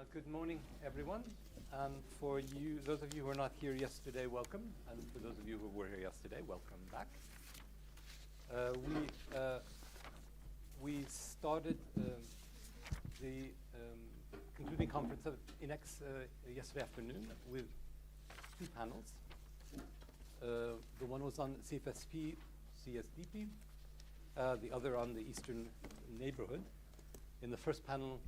Good morning, everyone. For you, those of you who were not here yesterday, welcome. And for those of you who were here yesterday, welcome back. We started the concluding conference of INEX yesterday afternoon with two panels. The one was on CFSP, CSDP, the other on the Eastern neighborhood. In the first panel,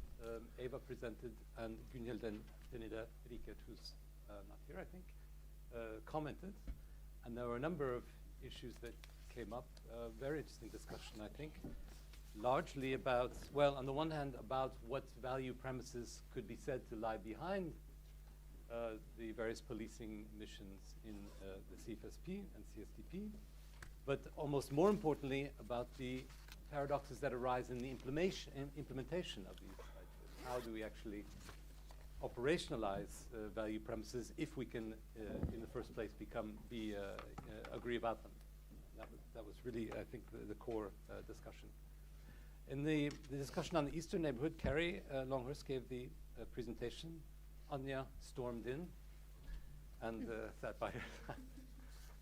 Eva presented, and Gunhild and Denida Rikert, who's not here, I think, commented. And there were a number of issues that came up. Very interesting discussion, I think. Largely about, well, on the one hand, about what value premises could be said to lie behind the various policing missions in the CFSP and CSDP, but almost more importantly, about the paradoxes that arise in the implementation of these ideas. How do we actually operationalize value premises if we can, in the first place, agree about them? That was really, I think, the core discussion. In the discussion on the Eastern neighborhood, Carrie Longhurst gave the presentation. Anya stormed in and sat by her side.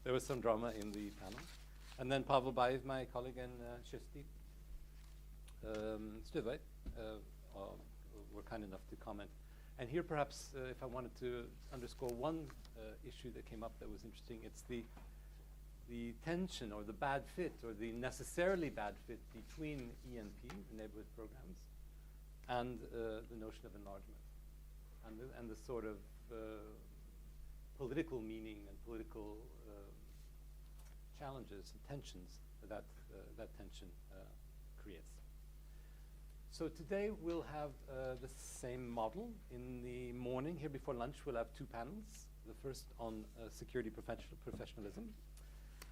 There was some drama in the panel. And then Pavel Bayev, my colleague, and Kjersti Støveit were kind enough to comment. And here, perhaps, if I wanted to underscore one issue that came up that was interesting, it's the tension or the bad fit or the necessarily bad fit between ENP, the neighborhood programs, and the notion of enlargement, and the sort of political meaning and political challenges and tensions that tension creates. So today we'll have the same model. In the morning, here before lunch, we'll have two panels. The first on security professionalism,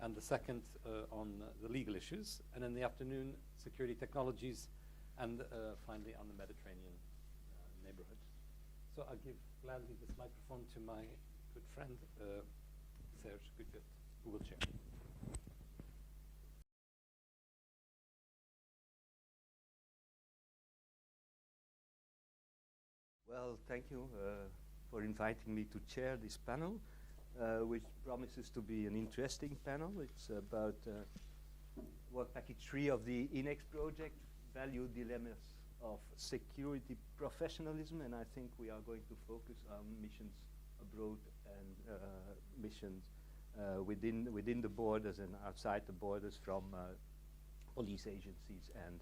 and the second on the legal issues. And in the afternoon, security technologies, and finally on the Mediterranean neighborhood. So I'll give gladly this microphone to my good friend, Serge Gutgert, who will chair. Well, thank you for inviting me to chair this panel, which promises to be an interesting panel. It's about work package 3 of the INEX project, value dilemmas of security professionalism, and I think we are going to focus on missions abroad and missions within the borders and outside the borders from police agencies and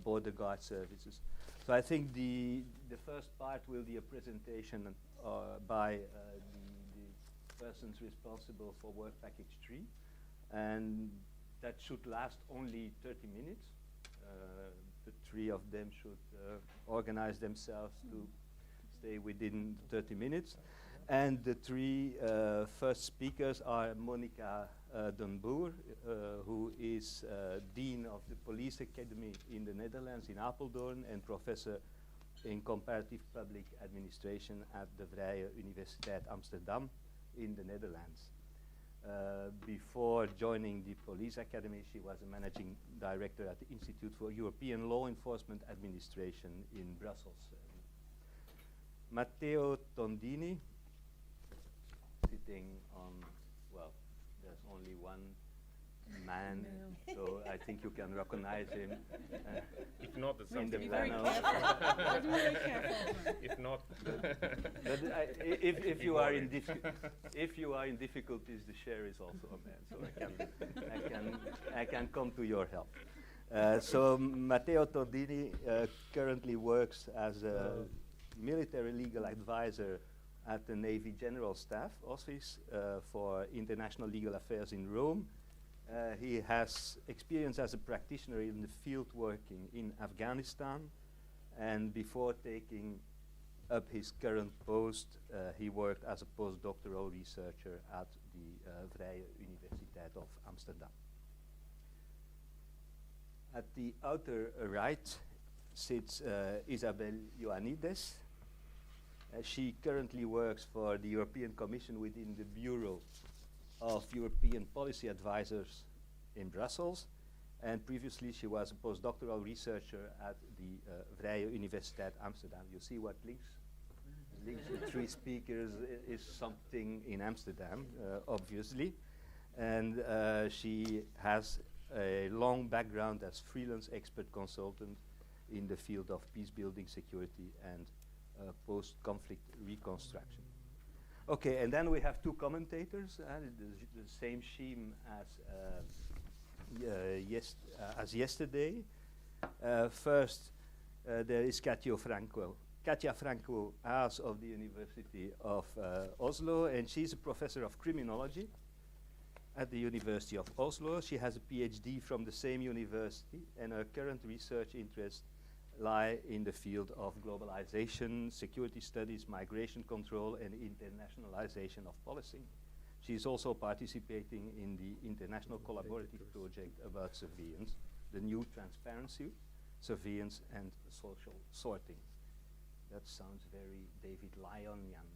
border guard services. So I think the first part will be a presentation by the persons responsible for work package 3, and that should last only 30 minutes. The three of them should organize themselves to stay within 30 minutes. And the three first speakers are Monica Den Boer, who is Dean of the Police Academy in the Netherlands, in Apeldoorn, and Professor in Comparative Public Administration at the Vrije Universiteit Amsterdam in the Netherlands. Before joining the Police Academy, she was a Managing Director at the Institute for European Law Enforcement Administration in Brussels. Matteo Tondini, sitting on, well, there's only one man, so I think you can recognize him. If not, it's in the something panel. If not, but if you are in difficulties, the chair is also a man, so I can come to your help. So Matteo Tondini currently works as a military legal advisor at the Navy General Staff Office for International Legal Affairs in Rome. He has experience as a practitioner in the field working in Afghanistan, and before taking up his current post, he worked as a postdoctoral researcher at the Vrije Universiteit of Amsterdam. At the outer right sits Isabel Ioannidis. She currently works for the European Commission within the Bureau of European Policy Advisors in Brussels, and previously she was a postdoctoral researcher at the Vrije Universiteit Amsterdam. You see what links links the three speakers is something in Amsterdam, obviously. And she has a long background as freelance expert consultant in the field of peace building, security, and post-conflict reconstruction. Okay, and then we have two commentators, the same scheme as yesterday. First, there is Katja Franco Haas of the University of Oslo, and she's a professor of criminology at the University of Oslo. She has a PhD from the same university, and her current research interests lie in the field of globalization, security studies, migration control, and internationalization of policing. She is also participating in the international collaborative project about surveillance, the new transparency, surveillance, and social sorting. That sounds very David Lyonian.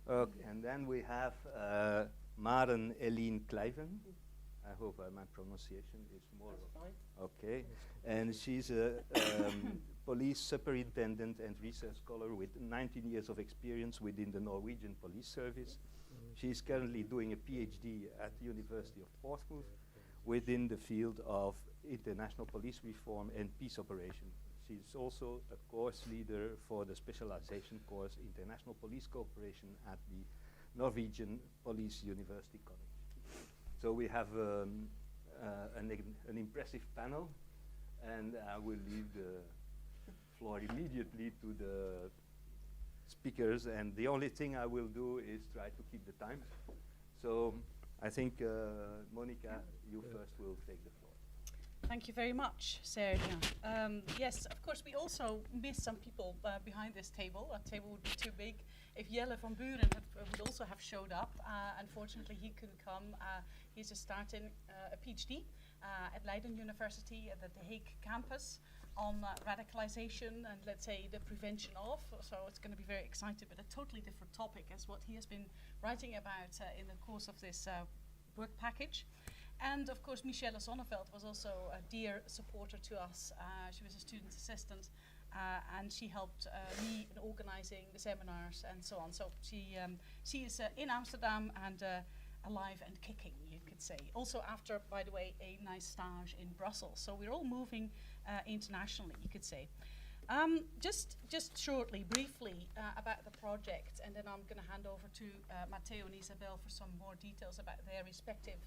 Okay, and then we have Maren Eline Kleiven. I hope my pronunciation is more okay. And she's a police superintendent and research scholar with 19 years of experience within the Norwegian police service. She's currently doing a PhD at the University of Portsmouth within the field of international police reform and peace operations. She's also a course leader for the specialization course International Police Cooperation at the Norwegian Police University College. So we have an impressive panel, and I will leave the floor immediately to the speakers, and the only thing I will do is try to keep the time. So I think, Monica, you first will take the floor. Thank you very much, Serge. Yes, of course, we also miss some people behind this table. Our table would be too big if Jelle van Buren would also have showed up. Unfortunately, he couldn't come. He's just starting a PhD at Leiden University at the Hague campus on radicalization and, let's say, the prevention of. So it's going to be very exciting, but a totally different topic as what he has been writing about in the course of this work package. And of course, Michelle Sonneveld was also a dear supporter to us. She was a student assistant, and she helped me in organizing the seminars and so on. So she is in Amsterdam and alive and kicking, you could say. Also after, by the way, a nice stage in Brussels. So we're all moving internationally, you could say. Just shortly, briefly, about the project, and then I'm going to hand over to Matteo and Isabel for some more details about their respective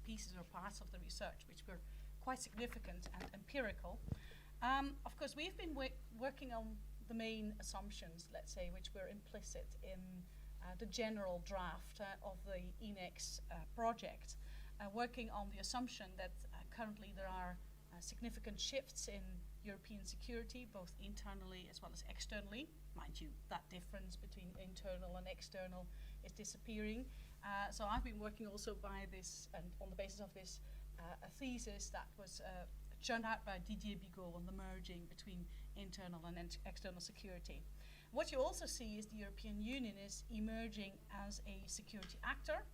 pieces or parts of the research, which were quite significant and empirical. Of course, we've been working on the main assumptions, let's say, which were implicit in the general draft of the INEX project, working on the assumption that currently there are significant shifts in European security, both internally as well as externally. Mind you, that difference between internal and external is disappearing. So I've been working also by this, and on the basis of this, a thesis that was churned out by Didier Bigot on the merging between internal and external security. What you also see is the European Union is emerging as a security actor.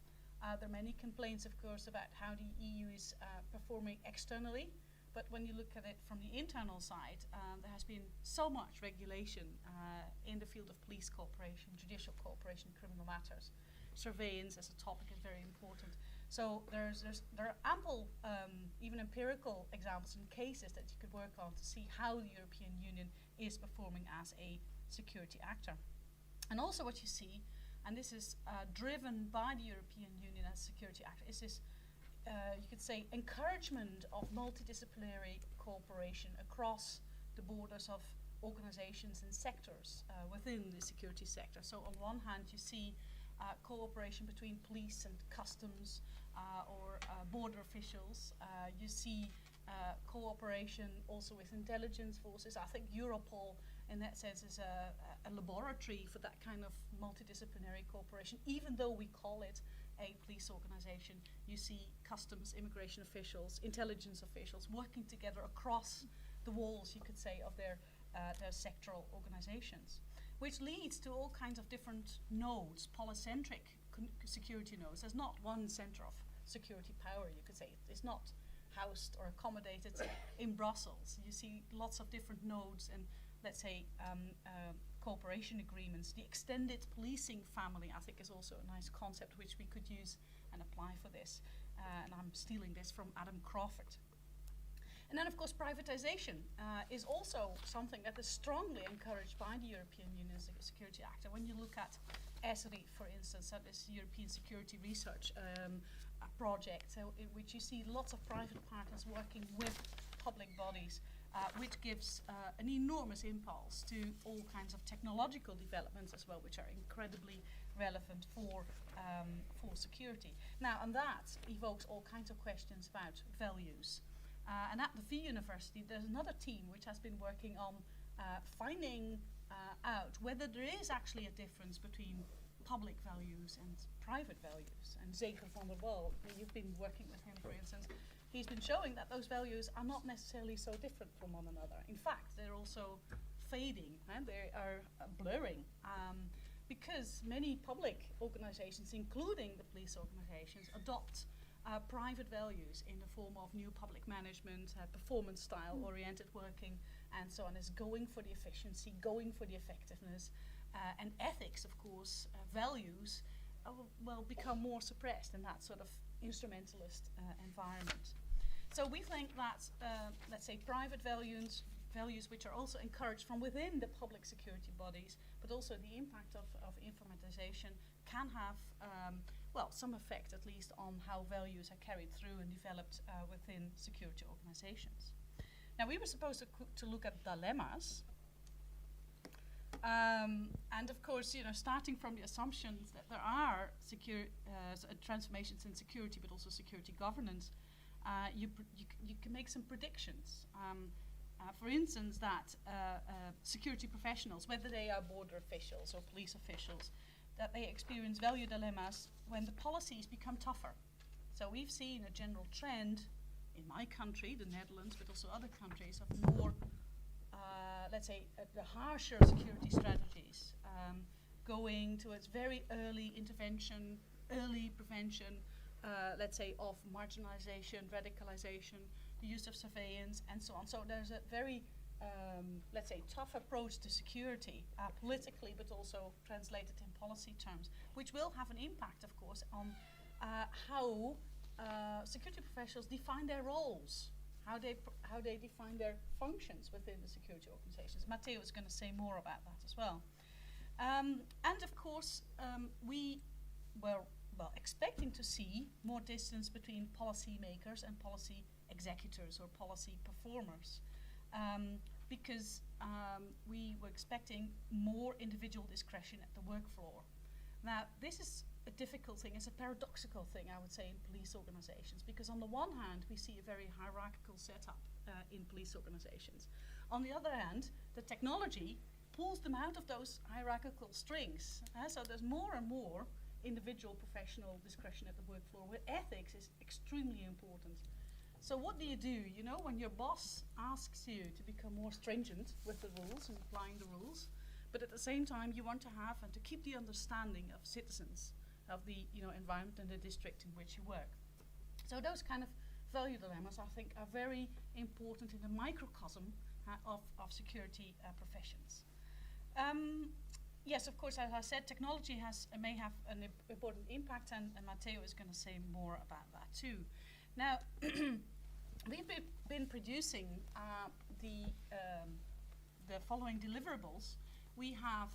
There are many complaints, of course, about how the EU is performing externally. But when you look at it from the internal side, there has been so much regulation in the field of police cooperation, judicial cooperation, criminal matters. Surveillance as a topic is very important. So there are ample, even empirical examples and cases that you could work on to see how the European Union is performing as a security actor. And also what you see, and this is driven by the European Union as a security actor, is this you could say encouragement of multidisciplinary cooperation across the borders of organizations and sectors within the security sector. So on one hand you see cooperation between police and customs or border officials. You see cooperation also with intelligence forces. I think Europol in that sense is a laboratory for that kind of multidisciplinary cooperation. Even though we call it a police organization, you see customs, immigration officials, intelligence officials working together across the walls, you could say, of their sectoral organizations, which leads to all kinds of different nodes, polycentric security nodes. There's not one center of security power, you could say. It's not housed or accommodated in Brussels. You see lots of different nodes and, let's say, cooperation cooperation agreements. The extended policing family, I think, is also a nice concept which we could use and apply for this. And I'm stealing this from Adam Crawford. And then, of course, privatization is also something that is strongly encouraged by the European Union Security Act. And when you look at ESRI, for instance, that is European Security Research project, in which you see lots of private partners working with public bodies, which gives an enormous impulse to all kinds of technological developments as well, which are incredibly relevant for security. Now, and that evokes all kinds of questions about values. And at the V University, there's another team which has been working on finding out whether there is actually a difference between public values and private values. And Zeker van der Wal, you've been working with him, for instance, he's been showing that those values are not necessarily so different from one another. In fact, they're also fading, and they are blurring, because many public organizations, including the police organizations, adopt private values in the form of new public management, performance style oriented working, and so on, is going for the efficiency, going for the effectiveness, and ethics, of course, values will become more suppressed in that sort of instrumentalist environment. So we think that, let's say, private values which are also encouraged from within the public security bodies, but also the impact of informatization can have, well, some effect at least on how values are carried through and developed within security organizations. Now, we were supposed to look at dilemmas. And of course, you know, starting from the assumptions that there are transformations in security, but also security governance, you can make some predictions. For instance, that security professionals, whether they are border officials or police officials, that they experience value dilemmas when the policies become tougher. So we've seen a general trend in my country, the Netherlands, but also other countries, of more let's say, the harsher security strategies, going towards very early intervention, early prevention, let's say, of marginalization, radicalization, the use of surveillance, and so on. So there's a very, let's say, tough approach to security, politically, but also translated in policy terms, which will have an impact, of course, on how security professionals define their roles. How they define their functions within the security organizations. Matteo is going to say more about that as well. And of course, we were expecting to see more distance between policy makers and policy executors or policy performers, because we were expecting more individual discretion at the work floor. Now, this is a difficult thing, it's a paradoxical thing, I would say, in police organizations, because on the one hand, we see a very hierarchical setup in police organizations. On the other hand, the technology pulls them out of those hierarchical strings. So there's more and more individual professional discretion at the work floor, where ethics is extremely important. So what do? You know, when your boss asks you to become more stringent with the rules and applying the rules, but at the same time you want to have and to keep the understanding of citizens of the environment and the district in which you work. So those kind of value dilemmas, I think, are very important in the microcosm of security professions. Yes, of course, as I said, technology may have an important impact, and Matteo is going to say more about that too. Now, we've been producing the following deliverables. We have,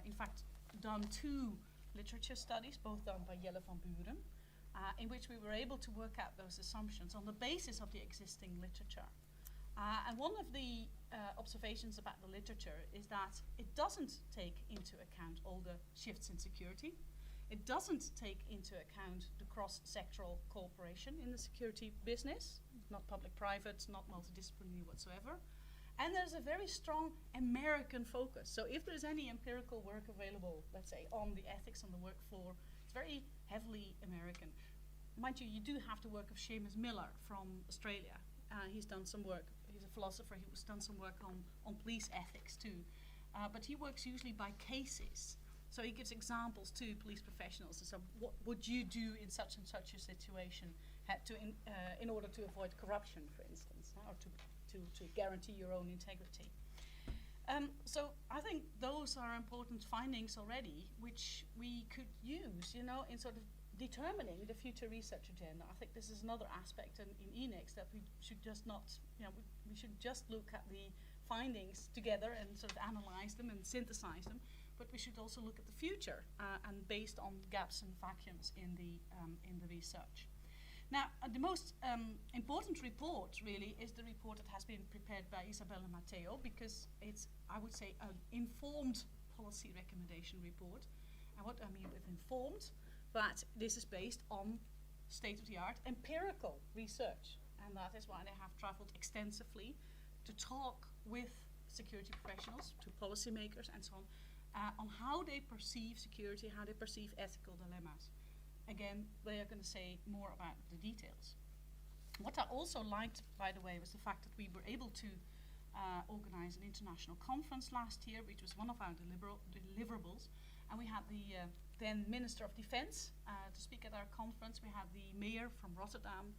in fact, done 2 literature studies, both done by Jelle van Buren, in which we were able to work out those assumptions on the basis of the existing literature. And one of the observations about the literature is that it doesn't take into account all the shifts in security. It doesn't take into account the cross-sectoral cooperation in the security business, not public-private, not multidisciplinary whatsoever. And there's a very strong American focus. So if there's any empirical work available, let's say, on the ethics on the work floor, it's very heavily American. Mind you, you do have the work of Seamus Miller from Australia. He's done some work, he's a philosopher, he's done some work on police ethics too. But he works usually by cases. So he gives examples to police professionals. So what would you do in such and such a situation in order to avoid corruption, for instance, or to guarantee your own integrity. So I think those are important findings already, which we could use, you know, in sort of determining the future research agenda. I think this is another aspect in INEX that we should just not, you know, we should just look at the findings together and sort of analyze them and synthesize them, but we should also look at the future and based on gaps and vacuums in the research. Now, the most important report really is the report that has been prepared by Isabel and Matteo, because it's, I would say, an informed policy recommendation report. And what I mean with informed, that this is based on state-of-the-art empirical research. And that is why they have traveled extensively to talk with security professionals, to policymakers and so on how they perceive security, how they perceive ethical dilemmas. Again, they are going to say more about the details. What I also liked, by the way, was the fact that we were able to organize an international conference last year, which was one of our deliverables. And we had the then Minister of Defense to speak at our conference. We had the mayor from Rotterdam.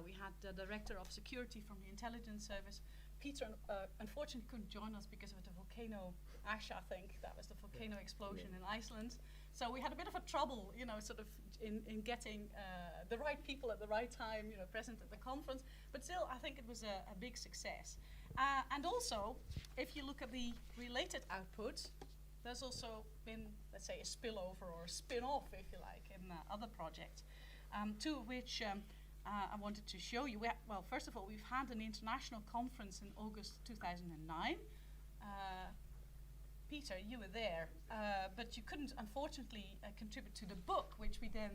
We had the Director of Security from the Intelligence Service. Peter unfortunately couldn't join us because of the volcano ash, I think. That was the volcano explosion in Iceland. So we had a bit of a trouble, you know, sort of in getting the right people at the right time, you know, present at the conference. But still, I think it was a big success. And also, if you look at the related output, there's also been, let's say, a spillover or a spin-off, if you like, in other projects. Two of which I wanted to show you. Well, first of all, we've had an international conference in August 2009. Peter, you were there, but you couldn't, unfortunately, contribute to the book, which we then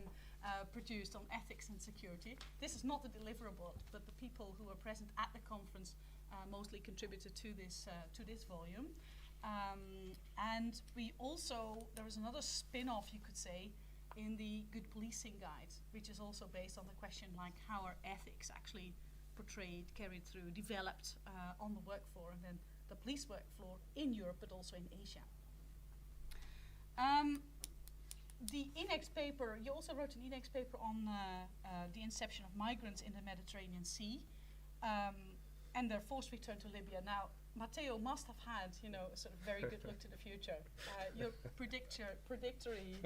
produced on ethics and security. This is not a deliverable, but the people who were present at the conference mostly contributed to this volume. And we also, there was another spin-off, you could say, in the Good Policing Guide, which is also based on the question like how are ethics actually portrayed, carried through, developed on the work floor, and then the police work floor in Europe, but also in Asia. The INEX paper, you also wrote an INEX paper on the inception of migrants in the Mediterranean Sea and their forced return to Libya. Now, Matteo must have had, you know, a sort of very good look to the future. Your predictory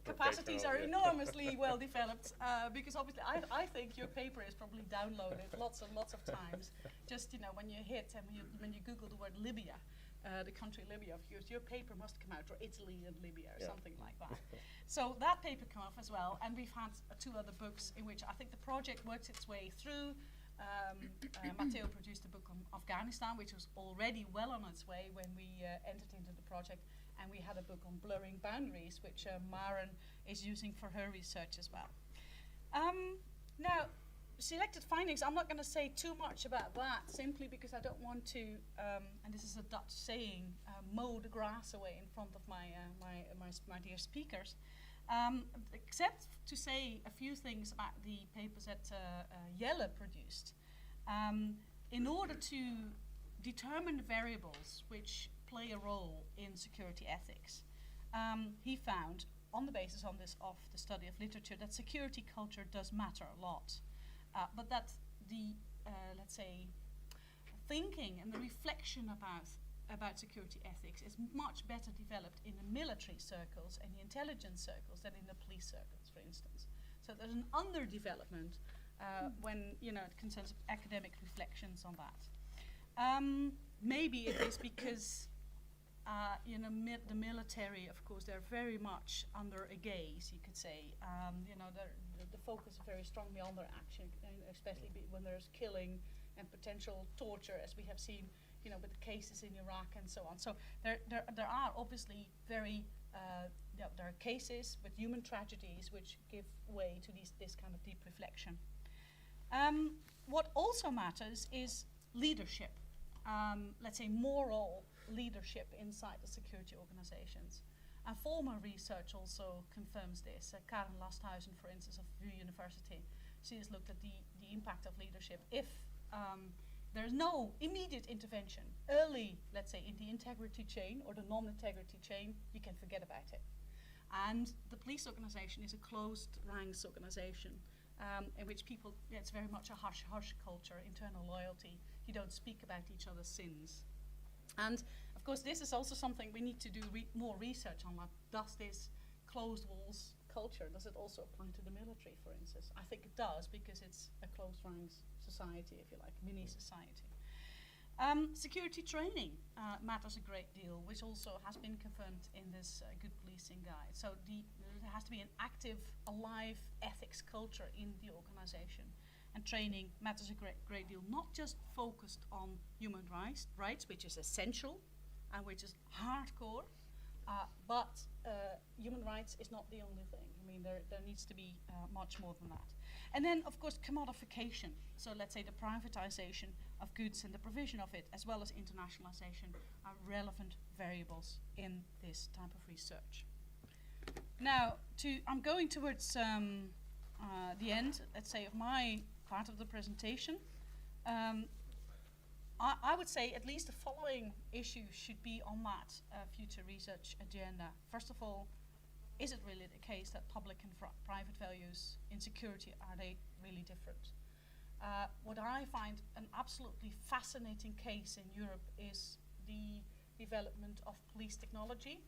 capacities are enormously well developed because obviously I think your paper is probably downloaded lots and lots of times. Just, you know, when you hit and when you Google the word Libya, the country Libya, of course, your paper must come out, or Italy and Libya, or something like that. So that paper came off as well, and we've had two other books in which I think the project works its way through. Matteo produced a book on Afghanistan, which was already well on its way when we entered into the project, and we had a book on blurring boundaries, which Maren is using for her research as well. Now, selected findings, I'm not going to say too much about that, simply because I don't want to, and this is a Dutch saying, mow the grass away in front of my dear speakers. Except to say a few things about the papers that Jelle produced. In order to determine the variables which play a role in security ethics, he found, on the basis of the study of literature, that security culture does matter a lot, but that the, let's say, thinking and the reflection about security ethics is much better developed in the military circles and the intelligence circles than in the police circles, for instance. So there's an underdevelopment when, you know, it concerns academic reflections on that. Maybe it is because, you know, the military, of course, they're very much under a gaze, you could say. You know, the focus is very strongly on their action, especially when there's killing and potential torture, as we have seen, you know, with the cases in Iraq and so on. So there are obviously very, there are cases with human tragedies which give way to this kind of deep reflection. What also matters is leadership, let's say moral leadership inside the security organizations. And former research also confirms this. Karen Lasthuizen, for instance, of VU University, she has looked at the impact of leadership. If there's no immediate intervention early, let's say, in the integrity chain or the non-integrity chain, you can forget about it. And the police organization is a closed ranks organization in which people, it's very much a hush-hush culture, internal loyalty. You don't speak about each other's sins. And of course, this is also something we need to do more research on. Like, does this closed walls culture, does it also apply to the military, for instance? I think it does, because it's a closed ranks society, if you like, mini society. Security training matters a great deal, which also has been confirmed in this Good Policing Guide. So there has to be an active, alive ethics culture in the organization. And training matters a great deal, not just focused on human rights, which is essential and which is hardcore, but human rights is not the only thing. I mean, there needs to be much more than that. And then, of course, commodification. So let's say the privatization of goods and the provision of it, as well as internationalization, are relevant variables in this type of research. Now, I'm going towards the end, let's say, of my part of the presentation. I would say at least the following issues should be on that future research agenda. First of all, is it really the case that public and private values in security, are they really different? What I find an absolutely fascinating case in Europe is the development of police technology.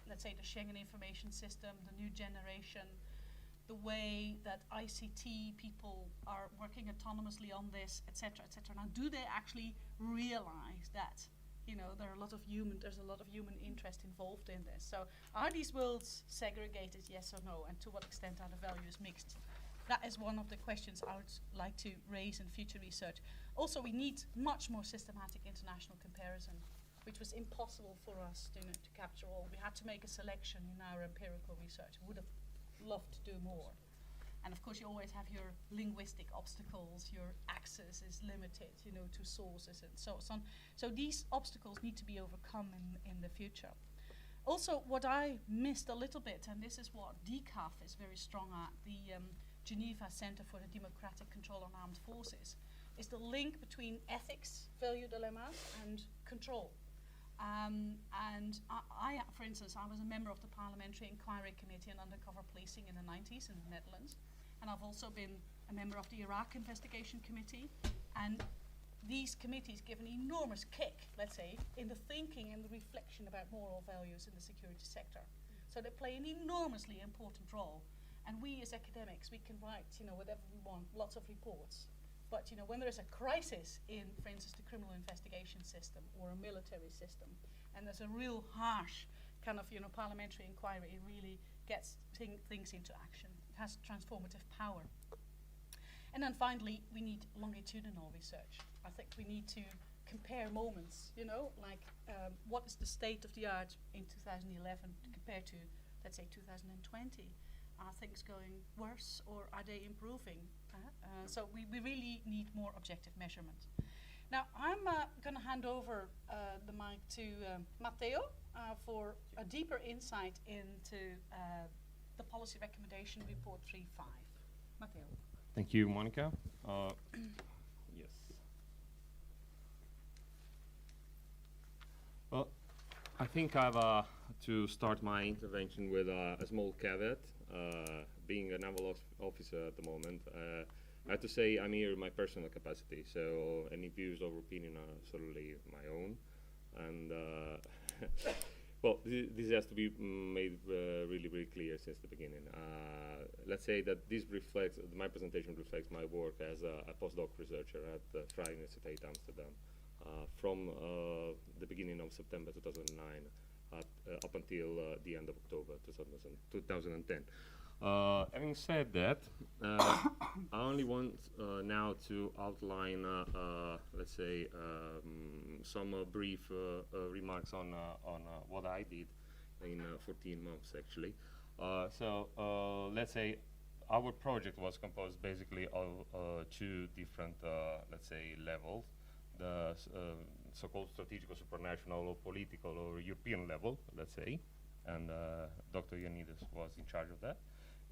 Let's say the Schengen Information System, the new generation, the way that ICT people are working autonomously on this, etc., etc. Now, do they actually realize that, you know, there's a lot of human interest involved in this? So, are these worlds segregated, yes or no, and to what extent are the values mixed? That is one of the questions I would like to raise in future research. Also, we need much more systematic international comparison, which was impossible for us to capture all. We had to make a selection in our empirical research. We would have loved to do more. And of course, you always have your linguistic obstacles, your access is limited, you know, to sources and so on. So these obstacles need to be overcome in the future. Also, what I missed a little bit, and this is what DCAF is very strong at, the Geneva Center for the Democratic Control on Armed Forces, is the link between ethics, value dilemmas, and control. And I, for instance, I was a member of the Parliamentary Inquiry Committee on Undercover Policing in the 90s in the Netherlands. And I've also been a member of the Iraq Investigation Committee. And these committees give an enormous kick, let's say, in the thinking and the reflection about moral values in the security sector. So they play an enormously important role. And we as academics, we can write, you know, whatever we want, lots of reports. But, you know, when there is a crisis in, for instance, the criminal investigation system or a military system, and there's a real harsh kind of, you know, parliamentary inquiry, it really gets things into action. It has transformative power. And then finally, we need longitudinal research. I think we need to compare moments, you know, like what is the state of the art in 2011 compared to, let's say, 2020? Are things going worse or are they improving? So we really need more objective measurement. Now I'm going to hand over the mic to Matteo for a deeper insight into the policy recommendation report 3.5. Matteo. Thank you, Monica. Yes. Well, I think I have to start my intervention with a small caveat. Being a naval officer at the moment, I have to say I'm here in my personal capacity, so any views or opinion are solely my own. And well, this has to be made really clear since the beginning. Let's say that this reflects, my presentation reflects my work as a postdoc researcher at the Vrije Universiteit Amsterdam from the beginning of September 2009 up until the end of October 2010. Having said that, I only want now to outline, let's say, some brief remarks on what I did in 14 months, actually. So let's say our project was composed basically of two different, let's say, levels. The so-called strategic or supranational or political or European level, let's say, and Dr. Ioannidis was in charge of that.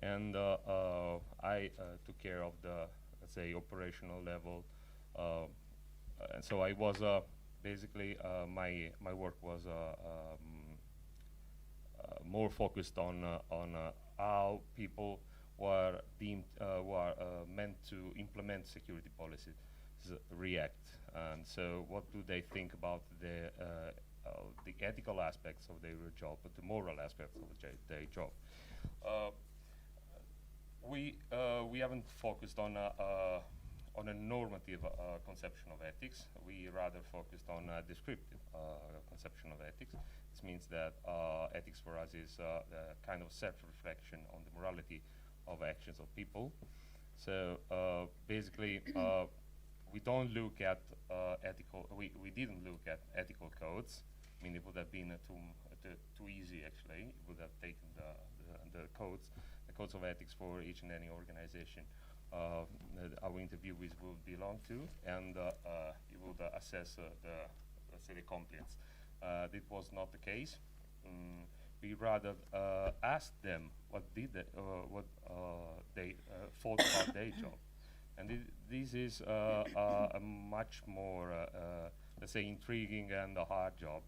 And I took care of the, let's say, operational level. And so I was basically, my work was more focused on how people were deemed, were meant to implement security policies, react. And so what do they think about the the ethical aspects of their job, but the moral aspects of their job. We haven't focused on a normative conception of ethics. We rather focused on a descriptive conception of ethics. This means that ethics for us is a kind of self-reflection on the morality of actions of people. So basically, we don't look at we didn't look at ethical codes. I mean, it would have been too easy, actually. It would have taken the codes of ethics for each and any organization that our interviewees would belong to, and you would assess let's say, the compliance. That was not the case. We rather asked them what they thought about their job. And this is a much more, let's say, intriguing and a hard job,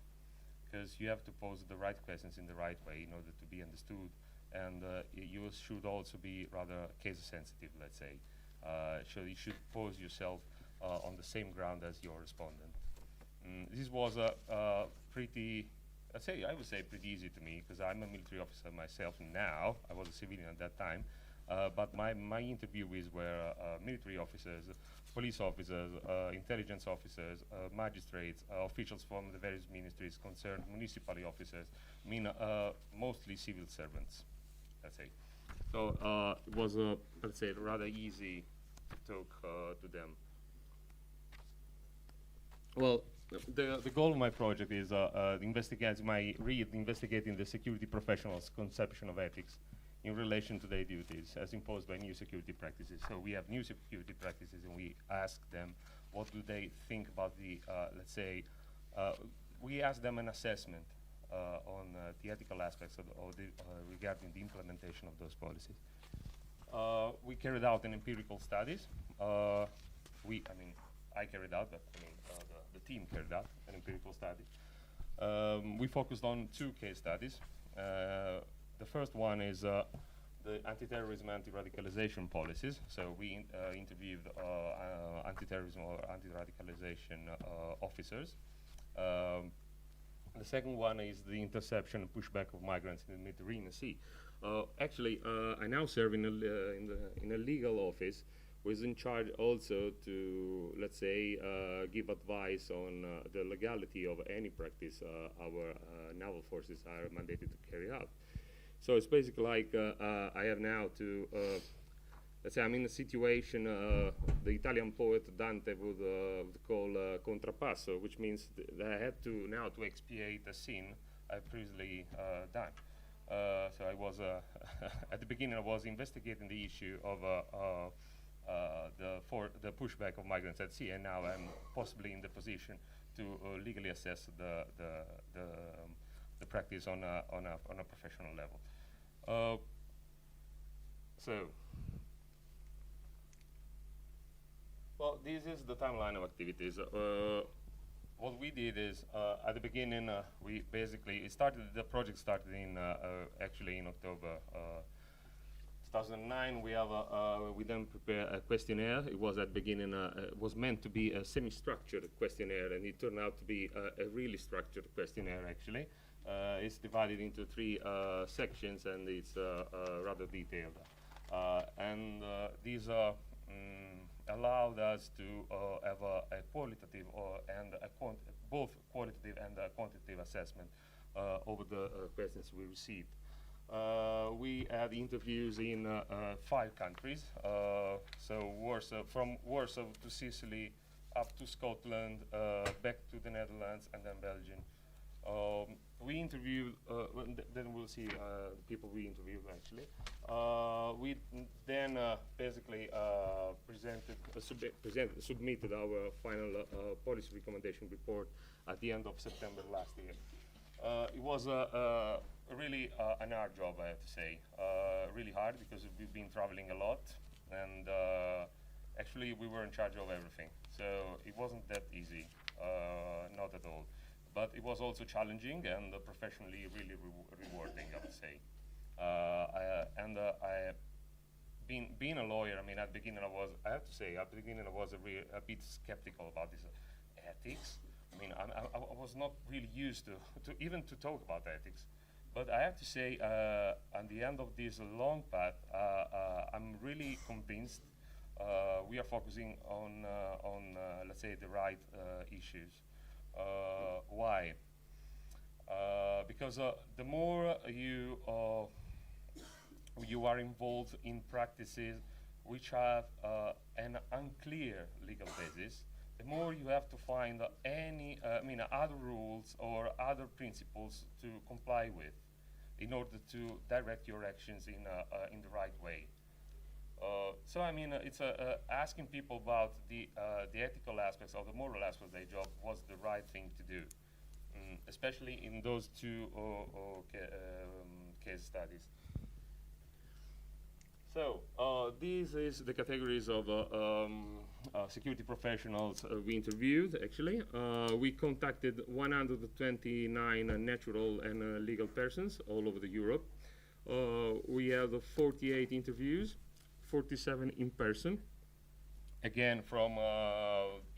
because you have to pose the right questions in the right way in order to be understood, and you should also be rather case sensitive, let's say. So you should pose yourself on the same ground as your respondent. This was a pretty, I would say pretty easy to me, because I'm a military officer myself now. I was a civilian at that time. But my interviewees were military officers, police officers, intelligence officers, magistrates, officials from the various ministries concerned, municipal officers, I mean, mostly civil servants, let's say. So it was, let's say, rather easy to talk to them. Well, the goal of my project is investigating the security professionals' conception of ethics in relation to their duties as imposed by new security practices. So we have new security practices, and we ask them what do they think about the, let's say, we ask them an assessment on the ethical aspects of regarding the implementation of those policies. We carried out an empirical studies. I carried out, but the team carried out an empirical study. We focused on 2 case studies. The first one is the anti-terrorism, anti-radicalization policies. So we interviewed anti-terrorism or anti-radicalization officers. The second one is the interception and pushback of migrants in the Mediterranean Sea. Actually, I now serve in a legal office who is in charge also to, let's say, give advice on the legality of any practice our naval forces are mandated to carry out. So it's basically like I have now to, let's say I'm in a situation the Italian poet Dante would call contrappasso, which means that I had to now to expiate a sin I've previously done. So I was, at the beginning I was investigating the issue of the pushback of migrants at sea, and now I'm possibly in the position to legally assess the practice on a professional level. Well, this is the timeline of activities. What we did is, at the beginning, we basically the project started in actually in October 2009. We then prepared a questionnaire. It was at the beginning, it was meant to be a semi-structured questionnaire, and it turned out to be a really structured questionnaire, actually. It's divided into 3 sections, and it's rather detailed. And these allowed us to have a qualitative both qualitative and quantitative assessment over the questions we received. We had interviews in 5 countries, so from Warsaw to Sicily, up to Scotland, back to the Netherlands, and then Belgium. We interviewed, then we'll see the people we interviewed actually. We then basically submitted our final policy recommendation report at the end of September last year. It was really an hard job, I have to say. Really hard, because we've been traveling a lot, and actually we were in charge of everything. So it wasn't that easy, not at all. But it was also challenging and professionally really rewarding, I would say. Being a lawyer, I mean, at the beginning I have to say, at the beginning I was a bit skeptical about this ethics. I mean, I was not really used to even to talk about ethics. But I have to say, at the end of this long path, I'm really convinced we are focusing on let's say, the right issues. Why? Because the more you are involved in practices which have an unclear legal basis, the more you have to find other rules or other principles to comply with in order to direct your actions in the right way. So I mean, it's asking people about the ethical aspects or the moral aspects of their job was the right thing to do, especially in those two case studies. So these is the categories of security professionals we interviewed. Actually, we contacted 129 natural and legal persons all over Europe. We had 48 interviews, 47 in person. Again, from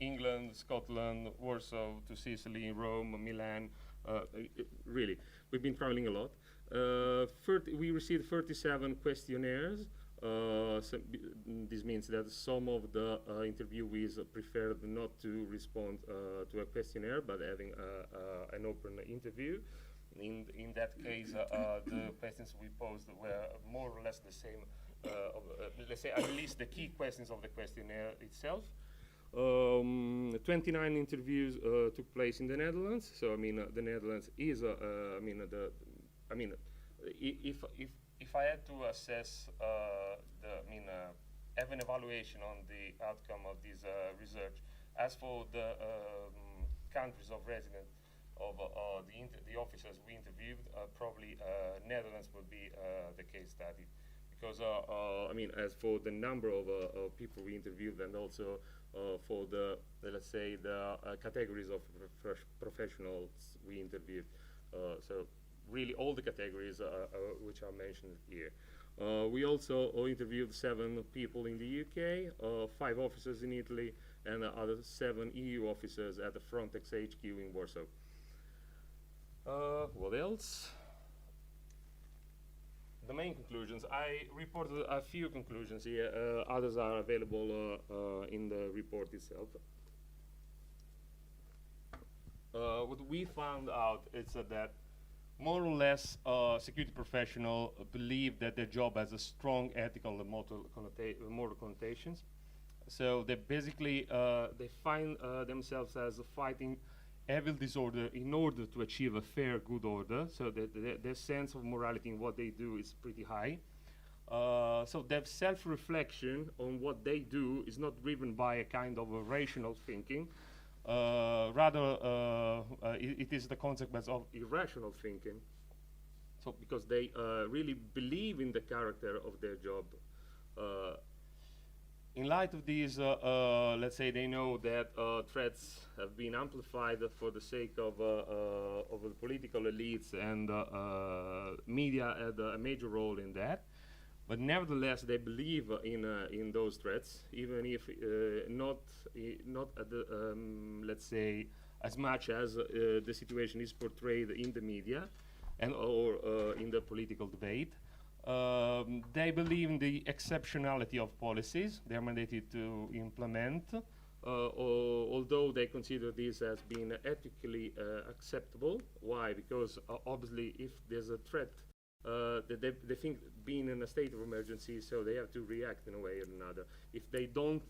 England, Scotland, Warsaw to Sicily, Rome, Milan. Really, we've been traveling a lot. We received 37 questionnaires. This means that some of the interviewees preferred not to respond to a questionnaire, but having an open interview. In that case, the questions we posed were more or less the same. Let's say at least the key questions of the questionnaire itself. 29 interviews took place in the Netherlands. So I mean, the Netherlands is if I had to assess have an evaluation on the outcome of this research, as for the countries of residence of the officers we interviewed, probably Netherlands would be the case study, because I mean, as for the number of people we interviewed, and also for the let's say the categories of professionals we interviewed, so really all the categories which are mentioned here. We also interviewed 7 people in the UK, 5 officers in Italy, and other 7 EU officers at the Frontex HQ in Warsaw. What else? The main conclusions. I reported a few conclusions here. Others are available in the report itself. What we found out is that more or less security professionals believe that their job has a strong ethical and moral connotations. So they basically they find themselves as fighting evil disorder in order to achieve a fair, good order. So their sense of morality in what they do is pretty high. So their self-reflection on what they do is not driven by a kind of a rational thinking. Rather, it is the consequence of irrational thinking. So because they really believe in the character of their job. In light of these, let's say they know that threats have been amplified for the sake of the political elites, and media had a major role in that. But nevertheless, they believe in those threats, even if not at the let's say as much as the situation is portrayed in the media and or in the political debate. They believe in the exceptionality of policies they are mandated to implement, although they consider this as being ethically acceptable. Why? Because obviously, if there's a threat, they think being in a state of emergency, so they have to react in a way or another. If they don't,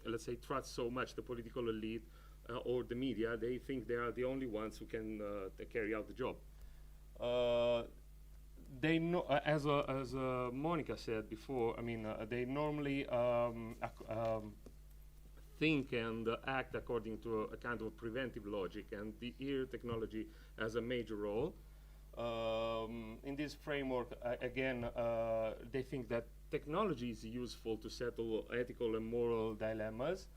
let's say, trust so much the political elite or the media, they think they are the only ones who can carry out the job. They know, as Monica said before, I mean, they normally think and act according to a kind of preventive logic, and here technology has a major role. In this framework, again, they think that technology is useful to settle ethical and moral dilemmas,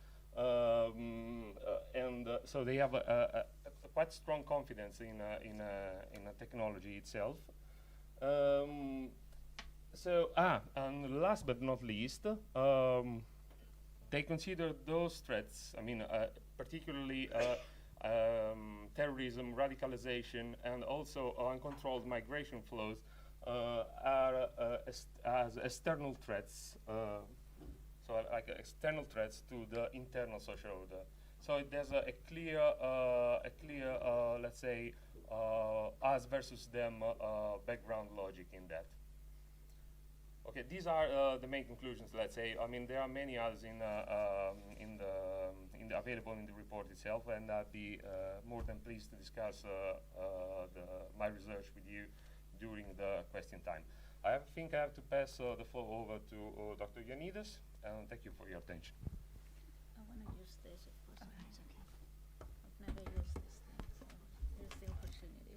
and so they have a quite strong confidence in a technology itself. And last but not least, they consider those threats, I mean, particularly terrorism, radicalization, and also uncontrolled migration flows are as external threats. So like external threats to the internal social order. So there's a clear, let's say, us versus them background logic in that. Okay, these are the main conclusions. Let's say, I mean, there are many others in the available in the report itself, and I'd be more than pleased to discuss my research with you during the question time. I think I have to pass the floor over to Dr. Ioannidis, and thank you for your attention. I want to use this, of course. It's okay. I've never used this thing, so here's the opportunity.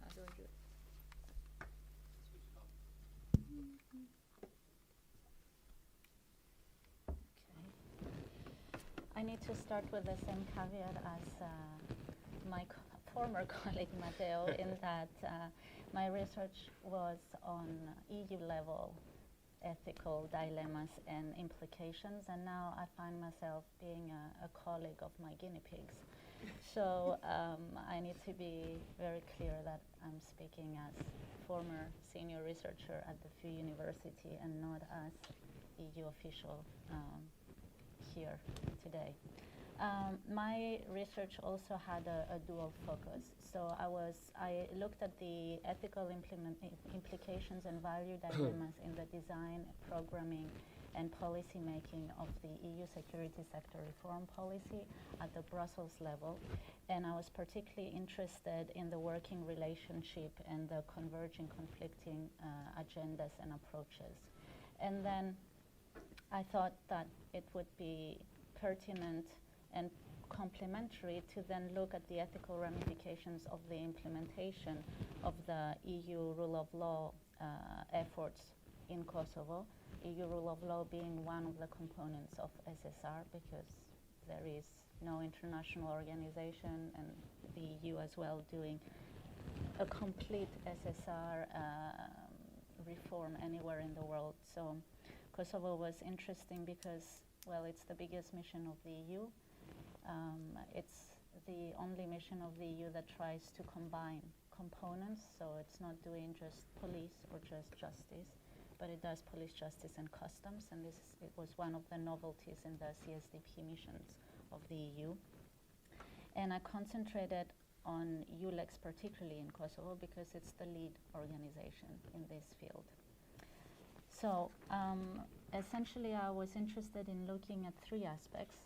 How do I do it? I need to start with the same caveat as my former colleague Matteo, in that my research was on EU level ethical dilemmas and implications, and now I find myself being a colleague of my guinea pigs. So I need to be very clear that I'm speaking as former senior researcher at the FU University and not as EU official here today. My research also had a dual focus. So I looked at the ethical implications and value dilemmas in the design, programming, and policy making of the EU security sector reform policy at the Brussels level. And I was particularly interested in the working relationship and the converging, conflicting agendas and approaches. And then I thought that it would be pertinent and complementary to then look at the ethical ramifications of the implementation of the EU rule of law efforts in Kosovo, EU rule of law being one of the components of SSR, because there is no international organization, and the EU as well doing a complete SSR reform anywhere in the world. So Kosovo was interesting because, well, it's the biggest mission of the EU. It's the only mission of the EU that tries to combine components, so it's not doing just police or just justice, but it does police, justice, and customs, and it was one of the novelties in the CSDP missions of the EU. And I concentrated on ULEX particularly in Kosovo because it's the lead organization in this field. So essentially I was interested in looking at three aspects.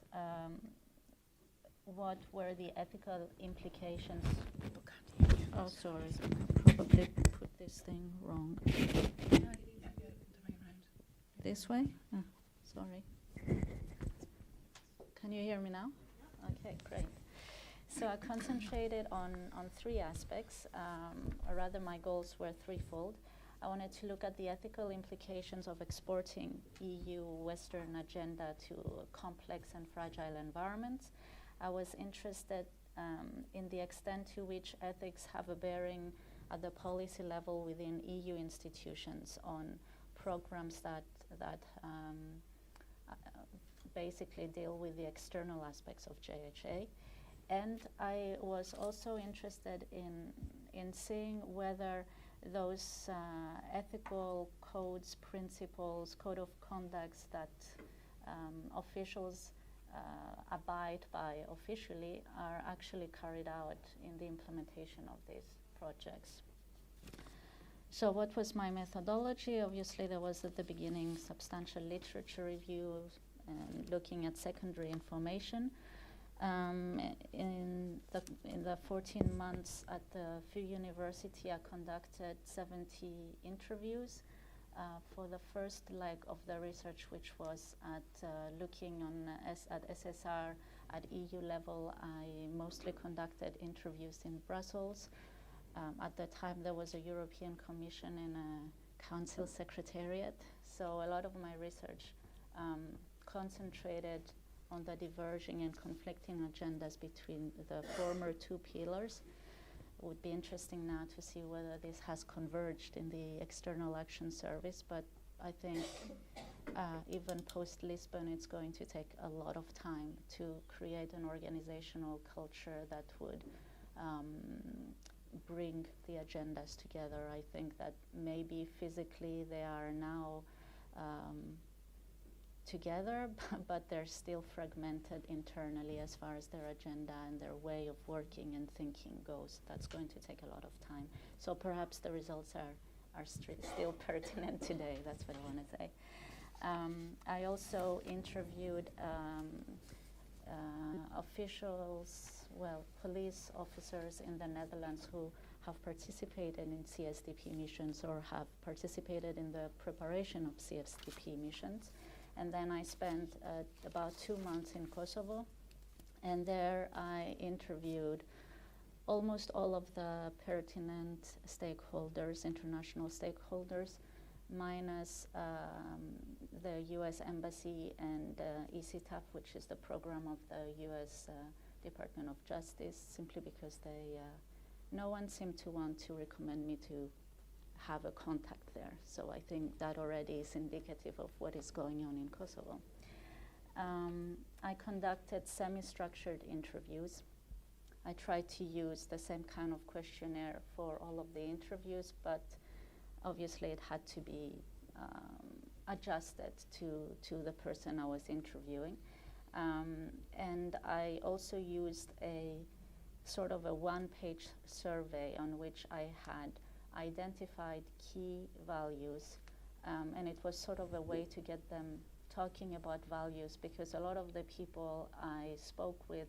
What were the ethical implications? Oh, sorry, I probably put this thing wrong. This way? Oh, sorry. Can you hear me now? Okay, great. So I concentrated on three aspects, or rather my goals were threefold. I wanted to look at the ethical implications of exporting EU Western agenda to complex and fragile environments. I was interested in the extent to which ethics have a bearing at the policy level within EU institutions on programs that basically deal with the external aspects of JHA. And I was also interested in seeing whether those ethical codes, principles, code of conducts that officials abide by officially are actually carried out in the implementation of these projects. So what was my methodology? Obviously there was at the beginning substantial literature review and looking at secondary information. In the 14 months at the FU University, I conducted 70 interviews for the first leg of the research, which was at looking on at SSR at EU level. I mostly conducted interviews in Brussels. At the time, there was a European Commission and a Council Secretariat, so a lot of my research concentrated on the diverging and conflicting agendas between the former two pillars. It would be interesting now to see whether this has converged in the External Action Service, but I think even post-Lisbon, it's going to take a lot of time to create an organizational culture that would bring the agendas together. I think that maybe physically they are now together, but they're still fragmented internally as far as their agenda and their way of working and thinking goes. That's going to take a lot of time. So perhaps the results are still pertinent today. That's what I want to say. I also interviewed officials, police officers in the Netherlands who have participated in CSDP missions or have participated in the preparation of CSDP missions. And then I spent about 2 months in Kosovo, and there I interviewed almost all of the pertinent stakeholders, international stakeholders, minus the US Embassy and ECTAP, which is the program of the US Department of Justice, simply because no one seemed to want to recommend me to have a contact there. So I think that already is indicative of what is going on in Kosovo. I conducted semi-structured interviews. I tried to use the same kind of questionnaire for all of the interviews, but obviously it had to be adjusted to the person I was interviewing. And I also used a sort of a one-page survey on which I had identified key values, and it was sort of a way to get them talking about values, because a lot of the people I spoke with,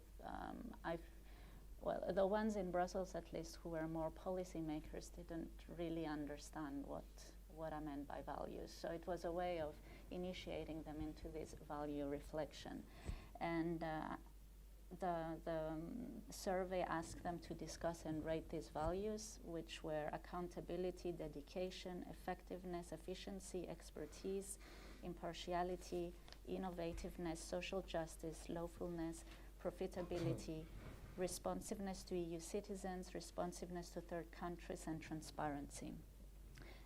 the ones in Brussels at least who were more policymakers didn't really understand what I meant by values. So it was a way of initiating them into this value reflection. And the survey asked them to discuss and rate these values, which were accountability, dedication, effectiveness, efficiency, expertise, impartiality, innovativeness, social justice, lawfulness, profitability, responsiveness to EU citizens, responsiveness to third countries, and transparency.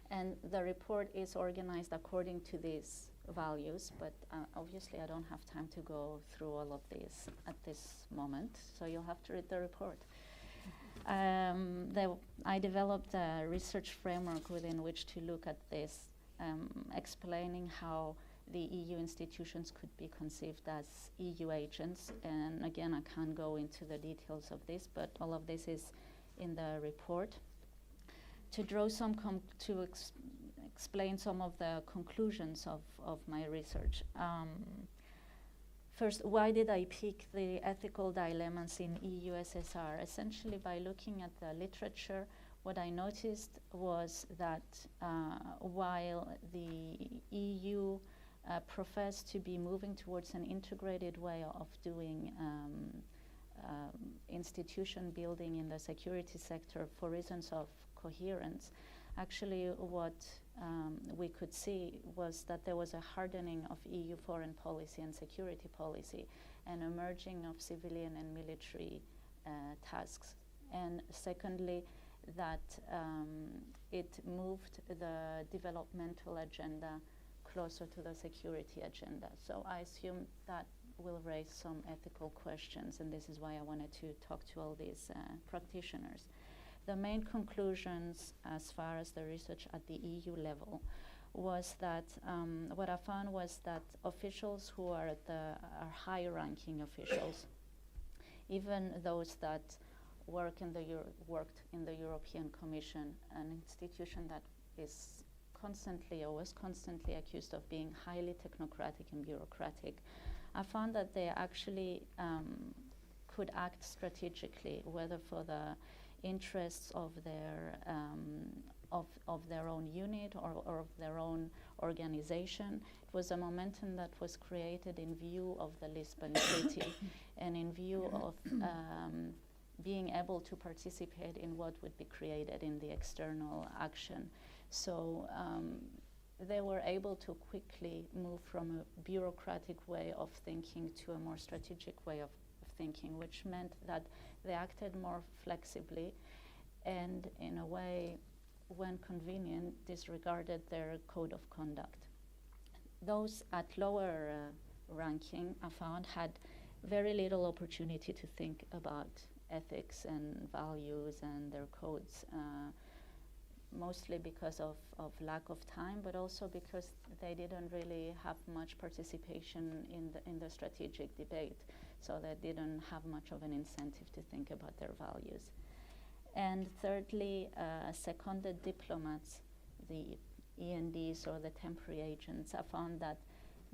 And the report is organized according to these values, but obviously I don't have time to go through all of these at this moment, so you'll have to read the report. I developed a research framework within which to look at this, explaining how the EU institutions could be conceived as EU agents. And again, I can't go into the details of this, but all of this is in the report. To draw some explain some of the conclusions of my research. First, why did I pick the ethical dilemmas in EU SSR? Essentially, by looking at the literature, what I noticed was that while the EU professed to be moving towards an integrated way of doing institution building in the security sector for reasons of coherence, actually what we could see was that there was a hardening of EU foreign policy and security policy, and a merging of civilian and military tasks. And secondly, that it moved the developmental agenda closer to the security agenda. So I assume that will raise some ethical questions, and this is why I wanted to talk to all these practitioners. The main conclusions as far as the research at the EU level was that what I found was that officials who are high-ranking officials, even those that worked in the European Commission, an institution that is constantly or was constantly accused of being highly technocratic and bureaucratic, I found that they actually could act strategically, whether for the interests of their own unit or of their own organization. It was a momentum that was created in view of the Lisbon Treaty and in view of being able to participate in what would be created in the external action. So they were able to quickly move from a bureaucratic way of thinking to a more strategic way of thinking, which meant that they acted more flexibly and, in a way, when convenient, disregarded their code of conduct. those at lower ranking, I found, had very little opportunity to think about ethics and values and their codes, mostly because of lack of time, but also because they didn't really have much participation in the strategic debate, so they didn't have much of an incentive to think about their values. And thirdly, seconded diplomats, the ENDs or the temporary agents, I found that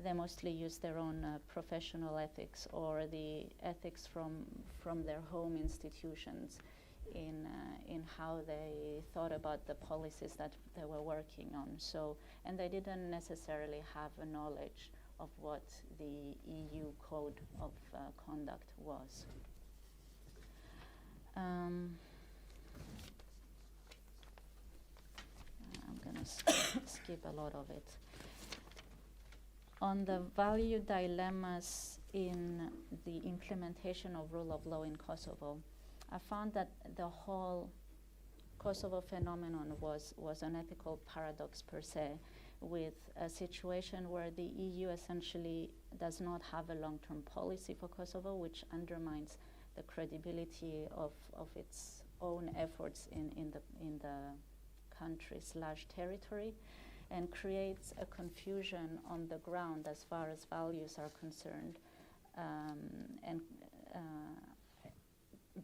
they mostly use their own professional ethics or the ethics from their home institutions in how they thought about the policies that they were working on. So, and they didn't necessarily have a knowledge of what the EU code of conduct was. I'm going to skip a lot of it. On the value dilemmas in the implementation of rule of law in Kosovo, I found that the whole Kosovo phenomenon was an ethical paradox per se, with a situation where the EU essentially does not have a long-term policy for Kosovo, which undermines the credibility of its own efforts in the country/territory, and creates a confusion on the ground as far as values are concerned, and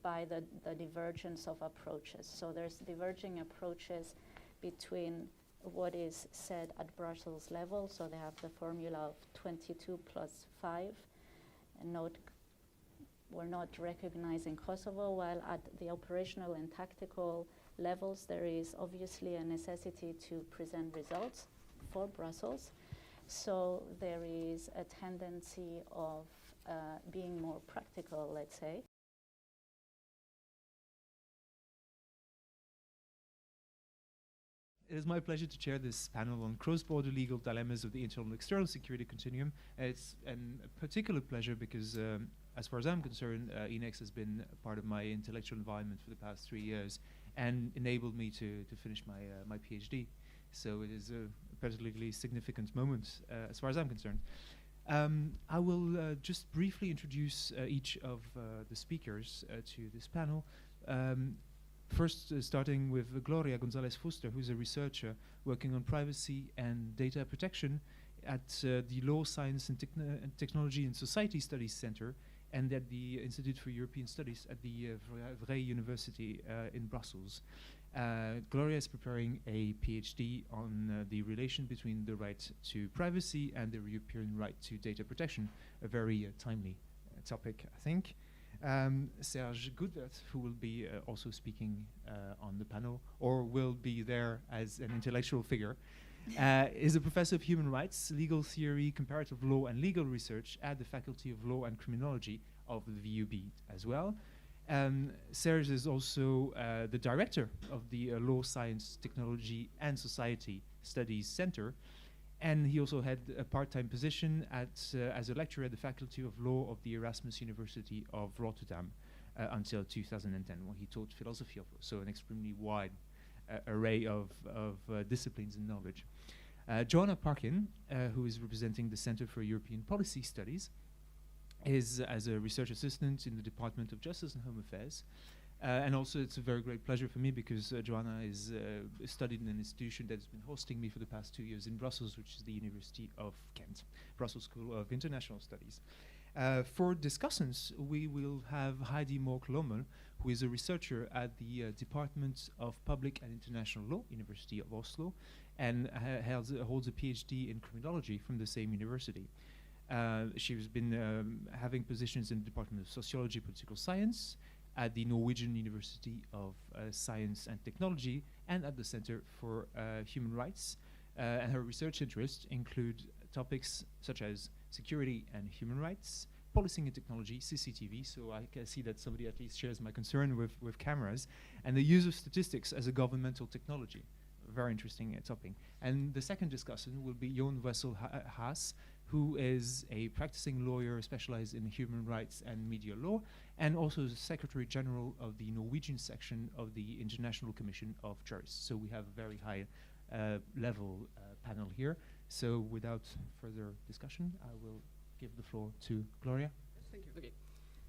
by the divergence of approaches. So there's diverging approaches between what is said at Brussels level, so they have the formula of 22 plus 5, and we're not recognizing Kosovo, while at the operational and tactical levels there is obviously a necessity to present results for Brussels. So there is a tendency of being more practical, let's say. It is my pleasure to chair this panel on cross-border legal dilemmas of the internal and external security continuum. It's a particular pleasure because, as far as I'm concerned, INEX has been a part of my intellectual environment for the past 3 years and enabled me to finish my PhD. So it is a particularly significant moment as far as I'm concerned. I will just briefly introduce each of the speakers to this panel. First, starting with Gloria Gonzalez Fuster, who's a researcher working on privacy and data protection at the Law, Science and Technology and Society Studies Center and at the Institute for European Studies at the Vrije University in Brussels. Gloria is preparing a PhD on the relation between the right to privacy and the European right to data protection, a very timely topic, I think. Serge Goodwert, who will be also speaking on the panel, or will be there as an intellectual figure, is a professor of human rights, legal theory, comparative law, and legal research at the Faculty of Law and Criminology of the VUB as well. Serge is also the director of the Law, Science, Technology, and Society Studies Center. And he also had a part-time position as a lecturer at the Faculty of Law of the Erasmus University of Rotterdam until 2010, when he taught philosophy of law, so an extremely wide array of disciplines and knowledge. Joanna Parkin, who is representing the Center for European Policy Studies, is as a research assistant in the Department of Justice and Home Affairs. And also it's a very great pleasure for me because Joanna is studied in an institution that has been hosting me for the past 2 years in Brussels, which is the University of Kent, Brussels School of International Studies. For discussants, we will have Heidi Mork-Lommel, who is a researcher at the Department of Public and International Law, University of Oslo, and holds a PhD in criminology from the same university. She's been having positions in the Department of Sociology, Political Science, at the Norwegian University of Science and Technology, and at the Center for Human Rights. And her research interests include topics such as security and human rights, policing and technology, CCTV, so I can see that somebody at least shares my concern with cameras, and the use of statistics as a governmental technology. Very interesting topic. And the second discussion will be Jon Wessel Haas, who is a practicing lawyer specialized in human rights and media law, and also the Secretary General of the Norwegian section of the International Commission of Jurists. So we have a very high level panel here. So without further discussion, I will give the floor to Gloria. Thank you. Okay.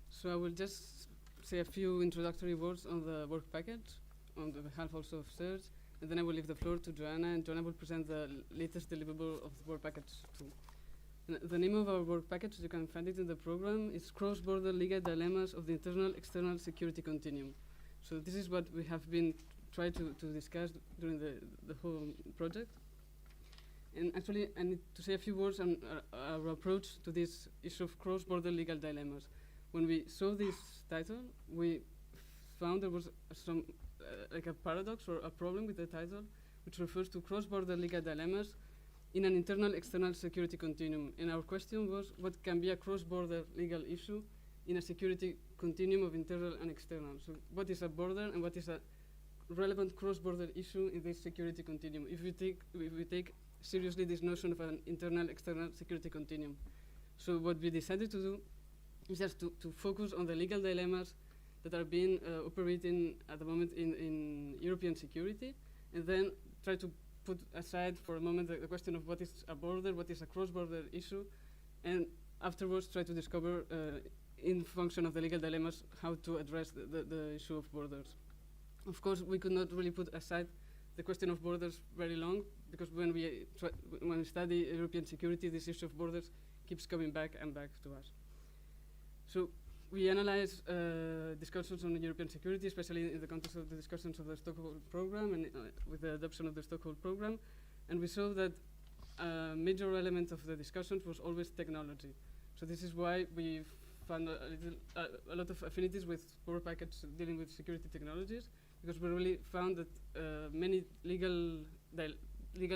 So I will just say a few introductory words on the work package on the behalf also of Serge, and then I will leave the floor to Joanna, and Joanna will present the latest deliverable of the work package 2. The name of our work package, you can find it in the program, is Cross-Border Legal Dilemmas of the Internal-External Security Continuum. So this is what we have been trying to discuss during the whole project. And actually, I need to say a few words on our approach to this issue of cross-border legal dilemmas. When we saw this title, we found there was some like a paradox or a problem with the title, which refers to cross-border legal dilemmas in an internal-external security continuum. And our question was, what can be a cross-border legal issue in a security continuum of internal and external? So what is a border and what is a relevant cross-border issue in this security continuum? If we take seriously this notion of an internal-external security continuum. So what we decided to do is just to focus on the legal dilemmas that are being operating at the moment in European security, and then try to put aside for a moment the question of what is a border, what is a cross-border issue, and afterwards try to discover in function of the legal dilemmas how to address the issue of borders. Of course, we could not really put aside the question of borders very long, because when we study European security, this issue of borders keeps coming back and back to us. So we analyze discussions on European security, especially in the context of the discussions of the Stockholm Programme and with the adoption of the Stockholm Programme, and we saw that a major element of the discussions was always technology. So this is why we found a lot of affinities with work package dealing with security technologies, because we really found that many legal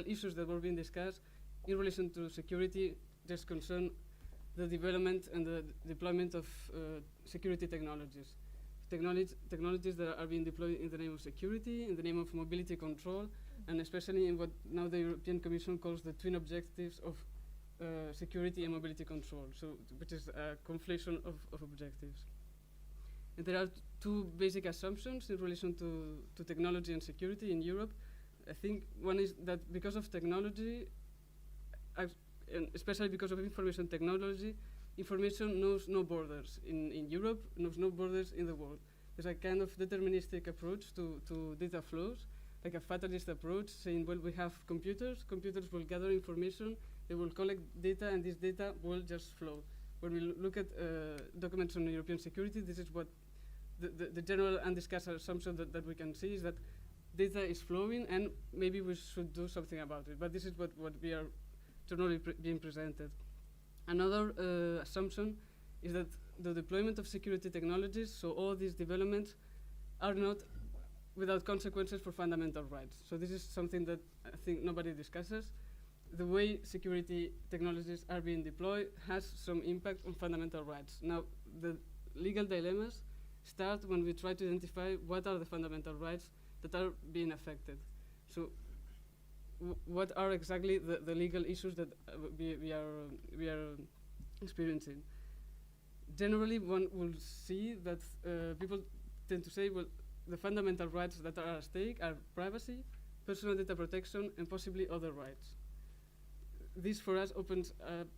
issues that were being discussed in relation to security just concern the development and the deployment of security technologies. Technologies that are being deployed in the name of security, in the name of mobility control, and especially in what now the European Commission calls the twin objectives of security and mobility control, so which is a conflation of objectives. And there are two basic assumptions in relation to technology and security in Europe. I think one is that because of technology, and especially because of information technology, information knows no borders in Europe, knows no borders in the world. There's a kind of deterministic approach to data flows, like a fatalist approach, saying, well, we have computers will gather information, they will collect data, and this data will just flow. When we look at documents on European security, this is what the general undiscussed assumption that we can see is that data is flowing, and maybe we should do something about it. But this is what we are generally being presented. Another assumption is that the deployment of security technologies, so all these developments, are not without consequences for fundamental rights. So this is something that I think nobody discusses. The way security technologies are being deployed has some impact on fundamental rights. Now, the legal dilemmas start when we try to identify what are the fundamental rights that are being affected. So what are exactly the legal issues that we are experiencing? Generally, one will see that people tend to say, well, the fundamental rights that are at stake are privacy, personal data protection, and possibly other rights. This, for us, opens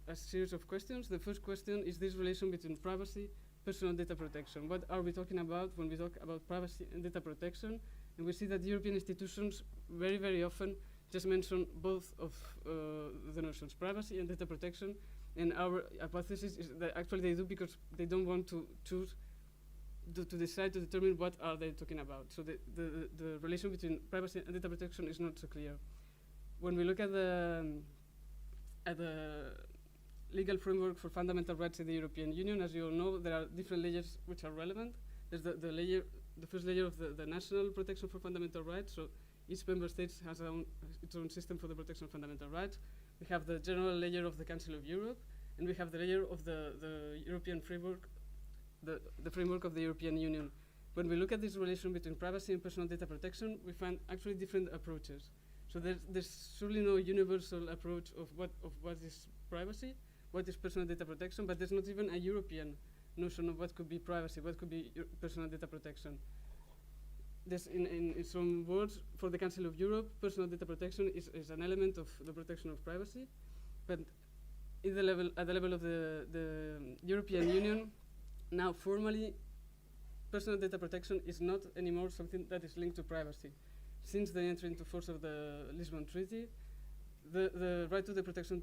a series of questions. The first question is this relation between privacy, personal data protection. What are we talking about when we talk about privacy and data protection? And we see that European institutions very, very often just mention both of the notions, privacy and data protection. And our hypothesis is that actually they do because they don't want to choose to decide to determine what are they talking about. So the relation between privacy and data protection is not so clear. When we look at the legal framework for fundamental rights in the European Union, as you all know, there are different layers which are relevant. There's the first layer of the national protection for fundamental rights. So each member state has its own system for the protection of fundamental rights. We have the general layer of the Council of Europe, and we have the layer of the European framework, the framework of the European Union. When we look at this relation between privacy and personal data protection, we find actually different approaches. So there's surely no universal approach of what is privacy, what is personal data protection, but there's not even a European notion of what could be privacy, what could be personal data protection. this in some words, for the Council of Europe, personal data protection is an element of the protection of privacy, but at the level of the European Union, now formally, personal data protection is not anymore something that is linked to privacy. Since the entry into force of the Lisbon Treaty, the right to the protection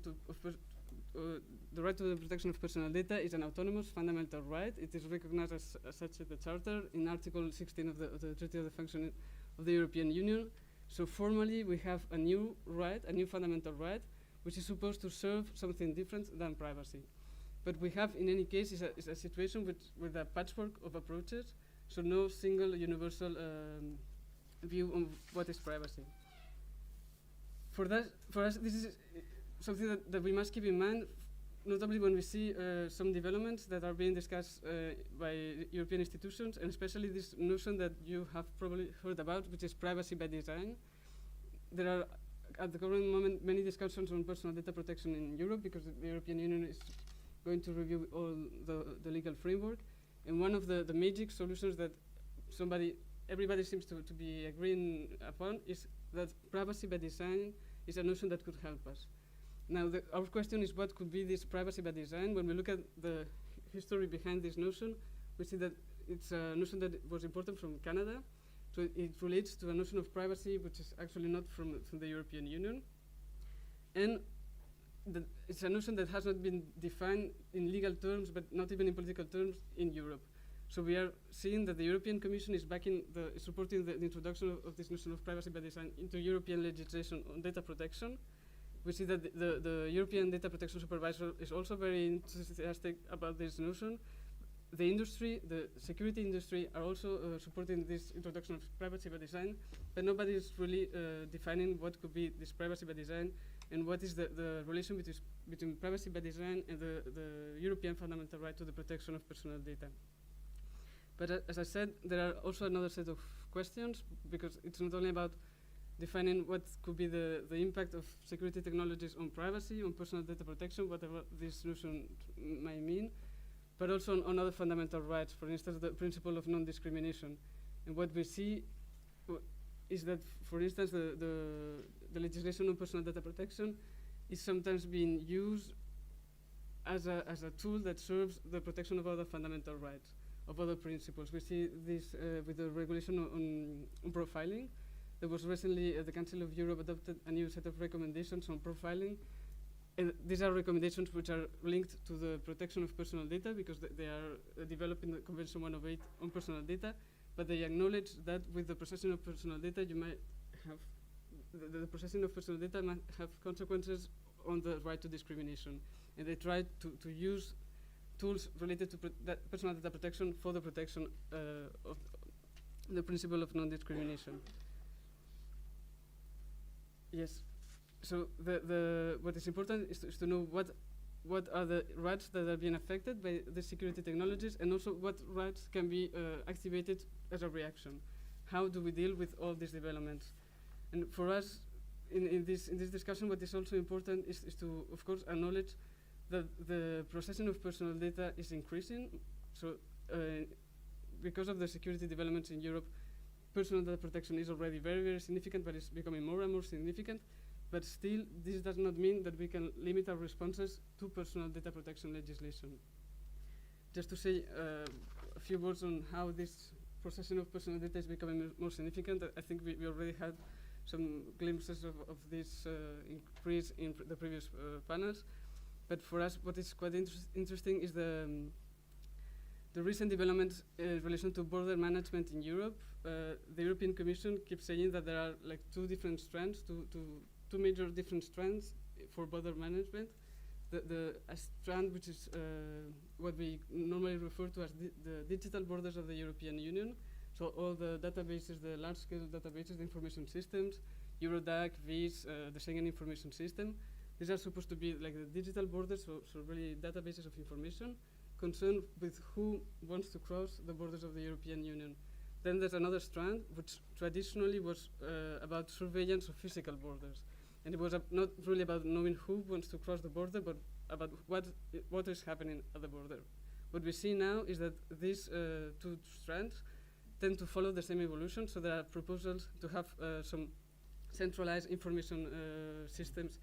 of personal data is an autonomous fundamental right. It is recognized as such in the Charter in Article 16 of the Treaty of the Function of the European Union. So formally, we have a new right, a new fundamental right, which is supposed to serve something different than privacy. But we have, in any case, is a situation with a patchwork of approaches, so no single universal view on what is privacy. For us, this is something that we must keep in mind, notably when we see some developments that are being discussed by European institutions, and especially this notion that you have probably heard about, which is privacy by design. There are, at the current moment, many discussions on personal data protection in Europe, because the European Union is going to review all the legal framework. And one of the magic solutions that everybody seems to be agreeing upon is that privacy by design is a notion that could help us. Now, our question is, what could be this privacy by design? When we look at the history behind this notion, we see that it's a notion that was imported from Canada. So it relates to a notion of privacy which is actually not from the European Union. And it's a notion that has not been defined in legal terms, but not even in political terms in Europe. So we are seeing that the European Commission is supporting the introduction of this notion of privacy by design into European legislation on data protection. We see that the European Data Protection Supervisor is also very enthusiastic about this notion. The industry, the security industry, are also supporting this introduction of privacy by design, but nobody is really defining what could be this privacy by design and what is the relation between privacy by design and the European fundamental right to the protection of personal data. But as I said, there are also another set of questions, because it's not only about defining what could be the impact of security technologies on privacy, on personal data protection, whatever this notion may mean, but also on other fundamental rights, for instance, the principle of non-discrimination. And what we see is that, for instance, the legislation on personal data protection is sometimes being used as a tool that serves the protection of other fundamental rights, of other principles. We see this with the regulation on profiling. There was recently, the Council of Europe adopted a new set of recommendations on profiling. And these are recommendations which are linked to the protection of personal data, because they are developing the Convention 108 on personal data, but they acknowledge that with the processing of personal data, you might have, the processing of personal data might have consequences on the right to discrimination. And they try to use tools related to personal data protection for the protection of the principle of non-discrimination. Yes. So what is important is to know what are the rights that are being affected by the security technologies, and also what rights can be activated as a reaction. How do we deal with all these developments? And for us, in this discussion, what is also important is to, of course, acknowledge that the processing of personal data is increasing. So because of the security developments in Europe, personal data protection is already very, very significant, but it's becoming more and more significant. But still, this does not mean that we can limit our responses to personal data protection legislation. Just to say a few words on how this processing of personal data is becoming more significant, I think we already had some glimpses of this increase in the previous panels. But for us, what is quite interesting is the recent developments in relation to border management in Europe. The European Commission keeps saying that there are like two major different strands for border management. A strand which is what we normally refer to as the digital borders of the European Union. So all the databases, the large-scale databases, the information systems, Eurodac, VIS, the Schengen Information System. These are supposed to be like the digital borders, so really databases of information concerned with who wants to cross the borders of the European Union. Then there's another strand, which traditionally was about surveillance of physical borders. And it was not really about knowing who wants to cross the border, but about what is happening at the border. What we see now is that these two strands tend to follow the same evolution. So there are proposals to have some centralized information systems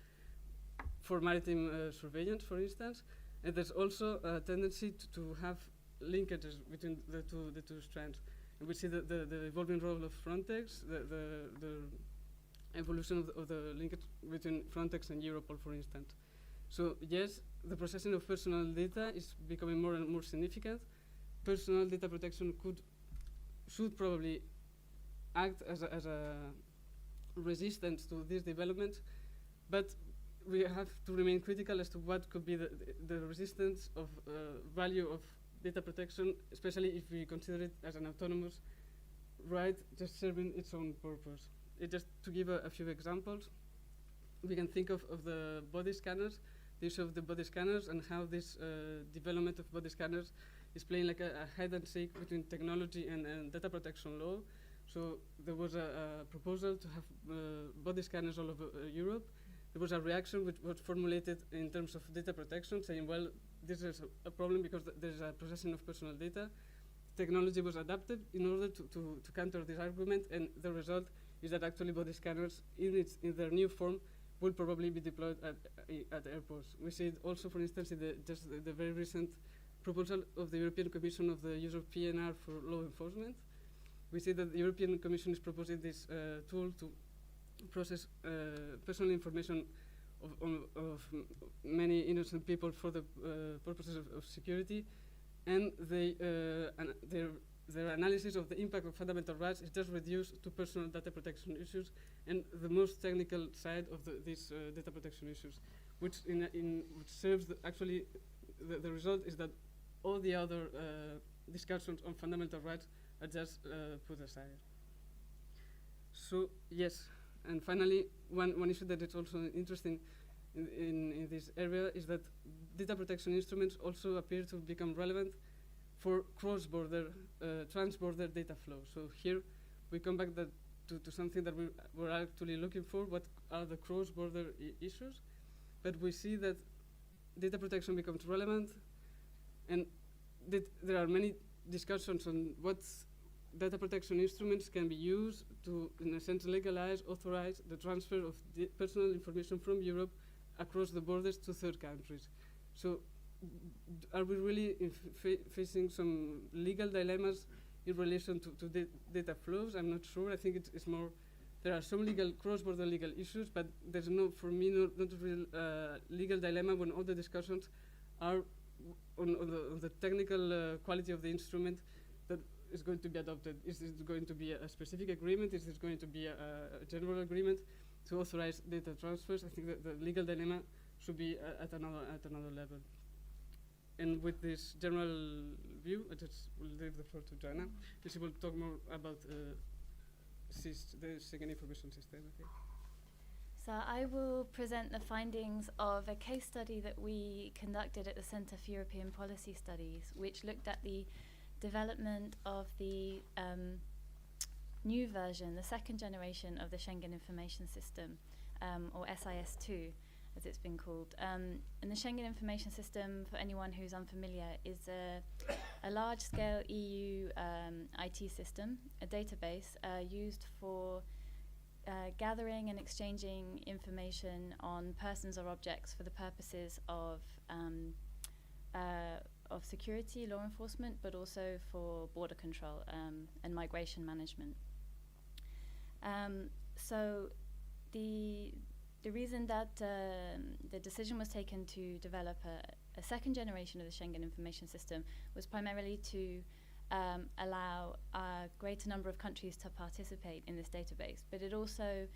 for maritime surveillance, for instance. And there's also a tendency to have linkages between the two strands. And we see the evolving role of Frontex, the evolution of the linkage between Frontex and Europol, for instance. So yes, the processing of personal data is becoming more and more significant. Personal data protection should probably act as a resistance to these developments, but we have to remain critical as to what could be the resistance of value of data protection, especially if we consider it as an autonomous right just serving its own purpose. Just to give a few examples, we can think of the body scanners, the issue of the body scanners, and how this development of body scanners is playing like a hide and seek between technology and data protection law. So there was a proposal to have body scanners all over Europe. There was a reaction which was formulated in terms of data protection, saying, well, this is a problem because there's a processing of personal data. Technology was adapted in order to counter this argument, and the result is that actually body scanners in their new form will probably be deployed at airports. We see it also, for instance, in the very recent proposal of the European Commission of the use of PNR for law enforcement. We see that the European Commission is proposing this tool to process personal information of many innocent people for the purposes of security, and their analysis of the impact of fundamental rights is just reduced to personal data protection issues and the most technical side of these data protection issues, which serves actually the result is that all the other discussions on fundamental rights are just put aside. So yes. And finally, one issue that is also interesting in this area is that data protection instruments also appear to become relevant for cross-border, trans-border data flow. So here we come back to something that we're actually looking for, what are the cross-border issues. But we see that data protection becomes relevant, and there are many discussions on what data protection instruments can be used to, in a sense, legalize, authorize the transfer of personal information from Europe across the borders to third countries. So are we really facing some legal dilemmas in relation to data flows? I'm not sure. I think it's more, there are some cross-border legal issues, but there's for me, not a real legal dilemma when all the discussions are on the technical quality of the instrument that is going to be adopted. Is it going to be a specific agreement? Is it going to be a general agreement to authorize data transfers? I think that the legal dilemma should be at another level. And with this general view, I just will leave the floor to Joanna. She will talk more about the Schengen Information System, I think. So I will present the findings of a case study that we conducted at the Centre for European Policy Studies, which looked at the development of the new version, the second generation of the Schengen Information System, or SIS2, as it's been called. And the Schengen Information System, for anyone who's unfamiliar, is a large-scale EU IT system, a database used for gathering and exchanging information on persons or objects for the purposes of security, law enforcement, but also for border control and migration management. So the reason that the decision was taken to develop a second generation of the Schengen Information System was primarily to allow a greater number of countries to participate in this database, but it also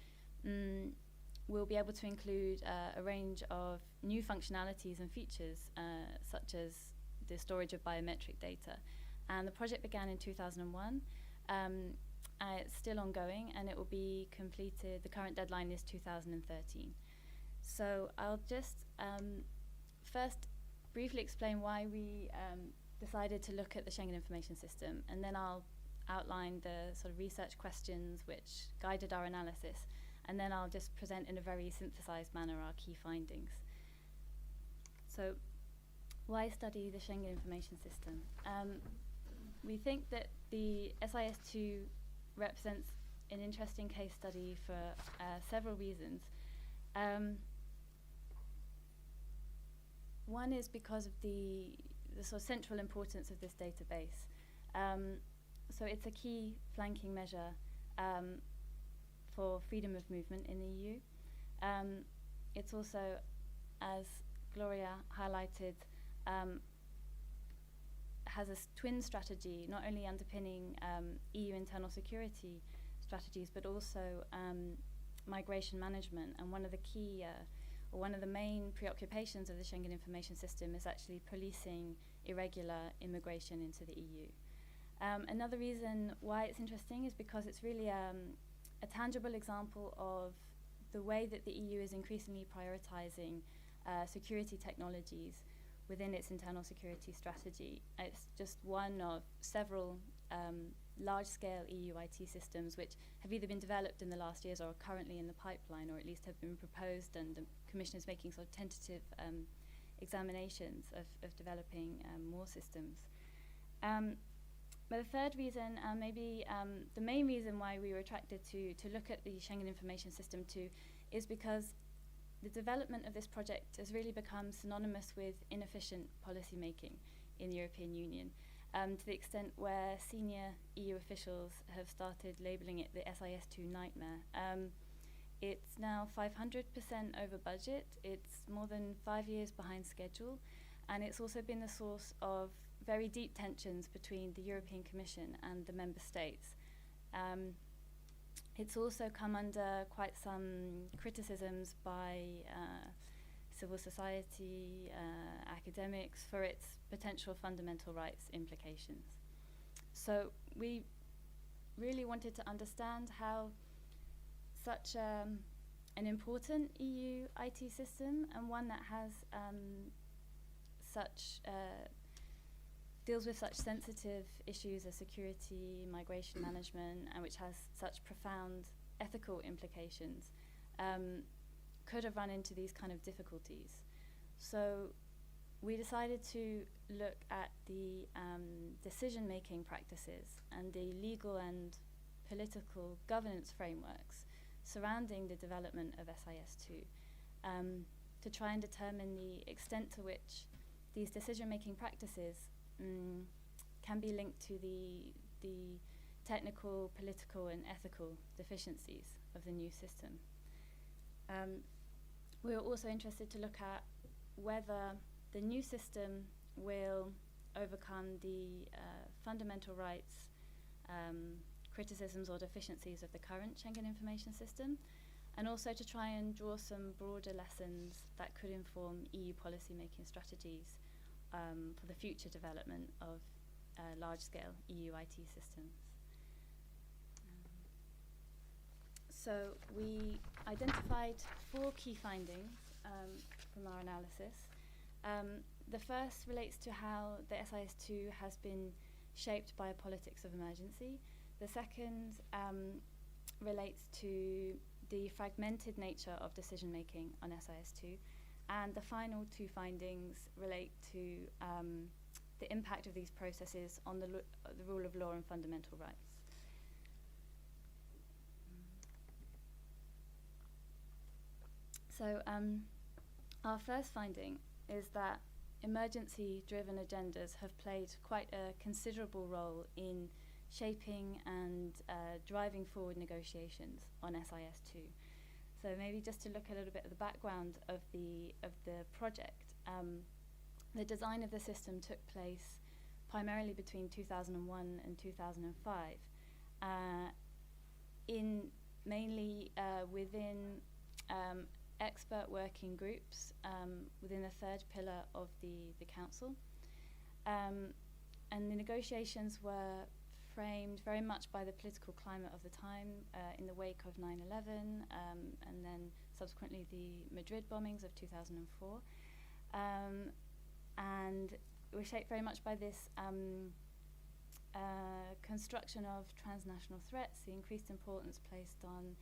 will be able to include a range of new functionalities and features, such as the storage of biometric data. And the project began in 2001. It's still ongoing, and it will be completed. The current deadline is 2013. So I'll just first briefly explain why we decided to look at the Schengen Information System, and then I'll outline the sort of research questions which guided our analysis, and then I'll just present in a very synthesized manner our key findings. So why study the Schengen Information System? we think that the SIS2 represents an interesting case study for several reasons. One is because of the sort of central importance of this database. So it's a key flanking measure for freedom of movement in the EU. It's also, as Gloria highlighted, has a twin strategy, not only underpinning EU internal security strategies, but also migration management. And one of the key, or one of the main preoccupations of the Schengen Information System is actually policing irregular immigration into the EU. Another reason why it's interesting is because it's really a tangible example of the way that the EU is increasingly prioritizing security technologies within its internal security strategy. It's just one of several large-scale EU IT systems which have either been developed in the last years or are currently in the pipeline, or at least have been proposed, and the Commission is making sort of tentative examinations of developing more systems. But the third reason, maybe the main reason why we were attracted to look at the Schengen Information System too, is because the development of this project has really become synonymous with inefficient policy making in the European Union, to the extent where senior EU officials have started labelling it the SIS2 nightmare. It's now 500% over budget, it's more than 5 years behind schedule, and it's also been the source of very deep tensions between the European Commission and the member states. It's also come under quite some criticisms by civil society, academics, for its potential fundamental rights implications. So we really wanted to understand how such an important EU IT system, and one that has deals with such sensitive issues as security, migration management, and which has such profound ethical implications, could have run into these kind of difficulties. So we decided to look at the decision-making practices and the legal and political governance frameworks surrounding the development of SIS2, to try and determine the extent to which these decision-making practices can be linked to the technical, political, and ethical deficiencies of the new system. We were also interested to look at whether the new system will overcome the fundamental rights criticisms or deficiencies of the current Schengen Information System, and also to try and draw some broader lessons that could inform EU policy-making strategies for the future development of large-scale EU IT systems. So we identified 4 key findings from our analysis. The first relates to how the SIS2 has been shaped by a politics of emergency. The second relates to the fragmented nature of decision-making on SIS2. And the final 2 findings relate to the impact of these processes on the rule of law and fundamental rights. So our first finding is that emergency-driven agendas have played quite a considerable role in shaping and driving forward negotiations on SIS2. So maybe just to look a little bit at the background of the project. The design of the system took place primarily between 2001 and 2005, mainly within expert working groups within the 3rd pillar of the Council. And the negotiations were framed very much by the political climate of the time in the wake of 9/11 and then subsequently the Madrid bombings of 2004. And it was shaped very much by this construction of transnational threats, the increased importance placed on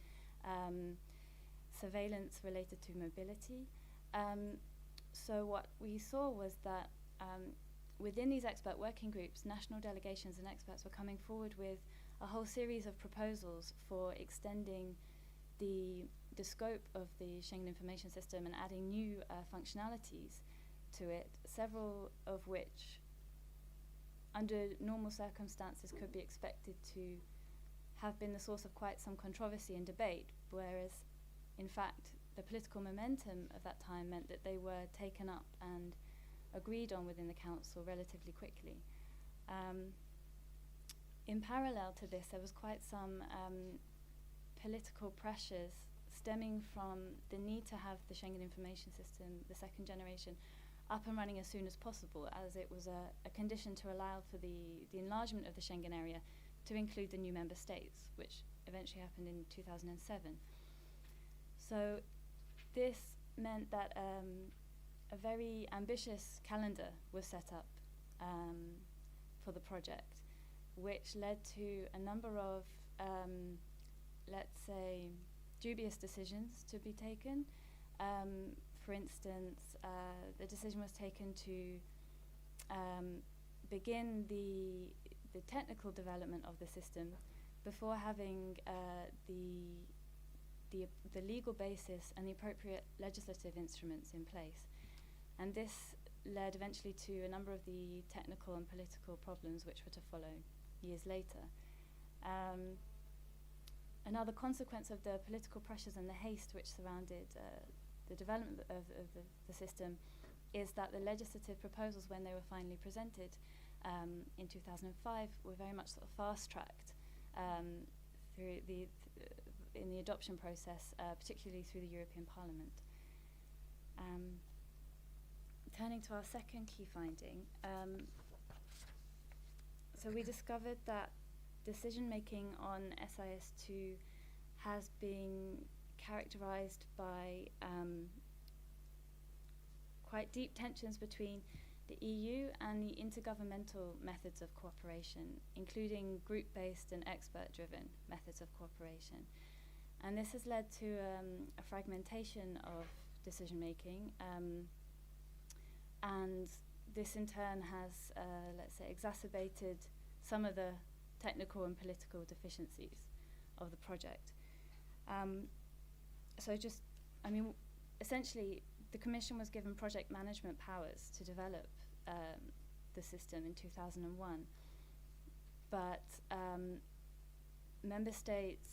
surveillance related to mobility. So what we saw was that within these expert working groups, national delegations and experts were coming forward with a whole series of proposals for extending the scope of the Schengen Information System and adding new functionalities to it, several of which under normal circumstances could be expected to have been the source of quite some controversy and debate, whereas in fact the political momentum of that time meant that they were taken up and agreed on within the council relatively quickly. In parallel to this, there was quite some political pressures stemming from the need to have the Schengen Information System, the second generation, up and running as soon as possible, as it was a condition to allow for the enlargement of the Schengen area to include the new member states, which eventually happened in 2007. So this meant that a very ambitious calendar was set up for the project, which led to a number of, let's say, dubious decisions to be taken. For instance, the decision was taken to begin the technical development of the system before having the legal basis and the appropriate legislative instruments in place. And this led eventually to a number of the technical and political problems which were to follow years later. Another consequence of the political pressures and the haste which surrounded the development of the system is that the legislative proposals, when they were finally presented in 2005, were very much sort of fast-tracked through in the adoption process, particularly through the European Parliament. Turning to our second key finding, so we discovered that decision-making on SIS2 has been characterized by quite deep tensions between the EU and the intergovernmental methods of cooperation, including group-based and expert-driven methods of cooperation. And this has led to a fragmentation of decision-making, and this in turn has, let's say, exacerbated some of the technical and political deficiencies of the project. Essentially, the Commission was given project management powers to develop the system in 2001, but member states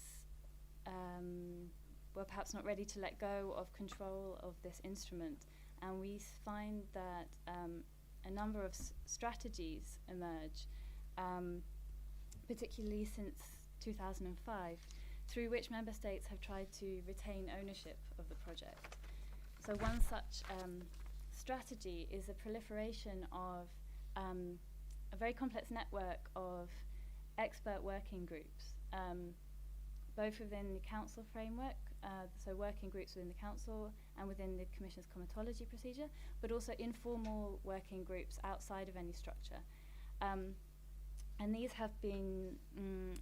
were perhaps not ready to let go of control of this instrument, and we find that a number of strategies emerge, particularly since 2005, through which member states have tried to retain ownership of the project. So one such strategy is the proliferation of a very complex network of expert working groups, both within the council framework, so working groups within the council and within the Commission's comitology procedure, but also informal working groups outside of any structure. And these have been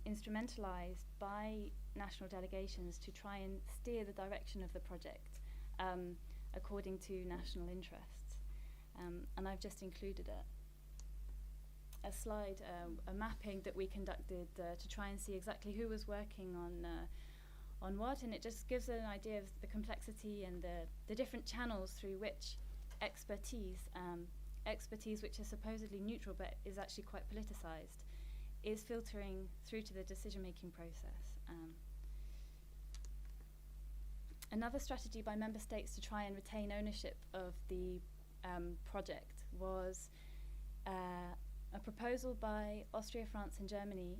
instrumentalized by national delegations to try and steer the direction of the project according to national interests. And I've just included a slide, a mapping that we conducted to try and see exactly who was working on what, and it just gives an idea of the complexity and the different channels through which expertise which is supposedly neutral but is actually quite politicized, is filtering through to the decision-making process. Another strategy by member states to try and retain ownership of the project was a proposal by Austria, France and Germany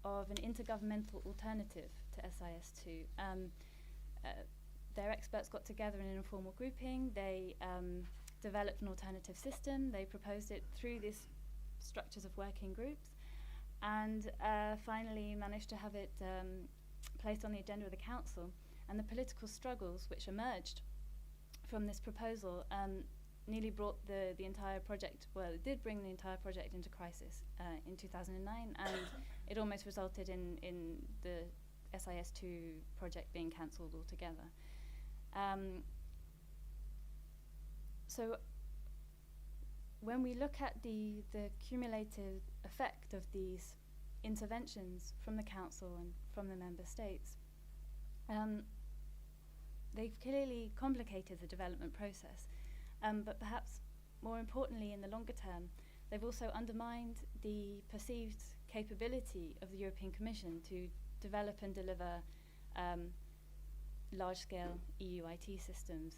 of an intergovernmental alternative to SIS2. Their experts got together in an informal grouping. They developed an alternative system. They proposed it through these structures of working groups, and finally managed to have it placed on the agenda of the council. And the political struggles which emerged from this proposal nearly brought the entire project, well, it did bring the entire project into crisis in 2009, and it almost resulted in the SIS2 project being cancelled altogether. So when we look at the cumulative effect of these interventions from the Council and from the Member States, they've clearly complicated the development process, but perhaps more importantly in the longer term, they've also undermined the perceived capability of the European Commission to develop and deliver large-scale EU IT systems.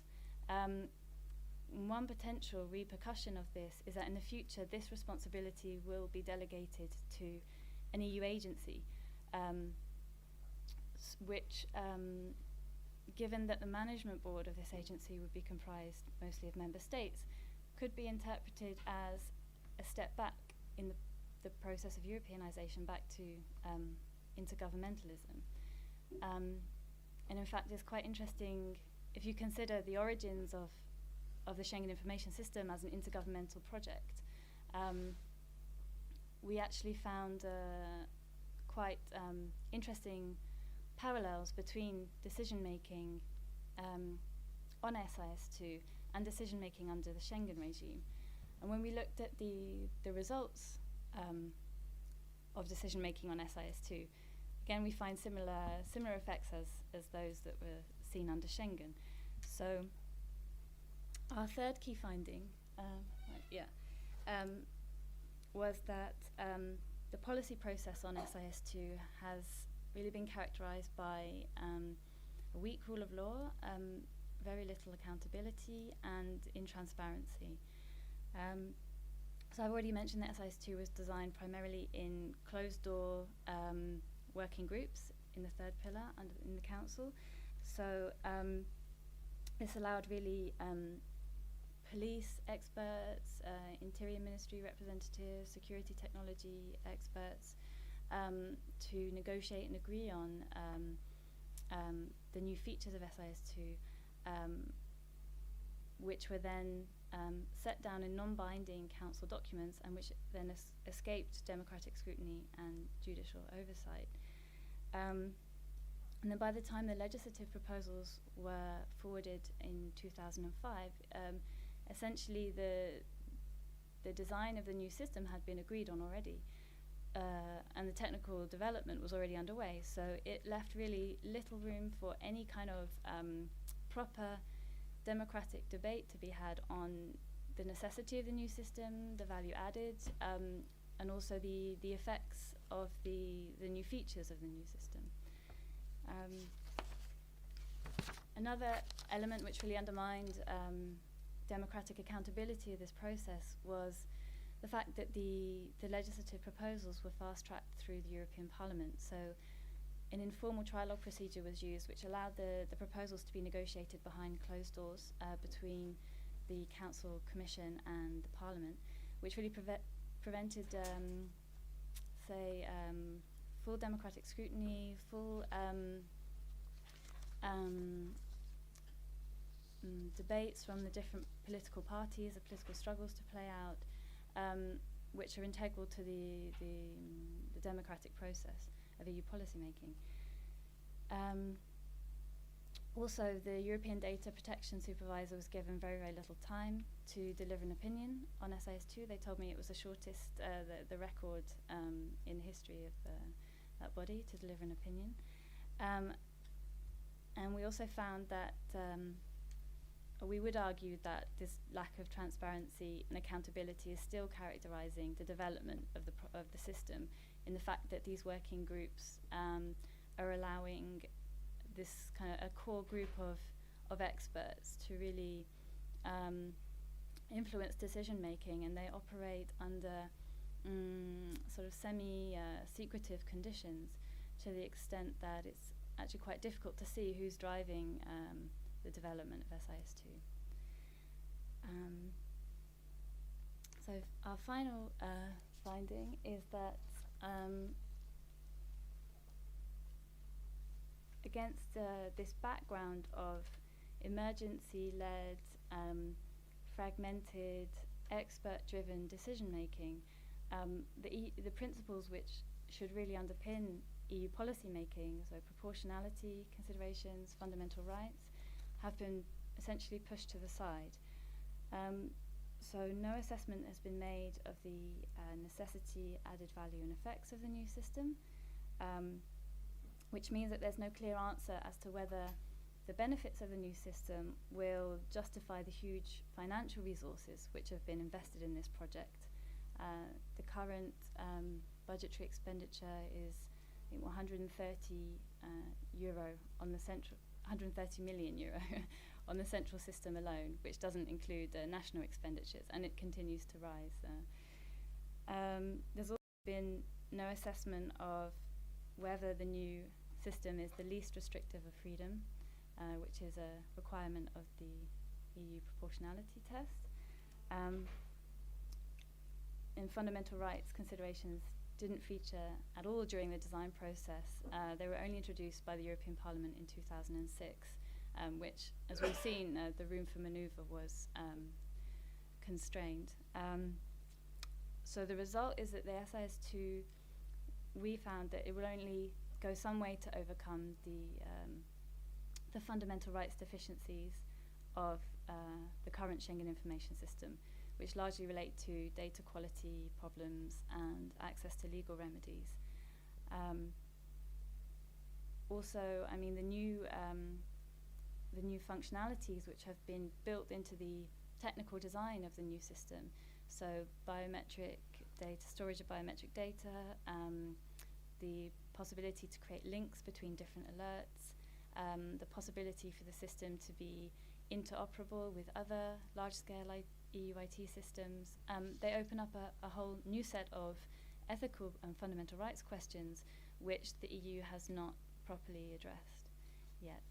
One potential repercussion of this is that in the future this responsibility will be delegated to an EU agency, which, given that the management board of this agency would be comprised mostly of member states, could be interpreted as a step back in the process of Europeanization back to intergovernmentalism. And in fact, it's quite interesting if you consider the origins of the Schengen Information System as an intergovernmental project. We actually found quite interesting parallels between decision-making on SIS2 and decision-making under the Schengen regime. And when we looked at the results of decision-making on SIS2, again, we find similar effects as those that were seen under Schengen. So our third key finding was that the policy process on SIS2 has really been characterized by a weak rule of law, very little accountability, and intransparency. So I've already mentioned that SIS2 was designed primarily in closed-door working groups in the third pillar and in the council. So this allowed really police experts, interior ministry representatives, security technology experts to negotiate and agree on the new features of SIS2, which were then set down in non-binding council documents and which then escaped democratic scrutiny and judicial oversight. And then by the time the legislative proposals were forwarded in 2005, essentially the design of the new system had been agreed on already, and the technical development was already underway. So it left really little room for any kind of proper democratic debate to be had on the necessity of the new system, the value added, and also the effects of the new features of the new system. Another element which really undermined democratic accountability of this process was the fact that the legislative proposals were fast-tracked through the European Parliament. So an informal trilogue procedure was used, which allowed the proposals to be negotiated behind closed doors between the Council, Commission and the Parliament, which really prevented, full democratic scrutiny, full debates from the different political parties, the political struggles to play out, which are integral to the democratic process of EU policymaking. Also, the European Data Protection Supervisor was given very, very little time to deliver an opinion on SIS2. They told me it was the shortest, the record in the history of that body to deliver an opinion. And we also found that we would argue that this lack of transparency and accountability is still characterizing the development of the system, in the fact that these working groups are allowing this kind of a core group of experts to really influence decision making, and they operate under sort of semi-secretive conditions, to the extent that it's actually quite difficult to see who's driving the development of SIS2. So our final finding is that against this background of emergency-led, fragmented, expert-driven decision-making, the principles which should really underpin EU policy-making, so proportionality considerations, fundamental rights, have been essentially pushed to the side. So no assessment has been made of the necessity, added value and effects of the new system, which means that there's no clear answer as to whether the benefits of the new system will justify the huge financial resources which have been invested in this project. The current budgetary expenditure is I think 130 euro on the central 130 million euro on the central system alone, which doesn't include national expenditures, and it continues to rise. There's also been no assessment of whether the new system is the least restrictive of freedom, which is a requirement of the EU proportionality test. And fundamental rights considerations didn't feature at all during the design process. They were only introduced by the European Parliament in 2006, which, as we've seen, the room for manoeuvre was constrained. So the result is that the SIS2, we found that it will only go some way to overcome the fundamental rights deficiencies of the current Schengen information system, which largely relate to data quality problems and access to legal remedies. Also, I mean, the new functionalities which have been built into the technical design of the new system, so biometric data, storage of biometric data, the possibility to create links between different alerts, the possibility for the system to be interoperable with other large-scale EU IT systems. They open up a whole new set of ethical and fundamental rights questions which the EU has not properly addressed yet.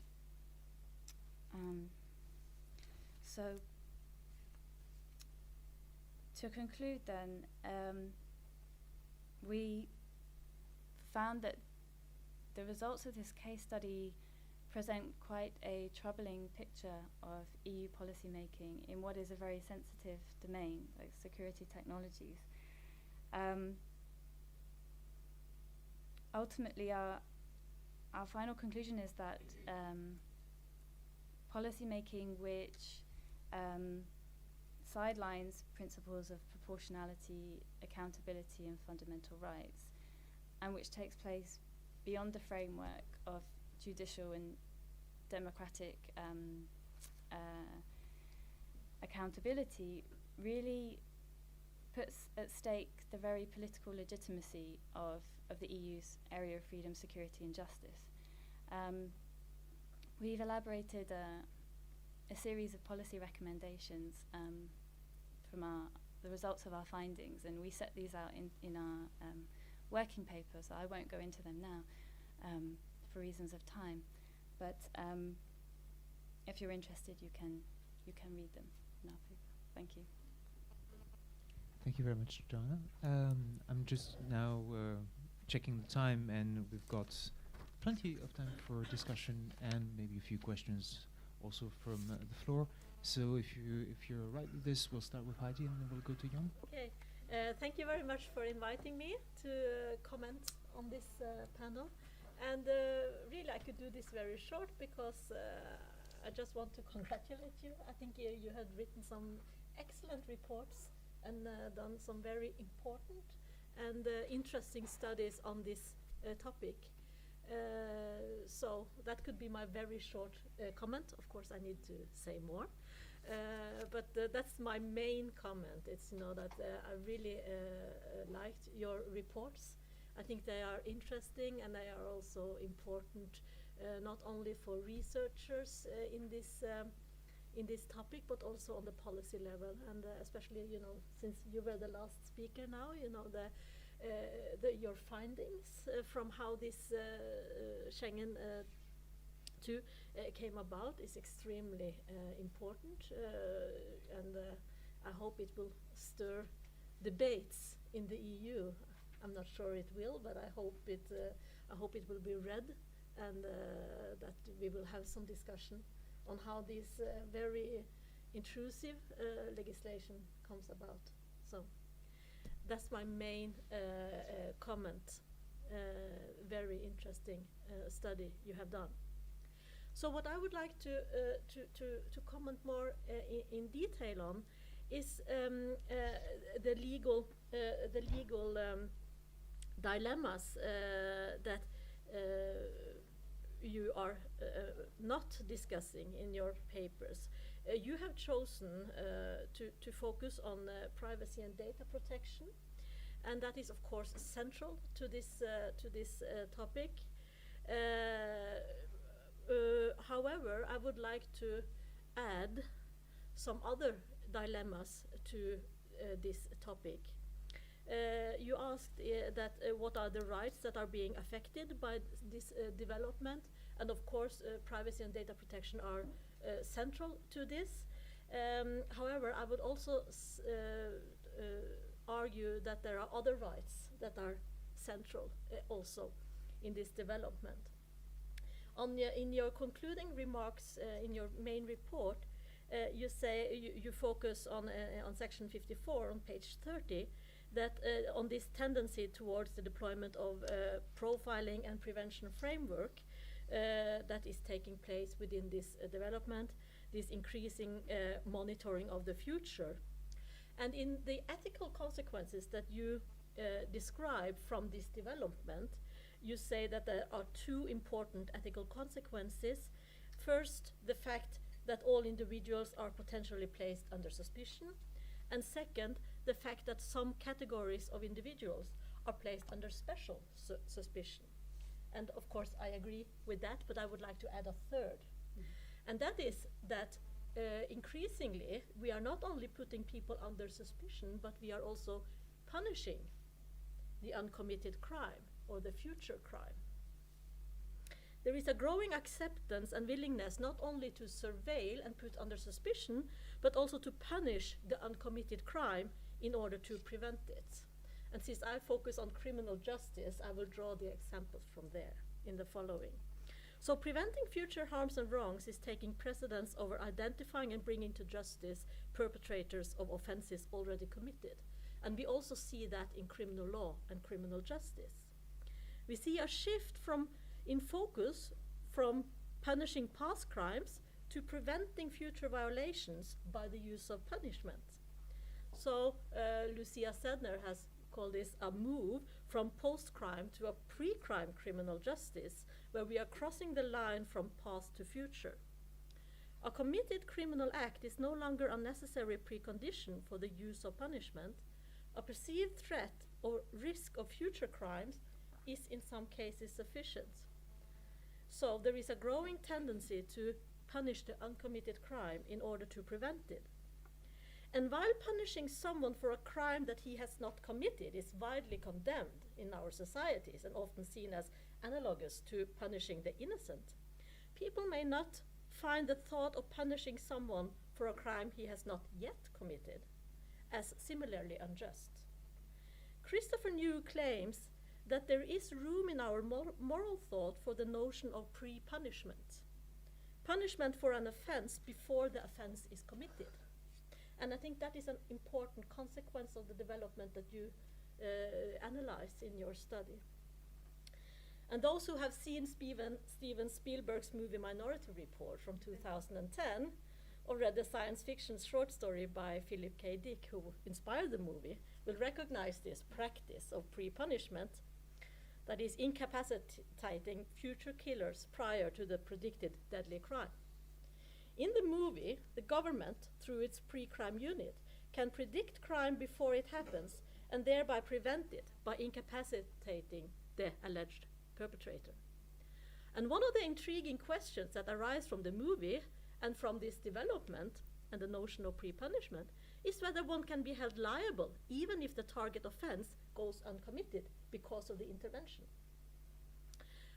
So to conclude then, we found that the results of this case study present quite a troubling picture of EU policy making in what is a very sensitive domain, like security technologies. Ultimately, our final conclusion is that policy making which sidelines principles of proportionality, accountability and fundamental rights, and which takes place beyond the framework of judicial and democratic accountability, really puts at stake the very political legitimacy of the EU's area of freedom, security and justice. We've elaborated a series of policy recommendations from the results of our findings, and we set these out in our working paper, so I won't go into them now for reasons of time. But if you're interested, you can read them in our paper. Thank you. Thank you very much, Joanna. I'm just now checking the time, and we've got plenty of time for discussion and maybe a few questions also from the floor. So if you're all right with this, we'll start with Heidi and then we'll go to Jan. Okay. Thank you very much for inviting me to comment on this panel. And really, I could do this very short because I just want to congratulate you. I think you had written some excellent reports and done some very important and interesting studies on this topic. So that could be my very short comment. Of course, I need to say more. But that's my main comment. It's that I really liked your reports. I think they are interesting and they are also important, not only for researchers in this topic, but also on the policy level, and especially since you were the last speaker now, your findings from how this Schengen 2 came about is extremely important, and I hope it will stir debates in the EU. I'm not sure it will, but I hope it will be read, and that we will have some discussion on how this very intrusive legislation comes about. So that's my main comment. Very interesting study you have done. So what I would like to comment more in detail on is the legal dilemmas that you are not discussing in your papers. You have chosen to focus on privacy and data protection, and that is of course central to this topic. However, I would like to add some other dilemmas to this topic. You asked what are the rights that are being affected by this development, and of course privacy and data protection are central to this. However, I would also argue that there are other rights that are central also in this development. In your concluding remarks in your main report, you say you focus on section 54 on page 30, that on this tendency towards the deployment of profiling and prevention framework that is taking place within this development, this increasing monitoring of the future. And in the ethical consequences that you describe from this development, you say that there are two important ethical consequences. First, the fact that all individuals are potentially placed under suspicion, and second, the fact that some categories of individuals are placed under special suspicion. And of course I agree with that, but I would like to add a third. And that is that increasingly we are not only putting people under suspicion, but we are also punishing the uncommitted crime or the future crime. There is a growing acceptance and willingness not only to surveil and put under suspicion, but also to punish the uncommitted crime in order to prevent it. And since I focus on criminal justice, I will draw the examples from there in the following. So preventing future harms and wrongs is taking precedence over identifying and bringing to justice perpetrators of offenses already committed. And we also see that in criminal law and criminal justice. We see a shift in focus from punishing past crimes to preventing future violations by the use of punishment. So Lucia Sedner has called this a move from post-crime to a pre-crime criminal justice, where we are crossing the line from past to future. A committed criminal act is no longer a necessary precondition for the use of punishment. A perceived threat or risk of future crimes is in some cases sufficient. So there is a growing tendency to punish the uncommitted crime in order to prevent it. And while punishing someone for a crime that he has not committed is widely condemned in our societies and often seen as analogous to punishing the innocent, people may not find the thought of punishing someone for a crime he has not yet committed as similarly unjust. Christopher New claims that there is room in our moral thought for the notion of pre-punishment, punishment for an offense before the offense is committed. And I think that is an important consequence of the development that you analyzed in your study. And those who have seen Steven Spielberg's movie Minority Report from 2010, or read the science fiction short story by Philip K. Dick, who inspired the movie, will recognize this practice of pre-punishment that is incapacitating future killers prior to the predicted deadly crime. In the movie, the government, through its pre-crime unit, can predict crime before it happens and thereby prevent it by incapacitating the alleged perpetrator. And one of the intriguing questions that arise from the movie and from this development and the notion of pre-punishment is whether one can be held liable even if the target offense goes uncommitted because of the intervention.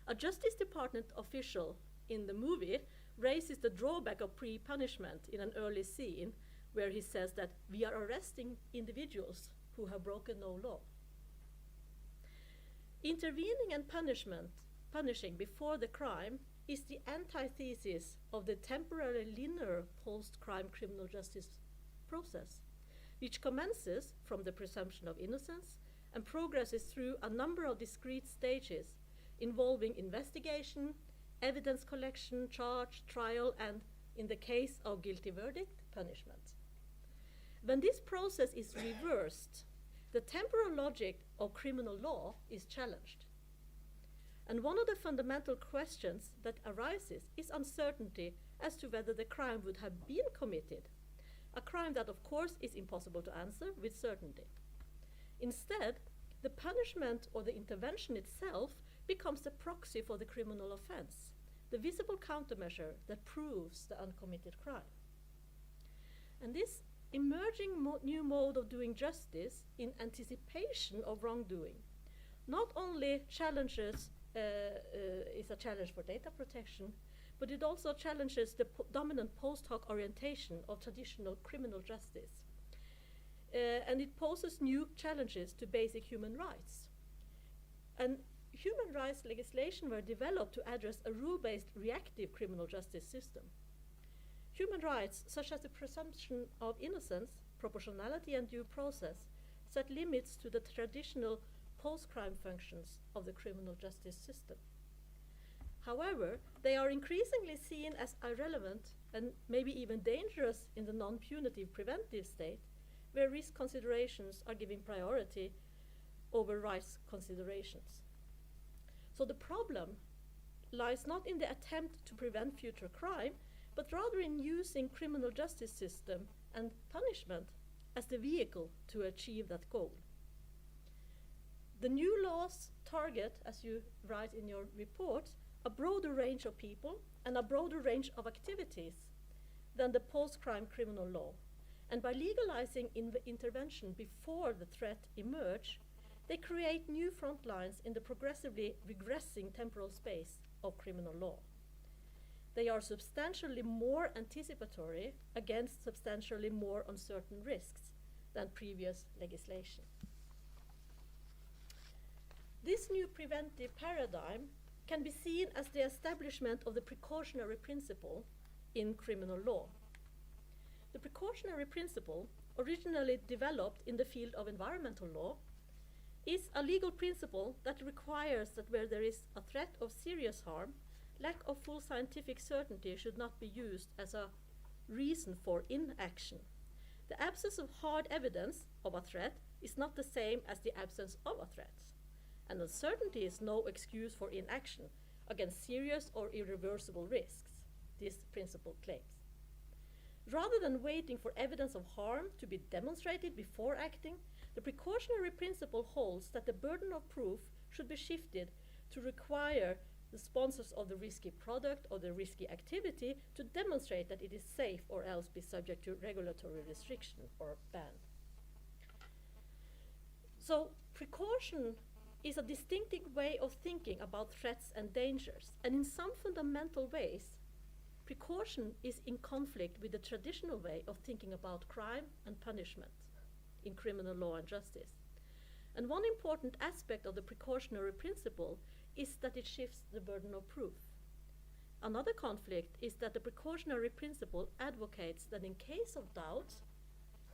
A Justice Department official in the movie raises the drawback of pre-punishment in an early scene where he says that we are arresting individuals who have broken no law. Intervening and punishing before the crime is the antithesis of the temporarily linear post-crime criminal justice process, which commences from the presumption of innocence and progresses through a number of discrete stages involving investigation, evidence collection, charge, trial, and, in the case of guilty verdict, punishment. When this process is reversed, the temporal logic of criminal law is challenged. And one of the fundamental questions that arises is uncertainty as to whether the crime would have been committed, a crime that of course is impossible to answer with certainty. Instead, the punishment or the intervention itself becomes the proxy for the criminal offense, the visible countermeasure that proves the uncommitted crime. And this emerging new mode of doing justice in anticipation of wrongdoing not only challenges is a challenge for data protection, but it also challenges the dominant post hoc orientation of traditional criminal justice. And it poses new challenges to basic human rights. And human rights legislation were developed to address a rule-based reactive criminal justice system. Human rights, such as the presumption of innocence, proportionality, and due process, set limits to the traditional post-crime functions of the criminal justice system. However, they are increasingly seen as irrelevant and maybe even dangerous in the non-punitive preventive state, where risk considerations are given priority over rights considerations. So the problem lies not in the attempt to prevent future crime, but rather in using criminal justice system and punishment as the vehicle to achieve that goal. The new laws target, as you write in your report, a broader range of people and a broader range of activities than the post-crime criminal law. And by legalizing intervention before the threat emerges, they create new front lines in the progressively regressing temporal space of criminal law. They are substantially more anticipatory against substantially more uncertain risks than previous legislation. This new preventive paradigm can be seen as the establishment of the precautionary principle in criminal law. The precautionary principle, originally developed in the field of environmental law, is a legal principle that requires that where there is a threat of serious harm, lack of full scientific certainty should not be used as a reason for inaction. The absence of hard evidence of a threat is not the same as the absence of a threat. And uncertainty is no excuse for inaction against serious or irreversible risks, this principle claims. Rather than waiting for evidence of harm to be demonstrated before acting, the precautionary principle holds that the burden of proof should be shifted to require the sponsors of the risky product or the risky activity to demonstrate that it is safe or else be subject to regulatory restriction or ban. So precaution is a distinctive way of thinking about threats and dangers, and in some fundamental ways, precaution is in conflict with the traditional way of thinking about crime and punishment in criminal law and justice. And one important aspect of the precautionary principle is that it shifts the burden of proof. Another conflict is that the precautionary principle advocates that in case of doubt,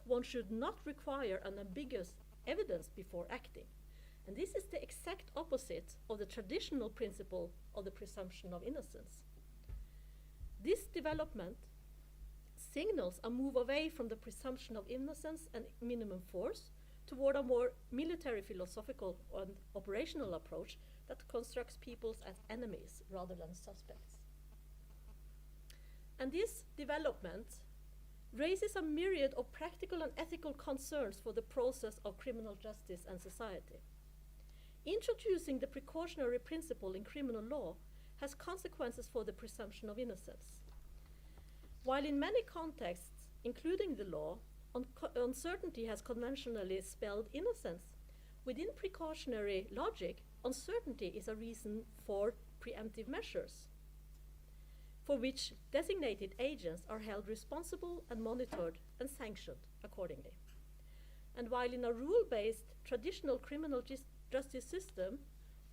one should not require an ambiguous evidence before acting. And this is the exact opposite of the traditional principle of the presumption of innocence. This development signals a move away from the presumption of innocence and minimum force toward a more military philosophical and operational approach that constructs peoples as enemies rather than suspects. And this development raises a myriad of practical and ethical concerns for the process of criminal justice and society. Introducing the precautionary principle in criminal law has consequences for the presumption of innocence. While in many contexts, including the law, uncertainty has conventionally spelled innocence, within precautionary logic, uncertainty is a reason for preemptive measures, for which designated agents are held responsible and monitored and sanctioned accordingly. And while in a rule-based traditional criminal justice system,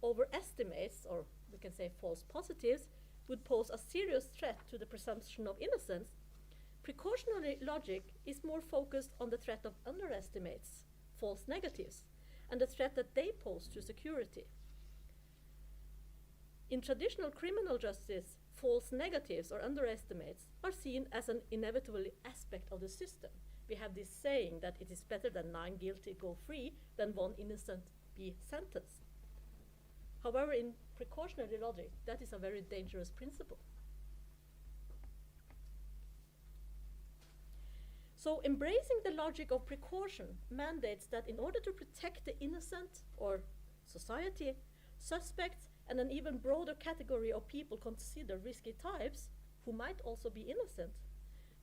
overestimates, or we can say false positives, would pose a serious threat to the presumption of innocence, precautionary logic is more focused on the threat of underestimates, false negatives, and the threat that they pose to security. In traditional criminal justice, false negatives or underestimates are seen as an inevitable aspect of the system. We have this saying that it is better that 9 guilty go free than 1 innocent be sentenced. However, in precautionary logic, that is a very dangerous principle. So embracing the logic of precaution mandates that in order to protect the innocent or society, suspects and an even broader category of people considered risky types, who might also be innocent,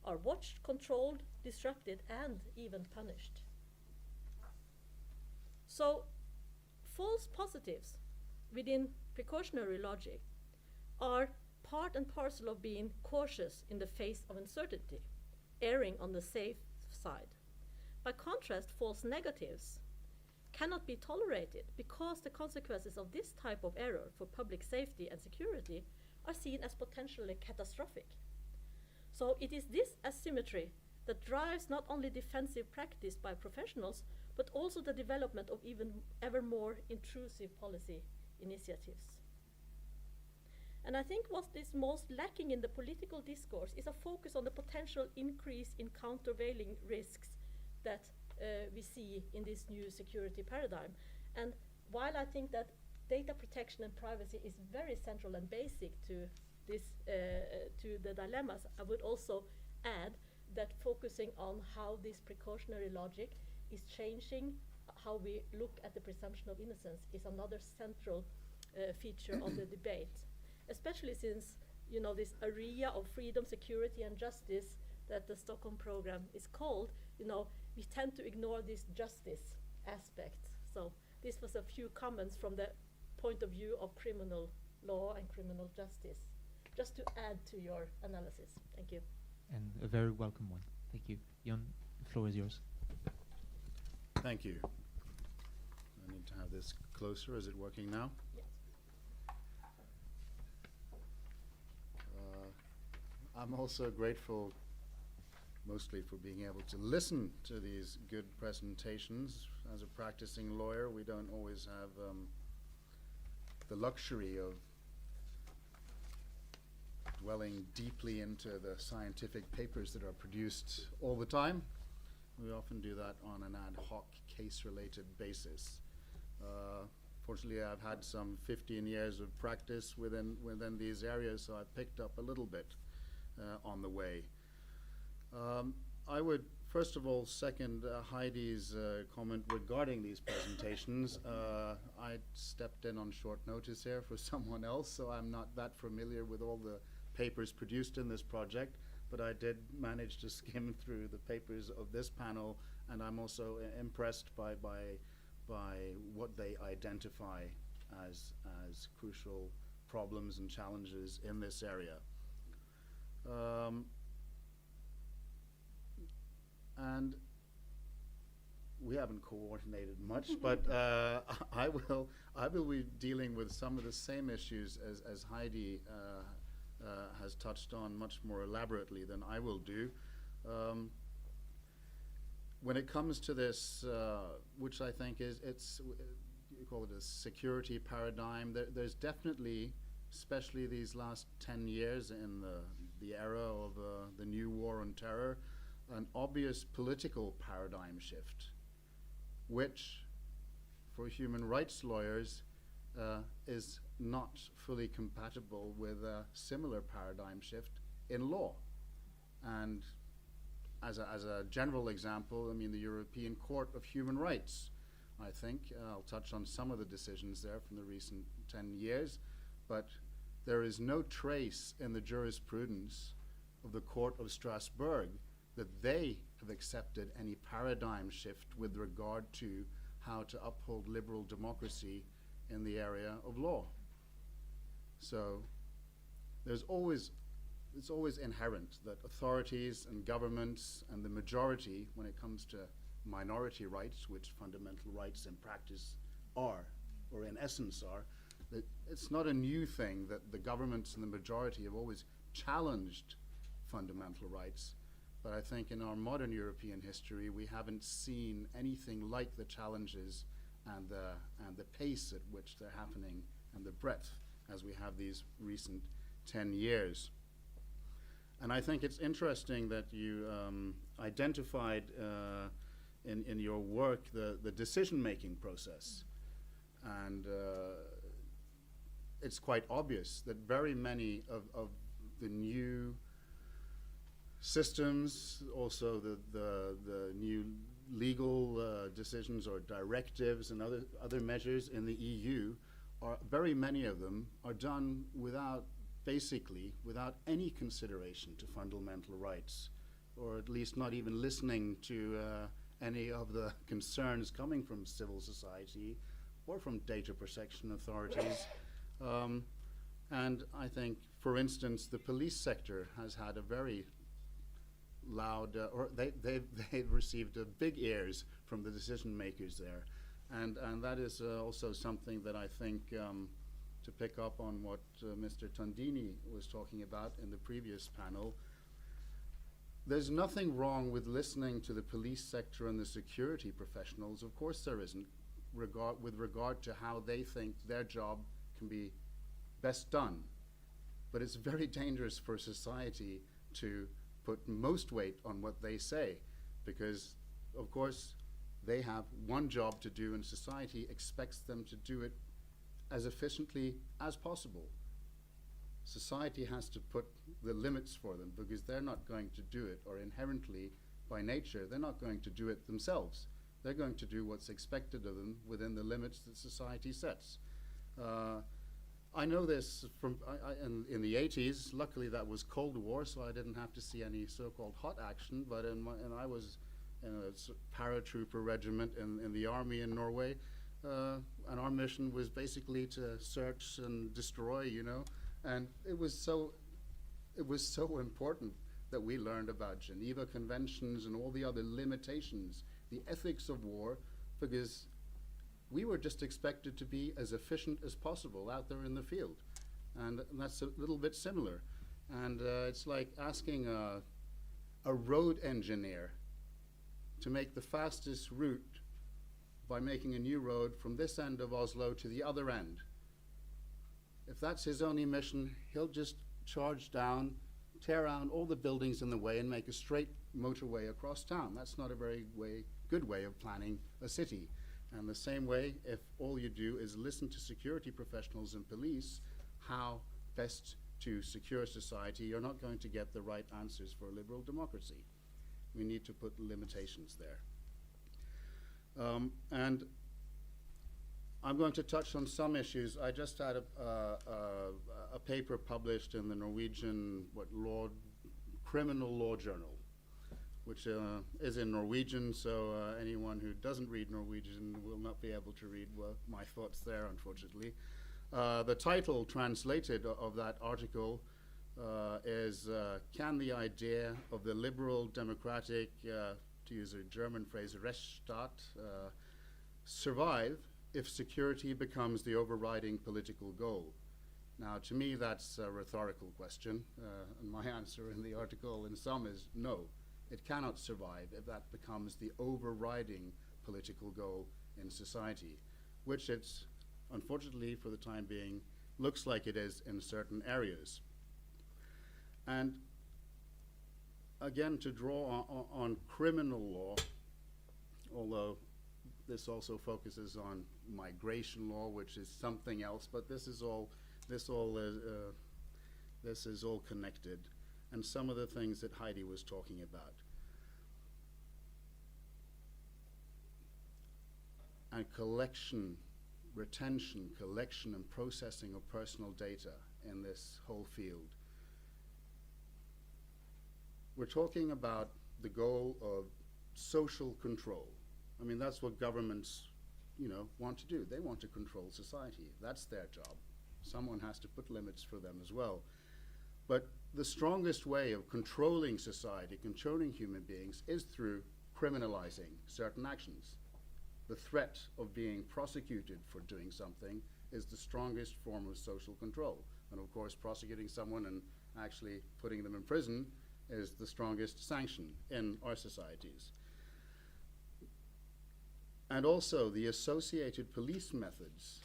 are watched, controlled, disrupted, and even punished. So false positives within precautionary logic are part and parcel of being cautious in the face of uncertainty, erring on the safe side. By contrast, false negatives cannot be tolerated because the consequences of this type of error for public safety and security are seen as potentially catastrophic. So it is this asymmetry that drives not only defensive practice by professionals, but also the development of even ever more intrusive policy initiatives. And I think what is most lacking in the political discourse is a focus on the potential increase in countervailing risks that we see in this new security paradigm. And while I think that data protection and privacy is very central and basic to this, to the dilemmas, I would also add that focusing on how this precautionary logic is changing how we look at the presumption of innocence is another central feature of the debate, especially since, you know, this area of freedom, security, and justice that the Stockholm program is called, you know, we tend to ignore this justice aspect. So this was a few comments from the point of view of criminal law and criminal justice, just to add to your analysis. Thank you. And a very welcome one. Thank you. Jan, the floor is yours. Thank you. I need to have this closer. Is it working now? Yes. I'm also grateful mostly for being able to listen to these good presentations. As a practicing lawyer, we don't always have the luxury of dwelling deeply into the scientific papers that are produced all the time. We often do that on an ad hoc case-related basis. Fortunately, I've had some 15 years of practice within these areas, so I've picked up a little bit on the way. I would first of all second Heidi's comment regarding these presentations. I stepped in on short notice here for someone else, so I'm not that familiar with all the papers produced in this project, but I did manage to skim through the papers of this panel, and I'm also impressed by what they identify as crucial problems and challenges in this area. And we haven't coordinated much, but I will be dealing with some of the same issues as Heidi has touched on much more elaborately than I will do. When it comes to this, which I think is, you call it a security paradigm, there's definitely, especially these last 10 years in the era of the new war on terror, an obvious political paradigm shift, which for human rights lawyers is not fully compatible with a similar paradigm shift in law. And as a general example, I mean, the European Court of Human Rights, I think, I'll touch on some of the decisions there from the recent 10 years, but there is no trace in the jurisprudence of the Court of Strasbourg that they have accepted any paradigm shift with regard to how to uphold liberal democracy in the area of law. So it's always inherent that authorities and governments and the majority, when it comes to minority rights, which fundamental rights in practice are, or in essence are, that it's not a new thing that the governments and the majority have always challenged fundamental rights. But I think in our modern European history, we haven't seen anything like the challenges and the pace at which they're happening and the breadth as we have these recent 10 years. And I think it's interesting that you identified in your work the decision-making process. And it's quite obvious that very many of the new systems, also the new legal decisions or directives and other measures in the EU, very many of them are done basically without any consideration to fundamental rights, or at least not even listening to any of the concerns coming from civil society or from data protection authorities. And I think, for instance, the police sector has had a very loud, or they've received big ears from the decision makers there. And that is also something that I think, to pick up on what Mr. Tondini was talking about in the previous panel, there's nothing wrong with listening to the police sector and the security professionals. Of course there isn't, with regard to how they think their job can be best done. But it's very dangerous for society to put most weight on what they say, because, of course, they have one job to do and society expects them to do it as efficiently as possible. Society has to put the limits for them because they're not going to do it, or inherently, by nature, they're not going to do it themselves. They're going to do what's expected of them within the limits that society sets. I know this from in the 80s. Luckily, that was Cold War, so I didn't have to see any so-called hot action. But and I was in a paratrooper regiment in the army in Norway, and our mission was basically to search and destroy, you know. And it was so important that we learned about Geneva Conventions and all the other limitations, the ethics of war, because we were just expected to be as efficient as possible out there in the field. And that's a little bit similar. And it's like asking a road engineer to make the fastest route by making a new road from this end of Oslo to the other end. If that's his only mission, he'll just charge down, tear down all the buildings in the way and make a straight motorway across town. That's not a very good way of planning a city. And the same way, if all you do is listen to security professionals and police, how best to secure society, you're not going to get the right answers for a liberal democracy. We need to put limitations there. And I'm going to touch on some issues. I just had a paper published in the Norwegian Criminal Law Journal, which is in Norwegian, so anyone who doesn't read Norwegian will not be able to read my thoughts there, unfortunately. The title translated of that article is Can the idea of the liberal democratic, to use a German phrase, Rechtsstaat, survive if security becomes the overriding political goal? Now, to me, that's a rhetorical question, and my answer in the article in sum is no. It cannot survive if that becomes the overriding political goal in society, which it's, unfortunately, for the time being, looks like it is in certain areas. And again, to draw on criminal law, although this also focuses on migration law, which is something else, but this is all connected, and some of the things that Heidi was talking about. And retention, collection, and processing of personal data in this whole field. We're talking about the goal of social control. I mean, that's what governments, want to do. They want to control society. That's their job. Someone has to put limits for them as well. But the strongest way of controlling society, controlling human beings, is through criminalizing certain actions. The threat of being prosecuted for doing something is the strongest form of social control. And of course, prosecuting someone and actually putting them in prison is the strongest sanction in our societies. And also the associated police methods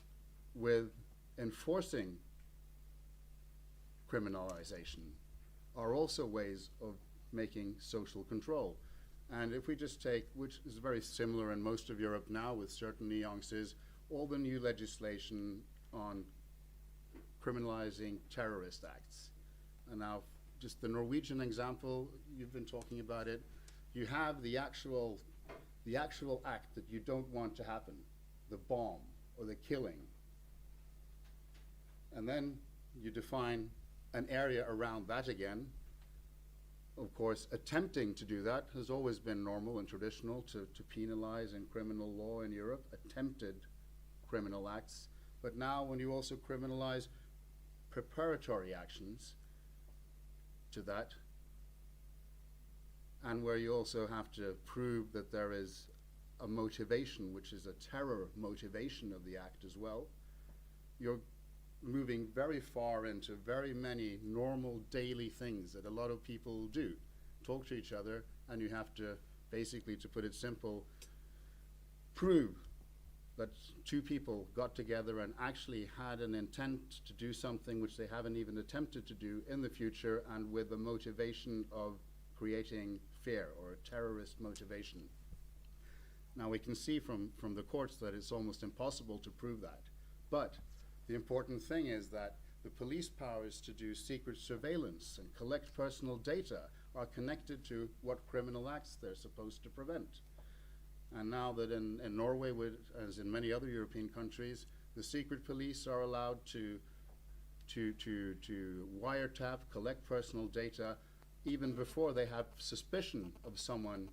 with enforcing criminalization are also ways of making social control. And if we just take, which is very similar in most of Europe now with certain nuances, all the new legislation on criminalizing terrorist acts. And now, just the Norwegian example, you've been talking about it, you have the actual act that you don't want to happen, the bomb or the killing. And then you define an area around that again. Of course, attempting to do that has always been normal and traditional to penalize in criminal law in Europe, attempted criminal acts. But now when you also criminalize preparatory actions to that, and where you also have to prove that there is a motivation, which is a terror motivation of the act as well, you're moving very far into very many normal daily things that a lot of people do. Talk to each other, and you have to, basically, to put it simple, prove that two people got together and actually had an intent to do something which they haven't even attempted to do in the future, and with the motivation of creating fear or a terrorist motivation. Now we can see from the courts that it's almost impossible to prove that. But the important thing is that the police powers to do secret surveillance and collect personal data are connected to what criminal acts they're supposed to prevent. And now that in Norway, as in many other European countries, the secret police are allowed to wiretap, collect personal data, even before they have suspicion of someone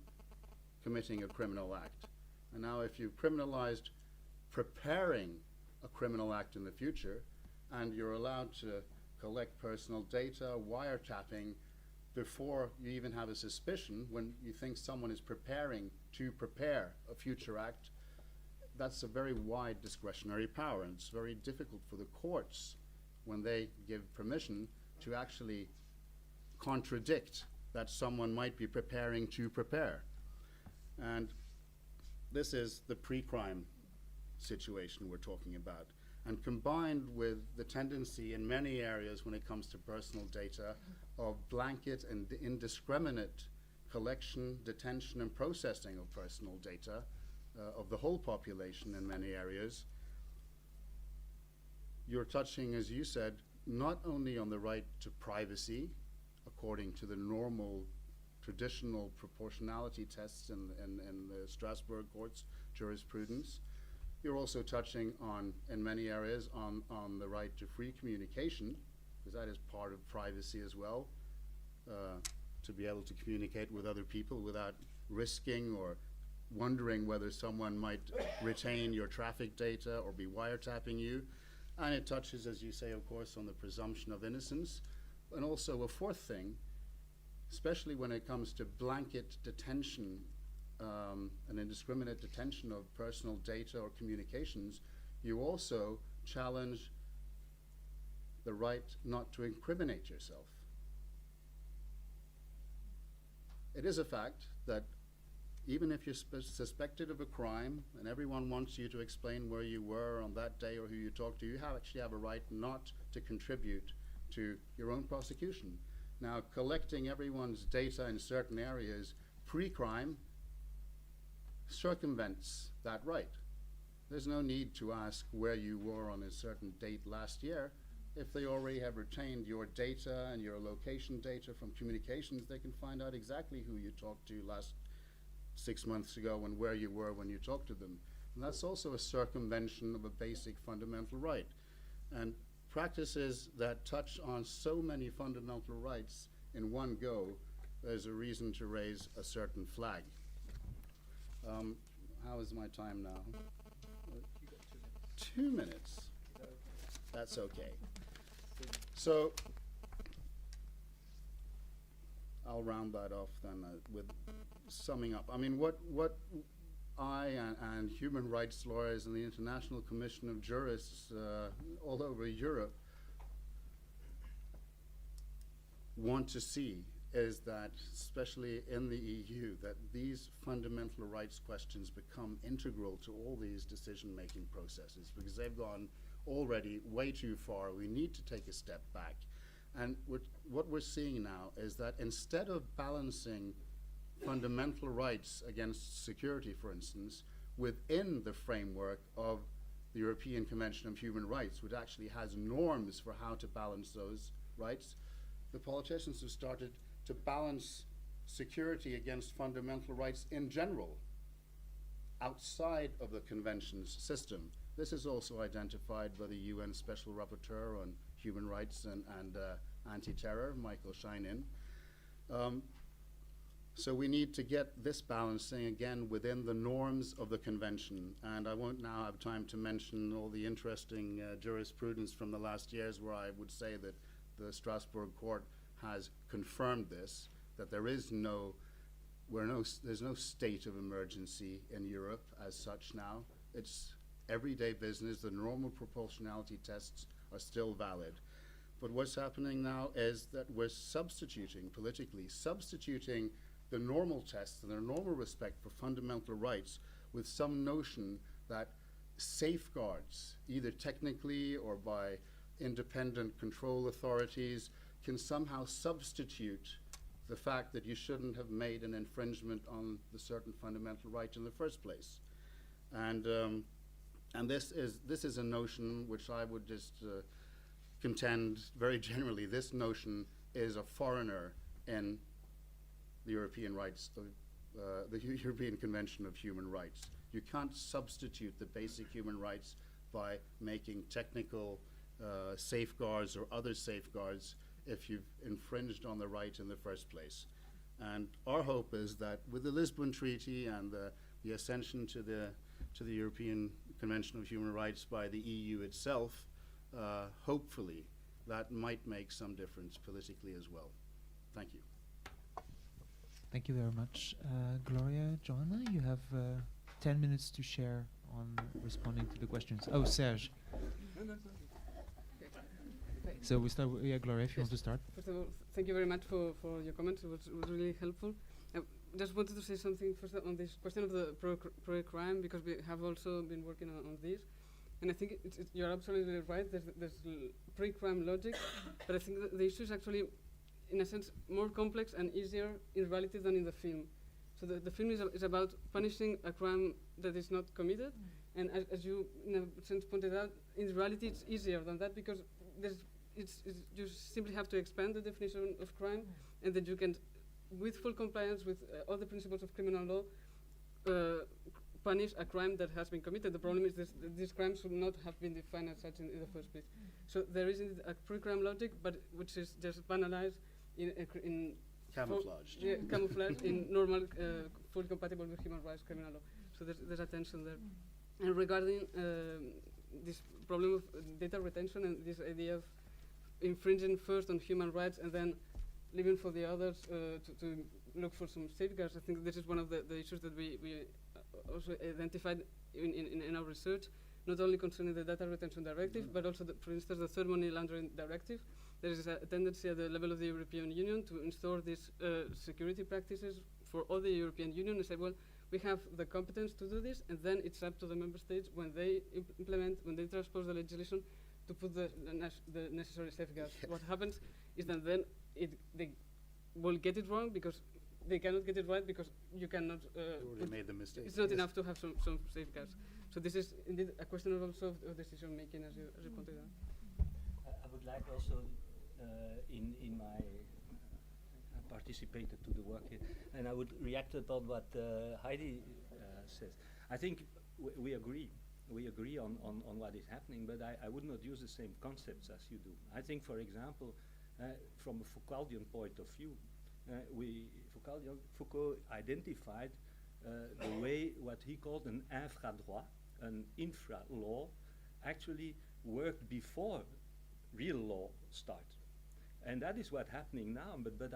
committing a criminal act. And now if you've criminalized preparing a criminal act in the future, and you're allowed to collect personal data, wiretapping, before you even have a suspicion, when you think someone is preparing to prepare a future act, that's a very wide discretionary power, and it's very difficult for the courts, when they give permission, to actually contradict that someone might be preparing to prepare. And this is the pre-crime situation we're talking about. And combined with the tendency in many areas when it comes to personal data of blanket and indiscriminate collection, detention, and processing of personal data of the whole population in many areas, you're touching, as you said, not only on the right to privacy, according to the normal traditional proportionality tests in the Strasbourg court's jurisprudence. You're also touching on, in many areas, on the right to free communication, because that is part of privacy as well, to be able to communicate with other people without risking or wondering whether someone might retain your traffic data or be wiretapping you. And it touches, as you say, of course, on the presumption of innocence. And also a fourth thing, especially when it comes to blanket detention and indiscriminate detention of personal data or communications, you also challenge the right not to incriminate yourself. It is a fact that even if you're suspected of a crime and everyone wants you to explain where you were on that day or who you talked to, you actually have a right not to contribute to your own prosecution. Now, collecting everyone's data in certain areas pre-crime circumvents that right. There's no need to ask where you were on a certain date last year. If they already have retained your data and your location data from communications, they can find out exactly who you talked to last 6 months ago and where you were when you talked to them. And that's also a circumvention of a basic fundamental right. And practices that touch on so many fundamental rights in one go, there's a reason to raise a certain flag. How is my time now? 2 minutes. That's okay. So I'll round that off then with summing up. I mean, what I and human rights lawyers and the International Commission of Jurists all over Europe want to see is that, especially in the EU, that these fundamental rights questions become integral to all these decision-making processes, because they've gone already way too far. We need to take a step back And what we're seeing now is that instead of balancing fundamental rights against security, for instance, within the framework of the European Convention on Human Rights, which actually has norms for how to balance those rights, the politicians have started to balance security against fundamental rights in general, outside of the convention's system. This is also identified by the UN Special Rapporteur on Human Rights and Anti-Terror, Michael Scheinin. So we need to get this balancing again within the norms of the convention. And I won't now have time to mention all the interesting jurisprudence from the last years where I would say that the Strasbourg court has confirmed this, that there's no state of emergency in Europe as such now. It's everyday business. The normal proportionality tests are still valid. But what's happening now is that we're substituting, politically, substituting the normal tests and the normal respect for fundamental rights with some notion that safeguards, either technically or by independent control authorities, can somehow substitute the fact that you shouldn't have made an infringement on the certain fundamental right in the first place. And this is a notion which I would just contend very generally. This notion is a foreigner in the European rights, the European Convention of Human Rights. You can't substitute the basic human rights by making technical safeguards or other safeguards if you've infringed on the right in the first place. And our hope is that with the Lisbon Treaty and the ascension to the European Convention of Human Rights by the EU itself, hopefully that might make some difference politically as well. Thank you. Thank you very much. Gloria, Joanna, you have 10 minutes to share on responding to the questions. Oh, Serge. So we start with, Gloria, if you want to start. First of all, thank you very much for your comments. It was really helpful. I just wanted to say something first on this question of the pro-crime, because we have also been working on this. And I think you're absolutely right. There's pre-crime logic, but I think the issue is actually, in a sense, more complex and easier in reality than in the film. So the film is about punishing a crime that is not committed, and as you in a sense pointed out, in reality it's easier than that, because you simply have to expand the definition of crime, and then you can, with full compliance with all the principles of criminal law, punish a crime that has been committed. The problem is this crime should not have been defined as such in the first place. So there is a pre-crime logic, but which is just banalized in camouflaged. Camouflaged in normal, fully compatible with human rights criminal law. So there's a tension there. And regarding this problem of data retention and this idea of infringing first on human rights and then leaving for the others to look for some safeguards, I think this is one of the issues that we also identified in our research, not only concerning the data retention directive, but also, for instance, the third money laundering directive. There is a tendency at the level of the European Union to install these security practices for all the European Union and say, well, we have the competence to do this, and then it's up to the member states when they when they transpose the legislation to put the necessary safeguards. What happens is that then they will get it wrong because they cannot get it right because you cannot. Already made the mistake. It's not enough to have some safeguards. So this is indeed a question of also of decision making, as you pointed out. I would like also in my participated to the work here, and I would react upon what Heidi says. I think we agree. We agree on what is happening, but I would not use the same concepts as you do. I think, for example, from a Foucauldian point of view, Foucault identified the way what he called an infra-droit, an infra-law, actually worked before real law started. And that is what's happening now, but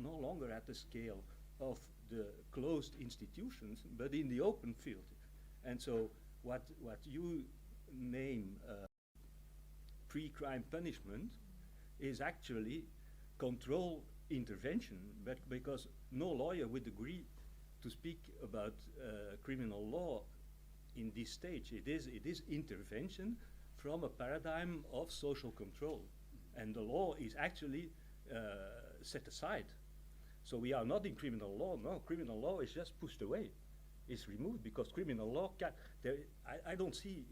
no longer at the scale of the closed institutions, but in the open field. And so what you name pre-crime punishment is actually control intervention, but because no lawyer would agree to speak about criminal law in this stage. It is intervention from a paradigm of social control. and the law is actually set aside. So we are not in criminal law. No, criminal law is just pushed away. It's removed because criminal law can. I don't see.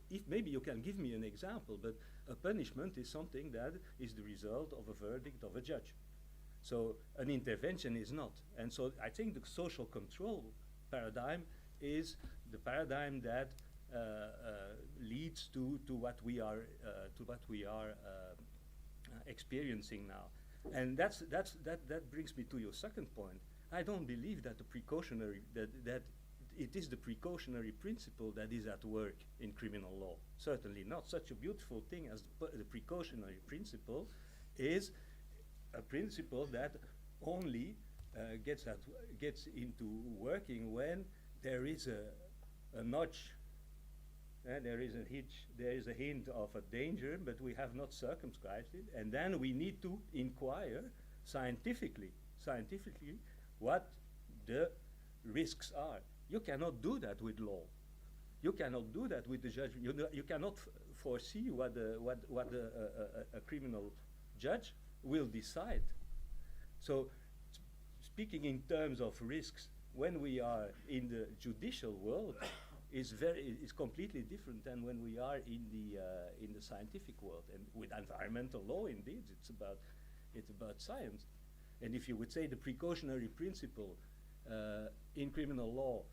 If maybe you can give me an example, but a punishment is something that is the result of a verdict of a judge. So an intervention is not. And so I think the social control paradigm is the paradigm that leads to what we are experiencing now. And that brings me to your second point. I don't believe that the precautionary that it is the precautionary principle that is at work in criminal law. Certainly not. Such a beautiful thing as the precautionary principle is a principle that only gets into working when there is a notch, there is a hitch, there is a hint of a danger, but we have not circumscribed it, and then we need to inquire scientifically what the risks are. You cannot do that with law. You cannot do that with the judgment. You cannot foresee what a criminal judge will decide. So, speaking in terms of risks, when we are in the judicial world, is completely different than when we are in the scientific world. And with environmental law, indeed, it's about science. And if you would say the precautionary principle in criminal law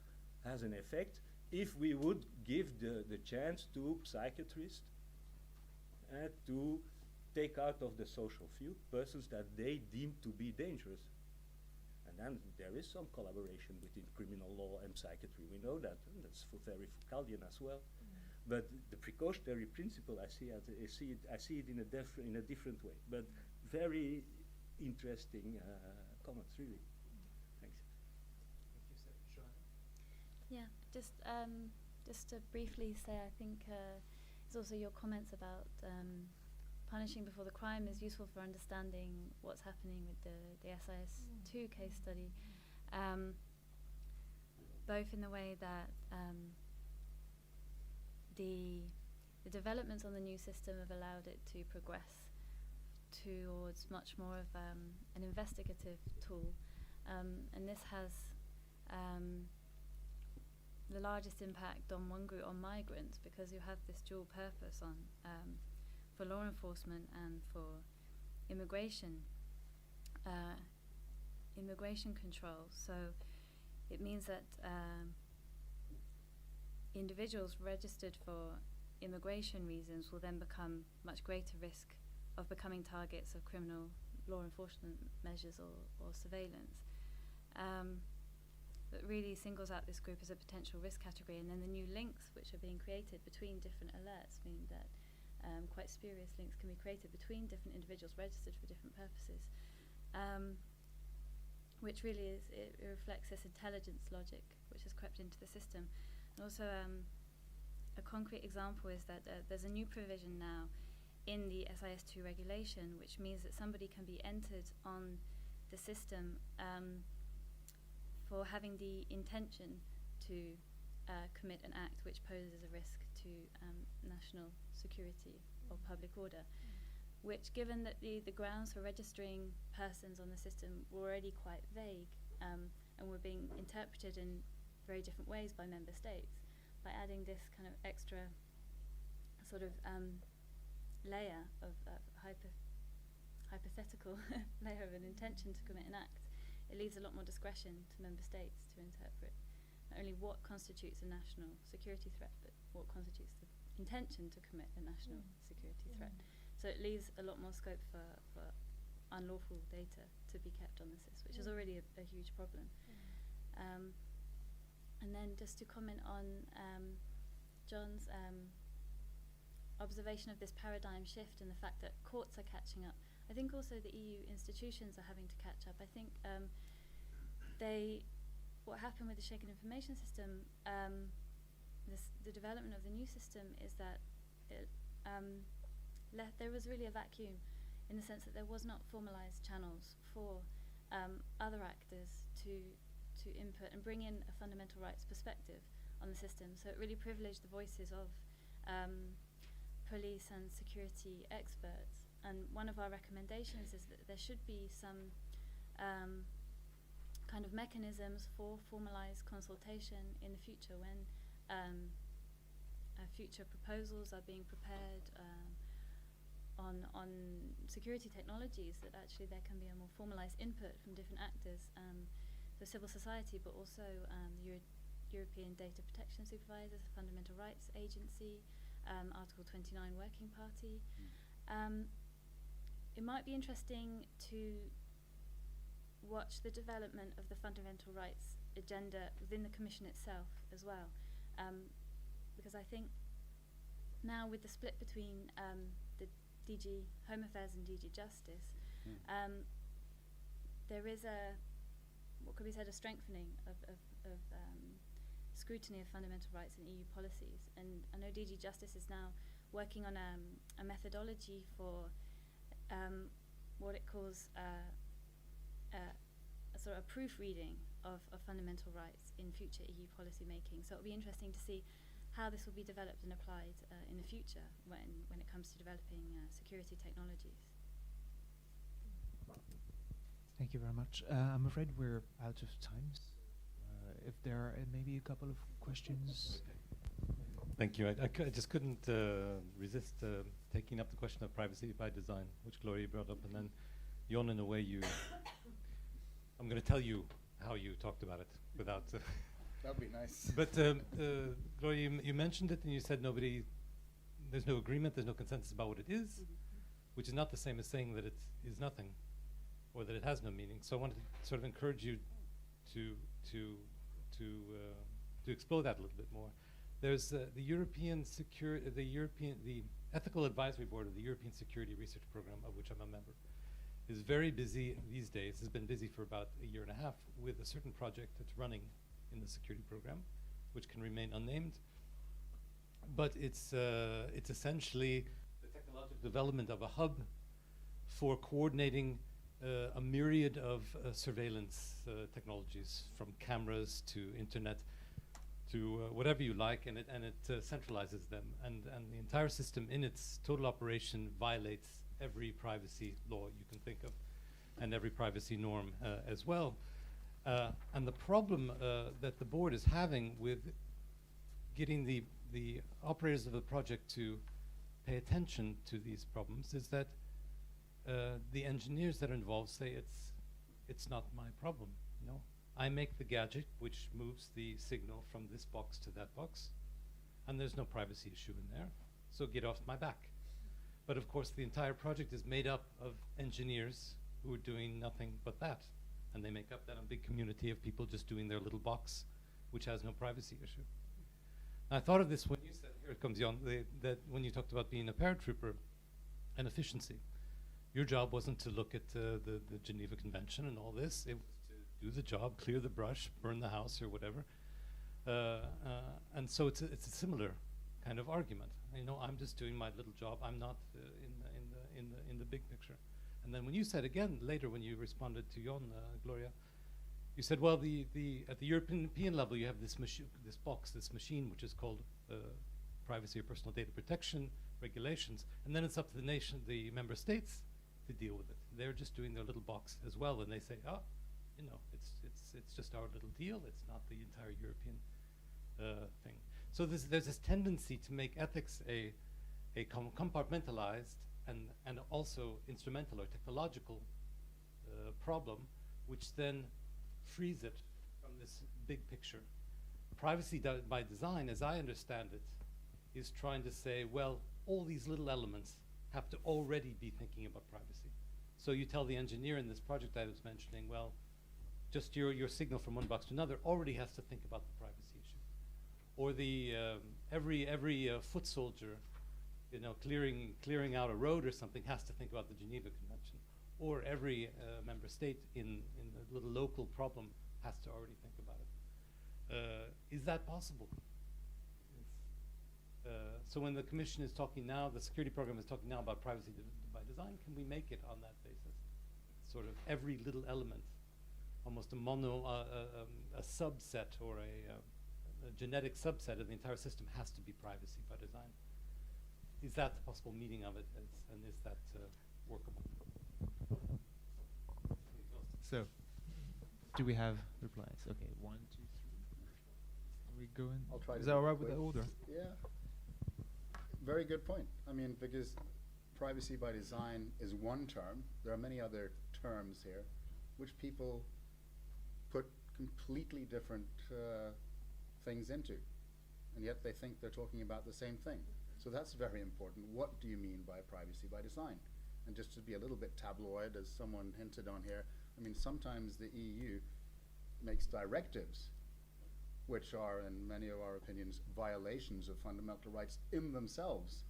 has an effect, if we would give the chance to psychiatrists to take out of the social field persons that they deem to be dangerous. And then there is some collaboration between criminal law and psychiatry. We know that, and that's very Foucauldian as well. But the precautionary principle, I see it in a different way. But very interesting comments, really. Thanks. Thank you, sir. Joanna? Yeah, just to briefly say, I think it's also your comments about punishing before the crime is useful for understanding what's happening with the SIS2 case study, both in the way that the developments on the new system have allowed it to progress towards much more of an investigative tool, and this has the largest impact on one group, on migrants, because you have this dual purpose on for law enforcement and for immigration control. So it means that individuals registered for immigration reasons will then become much greater risk of becoming targets of criminal law enforcement measures or surveillance. That really singles out this group as a potential risk category, and then the new links which are being created between different alerts mean that quite spurious links can be created between different individuals registered for different purposes, which really it reflects this intelligence logic which has crept into the system. And also a concrete example is that there's a new provision now in the SIS2 regulation, which means that somebody can be entered on the system for having the intention to commit an act which poses a risk to national security or public order, which, given that the grounds for registering persons on the system were already quite vague and were being interpreted in very different ways by member states, by adding this kind of extra sort of layer of hypothetical layer of an intention to commit an act, it leaves a lot more discretion to member states to interpret not only what constitutes a national security threat, but what constitutes the intention to commit a national security threat. So it leaves a lot more scope for unlawful data to be kept on the SIS, which is already a huge problem. And then just to comment on John's observation of this paradigm shift and the fact that courts are catching up. I think also the EU institutions are having to catch up. I think what happened with the Schengen Information System, the development of the new system is that there was really a vacuum in the sense that there was not formalized channels for other actors to input and bring in a fundamental rights perspective on the system. So it really privileged the voices of police and security experts And one of our recommendations is that there should be some kind of mechanisms for formalized consultation in the future when future proposals are being prepared on security technologies, that actually there can be a more formalized input from different actors, the civil society, but also European Data Protection Supervisors, the Fundamental Rights Agency, Article 29 Working Party. It might be interesting to watch the development of the fundamental rights agenda within the Commission itself as well, because I think now with the split between the DG Home Affairs and DG Justice, there is what could be said, a strengthening of scrutiny of fundamental rights in EU policies. And I know DG Justice is now working on a methodology for what it calls a sort of a proofreading of fundamental rights in future EU policy making. So it'll be interesting to see how this will be developed and applied in the future when it comes to developing security technologies. Thank you very much. I'm afraid we're out of time. If there are maybe a couple of questions. Thank you. I just couldn't resist taking up the question of privacy by design, which Gloria brought up, and then Jon, in a way, I'm going to tell you how you talked about it without. That'd be nice. But Gloria, you mentioned it, and you said there's no agreement, there's no consensus about what it is, which is not the same as saying that it is nothing, or that it has no meaning. So I wanted to sort of encourage you to explore that a little bit more. There's the Ethical Advisory Board of the European Security Research Program, of which I'm a member, is very busy these days, has been busy for about a year and a half with a certain project that's running in the security program, which can remain unnamed. But it's essentially the technological development of a hub for coordinating a myriad of surveillance technologies, from cameras to internet to whatever you like, and it centralizes them. And the entire system in its total operation violates every privacy law you can think of, and every privacy norm as well. And the problem that the board is having with getting the operators of the project to pay attention to these problems is that the engineers that are involved say it's not my problem. You know, I make the gadget which moves the signal from this box to that box, and there's no privacy issue in there, so get off my back. But of course the entire project is made up of engineers who are doing nothing but that, and they make up that a big community of people just doing their little box which has no privacy issue. And I thought of this when you said, here it comes Jon, that when you talked about being a paratrooper and efficiency. Your job wasn't to look at the Geneva Convention and all this. It was to do the job, clear the brush, burn the house or whatever. And so it's a similar kind of argument. You know, I'm just doing my little job. I'm not in the big picture. And then when you said again later, when you responded to Jon, Gloria, you said, well, at the European level, you have this machine, which is called privacy or personal data protection regulations, and then it's up to the member states to deal with it. They're just doing their little box as well, and they say, oh, you know, it's just our little deal. It's not the entire European thing. So there's this tendency to make ethics a compartmentalized and also instrumental or technological problem, which then frees it from this big picture. Privacy by design, as I understand it, is trying to say, well, all these little elements have to already be thinking about privacy. So you tell the engineer in this project I was mentioning, well, just your signal from one box to another already has to think about the privacy issue. Or the every foot soldier, you know, clearing out a road or something has to think about the Geneva Convention. Or every member state in the little local problem has to already think about it. Is that possible? So when the Commission is talking now, the security program is talking now about privacy by design, can we make it on that basis? Sort of every little element, almost a subset or a genetic subset of the entire system has to be privacy by design. Is that the possible meaning of it? And is that workable. So, do we have replies? Okay, 1, 2, 3. Are we going? I'll try to Is do that it all right with quick. the order? Yeah. Very good point. I mean, because privacy by design is one term. There are many other terms here, which people put completely different things into, and yet they think they're talking about the same thing. So that's very important. What do you mean by privacy by design? And just to be a little bit tabloid, as someone hinted on here, I mean, sometimes the EU makes directives which are, in many of our opinions, violations of fundamental rights in themselves.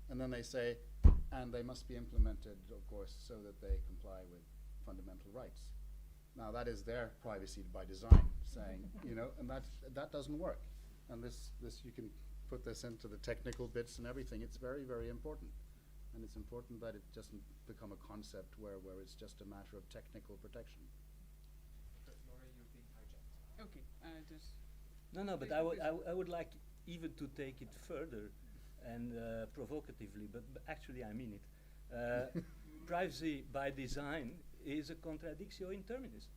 And then they say, and they must be implemented, of course, so that they comply with fundamental rights. Now, that is their privacy by design, saying, you know, and that doesn't work. And this you can put this into the technical bits and everything. It's very, very important. And it's important that it doesn't become a concept where it's just a matter of technical protection. Okay, just No, but I would like even to take it further and provocatively, but actually I mean it. Privacy by design is a contradictio in terminis.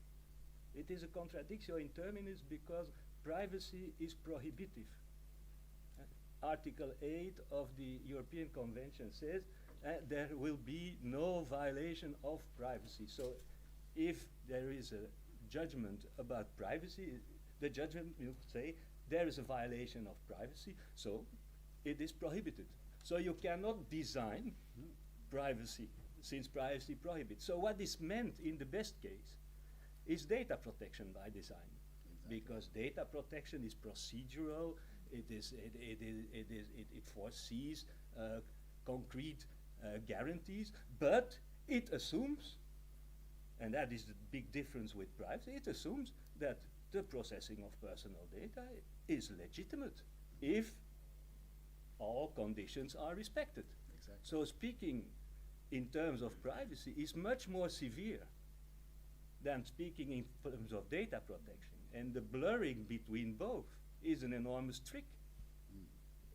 It is a contradictio in terminis because privacy is prohibitive. Article 8 of the European Convention says there will be no violation of privacy. So if there is a judgment about privacy, the judgment will say there is a violation of privacy, so it is prohibited. So you cannot design privacy, since privacy prohibits. So what is meant in the best case is data protection by design. Exactly. Because data protection is procedural, it foresees concrete guarantees, but it assumes, and that is the big difference with privacy, it assumes that the processing of personal data is legitimate if all conditions are respected. Exactly. So speaking in terms of privacy is much more severe than speaking in terms of data protection. And the blurring between both is an enormous trick.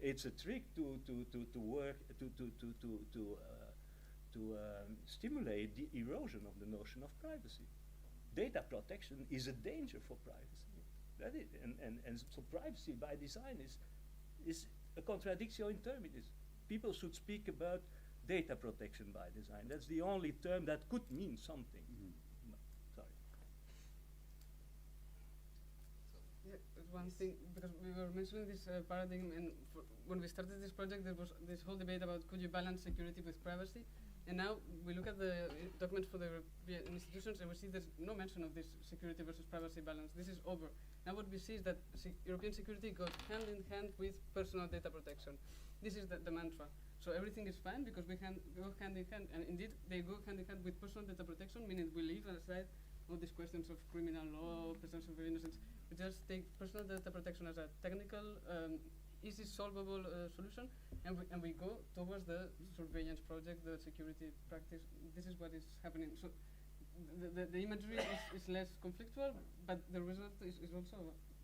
It's a trick to work to stimulate the erosion of the notion of privacy. Data protection is a danger for privacy. That is, and so privacy by design is a contradictio in terminis. People should speak about data protection by design. That's the only term that could mean something. No, sorry. yeah, one thing, because we were mentioning this paradigm, and when we started this project, there was this whole debate about could you balance security with privacy. And now we look at the documents for the European institutions and we see there's no mention of this security versus privacy balance. This is over. Now what we see is that European security goes hand in hand with personal data protection. This is the mantra. So everything is fine because we go hand in hand, and indeed they go hand in hand with personal data protection, meaning we leave aside all these questions of criminal law, presumption of innocence. We just take personal data protection as a technical, easy solvable solution, and we go towards the surveillance project, the security practice. This is what is happening. So the imagery is less conflictual, but the result is also,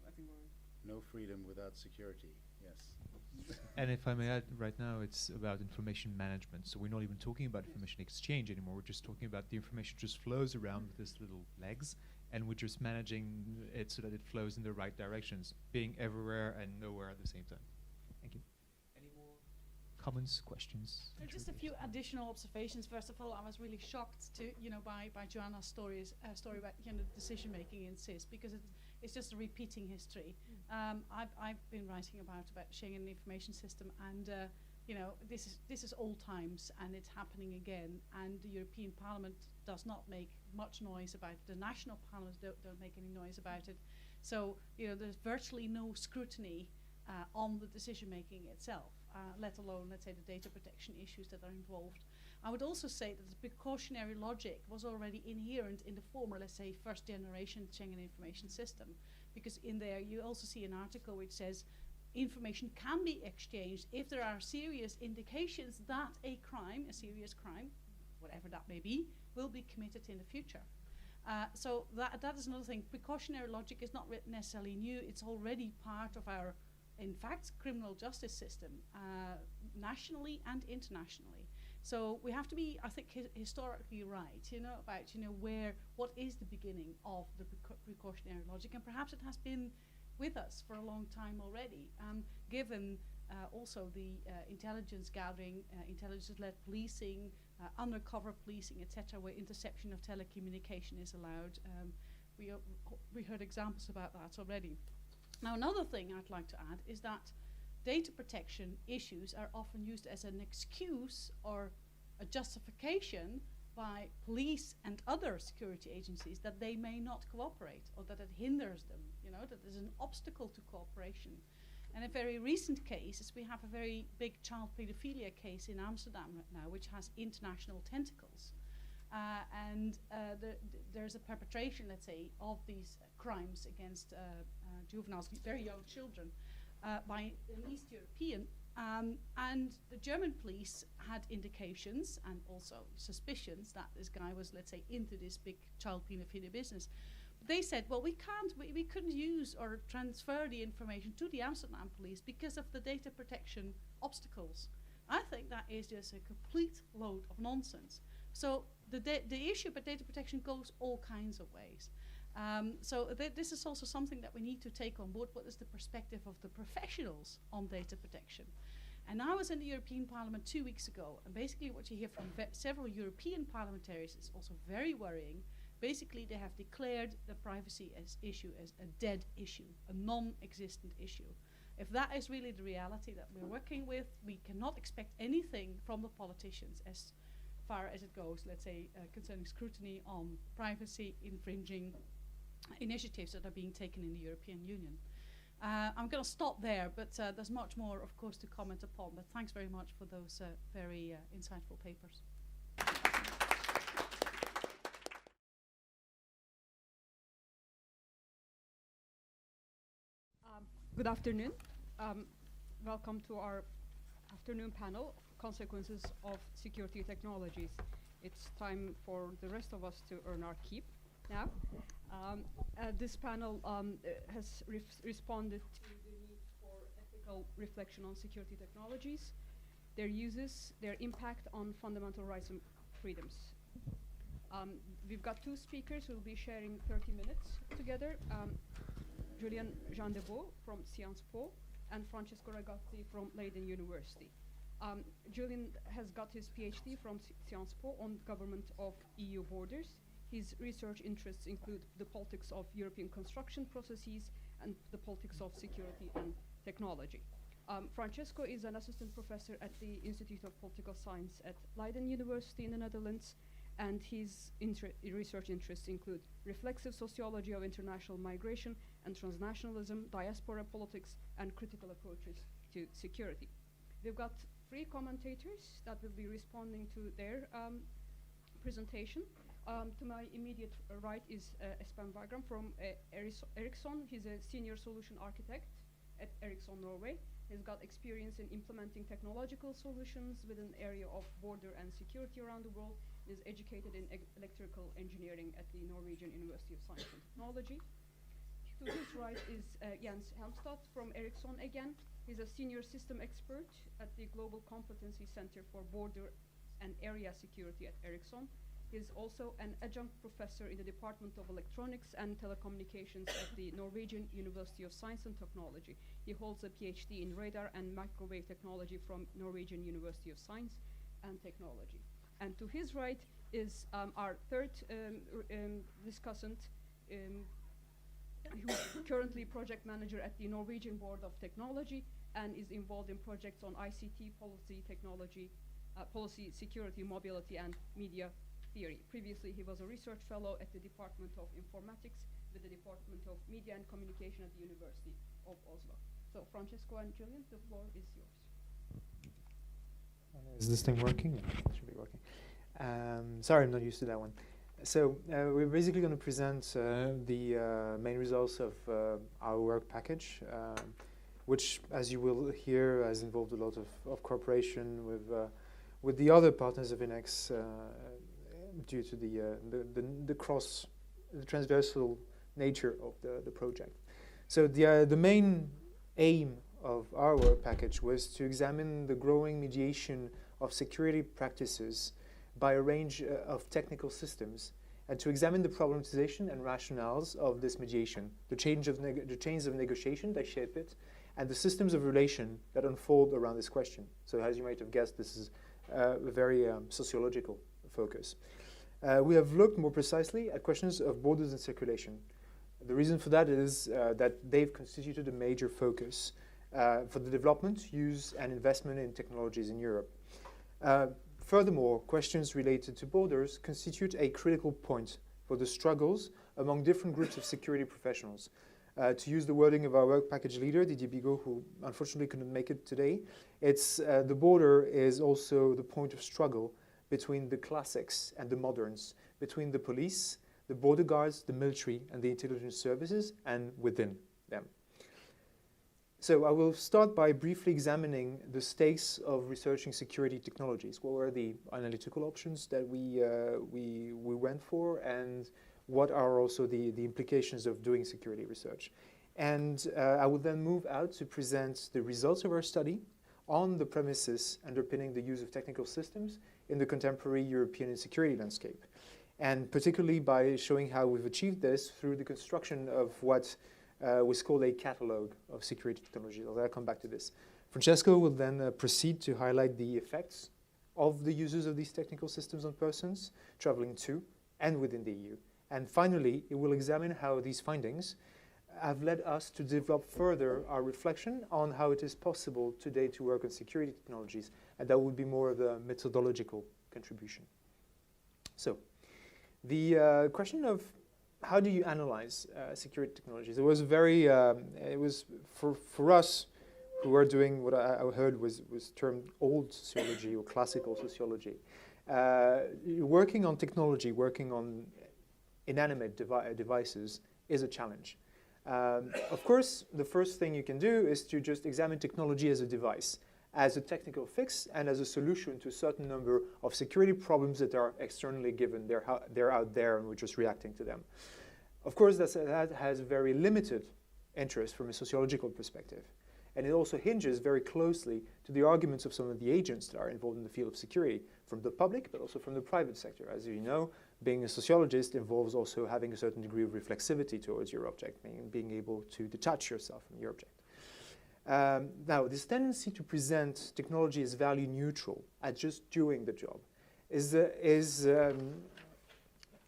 I think, worrying. No freedom without security, yes. And if I may add, right now it's about information management. So we're not even talking about information exchange anymore. We're just talking about the information just flows around with these little legs, and we're just managing it so that it flows in the right directions, being everywhere and nowhere at the same time. Thank you. Any more comments, questions? Just a few additional observations. First of all, I was really shocked to, by Joanna's story about decision making in CIS, because it's just a repeating history. I've been writing about Schengen information system, and this is old times, and it's happening again. And the European Parliament does not make much noise about it. The national parliaments don't make any noise about it. So there's virtually no scrutiny on the decision making itself, let alone, let's say, the data protection issues that are involved. I would also say that the precautionary logic was already inherent in the former, let's say, first generation Schengen information system, because in there you also see an article which says information can be exchanged if there are serious indications that a serious crime, whatever that may be, will be committed in the future. So that is another thing. Precautionary logic is not necessarily new. It's already part of our, in fact, criminal justice system, nationally and internationally. So we have to be, I think, historically right, about, what is the beginning of the precautionary logic, and perhaps it has been with us for a long time already, given also the intelligence gathering, intelligence-led policing, undercover policing, etc., where interception of telecommunication is allowed. We heard examples about that already. Now, another thing I'd like to add is that data protection issues are often used as an excuse or a justification by police and other security agencies that they may not cooperate, or that it hinders them, that there's an obstacle to cooperation. And a very recent case is we have a very big child pedophilia case in Amsterdam right now, which has international tentacles. There's a perpetration, let's say, of these crimes against juveniles, very young children, by an East European. And the German police had indications and also suspicions that this guy was, let's say, into this big child pedophilia business. But they said, well, we couldn't use or transfer the information to the Amsterdam police because of the data protection obstacles. I think that is just a complete load of nonsense. So the issue about data protection goes all kinds of ways. This is also something that we need to take on board. What is the perspective of the professionals on data protection? And I was in the European Parliament 2 weeks ago, and basically what you hear from several European parliamentarians is also very worrying. Basically, they have declared the privacy issue as a dead issue, a non-existent issue. If that is really the reality that we're working with, we cannot expect anything from the politicians as far as it goes, let's say, concerning scrutiny on privacy infringing initiatives that are being taken in the European Union. I'm going to stop there, but there's much more, of course, to comment upon. But thanks very much for those very insightful papers. Good afternoon. Welcome to our afternoon panel, Consequences of Security Technologies. It's time for the rest of us to earn our keep now. This panel has responded to the need for ethical reflection on security technologies, their uses, their impact on fundamental rights and freedoms. We've got two speakers who will be sharing 30 minutes together. Julien Jean-Debeau from Sciences Po and Francesco Ragazzi from Leiden University. Julien has got his PhD from Sciences Po on government of EU borders. His research interests include the politics of European construction processes and the politics of security and technology. Francesco is an assistant professor at the Institute of Political Science at Leiden University in the Netherlands, and his research interests include reflexive sociology of international migration and transnationalism, diaspora politics, and critical approaches to security. We've got three commentators that will be responding to their presentation. To my immediate right is Espen Wagram from Ericsson. He's a senior solution architect at Ericsson Norway. He's got experience in implementing technological solutions within the area of border and security around the world. Is educated in electrical engineering at the Norwegian University of Science and Technology. To his right is Jens Helmstad from Ericsson again. He's a senior system expert at the Global Competency Center for Border and Area Security at Ericsson. He's also an adjunct professor in the Department of Electronics and Telecommunications at the Norwegian University of Science and Technology. He holds a PhD in radar and microwave technology from Norwegian University of Science and Technology. And to his right is our third discussant, who's currently project manager at the Norwegian Board of Technology and is involved in projects on ICT policy, technology, policy, security, mobility, and media theory. Previously, he was a research fellow at the Department of Informatics with the Department of Media and Communication at the University of Oslo. So, Francesco and Julien, the floor is yours. Is this thing working? It should be working. Sorry, I'm not used to that one. So we're basically going to present the main results of our work package, which, as you will hear, has involved a lot of cooperation with the other partners of INEX due to the transversal nature of the project. So the main aim of our work package was to examine the growing mediation of security practices by a range of technical systems, and to examine the problematization and rationales of this mediation, the chains of negotiation that shape it, and the systems of relation that unfold around this question. So as you might have guessed, this is a very sociological focus. We have looked more precisely at questions of borders and circulation. The reason for that is that they've constituted a major focus for the development, use, and investment in technologies in Europe. Furthermore, questions related to borders constitute a critical point for the struggles among different groups of security professionals. To use the wording of our work package leader, Didier Bigot, who unfortunately couldn't make it today, it's the border is also the point of struggle between the classics and the moderns, between the police, the border guards, the military, and the intelligence services, and within them. So I will start by briefly examining the stakes of researching security technologies. What were the analytical options that we went for, and what are also the implications of doing security research? And I will then move out to present the results of our study on the premises underpinning the use of technical systems in the contemporary European security landscape, and particularly by showing how we've achieved this through the construction of what was called a catalog of security technologies. I'll come back to this. Francesco will then proceed to highlight the effects of the uses of these technical systems on persons traveling to and within the EU. And finally, it will examine how these findings have led us to develop further our reflection on how it is possible today to work on security technologies, and that would be more of the methodological contribution. So, the question of how do you analyze security technologies? It was very, it was for us who were doing what I heard was termed old sociology or classical sociology. Working on technology, working on inanimate devices is a challenge. Of course, the first thing you can do is to just examine technology as a device, as a technical fix, and as a solution to a certain number of security problems that are externally given. They're out there, and we're just reacting to them. Of course, that has very limited interest from a sociological perspective. And it also hinges very closely to the arguments of some of the agents that are involved in the field of security, from the public, but also from the private sector. As you know, being a sociologist involves also having a certain degree of reflexivity towards your object, being able to detach yourself from your object. Now, this tendency to present technology as value neutral, as just doing the job, is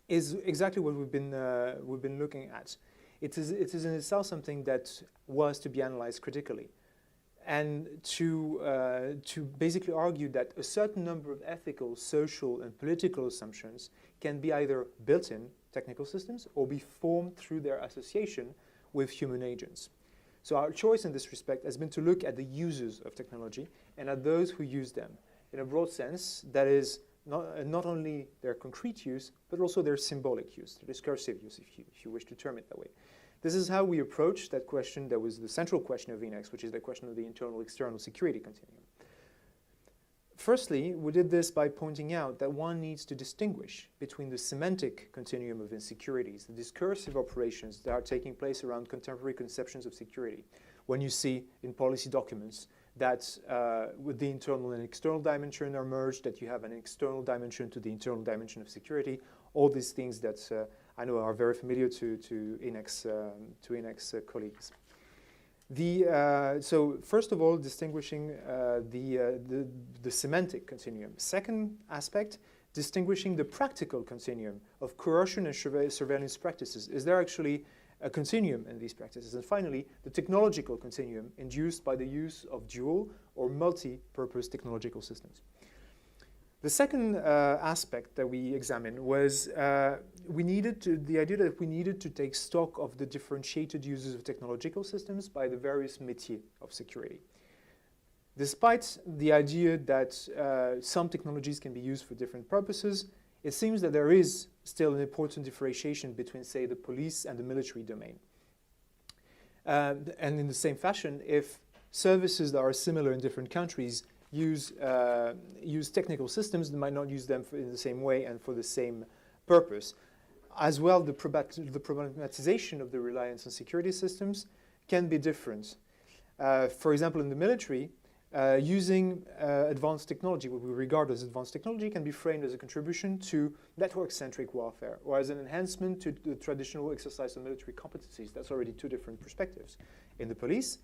exactly what we've been looking at. It is in itself something that was to be analyzed critically, and to basically argue that a certain number of ethical, social, and political assumptions can be either built in technical systems or be formed through their association with human agents. So our choice in this respect has been to look at the users of technology and at those who use them. In a broad sense, that is not only their concrete use, but also their symbolic use, their discursive use, if you wish to term it that way. This is how we approach that question that was the central question of INEX, which is the question of the internal-external security continuum. Firstly, we did this by pointing out that one needs to distinguish between the semantic continuum of insecurities, the discursive operations that are taking place around contemporary conceptions of security. When you see in policy documents that with the internal and external dimension are merged, that you have an external dimension to the internal dimension of security, all these things that I know are very familiar to INEX colleagues. So first of all, distinguishing the semantic continuum. Second aspect, distinguishing the practical continuum of coercion and surveillance practices. Is there actually a continuum in these practices? And finally, the technological continuum induced by the use of dual or multi-purpose technological systems. The second aspect that we examined was the idea that we needed to take stock of the differentiated uses of technological systems by the various métiers of security. Despite the idea that some technologies can be used for different purposes, it seems that there is still an important differentiation between, say, the police and the military domain. And in the same fashion, if services that are similar in different countries use technical systems, they might not use them in the same way and for the same purpose. As well, the problematization of the reliance on security systems can be different. For example, in the military, using advanced technology, what we regard as advanced technology, can be framed as a contribution to network-centric warfare or as an enhancement to the traditional exercise of military competencies. That's already two different perspectives. In the police,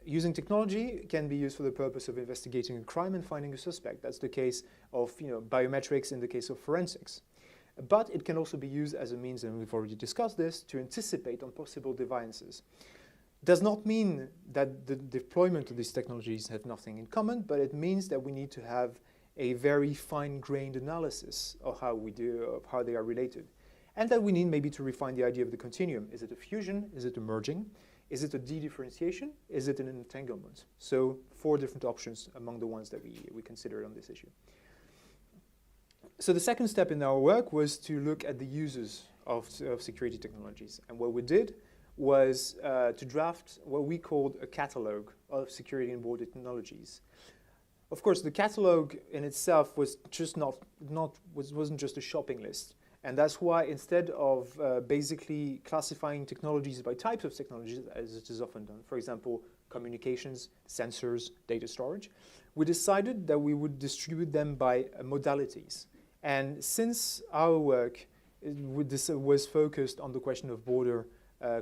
using technology can be used for the purpose of investigating a crime and finding a suspect. That's the case of biometrics in the case of forensics. But it can also be used as a means, and we've already discussed this, to anticipate on possible deviances. Does not mean that the deployment of these technologies have nothing in common, but it means that we need to have a very fine-grained analysis of how they are related. And that we need maybe to refine the idea of the continuum. Is it a fusion? Is it a merging? Is it a de-differentiation? Is it an entanglement? So 4 different options among the ones that we considered on this issue. So the second step in our work was to look at the uses of security technologies. And what we did was to draft what we called a catalog of security and border technologies. Of course, the catalog in itself was just wasn't just a shopping list. And that's why instead of basically classifying technologies by types of technologies, as it is often done, for example, communications, sensors, data storage, we decided that we would distribute them by modalities. And since our work was focused on the question of border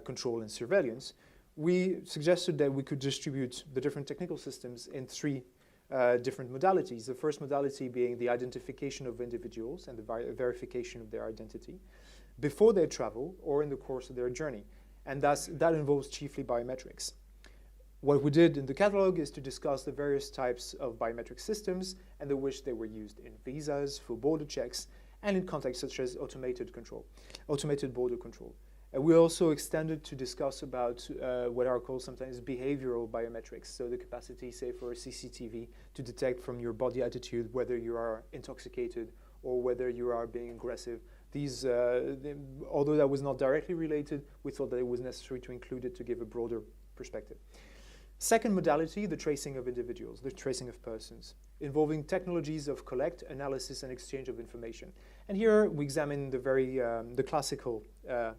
control and surveillance, we suggested that we could distribute the different technical systems in 3 different modalities. The first modality being the identification of individuals and the verification of their identity before they travel or in the course of their journey. And that involves chiefly biometrics. What we did in the catalog is to discuss the various types of biometric systems and the which they were used in visas, for border checks, and in contexts such as automated border control. We also extended to discuss about what are called sometimes behavioral biometrics, so the capacity, say, for a CCTV to detect from your body attitude whether you are intoxicated or whether you are being aggressive. These, although that was not directly related, we thought that it was necessary to include it to give a broader perspective. Second modality, the tracing of individuals, the tracing of persons, involving technologies of collect, analysis, and exchange of information. And here we examine the classical,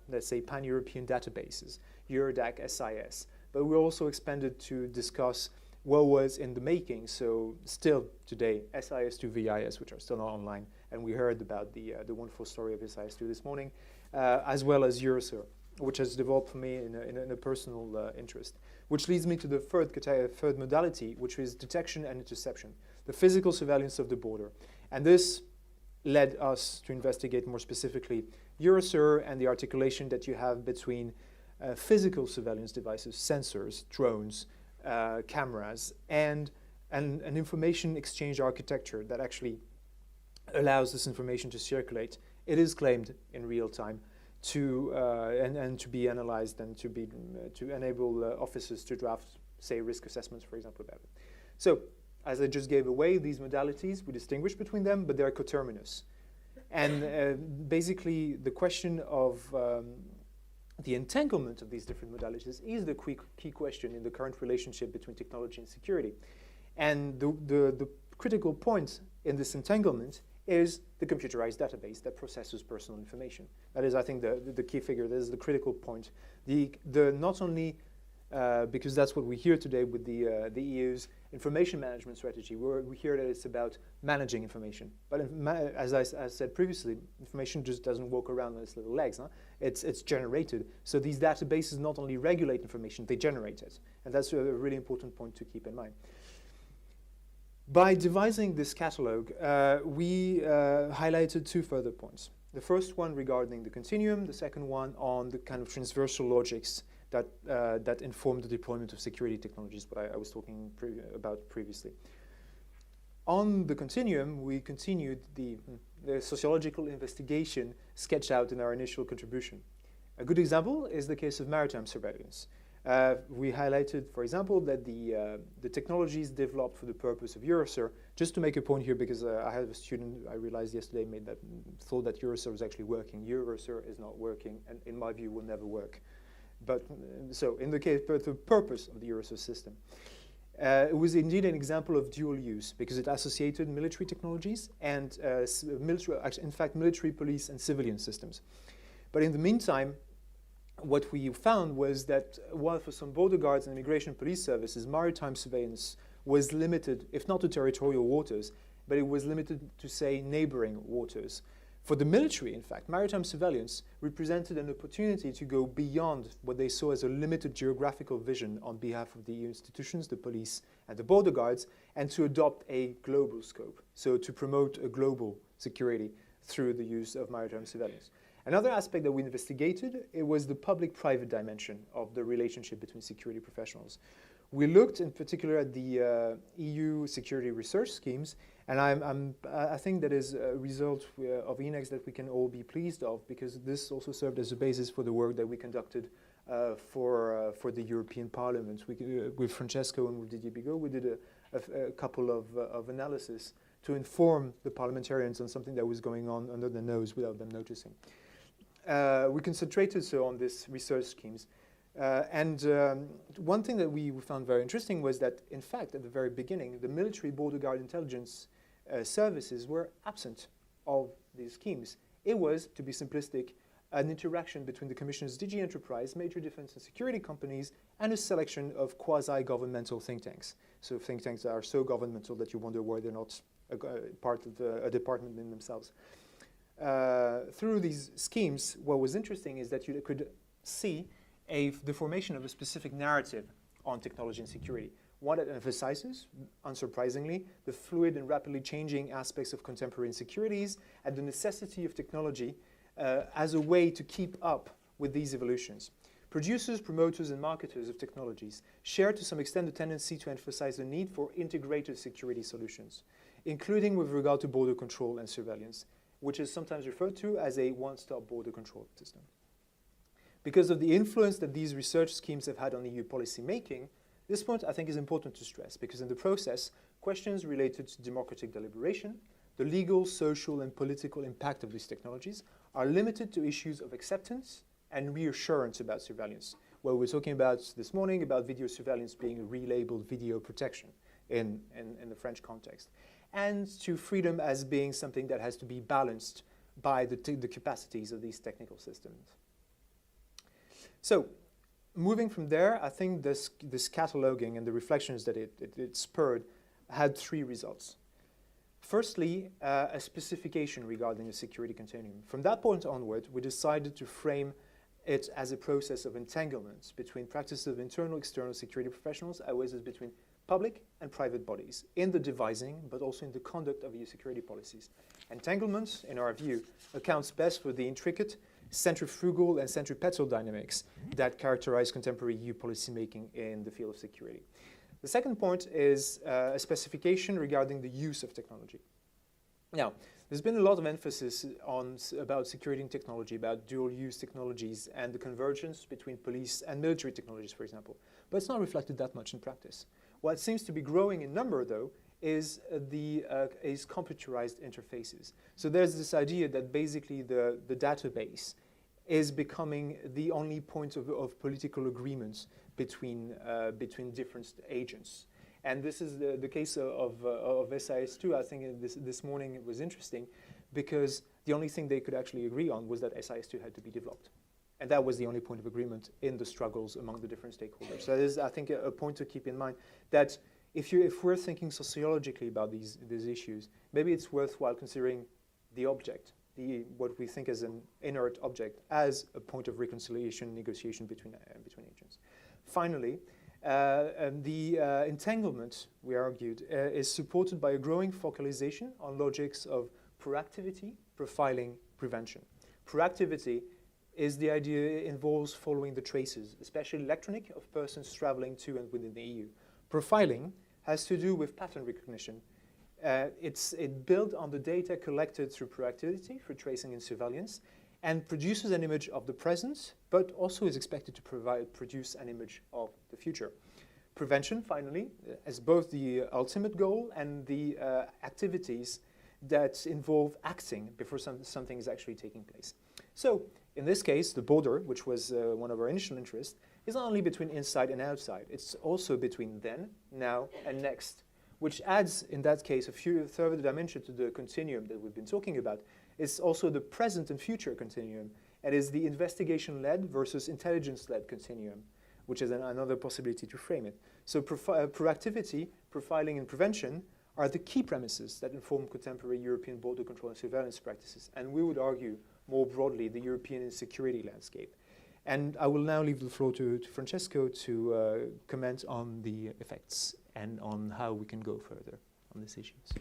let's say, pan-European databases, Eurodac, SIS. But we also expanded to discuss what was in the making. So still today, SIS2 VIS, which are still not online. And we heard about the wonderful story of SIS2 this morning, as well as Eurosur, which has developed for me in a personal interest. Which leads me to the third modality, which is detection and interception, the physical surveillance of the border. And this led us to investigate more specifically Eurosur and the articulation that you have between physical surveillance devices, sensors, drones, cameras, and an information exchange architecture that actually allows this information to circulate. It is claimed in real time and to be analyzed and to enable officers to draft, say, risk assessments, for example, about it. So, as I just gave away these modalities, we distinguish between them, but they're coterminous. And basically, the question of the entanglement of these different modalities is the key question in the current relationship between technology and security. And the critical point in this entanglement is the computerized database that processes personal information. That is, I think, the key figure. That is the critical point. Not only because that's what we hear today with the EU's information management strategy. We hear that it's about managing information. But as I said previously, information just doesn't walk around on its little legs. Huh? It's generated. So these databases not only regulate information, they generate it. And that's a really important point to keep in mind. By devising this catalog, we highlighted 2 further points. The first one regarding the continuum, the second one on the kind of transversal logics that inform the deployment of security technologies, what I was talking about previously. On the continuum, we continued the sociological investigation sketched out in our initial contribution. A good example is the case of maritime surveillance. We highlighted, for example, that the technologies developed for the purpose of Eurosur, just to make a point here, because I had a student I realized yesterday thought that Eurosur was actually working. Eurosur is not working, and in my view will never work. But so in the case, but the purpose of the Eurosur system, it was indeed an example of dual use because it associated military technologies and military police and civilian systems. But in the meantime, what we found was that while for some border guards and immigration police services, maritime surveillance was limited, if not to territorial waters, but it was limited to, say, neighboring waters. For the military, in fact, maritime surveillance represented an opportunity to go beyond what they saw as a limited geographical vision on behalf of the EU institutions, the police and the border guards, and to adopt a global scope, so to promote a global security through the use of maritime surveillance. Another aspect that we investigated, it was the public-private dimension of the relationship between security professionals. We looked in particular at the EU security research schemes, and I think that is a result of INEX that we can all be pleased of, because this also served as a basis for the work that we conducted for the European Parliament. With Francesco and with Didier Bigot, we did a couple of analysis to inform the parliamentarians on something that was going on under their nose without them noticing. We concentrated on these research schemes. One thing that we found very interesting was that, in fact, at the very beginning, the military border guard intelligence services were absent of these schemes. It was, to be simplistic, an interaction between the Commission's DG Enterprise, major defense and security companies, and a selection of quasi-governmental think tanks. So think tanks that are so governmental that you wonder why they're not part of a department in themselves. Through these schemes, what was interesting is that you could see the formation of a specific narrative on technology and security. One that emphasizes, unsurprisingly, the fluid and rapidly changing aspects of contemporary insecurities and the necessity of technology as a way to keep up with these evolutions. Producers, promoters, and marketers of technologies share to some extent the tendency to emphasize the need for integrated security solutions, including with regard to border control and surveillance, which is sometimes referred to as a one-stop border control system. Because of the influence that these research schemes have had on EU policy making, this point I think is important to stress, because in the process, questions related to democratic deliberation, the legal, social, and political impact of these technologies are limited to issues of acceptance and reassurance about surveillance. What we were talking about this morning about video surveillance being relabeled video protection in the French context, and to freedom as being something that has to be balanced by the capacities of these technical systems. So, moving from there, I think this cataloging and the reflections that it spurred had three results. Firstly, a specification regarding the security continuum. From that point onward, we decided to frame it as a process of entanglements between practices of internal and external security professionals, as well as between public and private bodies, in the devising, but also in the conduct of EU security policies. Entanglements, in our view, accounts best for the intricate centrifugal and centripetal dynamics that characterize contemporary EU policymaking in the field of security. The second point is a specification regarding the use of technology. Now, there's been a lot of emphasis about security and technology, about dual-use technologies and the convergence between police and military technologies, for example. But it's not reflected that much in practice. What seems to be growing in number, though, is computerized interfaces. So there's this idea that basically the database is becoming the only point of political agreements between different agents. And this is the case of SIS2. I think this morning it was interesting because the only thing they could actually agree on was that SIS2 had to be developed. And that was the only point of agreement in the struggles among the different stakeholders. So that is, I think, a point to keep in mind, that if we're thinking sociologically about these issues, maybe it's worthwhile considering the object, what we think as an inert object, as a point of reconciliation, negotiation between agents. Finally, the entanglement, we argued, is supported by a growing focalization on logics of proactivity, profiling, prevention. Proactivity is the idea involves following the traces, especially electronic, of persons traveling to and within the EU. Profiling has to do with pattern recognition. It built on the data collected through proactivity for tracing and surveillance, and produces an image of the present, but also is expected to produce an image of the future. Prevention, finally, as both the ultimate goal and the activities that involve acting before something is actually taking place. So, in this case, the border, which was one of our initial interests, is not only between inside and outside, it's also between then, now, and next, which adds, in that case, a further dimension to the continuum that we've been talking about. It's also the present and future continuum, and is the investigation-led versus intelligence-led continuum, which is another possibility to frame it. So proactivity, profiling, and prevention are the key premises that inform contemporary European border control and surveillance practices, and we would argue more broadly the European security landscape. And I will now leave the floor to Francesco to comment on the effects and on how we can go further on these issues.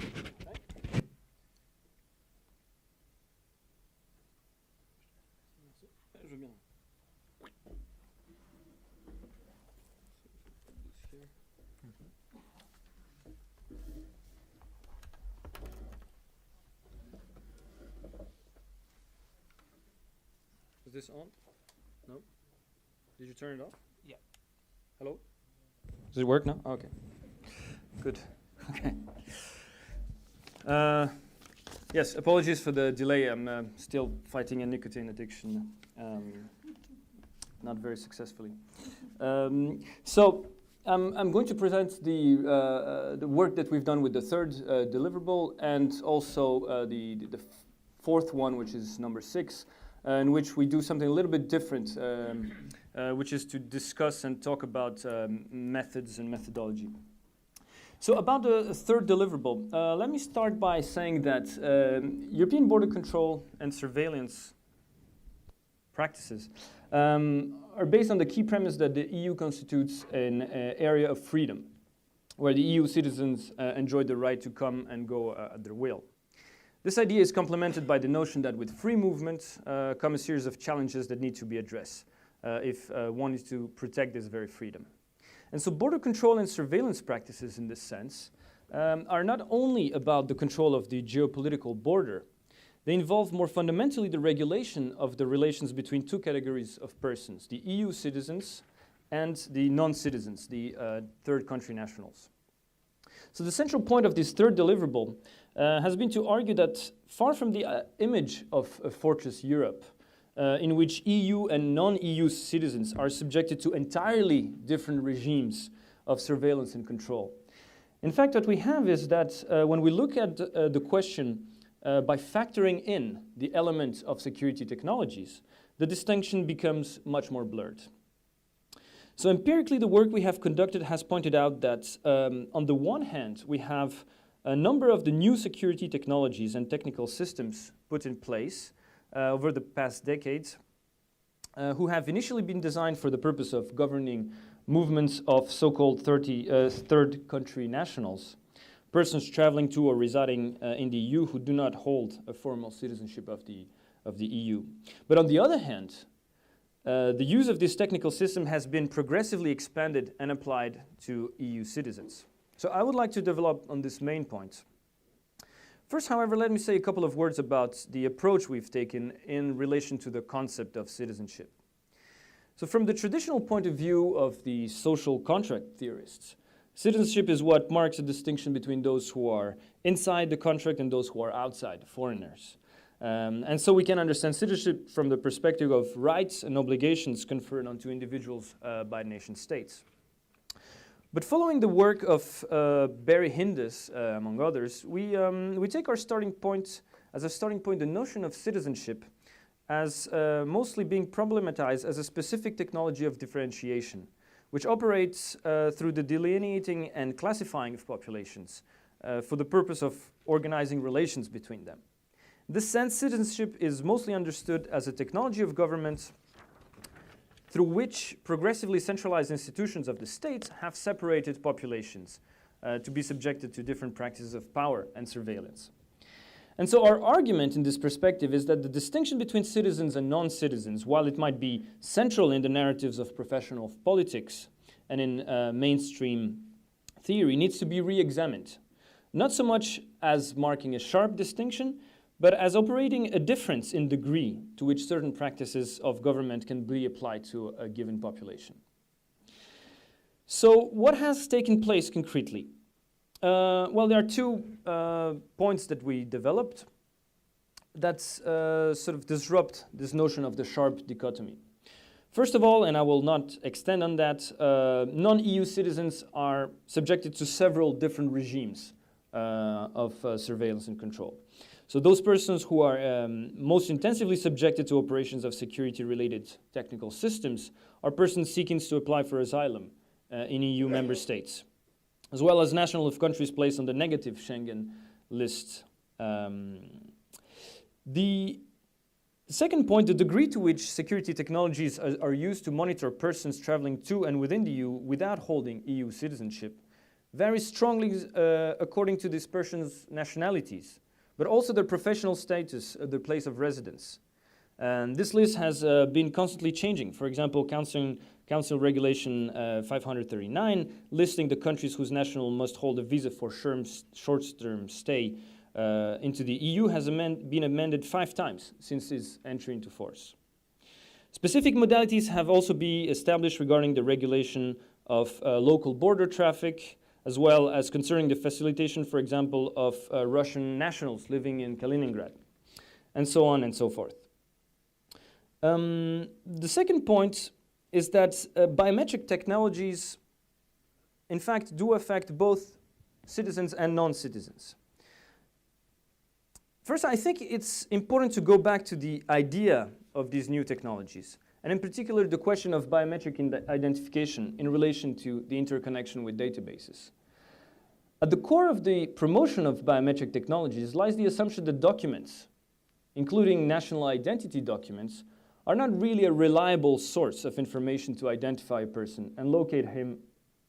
Is this on? No? Did you turn it off? Yeah. Hello? Does it work now? Okay. Good. Okay. Yes, apologies for the delay. I'm still fighting a nicotine addiction, not very successfully. So I'm going to present the work that we've done with the third deliverable and also the fourth one, which is number 6. In which we do something a little bit different, which is to discuss and talk about methods and methodology. So about the third deliverable, let me start by saying that European border control and surveillance practices are based on the key premise that the EU constitutes an area of freedom, where the EU citizens enjoy the right to come and go at their will. This idea is complemented by the notion that with free movement come a series of challenges that need to be addressed if one is to protect this very freedom. And so border control and surveillance practices in this sense are not only about the control of the geopolitical border, they involve more fundamentally the regulation of the relations between two categories of persons, the EU citizens and the non-citizens, the third country nationals. So the central point of this third deliverable has been to argue that far from the image of a fortress Europe, in which EU and non-EU citizens are subjected to entirely different regimes of surveillance and control. In fact, what we have is that when we look at the question by factoring in the element of security technologies, the distinction becomes much more blurred. So empirically, the work we have conducted has pointed out that on the one hand, we have a number of the new security technologies and technical systems put in place over the past decades who have initially been designed for the purpose of governing movements of so-called third country nationals, persons traveling to or residing in the EU who do not hold a formal citizenship of the EU. But on the other hand, the use of this technical system has been progressively expanded and applied to EU citizens. So I would like to develop on this main point. First, however, let me say a couple of words about the approach we've taken in relation to the concept of citizenship. So from the traditional point of view of the social contract theorists, citizenship is what marks a distinction between those who are inside the contract and those who are outside, foreigners. And so we can understand citizenship from the perspective of rights and obligations conferred onto individuals by nation states. But following the work of Barry Hindus, among others, we take our starting point, as a starting point, the notion of citizenship as mostly being problematized as a specific technology of differentiation, which operates through the delineating and classifying of populations for the purpose of organizing relations between them. In this sense, citizenship is mostly understood as a technology of government through which progressively centralized institutions of the state have separated populations to be subjected to different practices of power and surveillance. And so our argument in this perspective is that the distinction between citizens and non-citizens, while it might be central in the narratives of professional politics and in mainstream theory, needs to be re-examined. Not so much as marking a sharp distinction, but as operating a difference in degree to which certain practices of government can be applied to a given population. So what has taken place concretely? Well, there are two points that we developed that sort of disrupt this notion of the sharp dichotomy. First of all, and I will not extend on that, non-EU citizens are subjected to several different regimes of surveillance and control. So those persons who are most intensively subjected to operations of security-related technical systems are persons seeking to apply for asylum in EU member states, as well as nationals of countries placed on the negative Schengen list. The second point, the degree to which security technologies are used to monitor persons traveling to and within the EU without holding EU citizenship varies strongly according to this person's nationalities, but also their professional status, their place of residence. And this list has been constantly changing. For example, Council Regulation 539, listing the countries whose national must hold a visa for short-term stay into the EU, has been amended 5 times since its entry into force. Specific modalities have also been established regarding the regulation of local border traffic, as well as concerning the facilitation, for example, of Russian nationals living in Kaliningrad, and so on and so forth. The second point is that biometric technologies, in fact, do affect both citizens and non-citizens. First, I think it's important to go back to the idea of these new technologies, and in particular, the question of biometric identification in relation to the interconnection with databases. At the core of the promotion of biometric technologies lies the assumption that documents, including national identity documents, are not really a reliable source of information to identify a person and locate him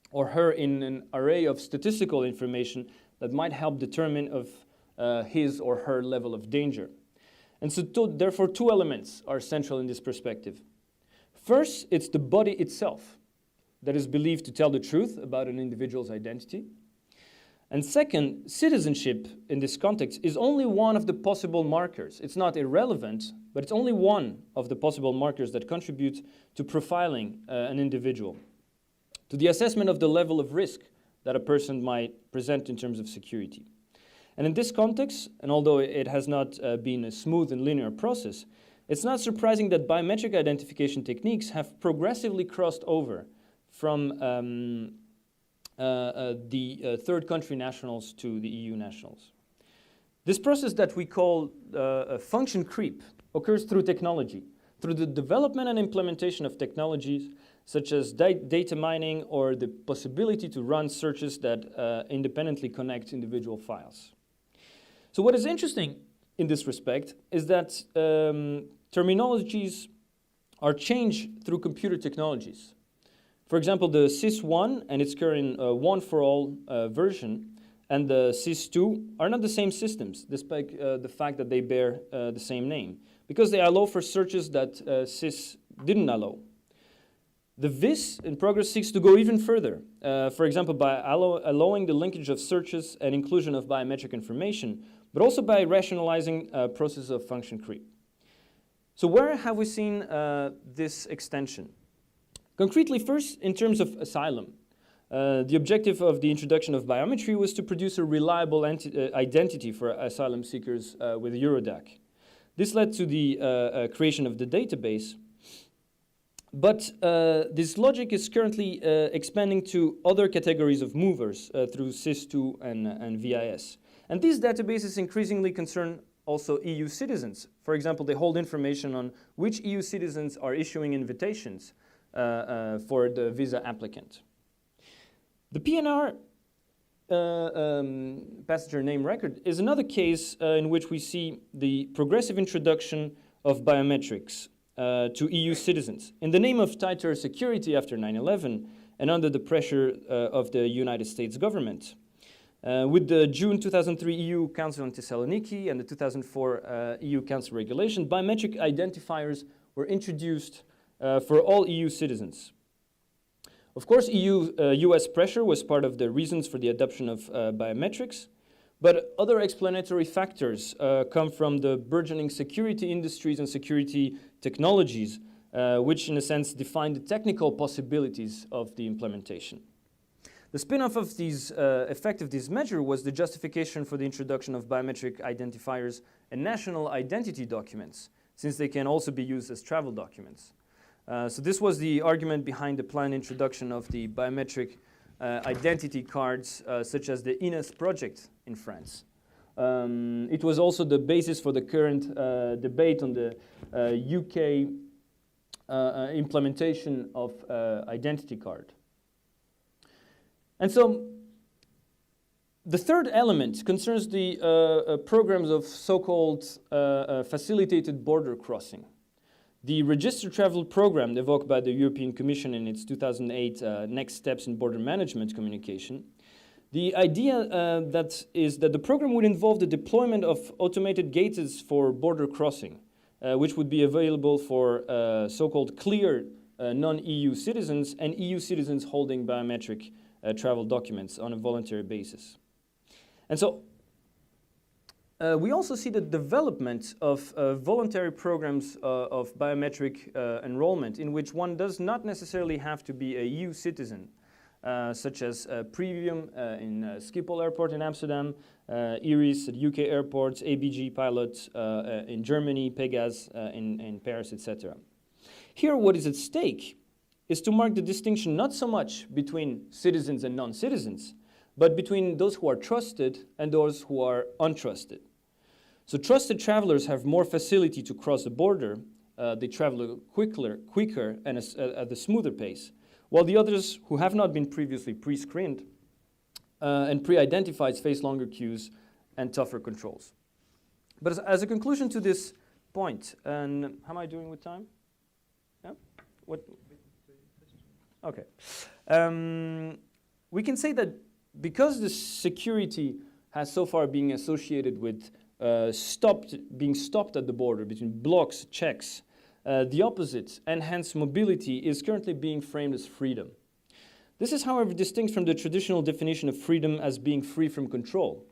or her in an array of statistical information that might help determine of his or her level of danger. And so therefore 2 elements are central in this perspective. First, it's the body itself that is believed to tell the truth about an individual's identity. And second, citizenship in this context is only one of the possible markers. It's not irrelevant, but it's only one of the possible markers that contribute to profiling an individual, to the assessment of the level of risk that a person might present in terms of security. And in this context, and although it has not been a smooth and linear process, it's not surprising that biometric identification techniques have progressively crossed over from the third country nationals to the EU nationals. This process that we call function creep occurs through technology, through the development and implementation of technologies such as data mining or the possibility to run searches that independently connect individual files. So what is interesting in this respect is that terminologies are changed through computer technologies. For example, the SIS-1 and its current one-for-all version and the SIS-2 are not the same systems, despite the fact that they bear the same name, because they allow for searches that SIS didn't allow. The VIS in progress seeks to go even further, for example, by allowing the linkage of searches and inclusion of biometric information, but also by rationalizing a process of function creep. So where have we seen this extension? Concretely, first, in terms of asylum. The objective of the introduction of biometry was to produce a reliable identity for asylum seekers with Eurodac. This led to the creation of the database. But this logic is currently expanding to other categories of movers through SIS2 and VIS. And these databases increasingly concern also EU citizens. For example, they hold information on which EU citizens are issuing invitations for the visa applicant. The PNR passenger name record is another case in which we see the progressive introduction of biometrics to EU citizens in the name of tighter security after 9/11 and under the pressure of the United States government. With the June 2003 EU Council on Thessaloniki and the 2004 EU Council regulation, biometric identifiers were introduced for all EU citizens. Of course, US pressure was part of the reasons for the adoption of biometrics, but other explanatory factors come from the burgeoning security industries and security technologies, which in a sense define the technical possibilities of the implementation. The spin-off of these effect of this measure was the justification for the introduction of biometric identifiers and national identity documents, since they can also be used as travel documents. So this was the argument behind the planned introduction of the biometric identity cards, such as the INEX project in France. It was also the basis for the current debate on the UK implementation of identity card. And so the third element concerns the programs of so-called facilitated border crossing. The Registered Travel Program evoked by the European Commission in its 2008 Next Steps in Border Management communication. The idea is that the program would involve the deployment of automated gates for border crossing, which would be available for so-called clear non-EU citizens and EU citizens holding biometric travel documents on a voluntary basis. And so we also see the development of voluntary programs of biometric enrollment in which one does not necessarily have to be a EU citizen, such as Premium in Schiphol Airport in Amsterdam, Iris at UK airports, ABG Pilot in Germany, Pegas in Paris, etc. Here what is at stake is to mark the distinction not so much between citizens and non-citizens, but between those who are trusted and those who are untrusted. So trusted travelers have more facility to cross the border. They travel quicker and at a smoother pace, while the others who have not been previously pre-screened and pre-identified face longer queues and tougher controls. But as a conclusion to this point, and how am I doing with time? Yeah? What? Okay. We can say that because the security has so far been associated with being stopped at the border between blocks, checks, the opposite, enhanced mobility, is currently being framed as freedom. This is, however, distinct from the traditional definition of freedom as being free from control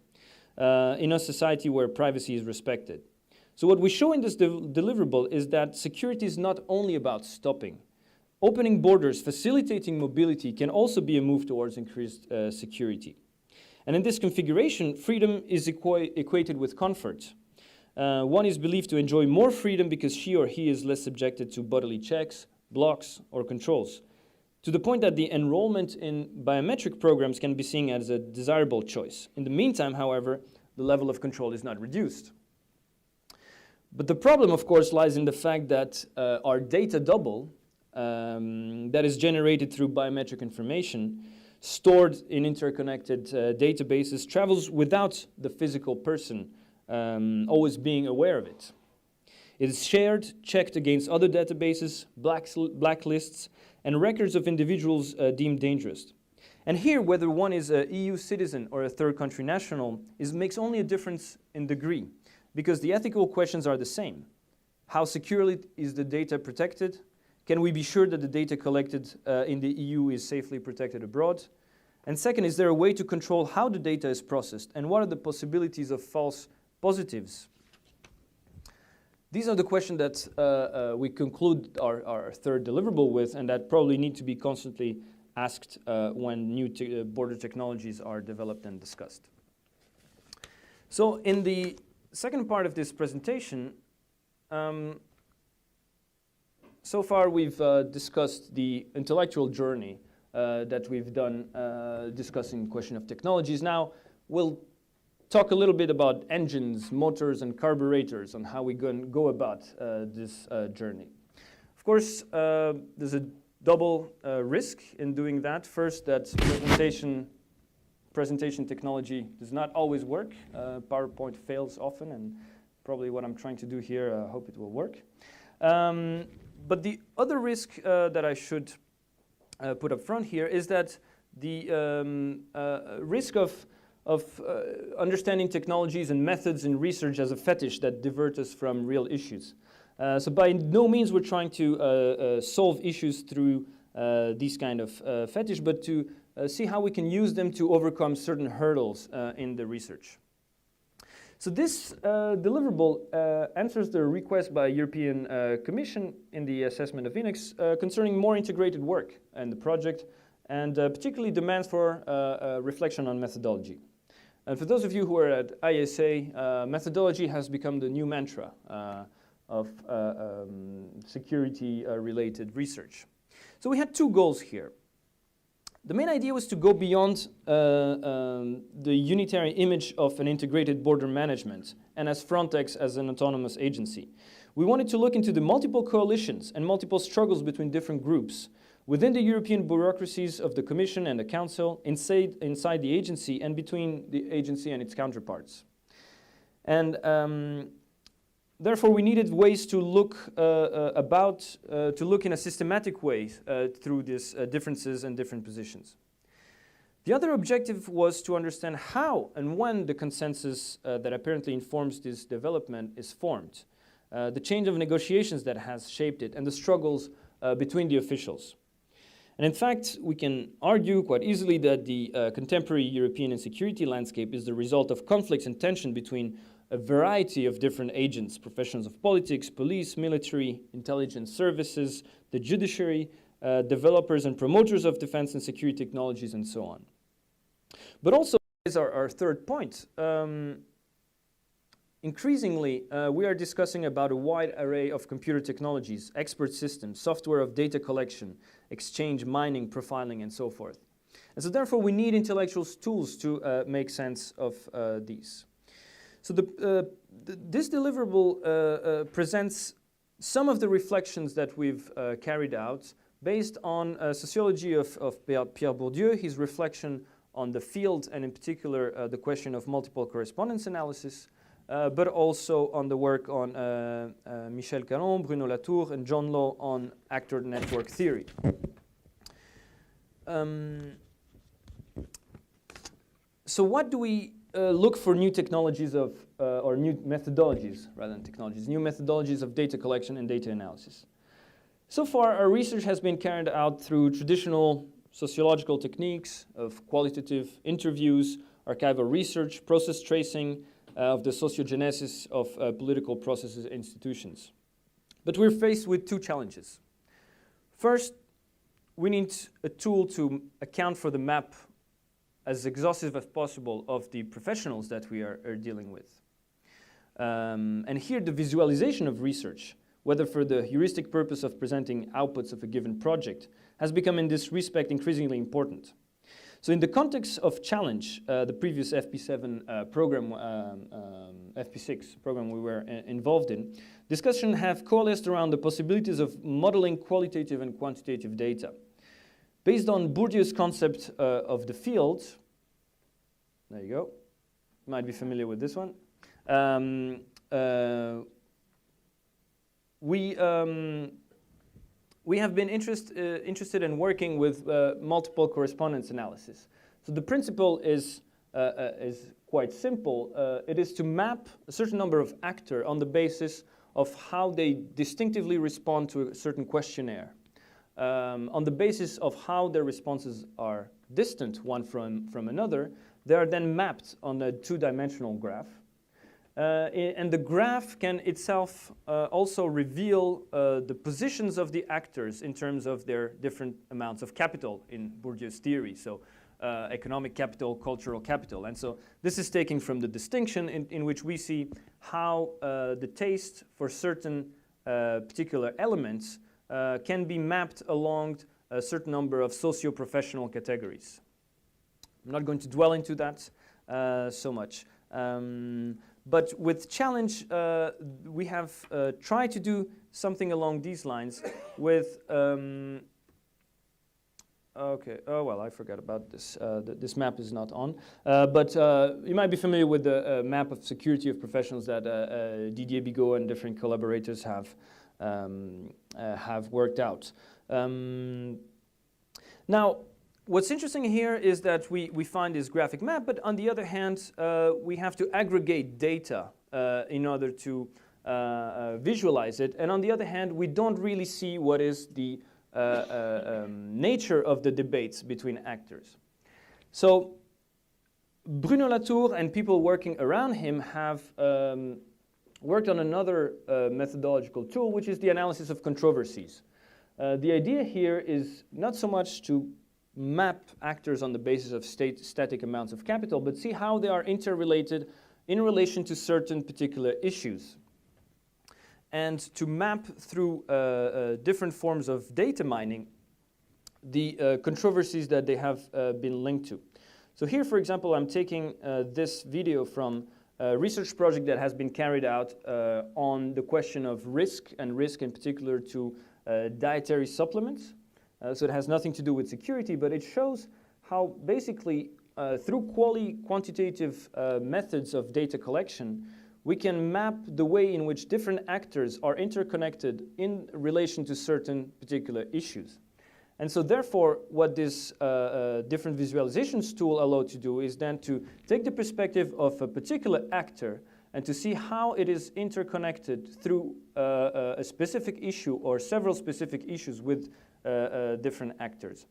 in a society where privacy is respected. So what we show in this deliverable is that security is not only about stopping. Opening borders, facilitating mobility can also be a move towards increased security. And in this configuration, freedom is equated with comfort. One is believed to enjoy more freedom because she or he is less subjected to bodily checks, blocks, or controls, to the point that the enrollment in biometric programs can be seen as a desirable choice. In the meantime, however, the level of control is not reduced. But the problem, of course, lies in the fact that our data double that is generated through biometric information stored in interconnected databases travels without the physical person always being aware of it. It is shared, checked against other databases, blacklists, and records of individuals deemed dangerous. And here, whether one is an EU citizen or a third country national makes only a difference in degree, because the ethical questions are the same. How securely is the data protected? Can we be sure that the data collected in the EU is safely protected abroad? And second, is there a way to control how the data is processed? And what are the possibilities of false positives? These are the questions that we conclude our third deliverable with, and that probably need to be constantly asked when new border technologies are developed and discussed. So in the second part of this presentation, so far we've discussed the intellectual journey that we've done discussing the question of technologies. Now we'll talk a little bit about engines, motors, and carburetors, and how we go about this journey. Of course, there's a double risk in doing that. First, that presentation technology does not always work. PowerPoint fails often, and probably what I'm trying to do here, I hope it will work. But the other risk that I should put up front here is that the risk of understanding technologies and methods in research as a fetish that divert us from real issues. So by no means we're trying to solve issues through these kind of fetish, but to see how we can use them to overcome certain hurdles in the research. So this deliverable answers the request by European Commission in the assessment of INEX concerning more integrated work in the project, and particularly demands for reflection on methodology. And for those of you who are at ISA, methodology has become the new mantra of security-related research. So we had two goals here. the main idea was to go beyond the unitary image of an integrated border management and as Frontex as an autonomous agency. We wanted to look into the multiple coalitions and multiple struggles between different groups within the European bureaucracies of the Commission and the Council, inside the agency, and between the agency and its counterparts. And therefore, we needed ways to look to look in a systematic way through these differences and different positions. The other objective was to understand how and when the consensus that apparently informs this development is formed, the change of negotiations that has shaped it, and the struggles between the officials. And in fact, we can argue quite easily that the contemporary European and security landscape is the result of conflicts and tension between a variety of different agents, professions of politics, police, military, intelligence services, the judiciary, developers and promoters of defense and security technologies, and so on. But also, is our third point. Increasingly, we are discussing about a wide array of computer technologies, expert systems, software of data collection, exchange, mining, profiling, and so forth. And so therefore, we need intellectual tools to make sense of these. So this deliverable presents some of the reflections that we've carried out based on sociology of Pierre Bourdieu, his reflection on the field, and in particular the question of multiple correspondence analysis, but also on the work on Michel Caron, Bruno Latour, and John Law on actor network theory. So what do we look for new technologies or new methodologies, rather than technologies, new methodologies of data collection and data analysis? So far, our research has been carried out through traditional sociological techniques of qualitative interviews, archival research, process tracing, of the sociogenesis of political processes and institutions. But we're faced with two challenges. First, we need a tool to account for the map as exhaustive as possible of the professionals that we are dealing with. And here the visualization of research, whether for the heuristic purpose of presenting outputs of a given project, has become in this respect increasingly important. So in the context of challenge, the previous FP7 program, FP6 program we were involved in, discussion have coalesced around the possibilities of modeling qualitative and quantitative data. Based on Bourdieu's concept of the field, there you go, you might be familiar with this one, we have been interested in working with multiple correspondence analysis. So the principle is quite simple. It is to map a certain number of actors on the basis of how they distinctively respond to a certain questionnaire. On the basis of how their responses are distant one from another, they are then mapped on a two-dimensional graph. And the graph can itself also reveal the positions of the actors in terms of their different amounts of capital in Bourdieu's theory. So economic capital, cultural capital. And so this is taken from the distinction in which we see how the taste for certain particular elements can be mapped along a certain number of socio-professional categories. I'm not going to dwell into that so much. But with challenge, we have tried to do something along these lines with, okay, oh well, I forgot about this. This map is not on. But you might be familiar with the map of security of professionals that Didier Bigot and different collaborators have worked out. Now, what's interesting here is that we find this graphic map, but on the other hand, we have to aggregate data in order to visualize it. And on the other hand, we don't really see what is the nature of the debates between actors. So Bruno Latour and people working around him have worked on another methodological tool, which is the analysis of controversies. The idea here is not so much to map actors on the basis of static amounts of capital, but see how they are interrelated in relation to certain particular issues. And to map through different forms of data mining the controversies that they have been linked to. So here, for example, I'm taking this video from a research project that has been carried out on the question of risk, and risk in particular to dietary supplements. So it has nothing to do with security, but it shows how basically through quantitative methods of data collection, we can map the way in which different actors are interconnected in relation to certain particular issues. And so therefore, what this different visualizations tool allows to do is then to take the perspective of a particular actor and to see how it is interconnected through a specific issue or several specific issues with different actors.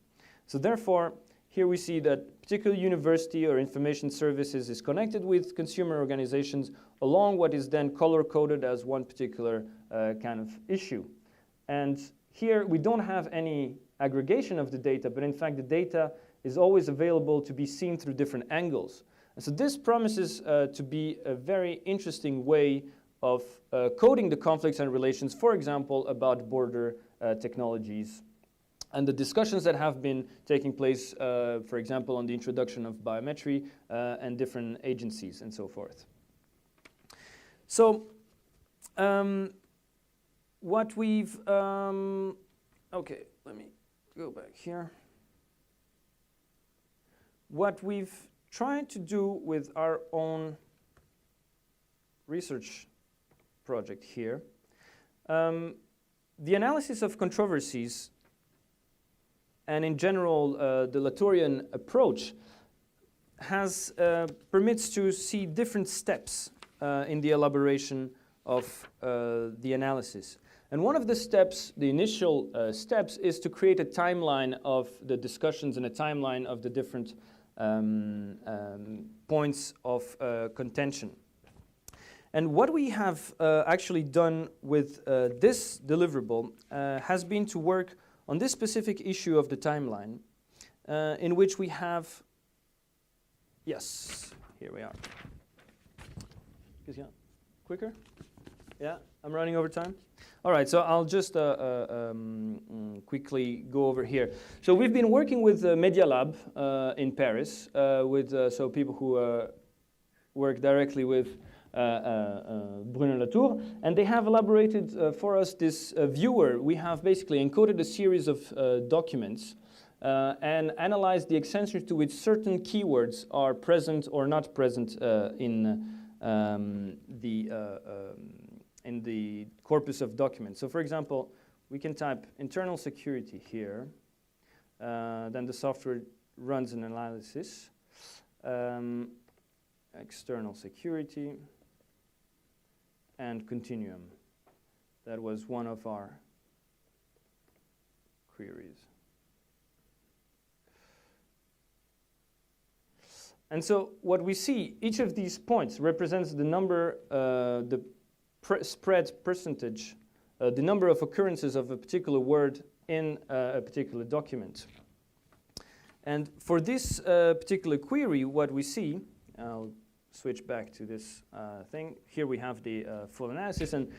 So therefore, here we see that particular university or information services is connected with consumer organizations along what is then color-coded as one particular kind of issue. And here we don't have any aggregation of the data, but in fact the data is always available to be seen through different angles. And so this promises to be a very interesting way of coding the conflicts and relations, for example, about border technologies. And the discussions that have been taking place, for example, on the introduction of biometry and different agencies and so forth. So what we've, okay, let me go back here. What we've tried to do with our own research project here, the analysis of controversies and in general, the Latourian approach has permits to see different steps in the elaboration of the analysis. And one of the steps, the initial steps, is to create a timeline of the discussions and a timeline of the different points of contention. And what we have actually done with this deliverable has been to work on this specific issue of the timeline, in which we have, yes, here we are. Quicker? Yeah, I'm running over time. All right, so I'll just quickly go over here. So we've been working with Media Lab in Paris, with so people who work directly with Bruno Latour, and they have elaborated for us this viewer. We have basically encoded a series of documents and analyzed the extent to which certain keywords are present or not present in the corpus of documents. So for example, we can type internal security here, then the software runs an analysis, external security, and continuum. That was one of our queries. And so what we see, each of these points represents the number, the spread percentage, the number of occurrences of a particular word in a particular document. And for this particular query, what we see, I'll switch back to this thing. Here we have the full analysis, and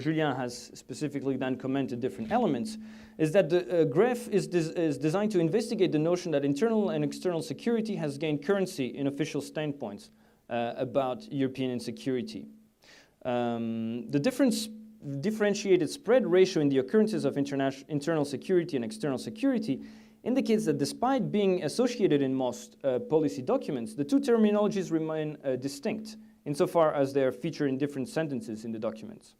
Julien has specifically then commented different elements, is that the graph is designed to investigate the notion that internal and external security has gained currency in official standpoints about European insecurity. The differentiated spread ratio in the occurrences of internal security and external security indicates that despite being associated in most policy documents, the two terminologies remain distinct insofar as they are featured in different sentences in the documents.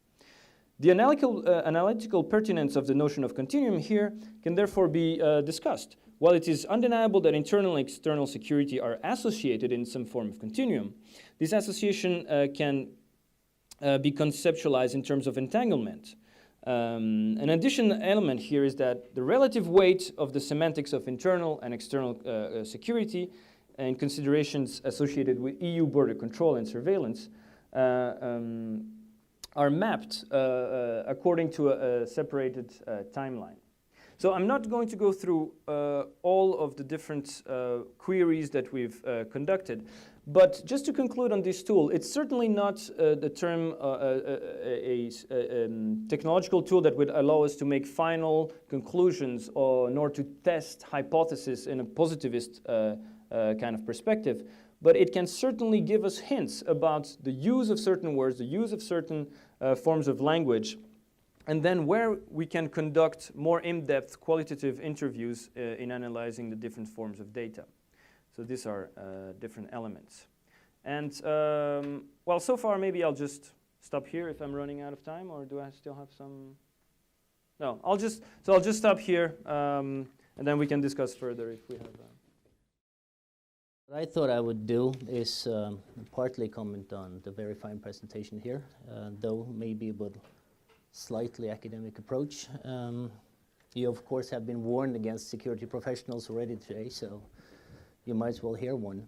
The analytical pertinence of the notion of continuum here can therefore be discussed. While it is undeniable that internal and external security are associated in some form of continuum, this association can be conceptualized in terms of entanglement. An additional element here is that the relative weight of the semantics of internal and external security and considerations associated with EU border control and surveillance are mapped according to a separated timeline. So I'm not going to go through all of the different queries that we've conducted, but just to conclude on this tool, it's certainly not the term a technological tool that would allow us to make final conclusions or nor to test hypotheses in a positivist kind of perspective. But it can certainly give us hints about the use of certain words, the use of certain forms of language, and then where we can conduct more in-depth qualitative interviews in analyzing the different forms of data. So these are different elements. And well, so far maybe I'll just stop here if I'm running out of time, or do I still have some? No, I'll just stop here, and then we can discuss further if we have. What I thought I would do is partly comment on the very fine presentation here, though maybe with slightly academic approach. You of course have been warned against security professionals already today, so you might as well hear one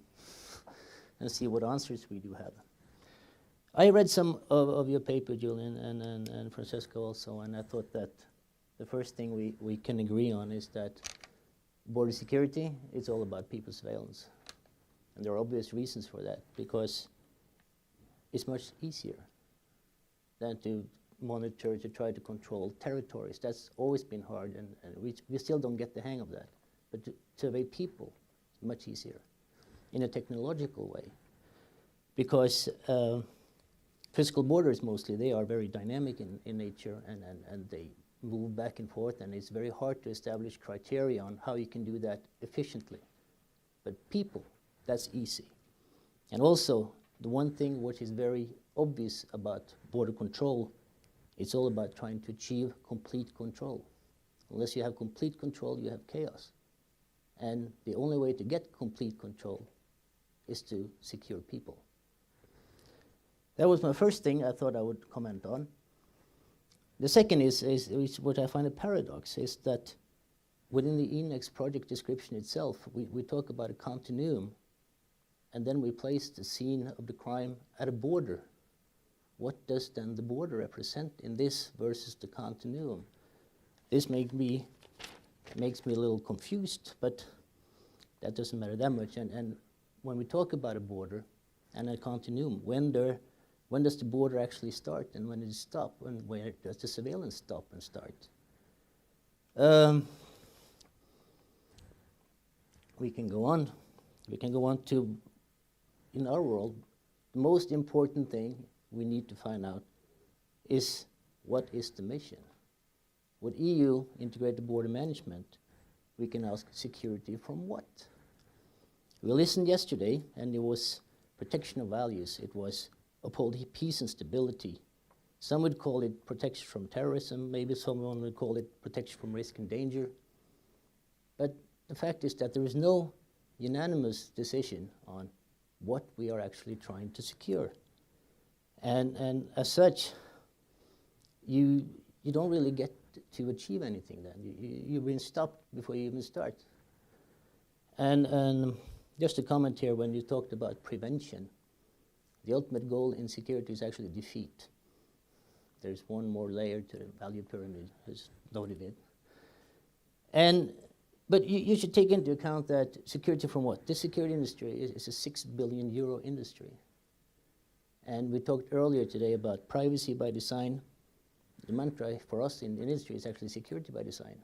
and see what answers we do have. I read some of your paper, Julian, and Francesco also, and I thought that the first thing we can agree on is that border security is all about people surveillance. And there are obvious reasons for that, because it's much easier than to monitor, to try to control territories. That's always been hard, and we still don't get the hang of that. But to survey people is much easier in a technological way, because physical borders mostly, they are very dynamic in nature, and they move back and forth, and it's very hard to establish criteria on how you can do that efficiently. But people, that's easy. And also, the one thing which is very obvious about border control, it's all about trying to achieve complete control. Unless you have complete control, you have chaos. And the only way to get complete control is to secure people. That was my first thing I thought I would comment on. The second is what I find a paradox, is that within the INEX project description itself, we talk about a continuum, and then we place the scene of the crime at a border. What does then the border represent in this versus the continuum? This makes me a little confused, but that doesn't matter that much. And when we talk about a border and a continuum, when does the border actually start, and when does it stop, and where does the surveillance stop and start? We can go on. We can go on to, in our world, the most important thing we need to find out is, what is the mission? With EU integrated border management, we can ask security from what? We listened yesterday, and it was protection of values. It was uphold peace and stability. Some would call it protection from terrorism. Maybe someone would call it protection from risk and danger. But the fact is that there is no unanimous decision on what we are actually trying to secure. And as such, you don't really get to achieve anything then. You've been stopped before you even start. And just a comment here, when you talked about prevention, the ultimate goal in security is actually defeat. There's one more layer to the value pyramid, as noted in. But you should take into account that security from what? The security industry is a €6 billion industry. And we talked earlier today about privacy by design. The mantra for us in the industry is actually security by design.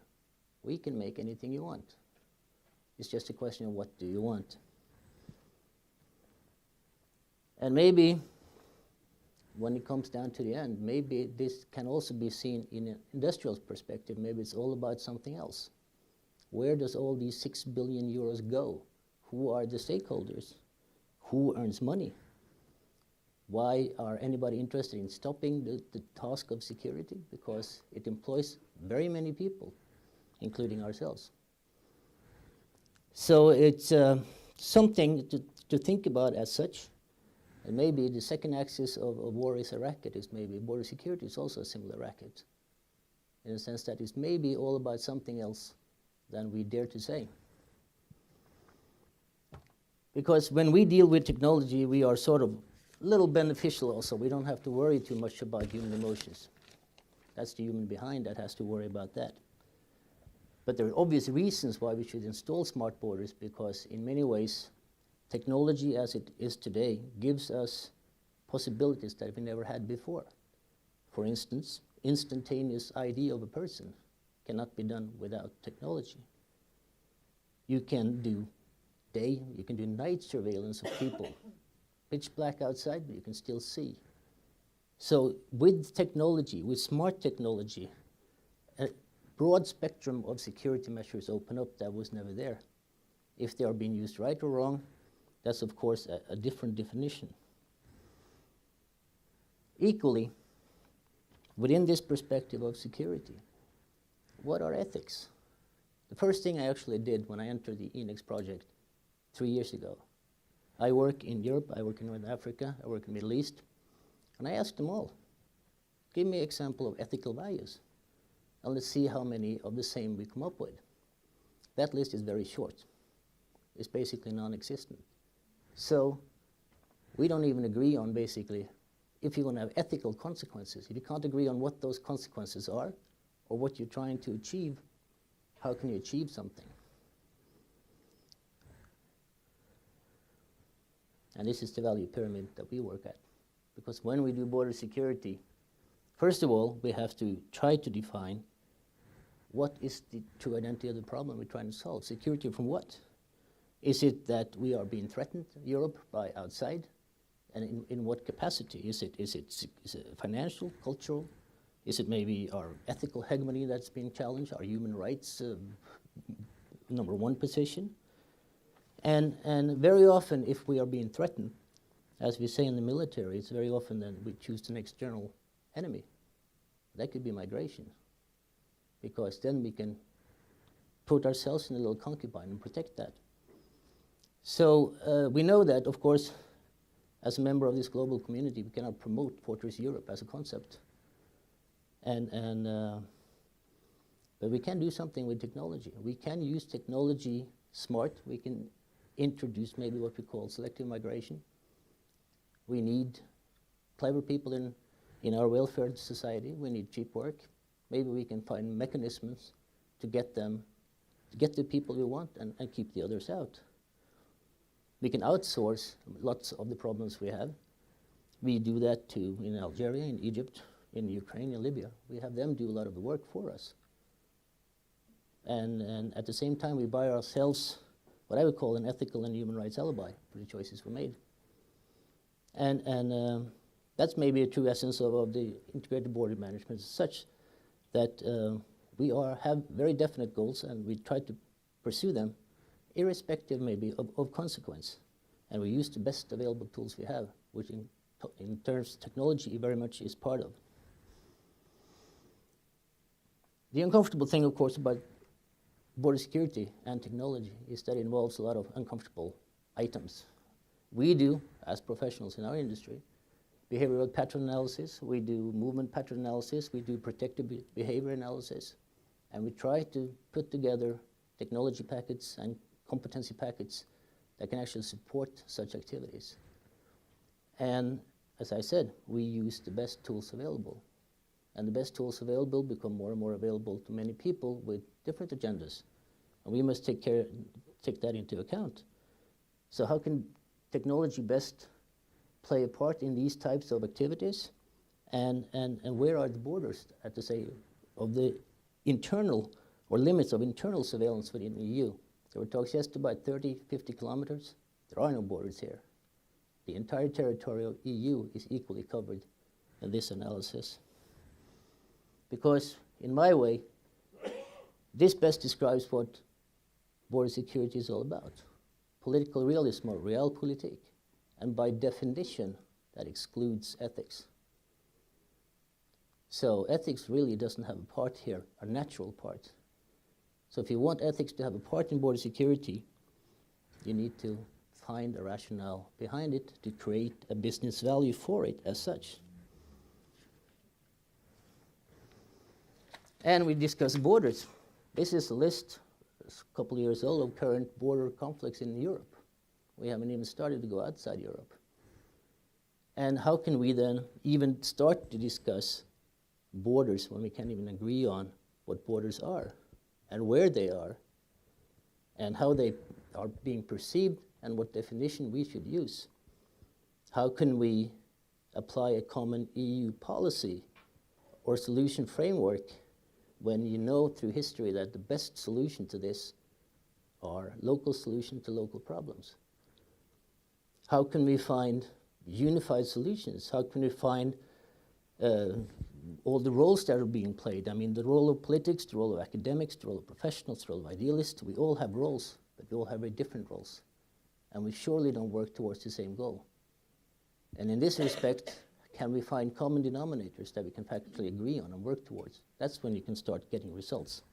We can make anything you want. It's just a question of what do you want. And maybe, when it comes down to the end, maybe this can also be seen in an industrial perspective. Maybe it's all about something else. Where does all these €6 billion go? Who are the stakeholders? Who earns money? Why are anybody interested in stopping the task of security? Because it employs very many people, including ourselves. So it's something to think about as such. And maybe the second axis of war is a racket, is maybe border security is also a similar racket, in the sense that it's maybe all about something else than we dare to say. Because when we deal with technology, we are sort of a little beneficial also. We don't have to worry too much about human emotions. That's the human behind that has to worry about that. But there are obvious reasons why we should install smart borders, because in many ways, technology as it is today gives us possibilities that we never had before. For instance, instantaneous ID of a person cannot be done without technology. You can do day, you can do night surveillance of people. Pitch black outside, but you can still see. So with technology, with smart technology, a broad spectrum of security measures open up that was never there. If they are being used right or wrong, that's of course a different definition. Equally, within this perspective of security, what are ethics? The first thing I actually did when I entered the INEX project 3 years ago, I work in Europe, I work in North Africa, I work in the Middle East, and I asked them all, give me an example of ethical values, and let's see how many of the same we come up with. That list is very short. It's basically non-existent. So we don't even agree on basically, if you're going to have ethical consequences, if you can't agree on what those consequences are, or what you're trying to achieve, how can you achieve something? And this is the value pyramid that we work at. Because when we do border security, first of all, we have to try to define what is the true identity of the problem we're trying to solve. Security from what? Is it that we are being threatened, Europe, by outside? And in what capacity? Is it financial, cultural? Is it maybe our ethical hegemony that's being challenged, our human rights number one position? And very often, if we are being threatened, as we say in the military, it's very often that we choose an external enemy. That could be migration, because then we can put ourselves in a little concubine and protect that. So we know that, of course, as a member of this global community, we cannot promote Fortress Europe as a concept. But we can do something with technology. We can use technology smart. We can introduce maybe what we call selective migration. We need clever people in our welfare society. We need cheap work. Maybe we can find mechanisms to get the people we want and keep the others out. We can outsource lots of the problems we have. We do that too in Algeria, in Egypt, in Ukraine, in Libya. We have them do a lot of the work for us. And at the same time, we buy ourselves what I would call an ethical and human rights alibi for the choices we made. And that's maybe a true essence of the integrated border management, such that we have very definite goals, and we try to pursue them, irrespective maybe of consequence. And we use the best available tools we have, which in terms of technology very much is part of. The uncomfortable thing, of course, about border security and technology is that it involves a lot of uncomfortable items. We do, as professionals in our industry, behavioral pattern analysis, we do movement pattern analysis, we do protective behavior analysis, and we try to put together technology packets and competency packets that can actually support such activities. And as I said, we use the best tools available. And the best tools available become more and more available to many people with different agendas. And we must take that into account. So how can technology best play a part in these types of activities? And where are the borders, to say, of the internal or limits of internal surveillance within the EU? There were talks yesterday about 30, 50 kilometers. There are no borders here. The entire territory of EU is equally covered in this analysis. Because, in my way, this best describes what border security is all about. Political realism, or realpolitik. And by definition, that excludes ethics. So ethics really doesn't have a part here, a natural part. So if you want ethics to have a part in border security, you need to find a rationale behind it to create a business value for it as such. And we discuss borders. This is a list, a couple of years old, of current border conflicts in Europe. We haven't even started to go outside Europe. And how can we then even start to discuss borders when we can't even agree on what borders are? and where they are and how they are being perceived and what definition we should use. How can we apply a common EU policy or solution framework when you know through history that the best solution to this are local solutions to local problems? How can we find unified solutions? How can we find all the roles that are being played? I mean, the role of politics, the role of academics, the role of professionals, the role of idealists, we all have roles, but we all have very different roles. And we surely don't work towards the same goal. And in this respect, can we find common denominators that we can factually agree on and work towards? That's when you can start getting results.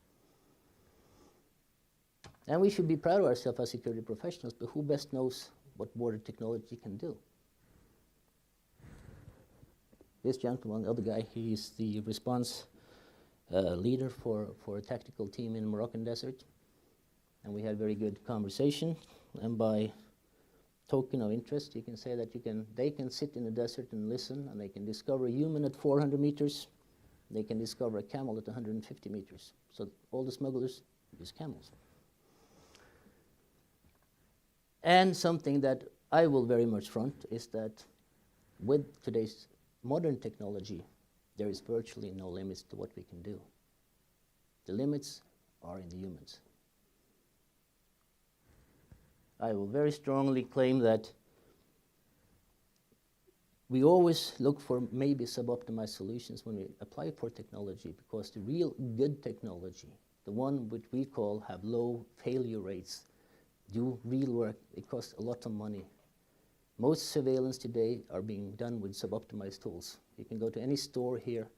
And we should be proud of ourselves as security professionals, but who best knows what border technology can do? This gentleman, the other guy, he is the response leader for a tactical team in Moroccan desert. And we had a very good conversation. And by token of interest, you can say that they can sit in the desert and listen, and they can discover a human at 400 meters. They can discover a camel at 150 meters. So all the smugglers use camels. And something that I will very much front is that with today's modern technology, there is virtually no limits to what we can do. The limits are in the humans. I will very strongly claim that we always look for maybe suboptimized solutions when we apply for technology, because the real good technology, the one which we call have low failure rates, do real work, it costs a lot of money. Most surveillance today are being done with suboptimized tools. You can go to any store here,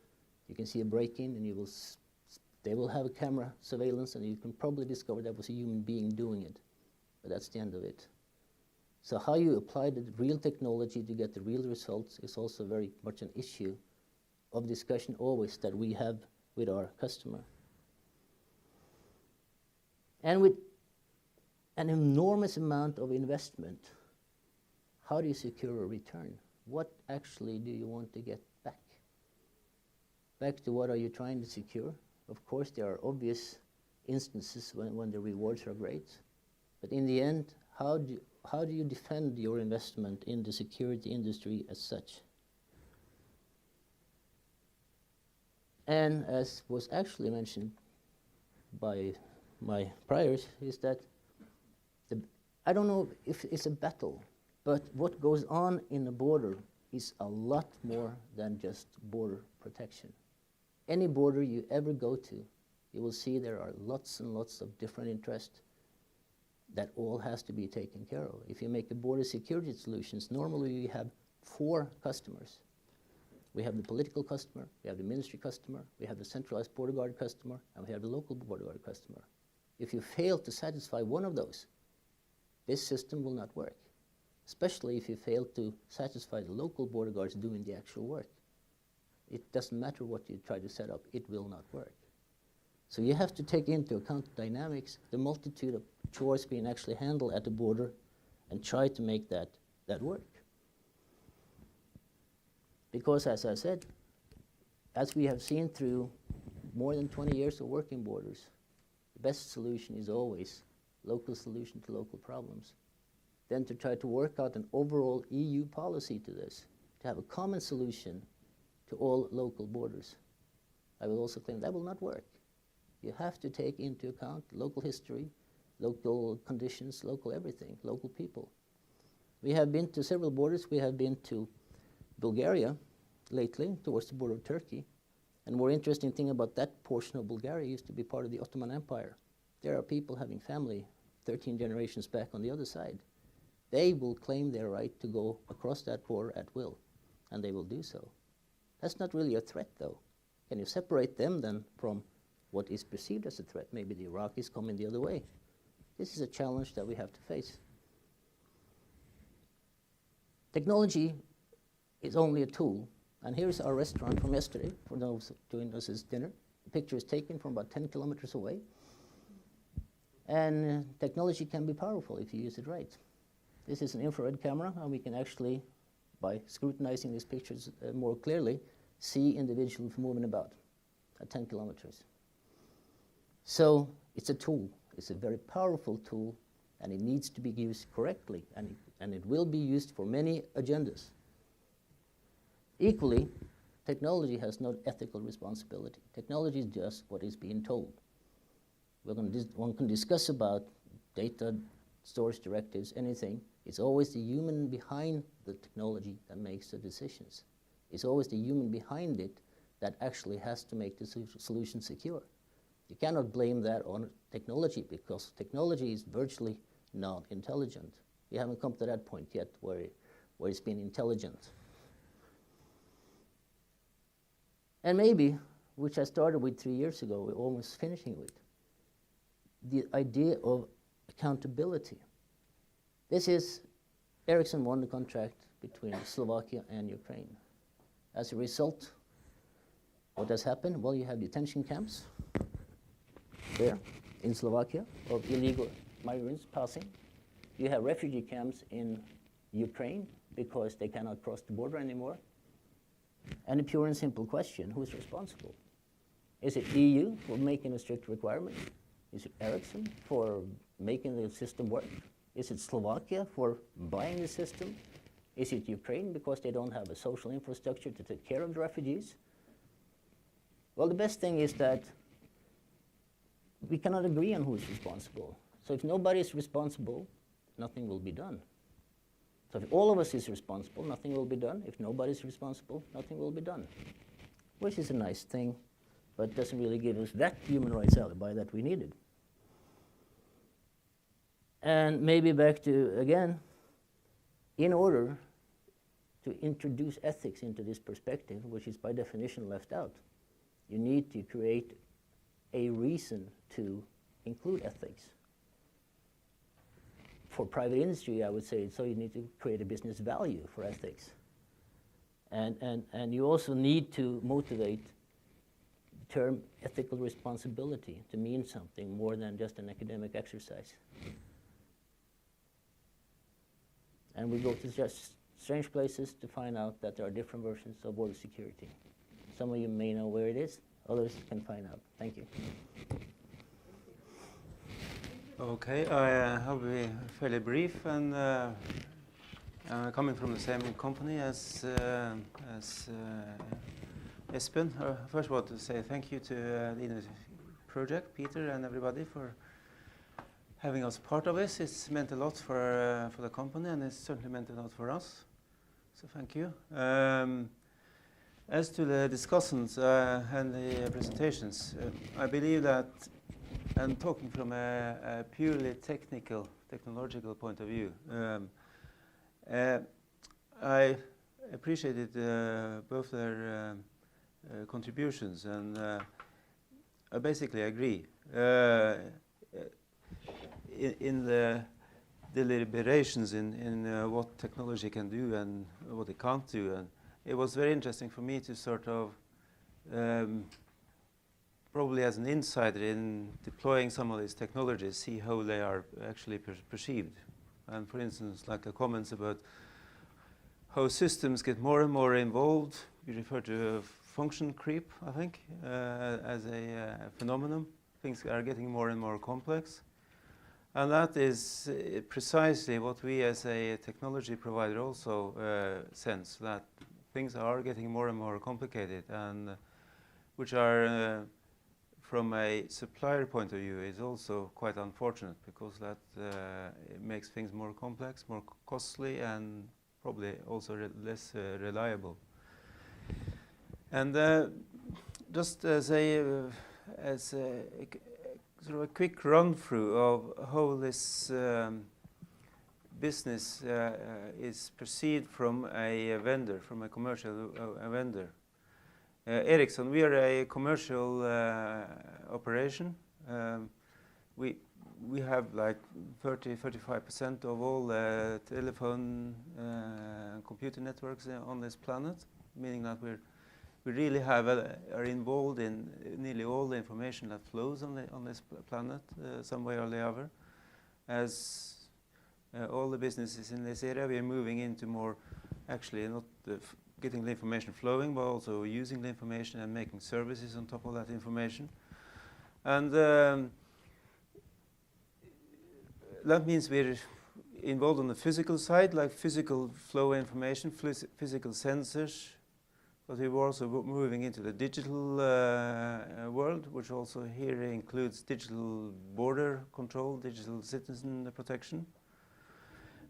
you can see a break-in, and they will have a camera surveillance, and you can probably discover that was a human being doing it. But that's the end of it. So how you apply the real technology to get the real results is also very much an issue of discussion always that we have with our customer. And with an enormous amount of investment, how do you secure a return? What actually do you want to get back? Back to what are you trying to secure? Of course, there are obvious instances when the rewards are great. But in the end, how do you defend your investment in the security industry as such? And as was actually mentioned by my priors, is that I don't know if it's a battle, but what goes on in the border is a lot more than just border protection. Any border you ever go to, you will see there are lots and lots of different interests that all has to be taken care of. If you make a border security solutions, normally we have 4 customers. We have the political customer, we have the ministry customer, we have the centralized border guard customer, and we have the local border guard customer. If you fail to satisfy one of those, this system will not work, especially if you fail to satisfy the local border guards doing the actual work. It doesn't matter what you try to set up, it will not work. So you have to take into account the dynamics, the multitude of chores being actually handled at the border, and try to make that work. Because as I said, as we have seen through more than 20 years of working borders, the best solution is always local solution to local problems. Then to try to work out an overall EU policy to this, to have a common solution to all local borders. I will also claim that will not work. You have to take into account local history, local conditions, local everything, local people. We have been to several borders. We have been to Bulgaria lately, towards the border of Turkey. And more interesting thing about that portion of Bulgaria used to be part of the Ottoman Empire. There are people having family 13 generations back on the other side. They will claim their right to go across that border at will, and they will do so. That's not really a threat, though. Can you separate them then from what is perceived as a threat? Maybe the Iraqis coming the other way. This is a challenge that we have to face. Technology is only a tool, and here's our restaurant from yesterday, for those doing us as dinner. The picture is taken from about 10 kilometers away. And technology can be powerful if you use it right. This is an infrared camera, and we can actually, by scrutinizing these pictures more clearly, see individuals moving about at 10 kilometers. So it's a tool. It's a very powerful tool, and it needs to be used correctly, and it will be used for many agendas. Equally, technology has no ethical responsibility. Technology is just what is being told. One can discuss about data storage directives, anything. It's always the human behind the technology that makes the decisions. It's always the human behind it that actually has to make the solution secure. You cannot blame that on technology, because technology is virtually non-intelligent. We haven't come to that point yet where it's been intelligent. And maybe, which I started with 3 years ago, we're almost finishing with, the idea of accountability. This is, Ericsson won the contract between Slovakia and Ukraine. As a result, what has happened? Well, you have detention camps there in Slovakia of illegal migrants passing. You have refugee camps in Ukraine because they cannot cross the border anymore. And a pure and simple question, who's responsible? Is it EU for making a strict requirement? Is it Ericsson for making the system work? Is it Slovakia for buying the system? Is it Ukraine because they don't have a social infrastructure to take care of the refugees? Well, the best thing is that we cannot agree on who is responsible. So if nobody is responsible, nothing will be done. So if all of us is responsible, nothing will be done. If nobody is responsible, nothing will be done. Which is a nice thing, but doesn't really give us that human rights alibi that we needed. And maybe back to, again, in order to introduce ethics into this perspective, which is by definition left out, you need to create a reason to include ethics. For private industry, I would say, so you need to create a business value for ethics. And you also need to motivate the term ethical responsibility to mean something more than just an academic exercise. And we go to just strange places to find out that there are different versions of border security. Some of you may know where it is, others can find out. Thank you. Okay, I'll be fairly brief, and coming from the same company as Espen. First, I want to say thank you to the INEX project, Peter, and everybody for having us part of this. It's meant a lot for the company, and it's certainly meant a lot for us. So thank you. As to the discussions and the presentations, I believe that, and talking from a purely technological point of view, I appreciated both their contributions, and I basically agree. In the deliberations in what technology can do and what it can't do, and it was very interesting for me to sort of, probably as an insider in deploying some of these technologies, see how they are actually perceived. And for instance, like the comments about how systems get more and more involved. You refer to function creep, I think, as a phenomenon. Things are getting more and more complex. And that is precisely what we as a technology provider also sense, that things are getting more and more complicated, and which are, from a supplier point of view, is also quite unfortunate, because that it makes things more complex, more costly, and probably also less reliable. And just as a sort of a quick run through of how this business is perceived from a vendor, from a commercial vendor. Ericsson, we are a commercial operation. We have like 30-35% of all telephone and computer networks on this planet, meaning that we really are involved in nearly all the information that flows on this planet, some way or the other. As all the businesses in this area, we are moving into more, actually not getting the information flowing, but also using the information and making services on top of that information. And that means we're involved on the physical side, like physical flow information, physical sensors, but we were also moving into the digital world, which also here includes digital border control, digital citizen protection.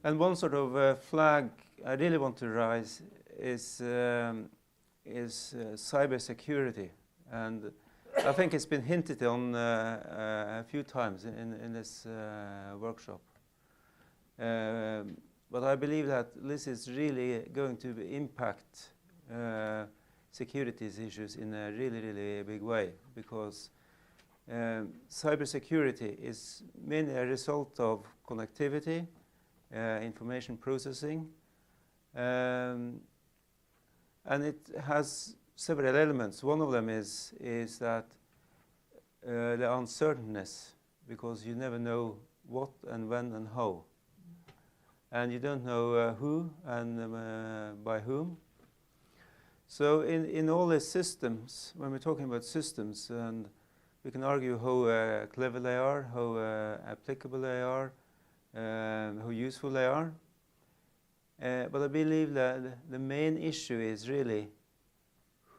And one sort of flag I really want to raise is cybersecurity. And I think it's been hinted on a few times in this workshop. But I believe that this is really going to impact security issues in a really, really big way, because cybersecurity is mainly a result of connectivity, information processing, and it has several elements. One of them is that the uncertainness, because you never know what and when and how. And you don't know who and by whom. So in all these systems, when we're talking about systems, and we can argue how clever they are, how applicable they are, how useful they are. But I believe that the main issue is really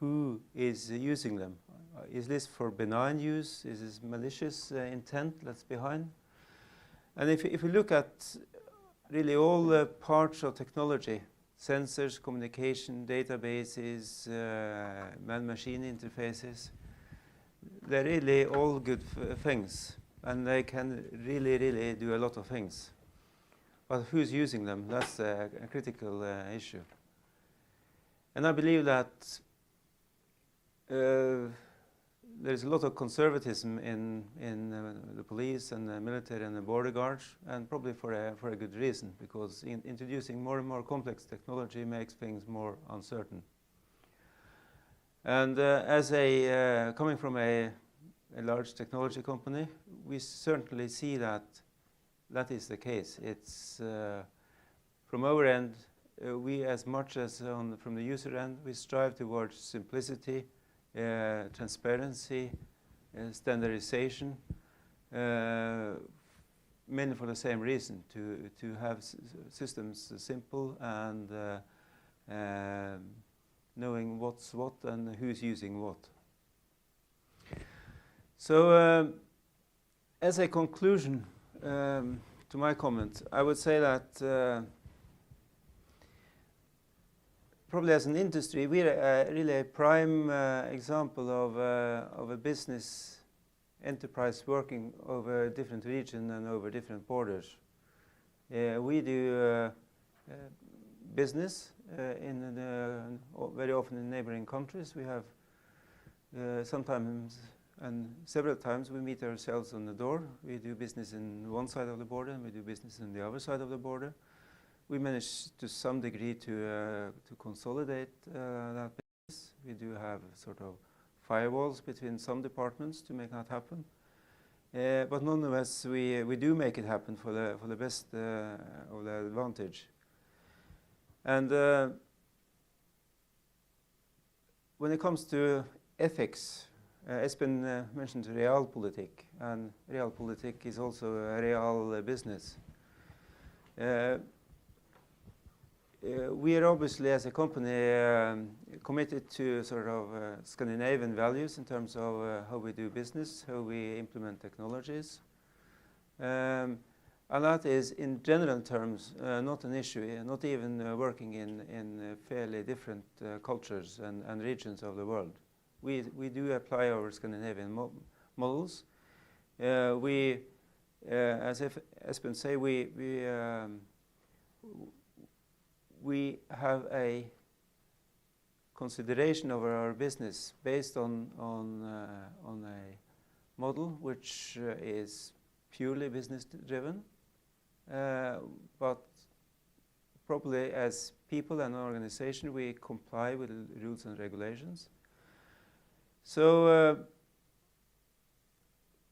who is using them. Is this for benign use? Is this malicious intent that's behind? And if we look at really all the parts of technology, sensors, communication, databases, man-machine interfaces, they're really all good things, and they can really, really do a lot of things. But who's using them? That's a critical issue. And I believe that there's a lot of conservatism in the police and the military and the border guards, and probably for a good reason, because introducing more and more complex technology makes things more uncertain. And coming from a large technology company, we certainly see that is the case. It's from our end, we, as much as from the user end, we strive towards simplicity, transparency, standardization, mainly for the same reason, to have systems simple and knowing what's what and who's using what. So as a conclusion to my comment, I would say that probably as an industry, we're really a prime example of a business enterprise working over a different region and over different borders. We do business very often in neighboring countries. We have sometimes and several times we meet ourselves on the door. We do business in one side of the border and we do business on the other side of the border. We manage to some degree to consolidate that business. We do have sort of firewalls between some departments to make that happen. But nonetheless, we do make it happen for the best of the advantage. And when it comes to ethics, Espen mentioned realpolitik, and realpolitik is also a real business. We are obviously, as a company, committed to sort of Scandinavian values in terms of how we do business, how we implement technologies. And that is, in general terms, not an issue, not even working in fairly different cultures and regions of the world. We do apply our Scandinavian models. As Espen say, we have a consideration of our business based on a model which is purely business driven, but probably as people and organization we comply with the rules and regulations. So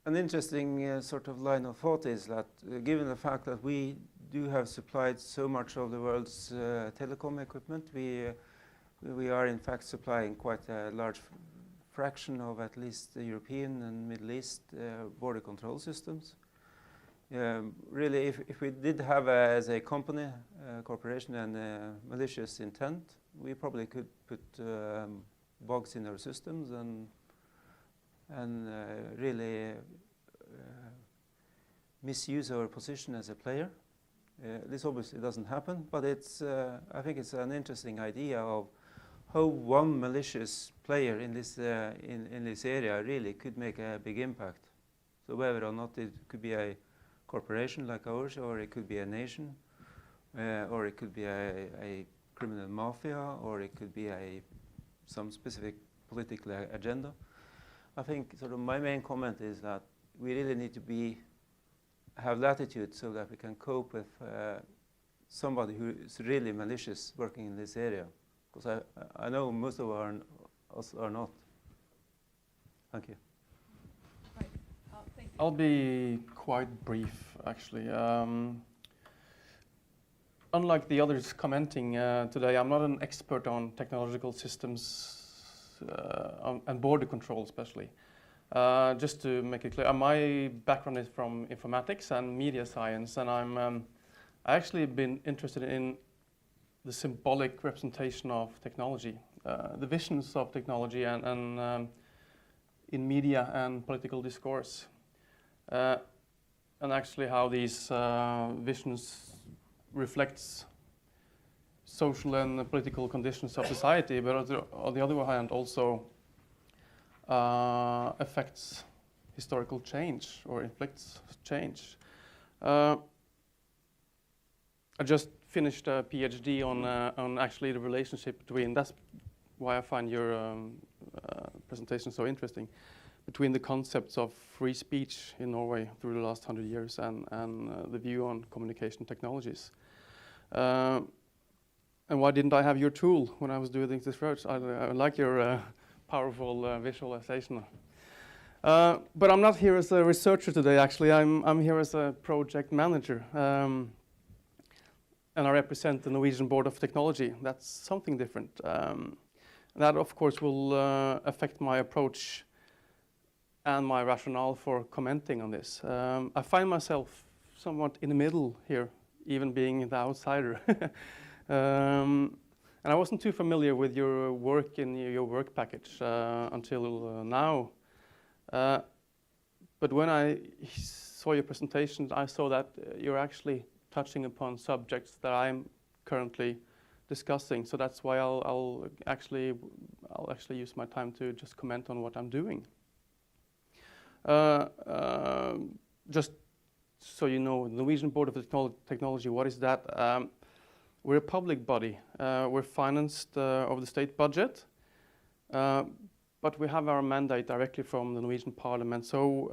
an interesting sort of line of thought is that given the fact that we do have supplied so much of the world's telecom equipment, we are in fact supplying quite a large fraction of at least the European and Middle East border control systems. Really, if we did have as a company, corporation, and malicious intent, we probably could put bugs in our systems and really misuse our position as a player. This obviously doesn't happen, but it's I think it's an interesting idea of how one malicious player in this area really could make a big impact. So whether or not it could be a corporation like ours, or it could be a nation, or it could be a criminal mafia, or it could be some specific political agenda. I think sort of my main comment is that we really need to have latitude so that we can cope with somebody who is really malicious working in this area. Because I know most of us are not. Thank you. Right. Thank you. I'll be quite brief, actually. Unlike the others commenting today, I'm not an expert on technological systems and border control especially. Just to make it clear, my background is from informatics and media science, and I actually been interested in the symbolic representation of technology, the visions of technology and in media and political discourse, and actually how these visions reflects social and political conditions of society, but on the other hand also affects historical change or inflicts change. I just finished a PhD on actually the relationship between, that's why I find your presentation so interesting, between the concepts of free speech in Norway through the last 100 years and the view on communication technologies. And why didn't I have your tool when I was doing this research? I like your powerful visualization. But I'm not here as a researcher today, actually. I'm here as a project manager. And I represent the Norwegian Board of Technology. That's something different. That, of course, will affect my approach and my rationale for commenting on this. I find myself somewhat in the middle here, even being the outsider. And I wasn't too familiar with your work in your work package until now. But when I saw your presentation, I saw that you're actually touching upon subjects that I'm currently discussing. So that's why I'll actually use my time to just comment on what I'm doing. Just so you know, the Norwegian Board of Technology, what is that? We're a public body. We're financed over the state budget, but we have our mandate directly from the Norwegian Parliament. So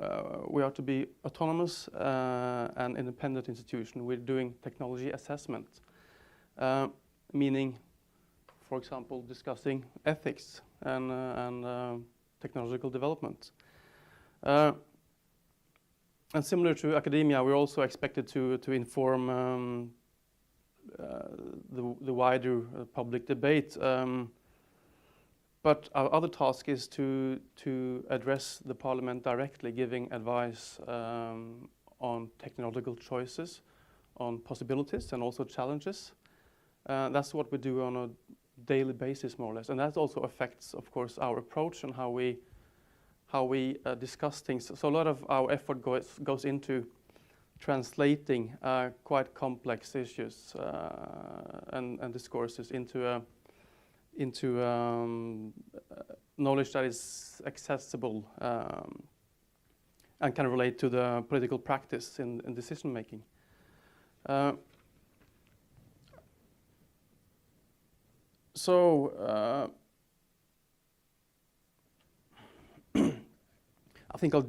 we are to be autonomous and independent institution. We're doing technology assessment, meaning, for example, discussing ethics and technological development. And similar to academia, we're also expected to inform the wider public debate. But our other task is to address the Parliament directly, giving advice on technological choices, on possibilities and also challenges. That's what we do on a daily basis, more or less. And that also affects, of course, our approach and how we discuss things. So a lot of our effort goes into translating quite complex issues and discourses into knowledge that is accessible and can relate to the political practice in decision making. I think I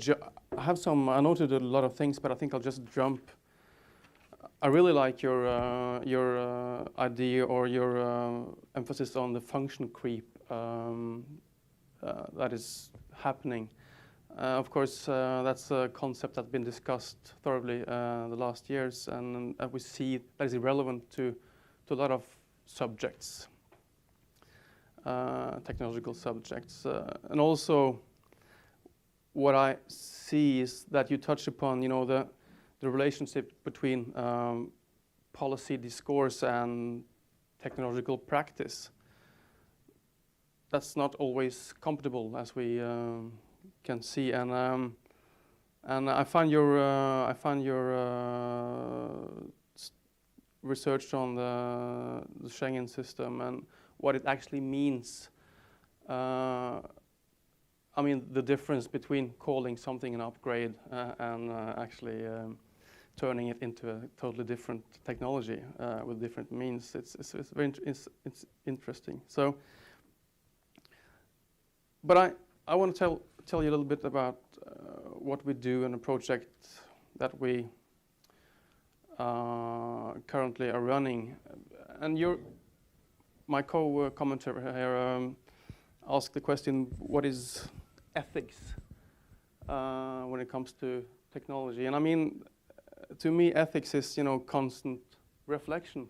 noted a lot of things, but I think I'll just jump. I really like your idea or your emphasis on the function creep that is happening. Of course, that's a concept that's been discussed thoroughly the last years, and we see that is relevant to a lot of subjects. technological subjects. And also, what I see is that you touch upon, the relationship between policy discourse and technological practice. That's not always compatible, as we can see, and I find your research on the Schengen system and what it actually means. I mean, the difference between calling something an upgrade and actually turning it into a totally different technology with different means. It's very it's interesting. So, but I want to tell you a little bit about what we do in a project that we currently are running. And my co-commentator here asked the question, what is ethics when it comes to technology? And I mean, to me, ethics is, constant reflection,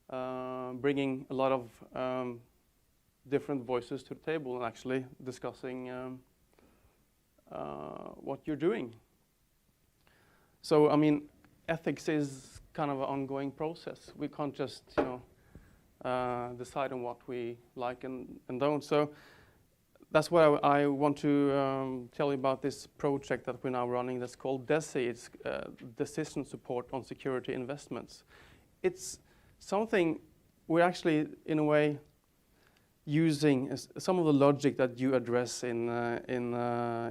bringing a lot of different voices to the table and actually discussing what you're doing. So, I mean, ethics is kind of an ongoing process. We can't just, decide on what we like and don't. So that's what I want to tell you about this project that we're now running that's called DESI. It's Decision Support on Security Investments. It's something we're actually, in a way, using some of the logic that you address in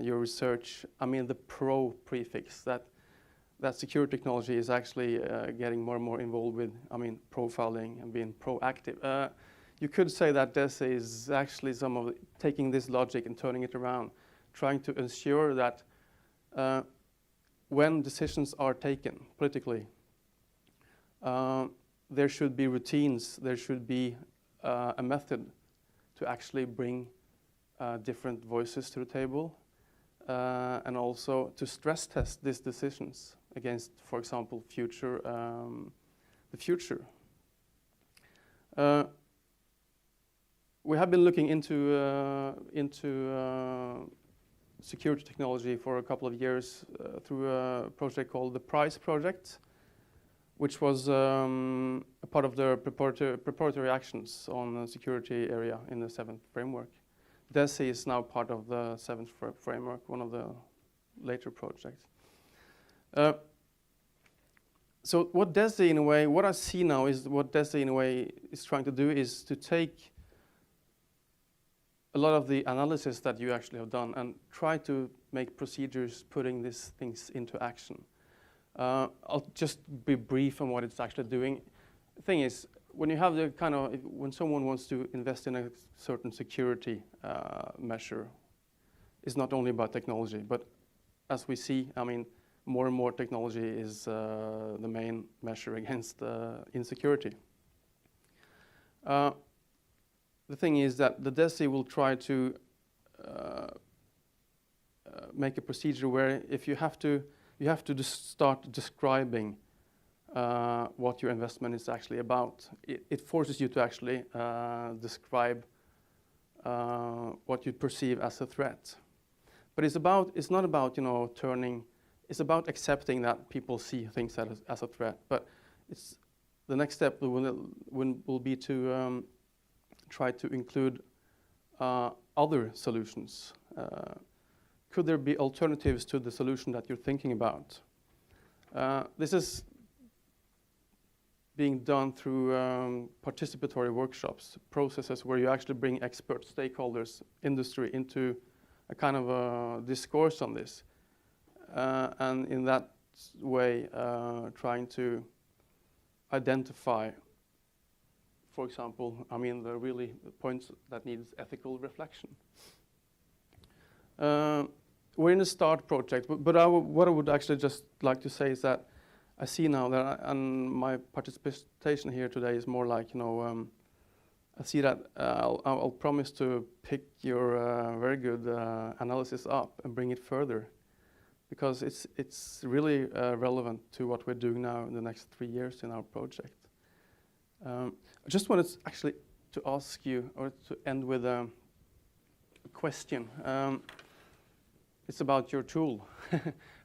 your research. I mean, the pro prefix, that security technology is actually getting more and more involved with, profiling and being proactive. You could say that DESI is actually taking this logic and turning it around, trying to ensure that when decisions are taken politically, there should be routines, there should be a method to actually bring different voices to the table, and also to stress test these decisions against, for example, the future. We have been looking into security technology for a couple of years through a project called the PRICE project, which was a part of the preparatory actions on the security area in the 7th framework. DESI is now part of the 7th framework, one of the later projects. So what DESI, in a way, what I see now is what DESI, in a way, is trying to do is to take a lot of the analysis that you actually have done and try to make procedures putting these things into action. I'll just be brief on what it's actually doing. The thing is, when you have the when someone wants to invest in a certain security measure, it's not only about technology, but as we see, more and more technology is the main measure against insecurity. The thing is that the DESI will try to make a procedure where if you have to start describing what your investment is actually about. It forces you to actually describe what you perceive as a threat. But it's not about turning. It's about accepting that people see things as a threat. But the next step will be to try to include other solutions. Could there be alternatives to the solution that you're thinking about? This is being done through participatory workshops, processes where you actually bring experts, stakeholders, industry into a kind of a discourse on this. And in that way, trying to identify, for example, the points that needs ethical reflection. We're in a START project, but what I would actually just like to say is that I see now that, and my participation here today is more like, I see that I'll promise to pick your very good analysis up and bring it further, because it's really relevant to what we're doing now in the next 3 years in our project. I just want to actually to ask you, or to end with a question. It's about your tool.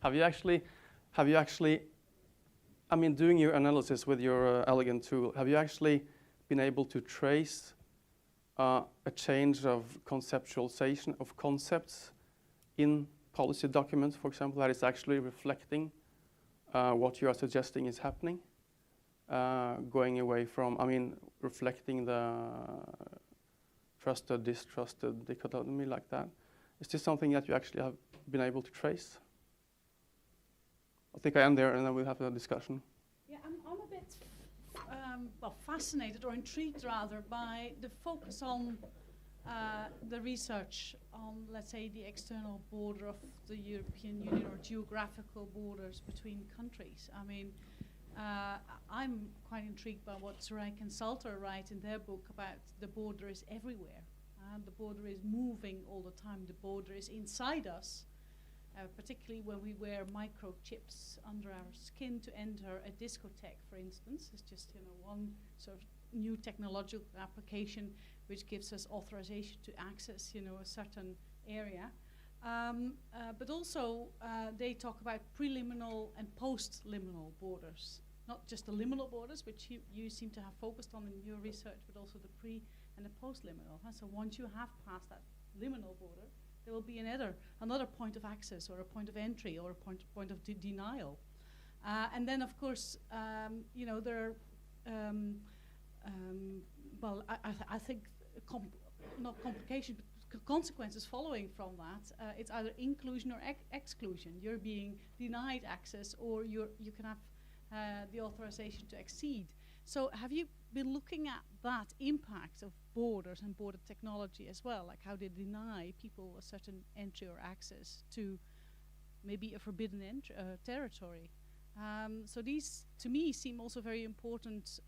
Have you actually, I mean, doing your analysis with your elegant tool, have you actually been able to trace a change of conceptualization of concepts in policy documents, for example, that is actually reflecting what you are suggesting is happening? Going away from, I mean, reflecting the trusted, distrusted dichotomy like that. Is this something that you actually have been able to trace? I think I end there, and then we'll have a discussion. Yeah, I'm a bit well, fascinated or intrigued rather by the focus on the research on, let's say, the external border of the European Union or geographical borders between countries. I mean, I'm quite intrigued by what Surek and Salter write in their book about the border is everywhere. The border is moving all the time. The border is inside us, particularly when we wear microchips under our skin to enter a discotheque, for instance. It's just, you know, one sort of new technological application which gives us authorization to access, you know, a certain area. But also, they talk about preliminal and post-liminal borders. Not just the liminal borders, which you seem to have focused on in your research, but also the pre and the post-liminal. So once you have passed that liminal border, there will be another point of access or a point of entry or a point of denial. And then, of course, you know, there are, well, I think not complications, but consequences following from that. It's either inclusion or exclusion. You're being denied access, or you can have the authorization to exceed. So have you been looking at that impact of borders and border technology as well, like how they deny people a certain entry or access to maybe a forbidden territory? So these, to me, seem also very important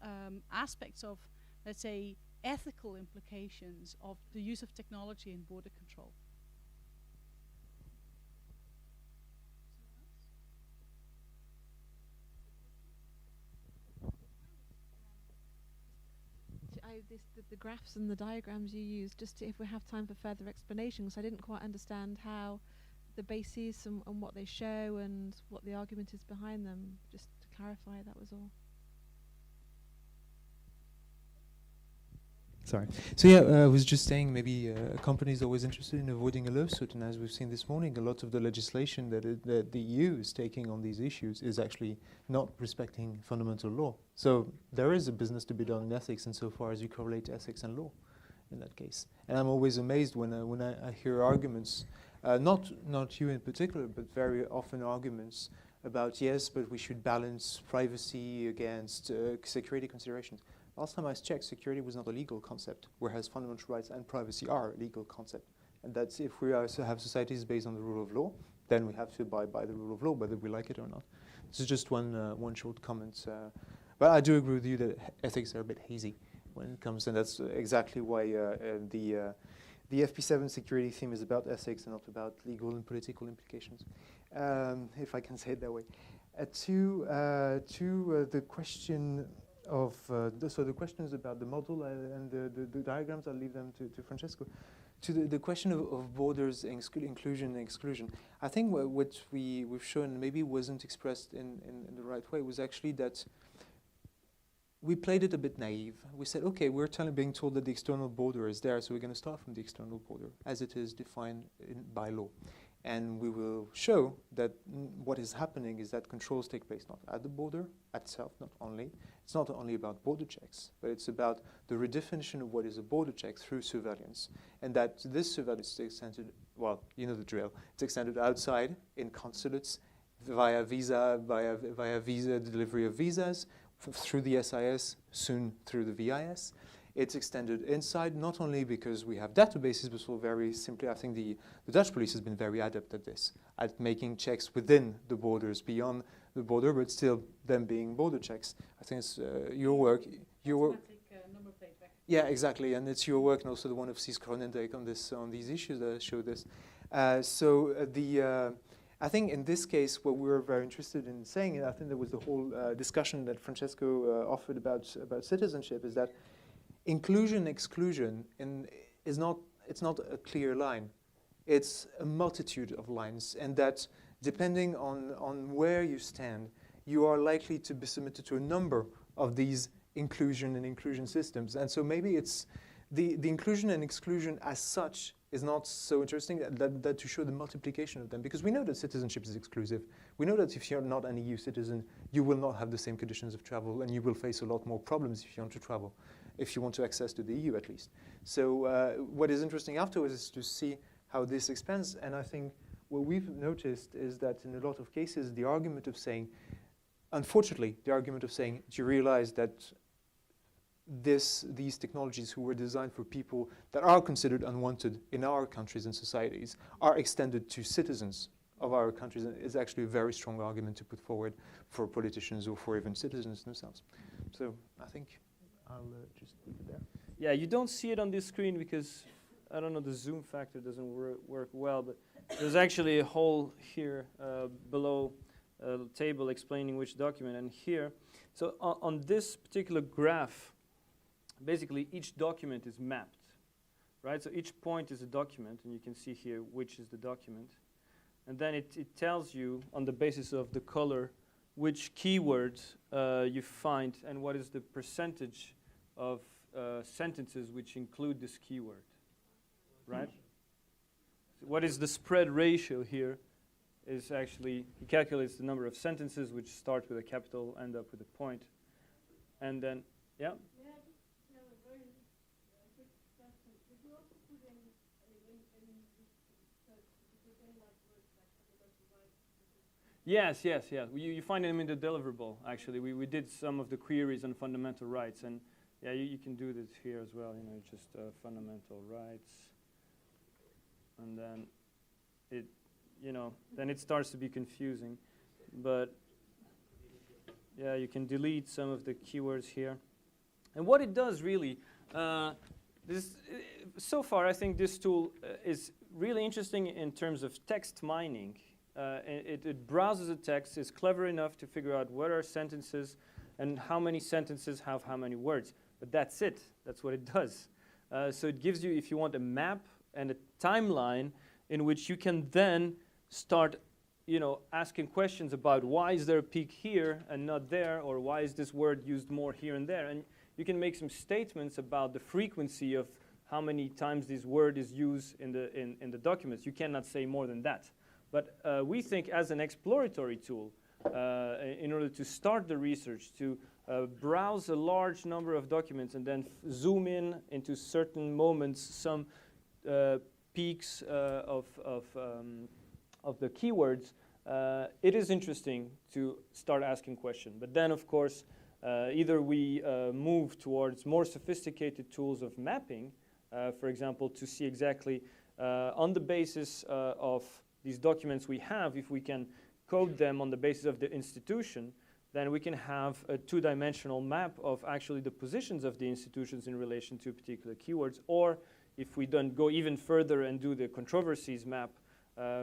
aspects of, let's say, ethical implications of the use of technology in border control. The graphs and the diagrams you use, just if we have time for further explanations. I didn't quite understand how the bases and what they show and what the argument is behind them. Just to clarify, that was all. Sorry. So yeah, I was just saying maybe a company is always interested in avoiding a lawsuit, and as we've seen this morning, a lot of the legislation that the EU is taking on these issues is actually not respecting fundamental law. So there is a business to be done in ethics insofar as you correlate ethics and law in that case. And I'm always amazed when I hear arguments, not you in particular, but very often arguments about, yes, but we should balance privacy against security considerations. Last time I checked, security was not a legal concept, whereas fundamental rights and privacy are a legal concept. And that's if we also have societies based on the rule of law, then we have to abide by the rule of law, whether we like it or not. This is just one short comment. But I do agree with you that ethics are a bit hazy when it comes, and that's exactly why the FP7 security theme is about ethics and not about legal and political implications, if I can say it that way. To the question of so the questions about the model and the diagrams, I'll leave them to Francesco. To the question of borders, inclusion and exclusion, I think what we've shown maybe wasn't expressed in the right way was actually that we played it a bit naive. We said, okay, we're being told that the external border is there, so we're going to start from the external border as it is defined by law. And we will show that what is happening is that controls take place not at the border itself, not only. It's not only about border checks, but it's about the redefinition of what is a border check through surveillance. And that this surveillance is extended, well, you know the drill. It's extended outside in consulates via visa, via visa delivery of visas, through the SIS, soon through the VIS. It's extended inside, not only because we have databases, but also very simply, I think the Dutch police has been very adept at this, at making checks within the borders, beyond the border, but still them being border checks. I think it's your work. Number plate recognition. Yeah, exactly, and it's your work and also the one of Cis Kronendijk on these issues that show this. I think in this case, what we were very interested in saying, and I think there was the whole discussion that Francesco offered about citizenship, is that inclusion exclusion is not, it's not a clear line. It's a multitude of lines, and that depending on where you stand, you are likely to be submitted to a number of these inclusion systems. And so maybe it's the inclusion and exclusion as such is not so interesting that to show the multiplication of them, because we know that citizenship is exclusive. We know that if you're not an EU citizen, you will not have the same conditions of travel, and you will face a lot more problems if you want to travel, if you want to access to the EU at least. So what is interesting afterwards is to see how this expands, and I think what we've noticed is that in a lot of cases, the argument of saying, unfortunately, the argument of saying, do you realize that these technologies who were designed for people that are considered unwanted in our countries and societies are extended to citizens of our countries, is actually a very strong argument to put forward for politicians or for even citizens themselves. So I think I'll just leave it there. Yeah, you don't see it on this screen because, I don't know, the zoom factor doesn't work well, but there's actually a hole here below a table explaining which document, and here. So on this particular graph, basically each document is mapped, right? So each point is a document, and you can see here which is the document. And then it tells you, on the basis of the color, which keywords you find and what is the percentage of sentences which include this keyword, right? So what is the spread ratio here is actually, he calculates the number of sentences which start with a capital, end up with a point. And then, yeah? Yes. You find them in the deliverable, actually. We did some of the queries on fundamental rights, and yeah, you can do this here as well, just fundamental rights. And then then it starts to be confusing. But yeah, you can delete some of the keywords here. And what it does really, so far I think this tool is really interesting in terms of text mining. It browses a text, is clever enough to figure out what are sentences and how many sentences have how many words. But that's it. That's what it does. So it gives you, if you want, a map and a timeline in which you can then start asking questions about why is there a peak here and not there, or why is this word used more here and there. And you can make some statements about the frequency of how many times this word is used in the documents. You cannot say more than that. But we think as an exploratory tool, in order to start the research, to browse a large number of documents and then zoom in into certain moments, some peaks of the keywords, it is interesting to start asking questions. But then, of course, either we move towards more sophisticated tools of mapping, for example, to see exactly on the basis of these documents we have, if we can code them on the basis of the institution, then we can have a two-dimensional map of actually the positions of the institutions in relation to particular keywords. Or if we then go even further and do the controversies map,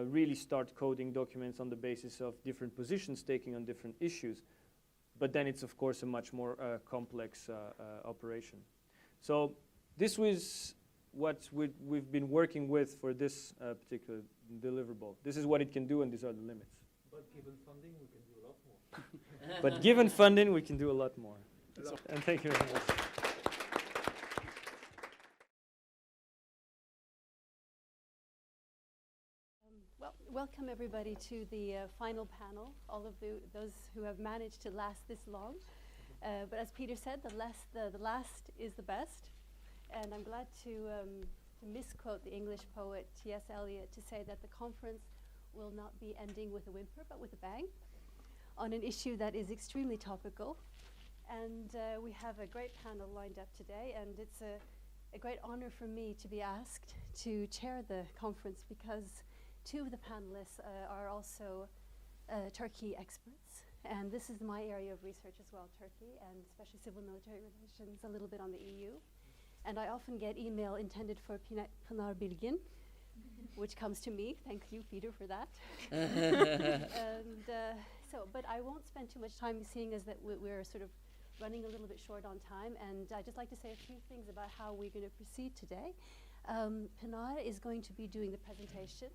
really start coding documents on the basis of different positions taking on different issues. But then it's, of course, a much more complex operation. So this was what we've been working with for this particular deliverable. This is what it can do, and these are the limits. But given funding, we can do a lot more. But given funding, we can do a lot more. And thank you very much. Well, welcome everybody to the final panel, all of those who have managed to last this long. But as Peter said, the last is the best. And I'm glad to misquote the English poet T.S. Eliot to say that the conference will not be ending with a whimper, but with a bang, on an issue that is extremely topical. And we have a great panel lined up today, and it's a great honor for me to be asked to chair the conference, because two of the panelists are also Turkey experts. And this is my area of research as well, Turkey, and especially civil-military relations, a little bit on the EU. And I often get email intended for Pinar Bilgin, which comes to me. Thank you, Peter, for that. And but I won't spend too much time, seeing as that we're sort of running a little bit short on time, and I'd just like to say a few things about how we're going to proceed today. Pinar is going to be doing the presentation,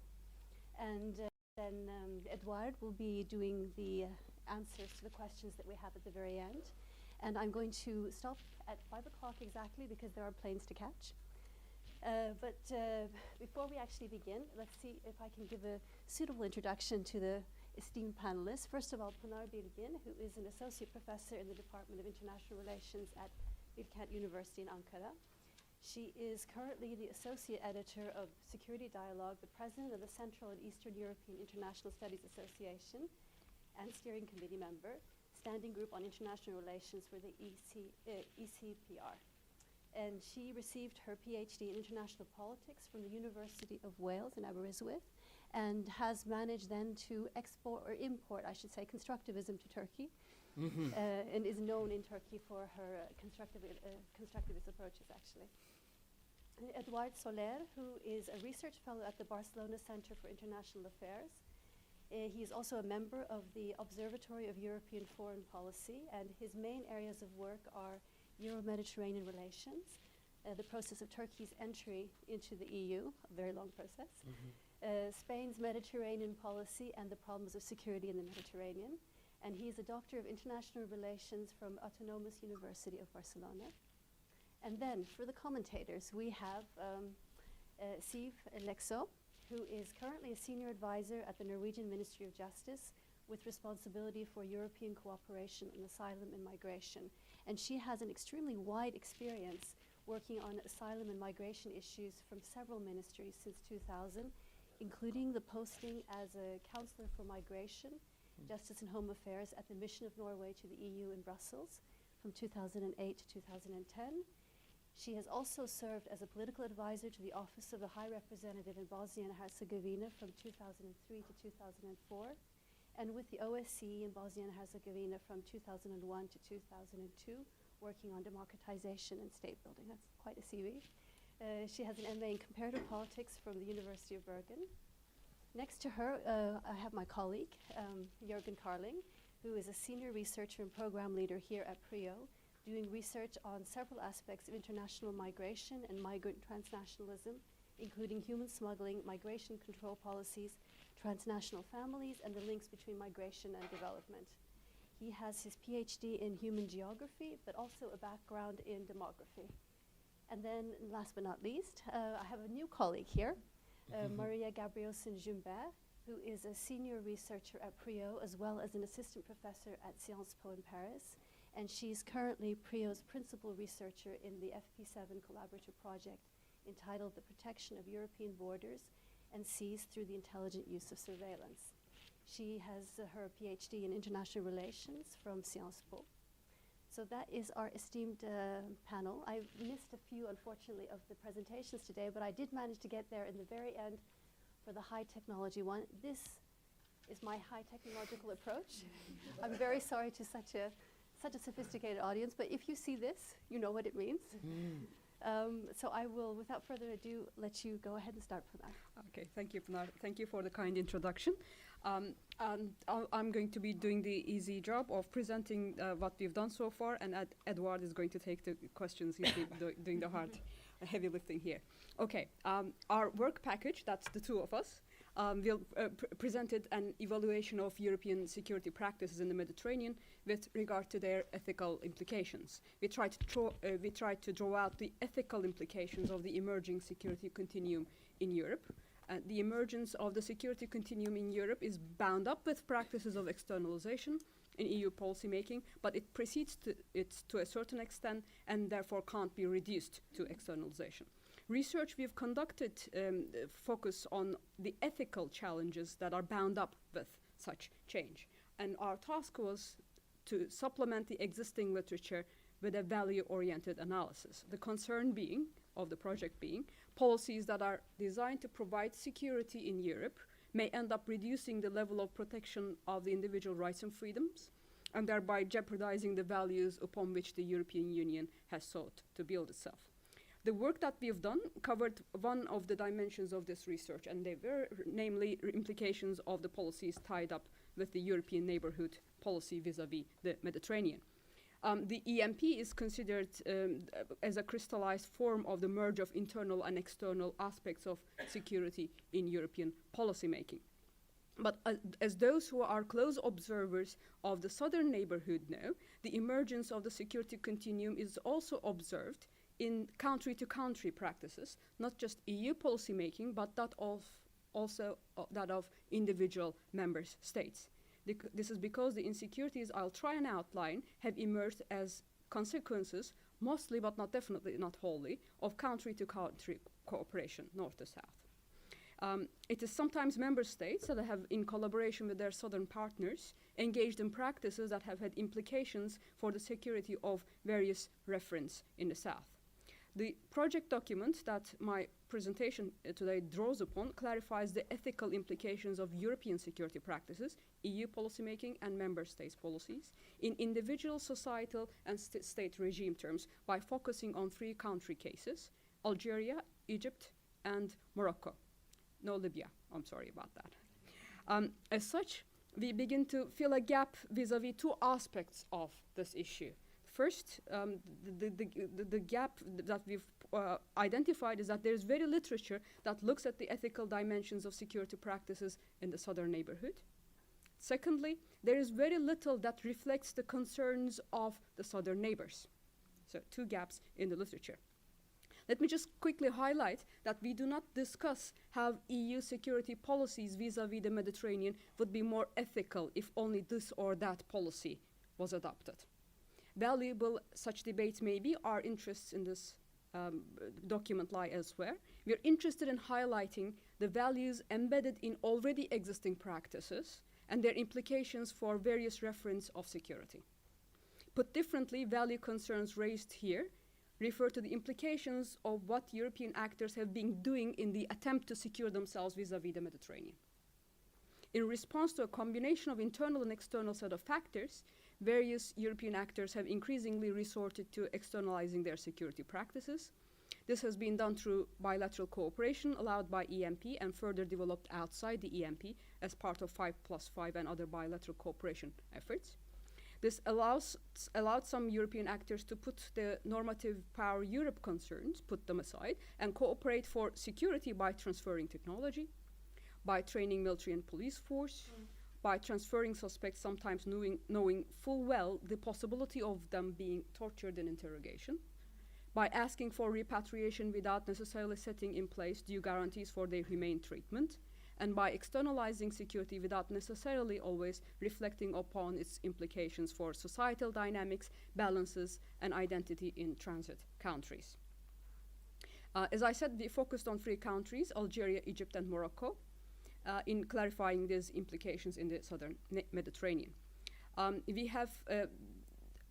and then Edouard will be doing the answers to the questions that we have at the very end. And I'm going to stop at 5 o'clock exactly because there are planes to catch. But before we actually begin, let's see if I can give a suitable introduction to the esteemed panelists. First of all, Pinar Bilgin, who is an associate professor in the Department of International Relations at Bilkent University in Ankara. She is currently the associate editor of Security Dialogue, the president of the Central and Eastern European International Studies Association, and steering committee member, Standing Group on International Relations for the ECPR. And she received her PhD in International Politics from the University of Wales in Aberystwyth, and has managed then to export, or import, I should say, constructivism to Turkey, and is known in Turkey for her constructivist approaches, actually. Edouard Soler, who is a research fellow at the Barcelona Center for International Affairs. He is also a member of the Observatory of European Foreign Policy, and his main areas of work are Euro-Mediterranean relations, the process of Turkey's entry into the EU, a very long process, Spain's Mediterranean policy, and the problems of security in the Mediterranean. And he is a doctor of international relations from Autonomous University of Barcelona. And then for the commentators, we have Siv Lexo, who is currently a senior advisor at the Norwegian Ministry of Justice with responsibility for European cooperation on asylum and migration. And she has an extremely wide experience working on asylum and migration issues from several ministries since 2000, including the posting as a counselor for migration, justice and home affairs at the Mission of Norway to the EU in Brussels from 2008 to 2010. She has also served as a political advisor to the Office of the High Representative in Bosnia and Herzegovina from 2003 to 2004, and with the OSCE in Bosnia and Herzegovina from 2001 to 2002, working on democratization and state building. That's quite a CV. She has an MA in comparative politics from the University of Bergen. Next to her, I have my colleague, Jürgen Carling, who is a senior researcher and program leader here at PRIO, doing research on several aspects of international migration and migrant transnationalism, including human smuggling, migration control policies, transnational families, and the links between migration and development. He has his PhD in human geography, but also a background in demography. And then, last but not least, I have a new colleague here, Maria Gabrielsen-Jumbert, who is a senior researcher at PRIO, as well as an assistant professor at Sciences Po in Paris. And she's currently PRIO's principal researcher in the FP7 collaborative project entitled The Protection of European Borders and Seas Through the Intelligent Use of Surveillance. She has her PhD in international relations from Sciences Po. So that is our esteemed panel. I missed a few, unfortunately, of the presentations today, but I did manage to get there in the very end for the high technology one. This is my high technological approach. I'm very sorry to such a sophisticated audience, but if you see this, you know what it means. So I will, without further ado, let you go ahead and start for that. Okay, thank you, Pinar. Thank you for the kind introduction. And I'm going to be doing the easy job of presenting what we've done so far, and Edouard is going to take the questions. He's doing the hard, heavy lifting here. Okay, our work package, that's the two of us, will presented an evaluation of European security practices in the Mediterranean with regard to their ethical implications. We tried to draw out the ethical implications of the emerging security continuum in Europe. The emergence of the security continuum in Europe is bound up with practices of externalization in EU policymaking, but it precedes it to a certain extent and therefore can't be reduced to externalization. Research we've conducted focus on the ethical challenges that are bound up with such change. And our task was to supplement the existing literature with a value-oriented analysis. The concern of the project being, policies that are designed to provide security in Europe may end up reducing the level of protection of the individual rights and freedoms, and thereby jeopardizing the values upon which the European Union has sought to build itself. The work that we've done covered one of the dimensions of this research, and they were namely implications of the policies tied up with the European neighborhood policy vis-à-vis the Mediterranean. The EMP is considered as a crystallized form of the merge of internal and external aspects of security in European policymaking. But as those who are close observers of the southern neighborhood know, the emergence of the security continuum is also observed in country-to-country practices, not just EU policymaking, but that of also that of individual member states. This is because the insecurities I'll try and outline have emerged as consequences, mostly but not definitely not wholly, of country-to-country cooperation, north to south. It is sometimes member states that have, in collaboration with their southern partners, engaged in practices that have had implications for the security of various reference in the south. The project document that my presentation today draws upon clarifies the ethical implications of European security practices, EU policymaking and member states' policies, in individual, societal and state regime terms by focusing on 3 country cases: Algeria, Egypt and Morocco. No Libya, I'm sorry about that. As such, we begin to fill a gap vis-à-vis 2 aspects of this issue. First, the gap that we've identified is that there's very literature that looks at the ethical dimensions of security practices in the southern neighborhood. Secondly, there is very little that reflects the concerns of the southern neighbors. So 2 gaps in the literature. Let me just quickly highlight that we do not discuss how EU security policies vis-à-vis the Mediterranean would be more ethical if only this or that policy was adopted. Valuable such debates may be, our interests in this document lie elsewhere. We are interested in highlighting the values embedded in already existing practices and their implications for various reference of security. Put differently, value concerns raised here refer to the implications of what European actors have been doing in the attempt to secure themselves vis-à-vis the Mediterranean. In response to a combination of internal and external set of factors, various European actors have increasingly resorted to externalizing their security practices. This has been done through bilateral cooperation allowed by EMP and further developed outside the EMP as part of 5+5 and other bilateral cooperation efforts. This allowed some European actors to put the normative power Europe concerns, put them aside, and cooperate for security by transferring technology, by training military and police force, by transferring suspects, sometimes knowing full well the possibility of them being tortured in interrogation, by asking for repatriation without necessarily setting in place due guarantees for their humane treatment, and by externalizing security without necessarily always reflecting upon its implications for societal dynamics, balances, and identity in transit countries. As I said, we focused on 3 countries, Algeria, Egypt, and Morocco, in clarifying these implications in the southern Mediterranean. We have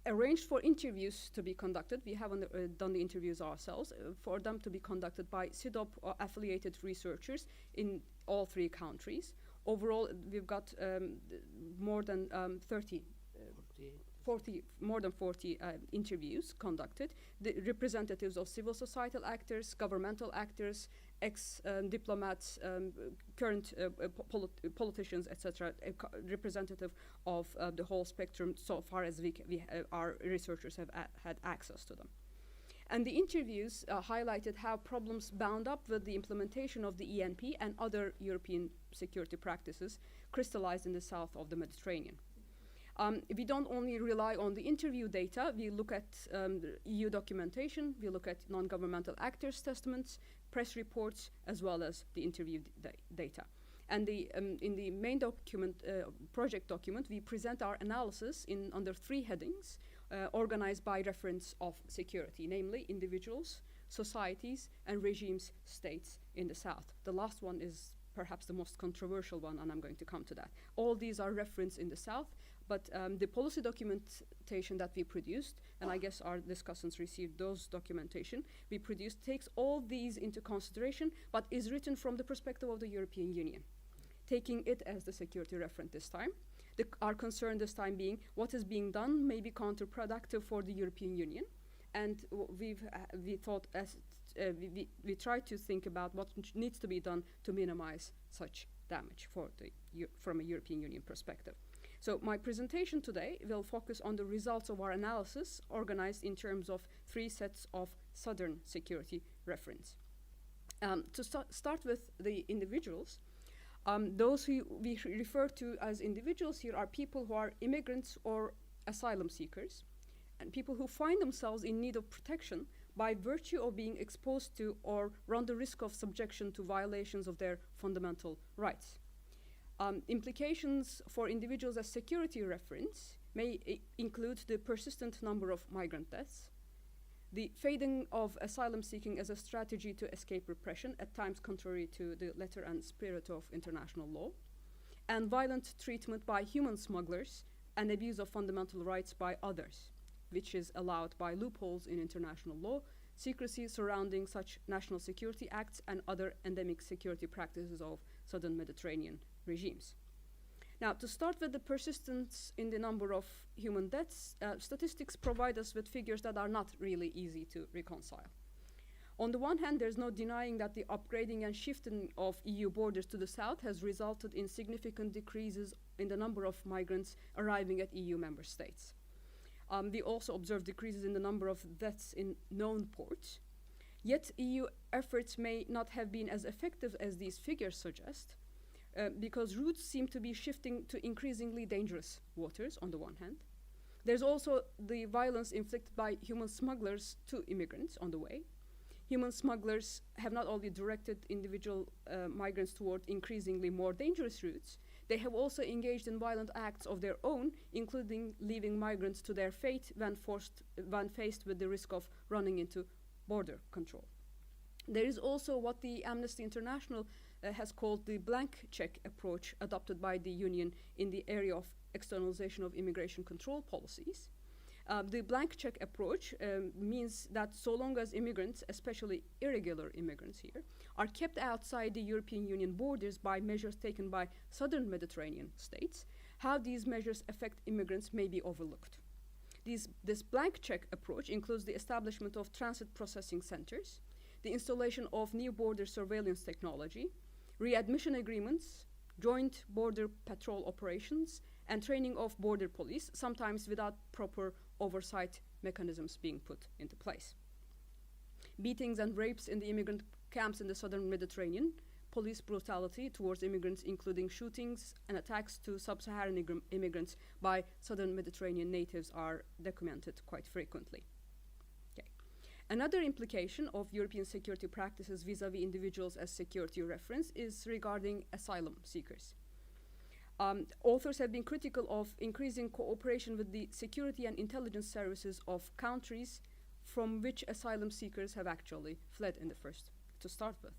arranged for interviews to be conducted. We haven't done the interviews ourselves, for them to be conducted by CIDOP or affiliated researchers in all 3 countries. Overall, we've got more than 40 interviews conducted. The representatives of civil societal actors, governmental actors, ex-diplomats, current politicians, etc., representative of the whole spectrum so far as our researchers have had access to them. And the interviews highlighted how problems bound up with the implementation of the ENP and other European security practices crystallized in the south of the Mediterranean. We don't only rely on the interview data, we look at the EU documentation, we look at non-governmental actors' testaments, press reports, as well as the interview data. And in the main document, project document, we present our analysis under 3 headings, organized by reference of security, namely individuals, societies, and regimes, states in the south. The last one is perhaps the most controversial one, and I'm going to come to that. All these are referenced in the south, but the policy documentation that we produced, and I guess our discussants received those documentation, we produced takes all these into consideration, but is written from the perspective of the European Union, taking it as the security reference this time. Our concern this time being what is being done may be counterproductive for the European Union, and we tried to think about what needs to be done to minimize such damage from a European Union perspective. So my presentation today will focus on the results of our analysis organized in terms of 3 sets of Southern security reference. To start with the individuals, those who we refer to as individuals here are people who are immigrants or asylum seekers, and people who find themselves in need of protection by virtue of being exposed to or run the risk of subjection to violations of their fundamental rights. Implications for individuals as security reference may include the persistent number of migrant deaths, the fading of asylum seeking as a strategy to escape repression, at times contrary to the letter and spirit of international law, and violent treatment by human smugglers and abuse of fundamental rights by others, which is allowed by loopholes in international law, secrecy surrounding such national security acts, and other endemic security practices of Southern Mediterranean regimes. Now, to start with the persistence in the number of human deaths, statistics provide us with figures that are not really easy to reconcile. On the one hand, there's no denying that the upgrading and shifting of EU borders to the south has resulted in significant decreases in the number of migrants arriving at EU member states. We also observe decreases in the number of deaths in known ports. Yet EU efforts may not have been as effective as these figures suggest, because routes seem to be shifting to increasingly dangerous waters on the one hand. There's also the violence inflicted by human smugglers to immigrants on the way. Human smugglers have not only directed individual migrants toward increasingly more dangerous routes, they have also engaged in violent acts of their own, including leaving migrants to their fate when faced with the risk of running into border control. There is also what the Amnesty International has called the blank check approach adopted by the Union in the area of externalization of immigration control policies. The blank check approach means that so long as immigrants, especially irregular immigrants here, are kept outside the European Union borders by measures taken by Southern Mediterranean states, how these measures affect immigrants may be overlooked. This blank check approach includes the establishment of transit processing centers, the installation of new border surveillance technology, readmission agreements, joint border patrol operations, and training of border police, sometimes without proper oversight mechanisms being put into place. Beatings and rapes in the immigrant camps in the Southern Mediterranean, police brutality towards immigrants, including shootings and attacks to sub-Saharan immigrants by Southern Mediterranean natives, are documented quite frequently. Another implication of European security practices vis-à-vis individuals as security reference is regarding asylum seekers. Authors have been critical of increasing cooperation with the security and intelligence services of countries from which asylum seekers have actually fled in the first to start with.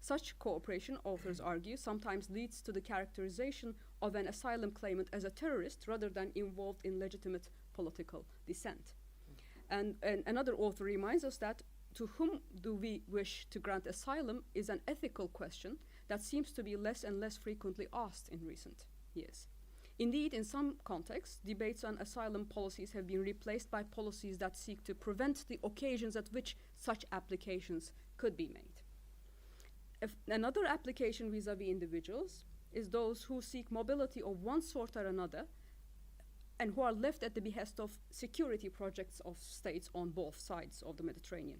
Such cooperation, authors argue, sometimes leads to the characterization of an asylum claimant as a terrorist rather than involved in legitimate political dissent. And another author reminds us that to whom do we wish to grant asylum is an ethical question that seems to be less and less frequently asked in recent years. Indeed, in some contexts, debates on asylum policies have been replaced by policies that seek to prevent the occasions at which such applications could be made. Another application vis-à-vis individuals is those who seek mobility of one sort or another and who are left at the behest of security projects of states on both sides of the Mediterranean.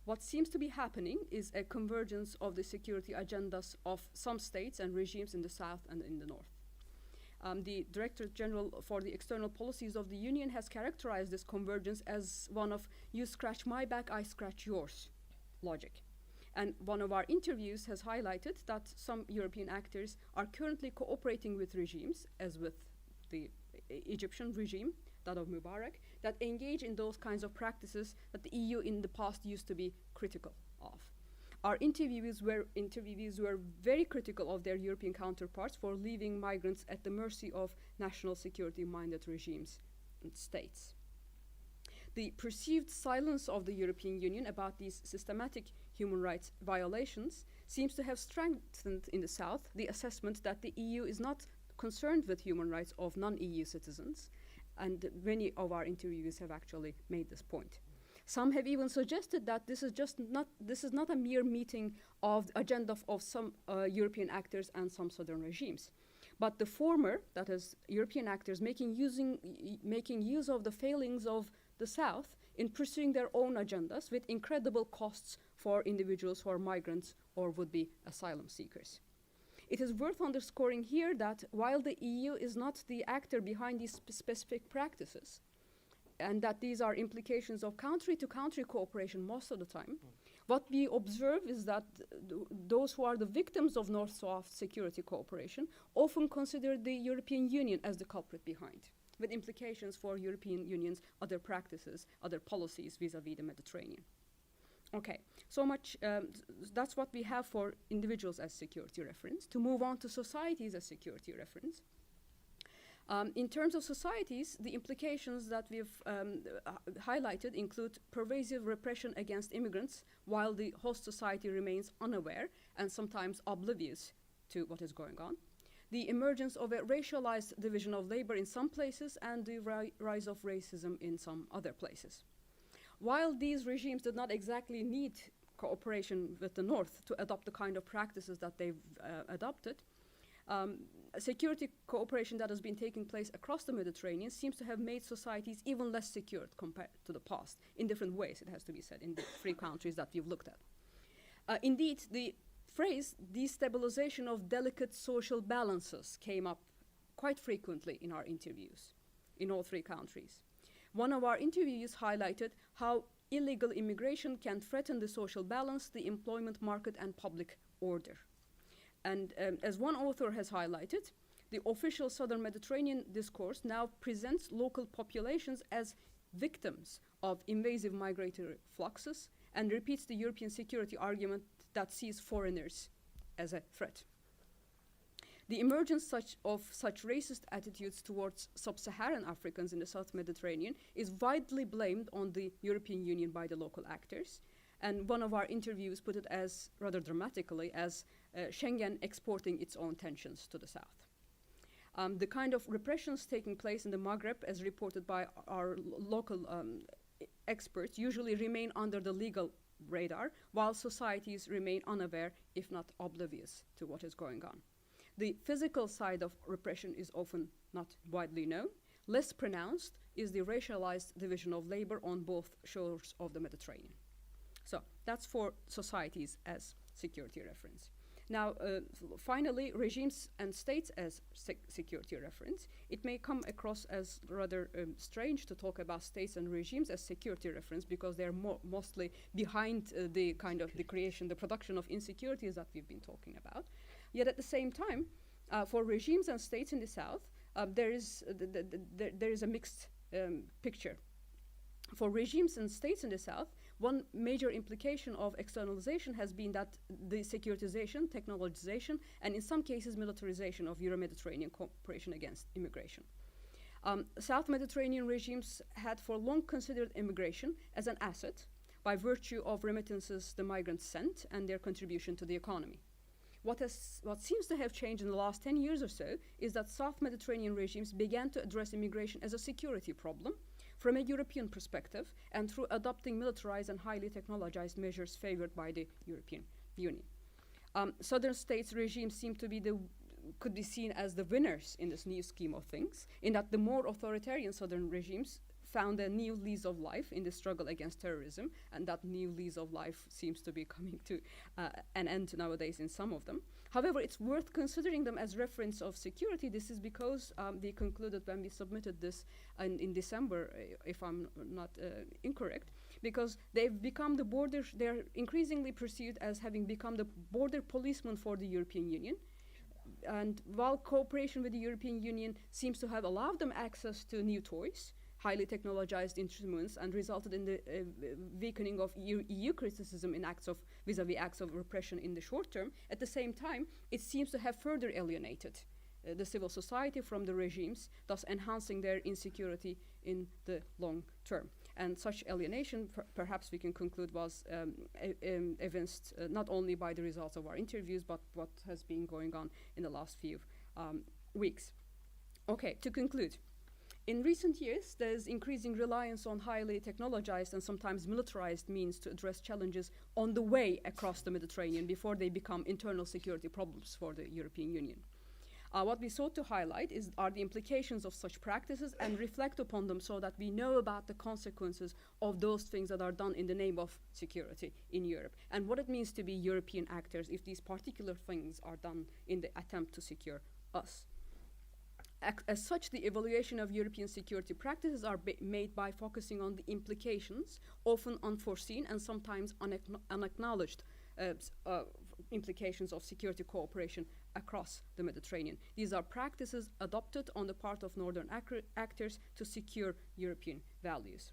What seems to be happening is a convergence of the security agendas of some states and regimes in the south and in the north. The Director General for the External Policies of the Union has characterized this convergence as one of you scratch my back, I scratch yours logic. And one of our interviews has highlighted that some European actors are currently cooperating with regimes, as with the Egyptian regime, that of Mubarak, that engage in those kinds of practices that the EU in the past used to be critical of. Our interviewees were very critical of their European counterparts for leaving migrants at the mercy of national security-minded regimes and states. The perceived silence of the European Union about these systematic human rights violations seems to have strengthened in the South the assessment that the EU is not concerned with human rights of non-EU citizens, and many of our interviewees have actually made this point. Some have even suggested that this is not a mere meeting of the agenda of some European actors and some southern regimes, But the former, that is European actors, making use of the failings of the South in pursuing their own agendas with incredible costs for individuals who are migrants or would-be asylum seekers. It is worth underscoring here that while the EU is not the actor behind these specific practices, and that these are implications of country-to-country cooperation most of the time, what we observe is that those who are the victims of North-South security cooperation often consider the European Union as the culprit behind, with implications for European Union's other practices, other policies vis-à-vis the Mediterranean. Okay, so much, that's what we have for individuals as security reference. To move on to societies as security reference. In terms of societies, the implications that we've highlighted include pervasive repression against immigrants while the host society remains unaware and sometimes oblivious to what is going on. The emergence of a racialized division of labor in some places and the rise of racism in some other places. While these regimes did not exactly need cooperation with the North to adopt the kind of practices that they've adopted, security cooperation that has been taking place across the Mediterranean seems to have made societies even less secure compared to the past, in different ways, it has to be said, in the three countries that we've looked at. Indeed, the phrase destabilization of delicate social balances came up quite frequently in our interviews in all three countries. One of our interviews highlighted how illegal immigration can threaten the social balance, the employment market, and public order. And as one author has highlighted, the official Southern Mediterranean discourse now presents local populations as victims of invasive migratory fluxes and repeats the European security argument that sees foreigners as a threat. The emergence of such racist attitudes towards sub-Saharan Africans in the South Mediterranean is widely blamed on the European Union by the local actors. And one of our interviews put it as, rather dramatically, as Schengen exporting its own tensions to the south. The kind of repressions taking place in the Maghreb, as reported by our local experts, usually remain under the legal radar, while societies remain unaware, if not oblivious, to what is going on. The physical side of repression is often not widely known. Less pronounced is the racialized division of labor on both shores of the Mediterranean. So that's for societies as security reference. Now, finally, regimes and states as security reference. It may come across as rather strange to talk about states and regimes as security reference because they're mostly behind the kind of the creation, the production of insecurities that we've been talking about. Yet at the same time, for regimes and states in the South, there is a mixed picture. For regimes and states in the South, one major implication of externalization has been that the securitization, technologization, and in some cases militarization of Euro-Mediterranean cooperation against immigration. South Mediterranean regimes had for long considered immigration as an asset by virtue of remittances the migrants sent and their contribution to the economy. What seems to have changed in the last 10 years or so is that South Mediterranean regimes began to address immigration as a security problem from a European perspective and through adopting militarized and highly technologized measures favored by the European Union. Southern states regimes could be seen as the winners in this new scheme of things, in that the more authoritarian southern regimes found a new lease of life in the struggle against terrorism, and that new lease of life seems to be coming to an end nowadays in some of them. However, it's worth considering them as reference of security. This is because we concluded when we submitted this in December, if I'm not incorrect, because they've become they're increasingly perceived as having become the border policemen for the European Union. And while cooperation with the European Union seems to have allowed them access to new toys, highly technologized instruments, and resulted in the weakening of EU criticism in vis-a-vis acts of repression in the short term, at the same time, it seems to have further alienated the civil society from the regimes, thus enhancing their insecurity in the long term. And such alienation, perhaps we can conclude, was evinced not only by the results of our interviews, but what has been going on in the last few weeks. Okay, to conclude. In recent years, there's increasing reliance on highly technologized and sometimes militarized means to address challenges on the way across the Mediterranean before they become internal security problems for the European Union. What we sought to highlight are the implications of such practices and reflect upon them so that we know about the consequences of those things that are done in the name of security in Europe, and what it means to be European actors if these particular things are done in the attempt to secure us. As such, the evaluation of European security practices are made by focusing on the implications, often unforeseen and sometimes unacknowledged implications of security cooperation across the Mediterranean. These are practices adopted on the part of northern actors to secure European values.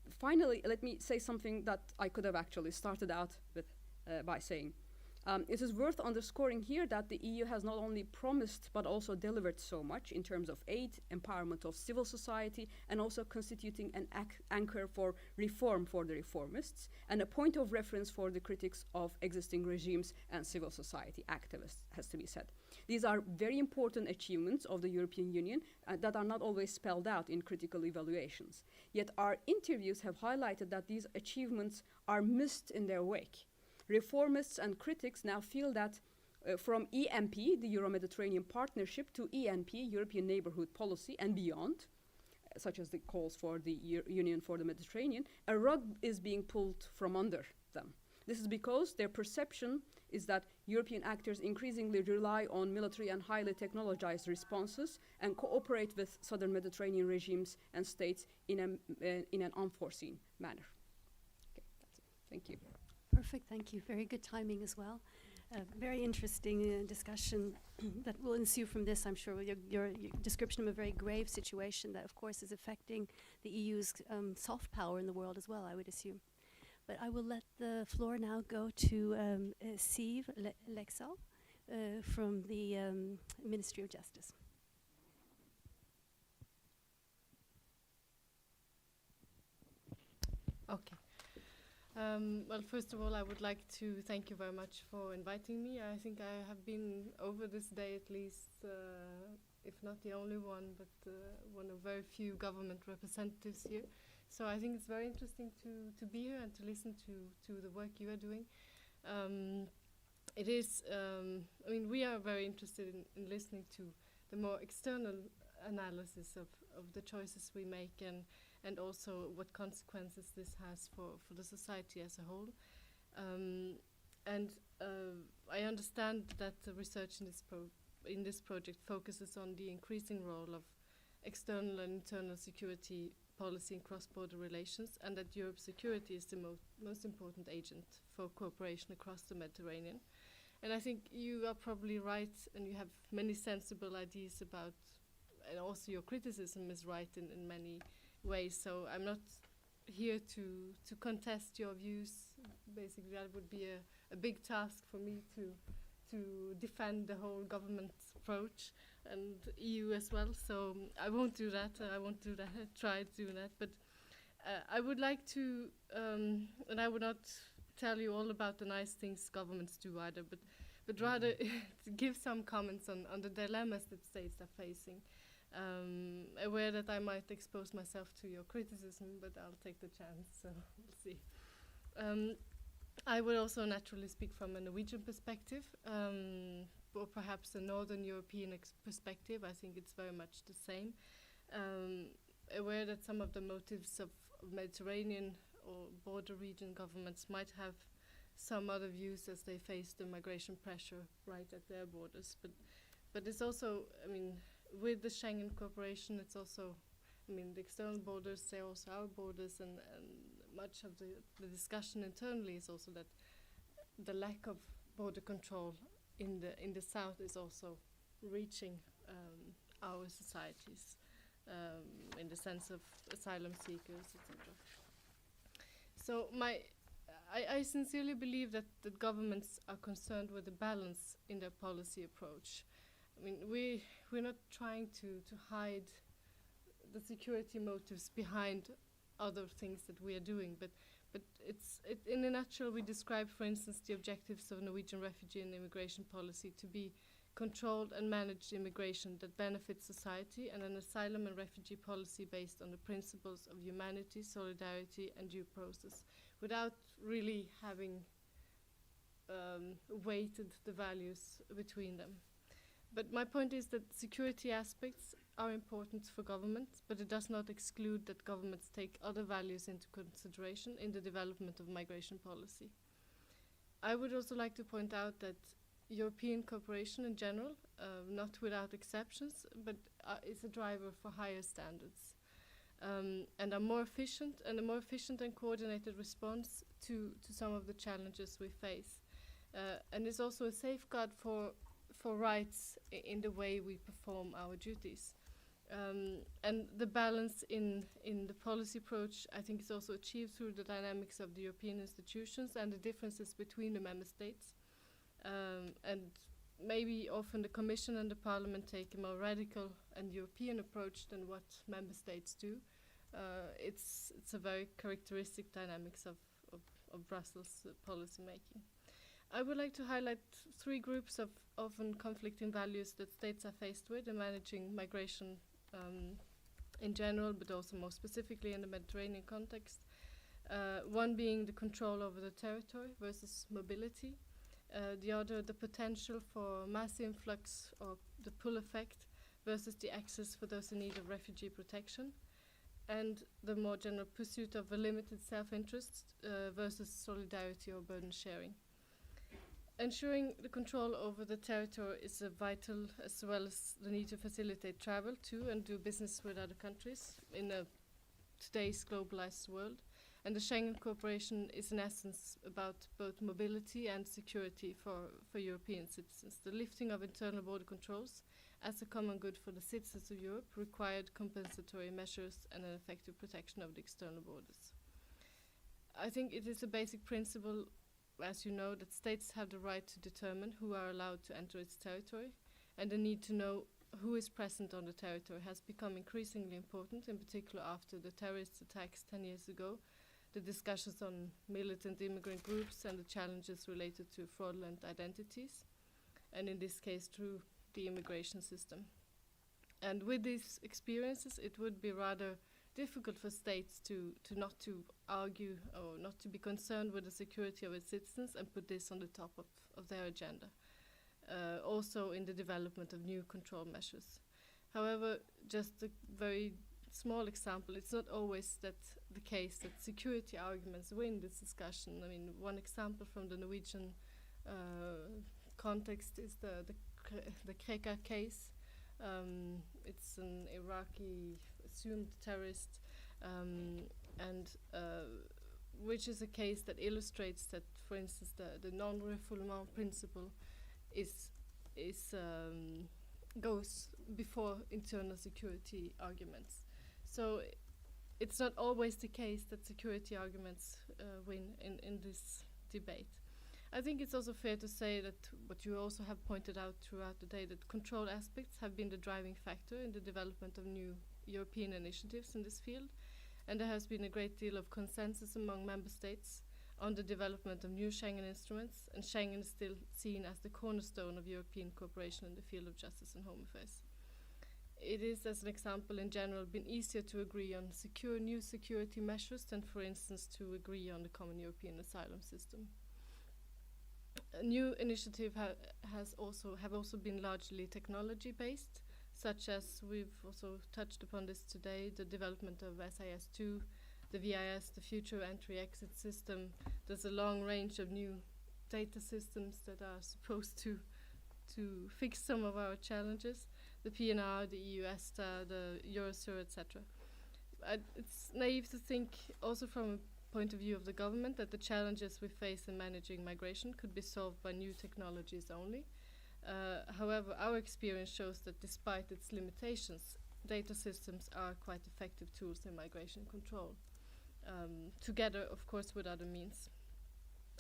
Finally, let me say something that I could have actually started out with by saying. It is worth underscoring here that the EU has not only promised but also delivered so much in terms of aid, empowerment of civil society, and also constituting an anchor for reform for the reformists, and a point of reference for the critics of existing regimes and civil society activists, has to be said. These are very important achievements of the European Union that are not always spelled out in critical evaluations. Yet our interviews have highlighted that these achievements are missed in their wake. Reformists and critics now feel that from EMP, the Euro-Mediterranean Partnership, to ENP, European Neighbourhood Policy, and beyond, such as the calls for the Union for the Mediterranean, a rug is being pulled from under them. This is because their perception is that European actors increasingly rely on military and highly technologized responses and cooperate with southern Mediterranean regimes and states in an unforeseen manner. Okay, that's it. Thank you. Perfect, thank you. Very good timing as well. Very interesting discussion that will ensue from this, I'm sure, with your description of a very grave situation that, of course, is affecting the EU's soft power in the world as well, I would assume. But I will let the floor now go to Siv Lexal from the Ministry of Justice. Okay. Well, first of all, I would like to thank you very much for inviting me. I think I have been over this day at least, if not the only one, but one of very few government representatives here. So I think it's very interesting to be here and to listen to the work you are doing. It is, I mean, we are very interested in listening to the more external analysis of the choices we make and also what consequences this has for the society as a whole. I understand that the research in this project focuses on the increasing role of external and internal security policy in cross-border relations, and that Europe's security is the most important agent for cooperation across the Mediterranean. And I think you are probably right, and you have many sensible ideas about, and also your criticism is right in many ways. So I'm not here to contest your views. Basically, that would be a big task for me to defend the whole government approach and EU as well. So I won't do that. I won't do that. Try to do that. But I would like to, and I would not tell you all about the nice things governments do either, but rather to give some comments on the dilemmas that states are facing. Aware that I might expose myself to your criticism, but I'll take the chance, so we'll see. I will also naturally speak from a Norwegian perspective, or perhaps a Northern European perspective. I think it's very much the same. Aware that some of the motives of Mediterranean or border region governments might have some other views as they face the migration pressure right at their borders. But it's also, I mean, with the Schengen cooperation, it's also, I mean, the external borders, they're also our borders, and much of the discussion internally is also that the lack of border control in the south is also reaching our societies in the sense of asylum seekers, etc. So I sincerely believe that governments are concerned with the balance in their policy approach. I mean, we're not trying to hide the security motives behind other things that we are doing, but in a nutshell, we describe, for instance, the objectives of Norwegian refugee and immigration policy to be controlled and managed immigration that benefits society, and an asylum and refugee policy based on the principles of humanity, solidarity, and due process, without really having weighted the values between them. But my point is that security aspects are important for governments, but it does not exclude that governments take other values into consideration in the development of migration policy. I would also like to point out that European cooperation in general, not without exceptions, but is a driver for higher standards, and a more efficient and coordinated response to some of the challenges we face. And is also a safeguard for rights in the way we perform our duties. And the balance in the policy approach, I think, is also achieved through the dynamics of the European institutions and the differences between the member states. And maybe often the Commission and the Parliament take a more radical and European approach than what member states do. It's a very characteristic dynamics of Brussels policy making. I would like to highlight three groups of often conflicting values that states are faced with in managing migration in general, but also more specifically in the Mediterranean context. One being the control over the territory versus mobility. The other, the potential for mass influx or the pull effect versus the access for those in need of refugee protection. And the more general pursuit of a limited self-interest versus solidarity or burden sharing. Ensuring the control over the territory is vital, as well as the need to facilitate travel to and do business with other countries in today's globalized world. And the Schengen cooperation is in essence about both mobility and security for European citizens. The lifting of internal border controls as a common good for the citizens of Europe required compensatory measures and an effective protection of the external borders. I think it is a basic principle, as you know, that states have the right to determine who are allowed to enter its territory, and the need to know who is present on the territory has become increasingly important, in particular after the terrorist attacks 10 years ago, the discussions on militant immigrant groups and the challenges related to fraudulent identities, and in this case through the immigration system. And with these experiences, it would be rather difficult for states to not to argue or not to be concerned with the security of its citizens and put this on the top of their agenda. Also in the development of new control measures. However, just a very small example, it's not always the case that security arguments win this discussion. I mean, one example from the Norwegian context is the Kreka case. It's an Iraqi assumed terrorist, and which is a case that illustrates that, for instance, the non-refoulement principle goes before internal security arguments. So it's not always the case that security arguments win in this debate. I think it's also fair to say that what you also have pointed out throughout the day, that control aspects have been the driving factor in the development of new European initiatives in this field, and there has been a great deal of consensus among member states on the development of new Schengen instruments, and Schengen is still seen as the cornerstone of European cooperation in the field of justice and home affairs. It is, as an example, in general, been easier to agree on new security measures than, for instance, to agree on the common European asylum system. A new initiative have also been largely technology-based, such as we've also touched upon this today, the development of SIS2, the VIS, the future entry-exit system. There's a long range of new data systems that are supposed to fix some of our challenges, the PNR, the EU ESTA, the Eurosur, etc. It's naive to think, also from a point of view of the government, that the challenges we face in managing migration could be solved by new technologies only. However, our experience shows that despite its limitations, data systems are quite effective tools in migration control, together, of course, with other means.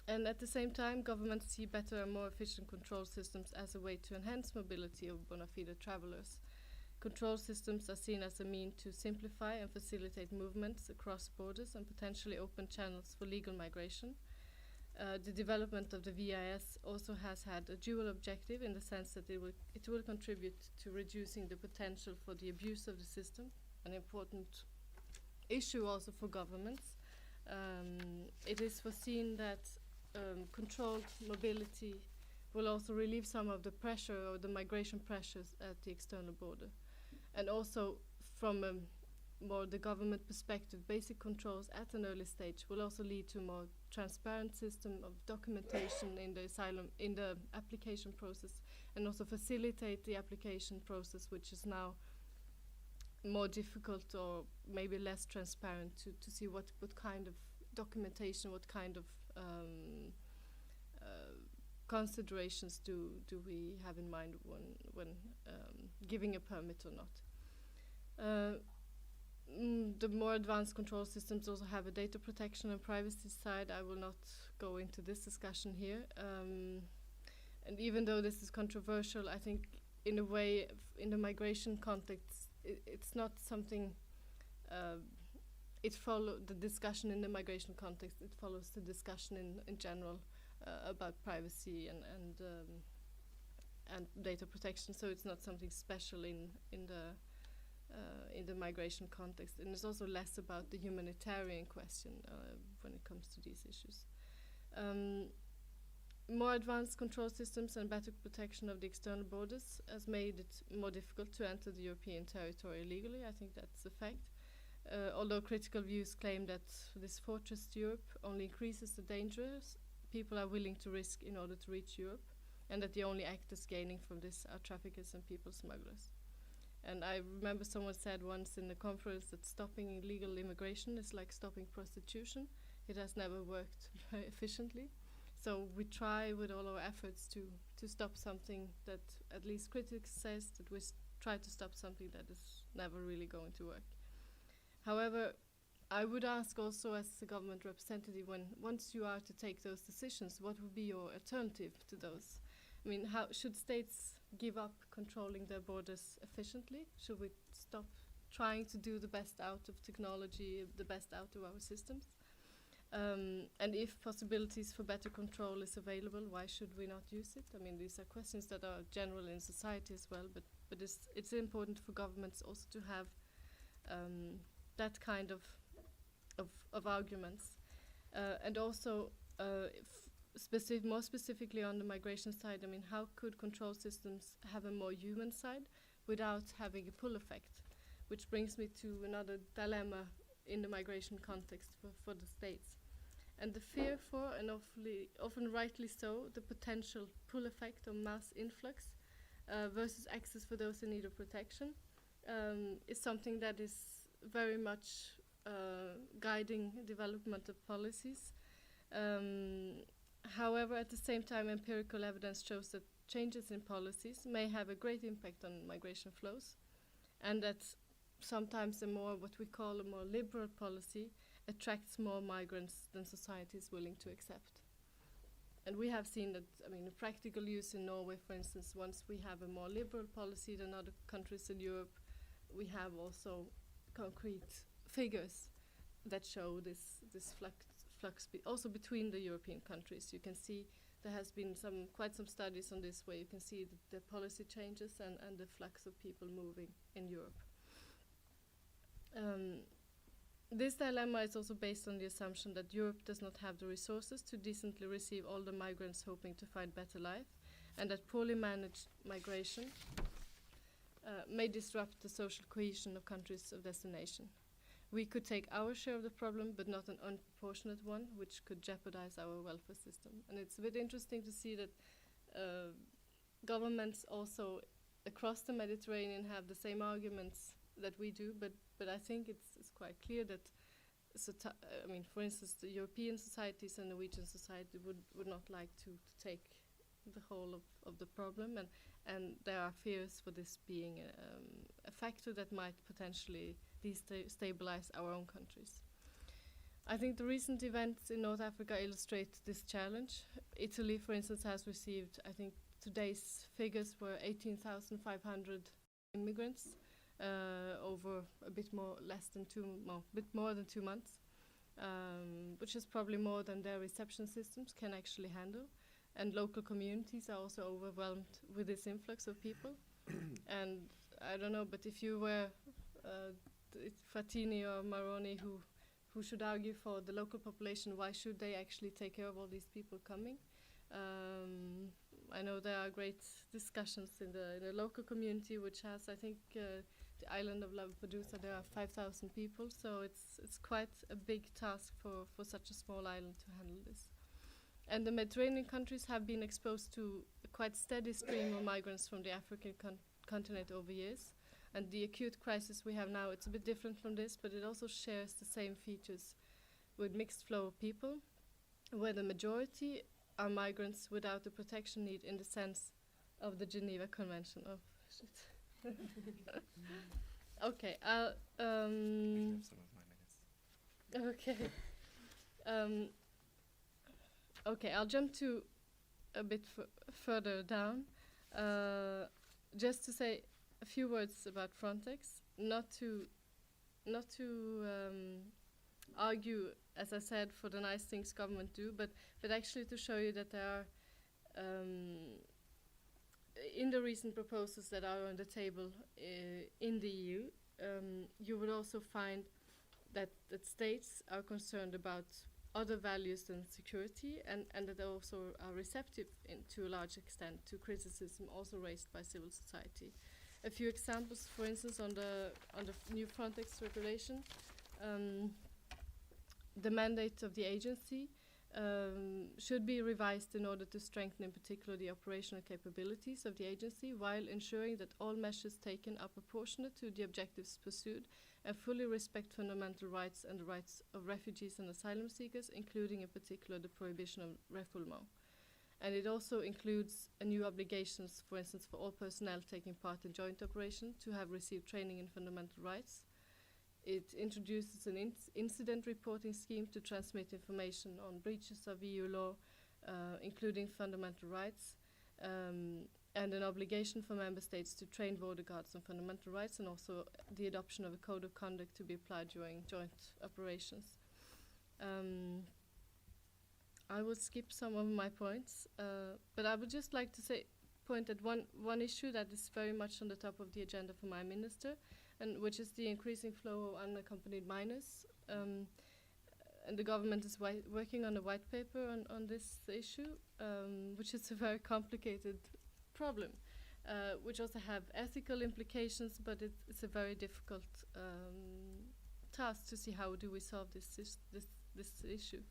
And at the same time, governments see better and more efficient control systems as a way to enhance mobility of bona fide travelers. Control systems are seen as a means to simplify and facilitate movements across borders and potentially open channels for legal migration. The development of the VIS also has had a dual objective, in the sense that it will contribute to reducing the potential for the abuse of the system, an important issue also for governments. It is foreseen that controlled mobility will also relieve some of the pressure or the migration pressures at the external border. And also from more the government perspective, basic controls at an early stage will also lead to a more transparent system of documentation in the application process, and also facilitate the application process, which is now more difficult or maybe less transparent to see what kind of documentation, what kind of considerations do we have in mind when giving a permit or not. The more advanced control systems also have a data protection and privacy side. I will not go into this discussion here. And even though this is controversial, I think in a way, in the migration context, it's not something, the discussion in the migration context, it follows the discussion in general about privacy and data protection, so it's not something special in the migration context. And it's also less about the humanitarian question when it comes to these issues. More advanced control systems and better protection of the external borders has made it more difficult to enter the European territory illegally. I think that's a fact. Although critical views claim that this fortress Europe only increases the dangers people are willing to risk in order to reach Europe, and that the only actors gaining from this are traffickers and people smugglers. And I remember someone said once in the conference that stopping illegal immigration is like stopping prostitution. It has never worked very efficiently. So we try with all our efforts to stop something that at least critics says that we try to stop something that is never really going to work. However, I would ask also as a government representative, once you are to take those decisions, what would be your alternative to those? I mean, how should states give up controlling their borders efficiently? Should we stop trying to do the best out of technology, the best out of our systems? And if possibilities for better control is available, why should we not use it? I mean, these are questions that are general in society as well, but it's important for governments also to have that kind of arguments. And also, more specifically on the migration side, I mean, how could control systems have a more human side without having a pull effect? Which brings me to another dilemma in the migration context for the states. And the fear for, and often rightly so, the potential pull effect or mass influx versus access for those in need of protection is something that is very much guiding development of policies. However, at the same time, empirical evidence shows that changes in policies may have a great impact on migration flows, and that sometimes what we call a more liberal policy attracts more migrants than society is willing to accept. And we have seen that, I mean, a practical use in Norway, for instance, once we have a more liberal policy than other countries in Europe, we have also concrete figures that show this flux also between the European countries. You can see there has been quite some studies on this where you can see the policy changes and the flux of people moving in Europe. This dilemma is also based on the assumption that Europe does not have the resources to decently receive all the migrants hoping to find better life, and that poorly managed migration may disrupt the social cohesion of countries of destination. We could take our share of the problem, but not an unproportionate one, which could jeopardize our welfare system. And it's a bit interesting to see that governments also across the Mediterranean have the same arguments that we do, but I think it's quite clear that, I mean, for instance, the European societies and Norwegian society would not like to take the whole of the problem, and there are fears for this being a factor that might potentially destabilize our own countries. I think the recent events in North Africa illustrate this challenge. Italy, for instance, has received, I think today's figures were 18,500 immigrants over a bit more than 2 months, which is probably more than their reception systems can actually handle. And local communities are also overwhelmed with this influx of people. And I don't know, but if you were Frattini or Maroni, who should argue for the local population, why should they actually take care of all these people coming? I know there are great discussions in the local community, which has, I think, the island of Lampedusa, there are 5,000 people, so it's quite a big task for such a small island to handle this. And the Mediterranean countries have been exposed to a quite steady stream of migrants from the African continent over years. And the acute crisis we have now, it's a bit different from this, but it also shares the same features with mixed flow of people, where the majority are migrants without the protection need in the sense of the Geneva Convention. Oh, shit. Okay, I'll... some of my minutes. Okay. Okay, I'll jump to a bit further down. Just to say a few words about Frontex, not to argue, as I said, for the nice things government do, but actually to show you that there are, in the recent proposals that are on the table in the EU, you would also find that states are concerned about other values than security, and that they also are receptive to a large extent to criticism also raised by civil society. A few examples, for instance, on the new Frontex regulation, the mandate of the agency should be revised in order to strengthen in particular the operational capabilities of the agency while ensuring that all measures taken are proportionate to the objectives pursued and fully respect fundamental rights and the rights of refugees and asylum seekers, including in particular the prohibition of refoulement. And it also includes new obligations, for instance, for all personnel taking part in joint operation to have received training in fundamental rights. It introduces an incident reporting scheme to transmit information on breaches of EU law, including fundamental rights, and an obligation for member states to train border guards on fundamental rights, and also the adoption of a code of conduct to be applied during joint operations. I will skip some of my points, but I would just like to point at one issue that is very much on the top of the agenda for my minister, and which is the increasing flow of unaccompanied minors. And the government is working on a white paper on this issue, which is a very complicated problem, which also have ethical implications, but it's a very difficult task to see how do we solve this issue.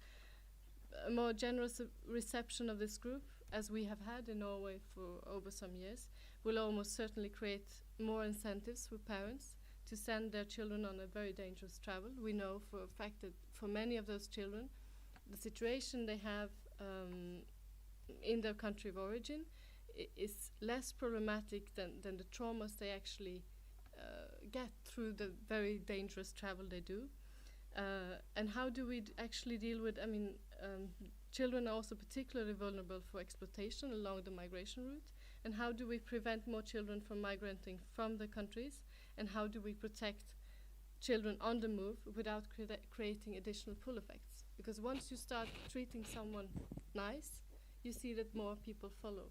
A more generous reception of this group, as we have had in Norway for over some years, will almost certainly create more incentives for parents to send their children on a very dangerous travel. We know for a fact that for many of those children, the situation they have in their country of origin is less problematic than the traumas they actually get through the very dangerous travel they do. And how do we actually deal with, children are also particularly vulnerable for exploitation along the migration route. And how do we prevent more children from migrating from the countries? And how do we protect children on the move without creating additional pull effects? Because once you start treating someone nice, you see that more people follow.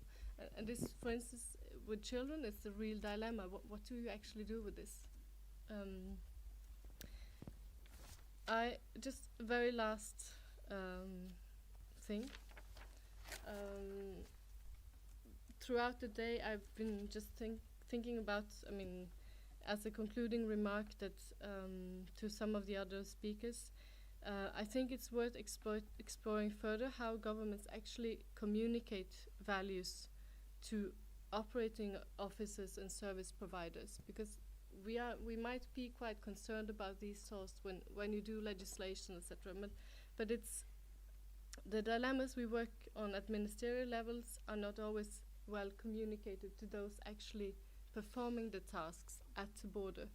And this, for instance, with children, it's a real dilemma. What do you actually do with this? Just very last thing. Throughout the day, I've been just thinking about, as a concluding remark that to some of the other speakers, I think it's worth exploring further how governments actually communicate values to operating officers and service providers, because we might be quite concerned about these sorts when you do legislation, etc. But it's the dilemmas we work on at ministerial levels are not always well communicated to those actually performing the tasks at the border.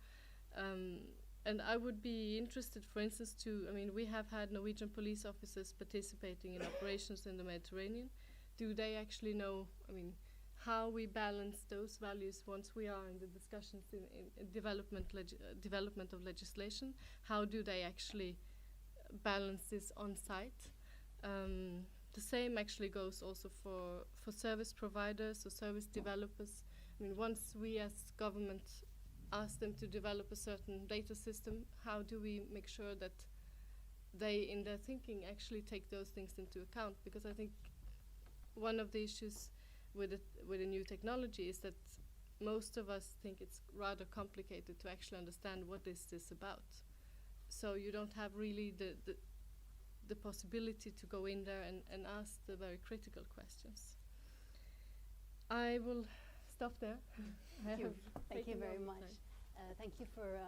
And I would be interested, for instance, we have had Norwegian police officers participating in operations in the Mediterranean. Do they actually know, how we balance those values once we are in the discussions in development of legislation? How do they actually balance this on site? The same actually goes also for service providers or service developers. Once we as government ask them to develop a certain data system, how do we make sure that they, in their thinking, actually take those things into account? Because I think one of the issues with a new technology is that most of us think it's rather complicated to actually understand what is this about. So you don't have really the possibility to go in there and ask the very critical questions. I will stop there. Thank you very much. Thank you for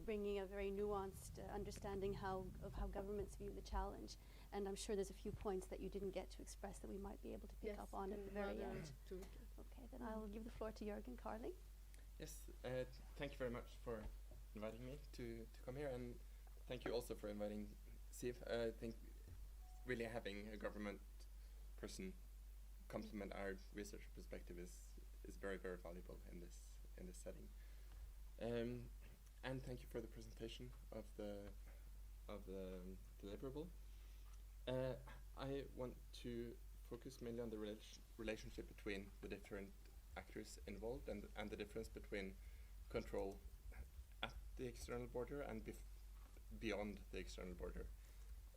bringing a very nuanced understanding of how governments view the challenge. And I'm sure there's a few points that you didn't get to express that we might be able to pick up on at the very end. Okay, then I'll give the floor to Jørgen Carling. Yes, thank you very much for inviting me to come here, and thank you also for inviting Siv. I think really having a government person complement our research perspective is very, very valuable in this setting. And thank you for the presentation of the deliverable. I want to focus mainly on the relationship between the different actors involved and the difference between control at the external border and beyond the external border.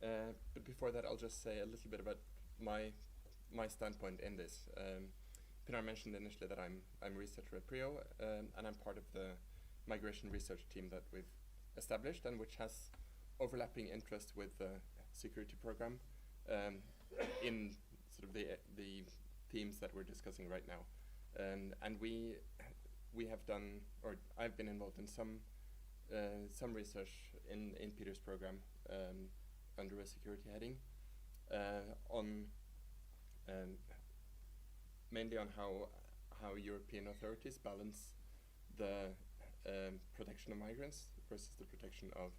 But before that, I'll just say a little bit about my standpoint in this. Pinar mentioned initially that I'm a researcher at PRIO, and I'm part of the migration research team that we've established and which has overlapping interest with the security program in sort of the themes that we're discussing right now. And we have done, or I've been involved in some research in Peter's program under a security heading on mainly on how European authorities balance the protection of migrants versus the protection of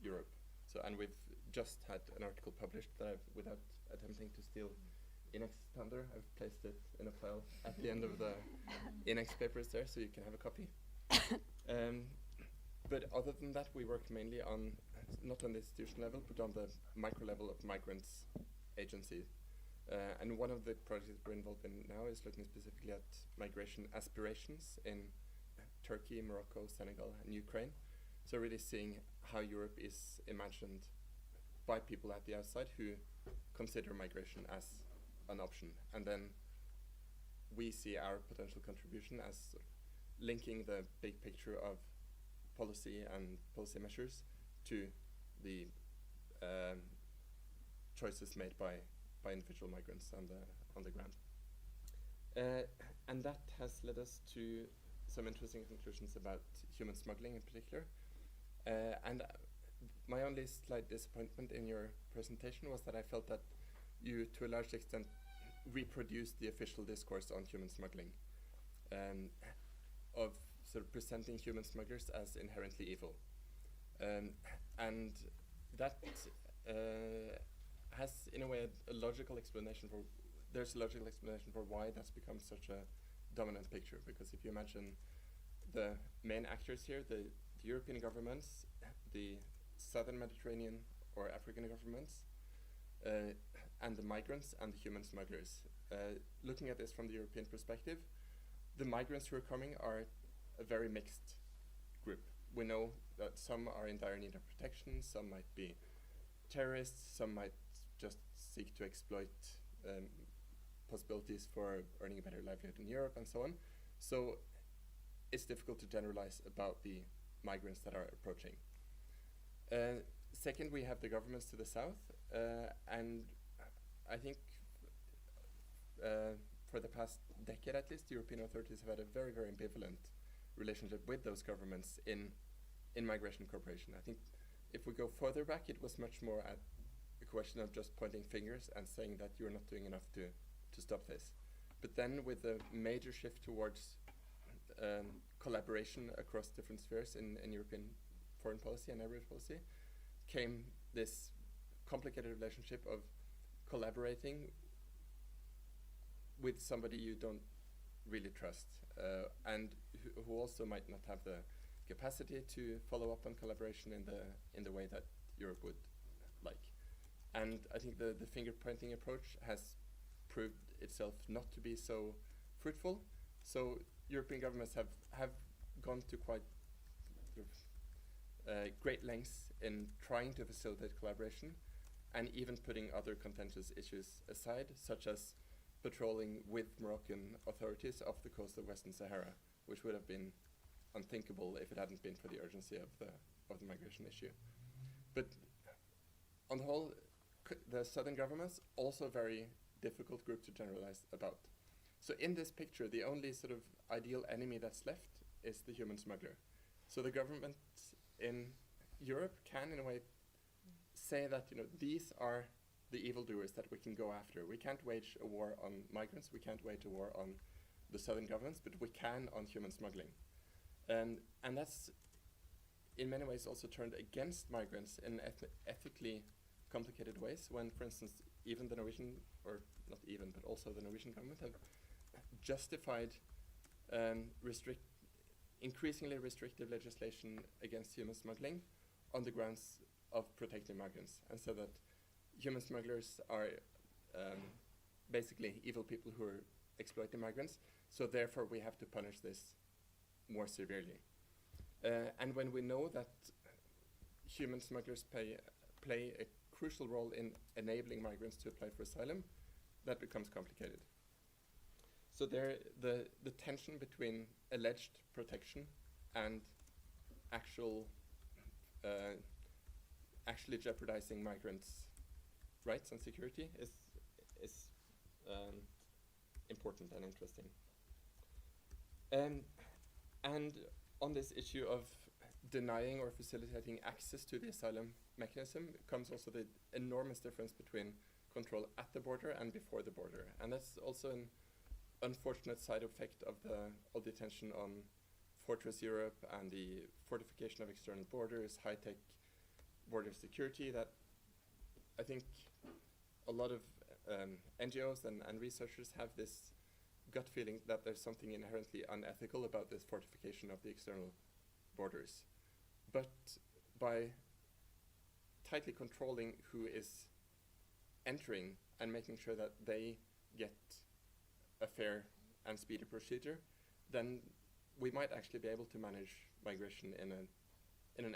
Europe. So, and we've just had an article published that I've, without attempting to steal INEX thunder, I've placed it in a file at the end of the INEX papers there, so you can have a copy. But other than that, we work mainly on, not on the institution level, but on the micro level of migrants agencies. And one of the projects we're involved in now is looking specifically at migration aspirations in Turkey, Morocco, Senegal, and Ukraine. So really seeing how Europe is imagined by people at the outside who consider migration as an option. And then we see our potential contribution as linking the big picture of policy and policy measures to the choices made by individual migrants on the ground. And that has led us to some interesting conclusions about human smuggling in particular. And my only slight disappointment in your presentation was that I felt that you, to a large extent, reproduced the official discourse on human smuggling, of sort of presenting human smugglers as inherently evil. And that has, in a way, a logical explanation for, there's a logical explanation for why that's become such a dominant picture. Because if you imagine the main actors here, the European governments, the Southern Mediterranean or African governments, and the migrants and the human smugglers. Looking at this from the European perspective, the migrants who are coming are a very mixed group. We know that some are in dire need of protection, some might be terrorists, some might just seek to exploit possibilities for earning a better livelihood in Europe and so on. So it's difficult to generalize about the migrants that are approaching. Second, we have the governments to the south, and I think for the past decade at least, European authorities have had a very, very ambivalent relationship with those governments in migration cooperation. I think if we go further back, it was much more a question of just pointing fingers and saying that you're not doing enough to stop this. But then with a major shift towards collaboration across different spheres in European foreign policy and neighbourhood policy, came this complicated relationship of collaborating with somebody you don't really trust, and who also might not have the capacity to follow up on collaboration in the way that Europe would like. And I think the finger-pointing approach has proved itself not to be so fruitful. So European governments have gone to quite great lengths in trying to facilitate collaboration, and even putting other contentious issues aside, such as patrolling with Moroccan authorities off the coast of Western Sahara, which would have been unthinkable if it hadn't been for the urgency of the migration issue. But on the whole, the southern governments also a very difficult group to generalize about. So in this picture, the only sort of ideal enemy that's left is the human smuggler. So the governments in Europe can, in a way, say that these are the evildoers that we can go after. We can't wage a war on migrants. We can't wage a war on the southern governments, but we can on human smuggling. And that's in many ways also turned against migrants in ethically complicated ways when, for instance, even the Norwegian, or not even, but also the Norwegian government have justified increasingly restrictive legislation against human smuggling on the grounds of protecting migrants, and so that human smugglers are basically evil people who are exploiting migrants, so therefore we have to punish this more severely. And when we know that human smugglers play a crucial role in enabling migrants to apply for asylum, that becomes complicated. So there, the tension between alleged protection and actually jeopardizing migrants' rights and security is important and interesting. And on this issue of denying or facilitating access to the asylum mechanism comes also the enormous difference between control at the border and before the border. And that's also an unfortunate side effect of all the attention on Fortress Europe and the fortification of external borders, high-tech border security, that I think a lot of NGOs and researchers have this gut feeling that there's something inherently unethical about this fortification of the external borders. But by tightly controlling who is entering and making sure that they get a fair and speedy procedure, then we might actually be able to manage migration in an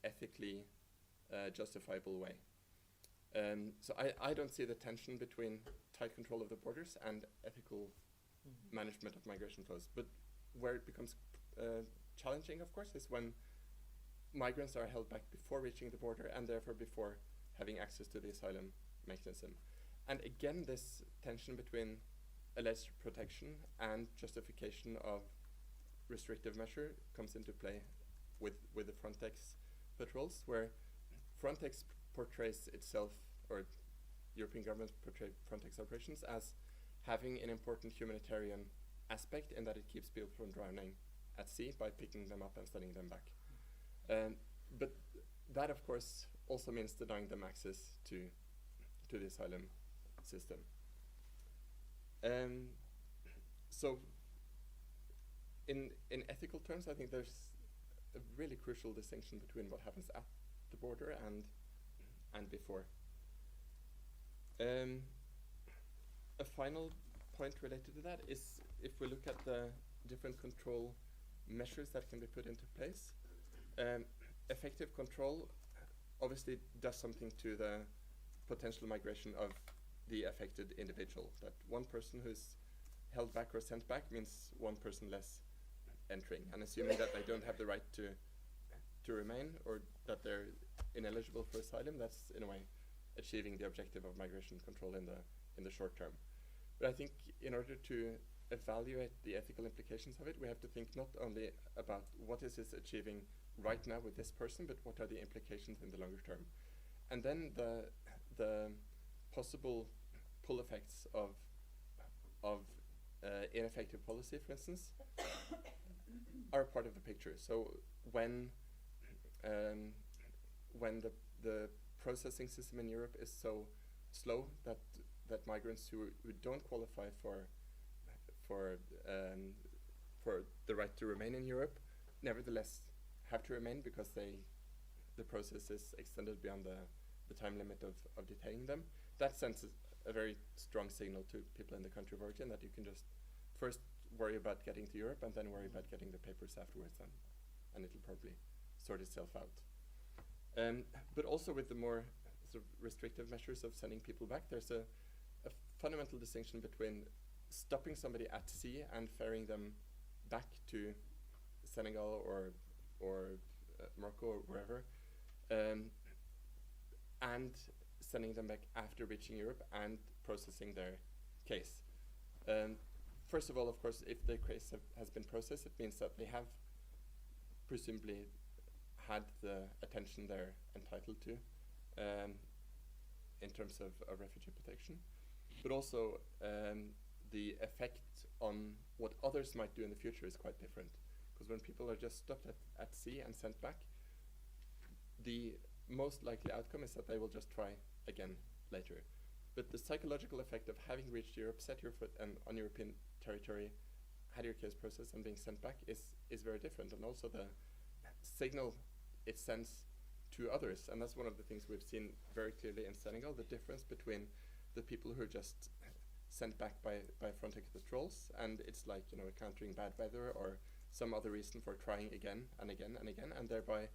ethically justifiable way. So I don't see the tension between tight control of the borders and ethical management of migration flows. But where it becomes challenging, of course, is when migrants are held back before reaching the border and therefore before having access to the asylum mechanism. And again, this tension between alleged protection and justification of restrictive measure comes into play with the Frontex patrols, where Frontex portrays itself, or European governments portray Frontex operations as having an important humanitarian aspect in that it keeps people from drowning at sea by picking them up and sending them back. But that, of course, also means denying them access to the asylum system. So in ethical terms, I think there's a really crucial distinction between what happens at the border and before. A final point related to that is if we look at the different control measures that can be put into place, effective control obviously does something to the potential migration of the affected individual. That one person who's held back or sent back means one person less entering, and assuming that they don't have the right to remain or that they're ineligible for asylum, that's in a way achieving the objective of migration control in the short term. But I think in order to evaluate the ethical implications of it, we have to think not only about what is this achieving right now with this person, but what are the implications in the longer term. And then the possible pull effects of ineffective policy, for instance, are part of the picture. So when the processing system in Europe is so slow that migrants who don't qualify for the right to remain in Europe nevertheless have to remain because the process is extended beyond the time limit of detaining them, that sends a very strong signal to people in the country of origin that you can just first worry about getting to Europe and then worry about getting the papers afterwards, and it'll probably sort itself out. But also with the more sort of restrictive measures of sending people back, there's a fundamental distinction between stopping somebody at sea and ferrying them back to Senegal or Morocco or wherever, and sending them back after reaching Europe and processing their case. First of all, of course, if the case has been processed, it means that they have presumably had the attention they're entitled to in terms of refugee protection. But also, the effect on what others might do in the future is quite different. Because when people are just stopped at sea and sent back, the most likely outcome is that they will just try again later. But the psychological effect of having reached Europe, set your foot on European territory, had your case processed and being sent back is very different. And also the signal it sends to others. And that's one of the things we've seen very clearly in Senegal, the difference between the people who are just sent back by Frontex patrols, and it's like, you know, encountering bad weather or some other reason for trying again and again and again, and thereby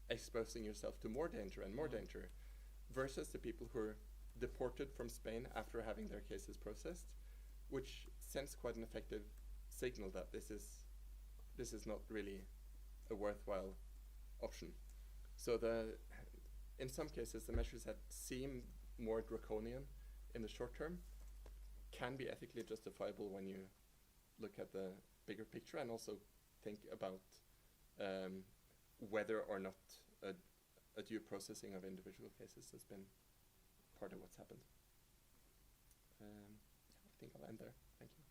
exposing yourself to more danger and more danger, versus the people who are deported from Spain after having their cases processed, which sends quite an effective signal that this is not really a worthwhile option. So in some cases, the measures that seem more draconian in the short term can be ethically justifiable when you look at the bigger picture and also think about whether or not a due processing of individual cases has been part of what's happened. I think I'll end there. Thank you.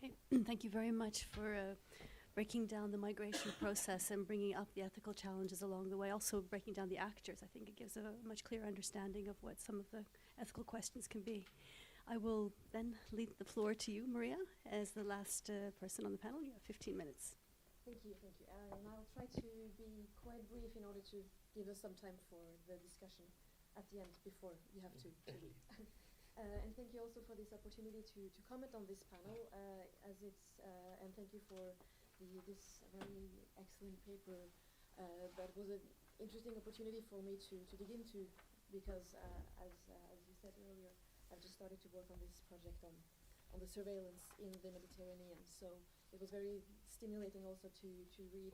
Okay. Thank you very much for breaking down the migration process and bringing up the ethical challenges along the way, also breaking down the actors. I think it gives a much clearer understanding of what some of the ethical questions can be. I will then leave the floor to you, Maria, as the last person on the panel. You have 15 minutes. Thank you. And I'll try to be quite brief in order to give us some time for the discussion at the end before you have to leave. And thank you also for this opportunity to comment on this panel, and thank you for this very excellent paper. That was an interesting opportunity for me to dig into, because as you said earlier, I've just started to work on this project on the surveillance in the Mediterranean. So it was very stimulating also to read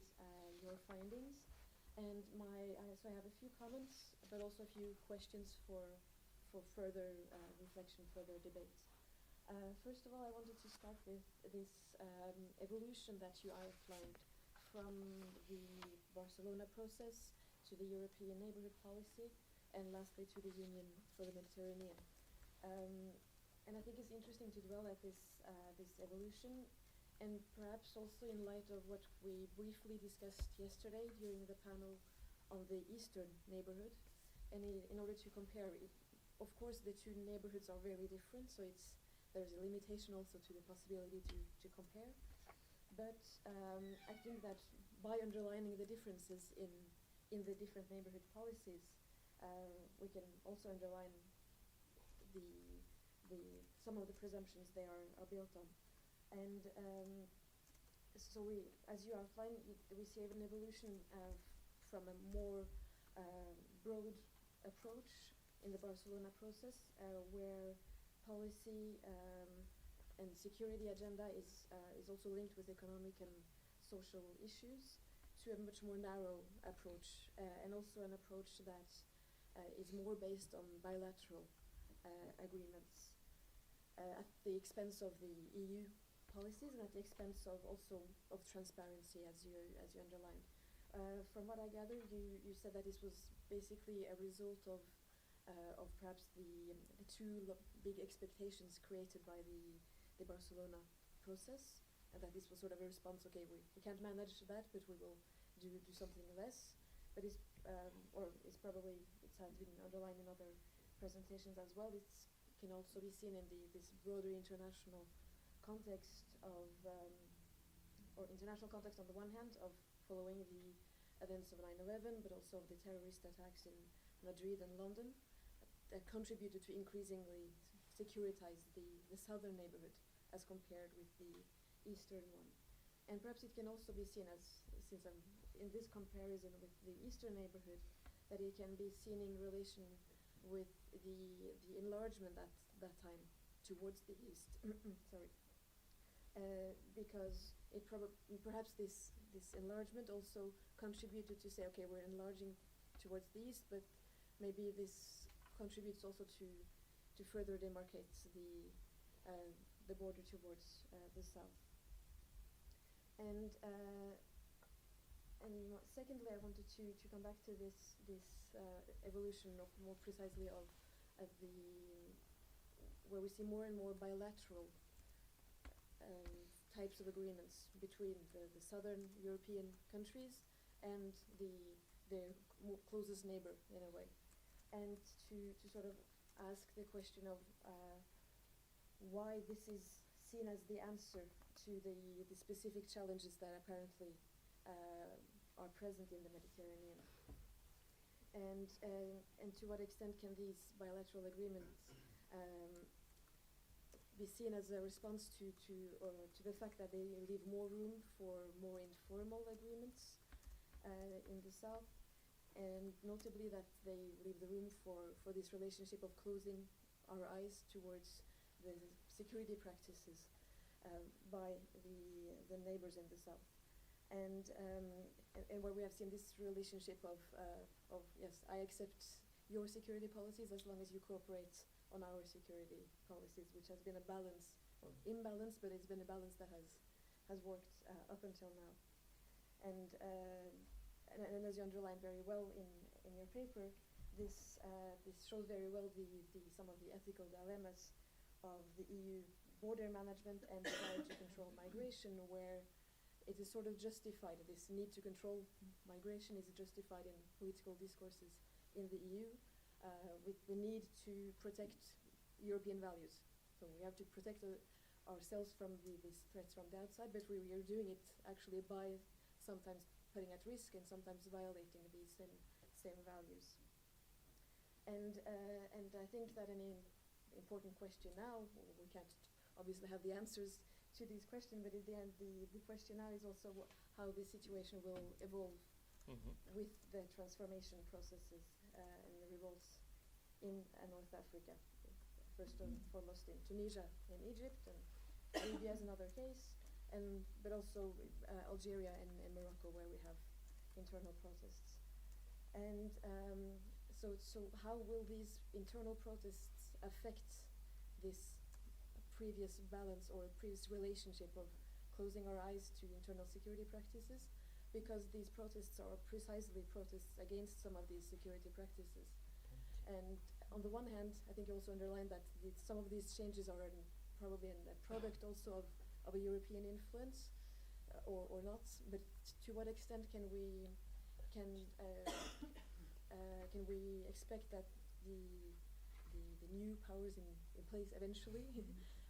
your findings. And so I have a few comments, but also a few questions for further reflection, further debate. First of all, I wanted to start with this evolution that you outlined from the Barcelona process to the European Neighbourhood Policy, and lastly to the Union for the Mediterranean. And I think it's interesting to dwell at this evolution, and perhaps also in light of what we briefly discussed yesterday during the panel on the Eastern neighbourhood. And in order to compare it, of course, the two neighbourhoods are very different, so there's a limitation also to the possibility to compare. But I think that by underlining the differences in the different neighbourhood policies, we can also underline some of the presumptions they are built on. And so as you outlined, we see an evolution from a more broad approach in the Barcelona process, where policy and security agenda is also linked with economic and social issues, to a much more narrow approach, and also an approach that is more based on bilateral agreements, at the expense of the EU policies and at the expense of also of transparency, as you underlined. From what I gather, you said that this was basically a result of perhaps the two big expectations created by the Barcelona process, and that this was sort of a response. Okay, we can't manage that, but we will do something less. But it has been underlined in other presentations as well. It can also be seen in this broader international context of, or international context on the one hand, of following the events of 9/11, but also of the terrorist attacks in Madrid and London, that contributed to increasingly securitize the southern neighborhood as compared with the eastern one. And perhaps it can also be seen as, since I'm in this comparison with the eastern neighborhood, that it can be seen in relation with the enlargement that that time towards the east. Sorry. Because perhaps this enlargement also contributed to say, okay, we're enlarging towards the east, but maybe this contributes also to further demarcate the border towards the south. And secondly, I wanted to come back to this evolution of more precisely of the where we see more and more bilateral types of agreements between the southern European countries and their closest neighbor in a way, and to sort of ask the question of why this is seen as the answer to the specific challenges that apparently are present in the Mediterranean, and to what extent can these bilateral agreements be seen as a response to the fact that they leave more room for more informal agreements in the south, and notably that they leave the room for this relationship of closing our eyes towards the security practices by the neighbors in the south, and where we have seen this relationship of yes, I accept your security policies as long as you cooperate on our security policies, which has been a balance, or imbalance, but it's been a balance that has worked up until now. And as you underline very well in your paper, this shows very well some of the ethical dilemmas of the EU border management and desire to control migration, where it is sort of justified, this need to control migration is justified in political discourses in the EU, with the need to protect European values. So we have to protect ourselves from these threats from the outside, but we are doing it actually by sometimes putting at risk and sometimes violating these same values. And I think that an important question now, we can't obviously have the answers to these questions, but at the end the question now is also how this situation will evolve with the transformation processes and the revolts in North Africa, first and foremost in Tunisia and Egypt, and Libya is another case, but also Algeria and Morocco, where we have internal protests. And so how will these internal protests affect this previous balance or previous relationship of closing our eyes to internal security practices? Because these protests are precisely protests against some of these security practices. And on the one hand, I think you also underlined that some of these changes are probably a product also of a European influence, or not. But to what extent can we expect that the new powers in place eventually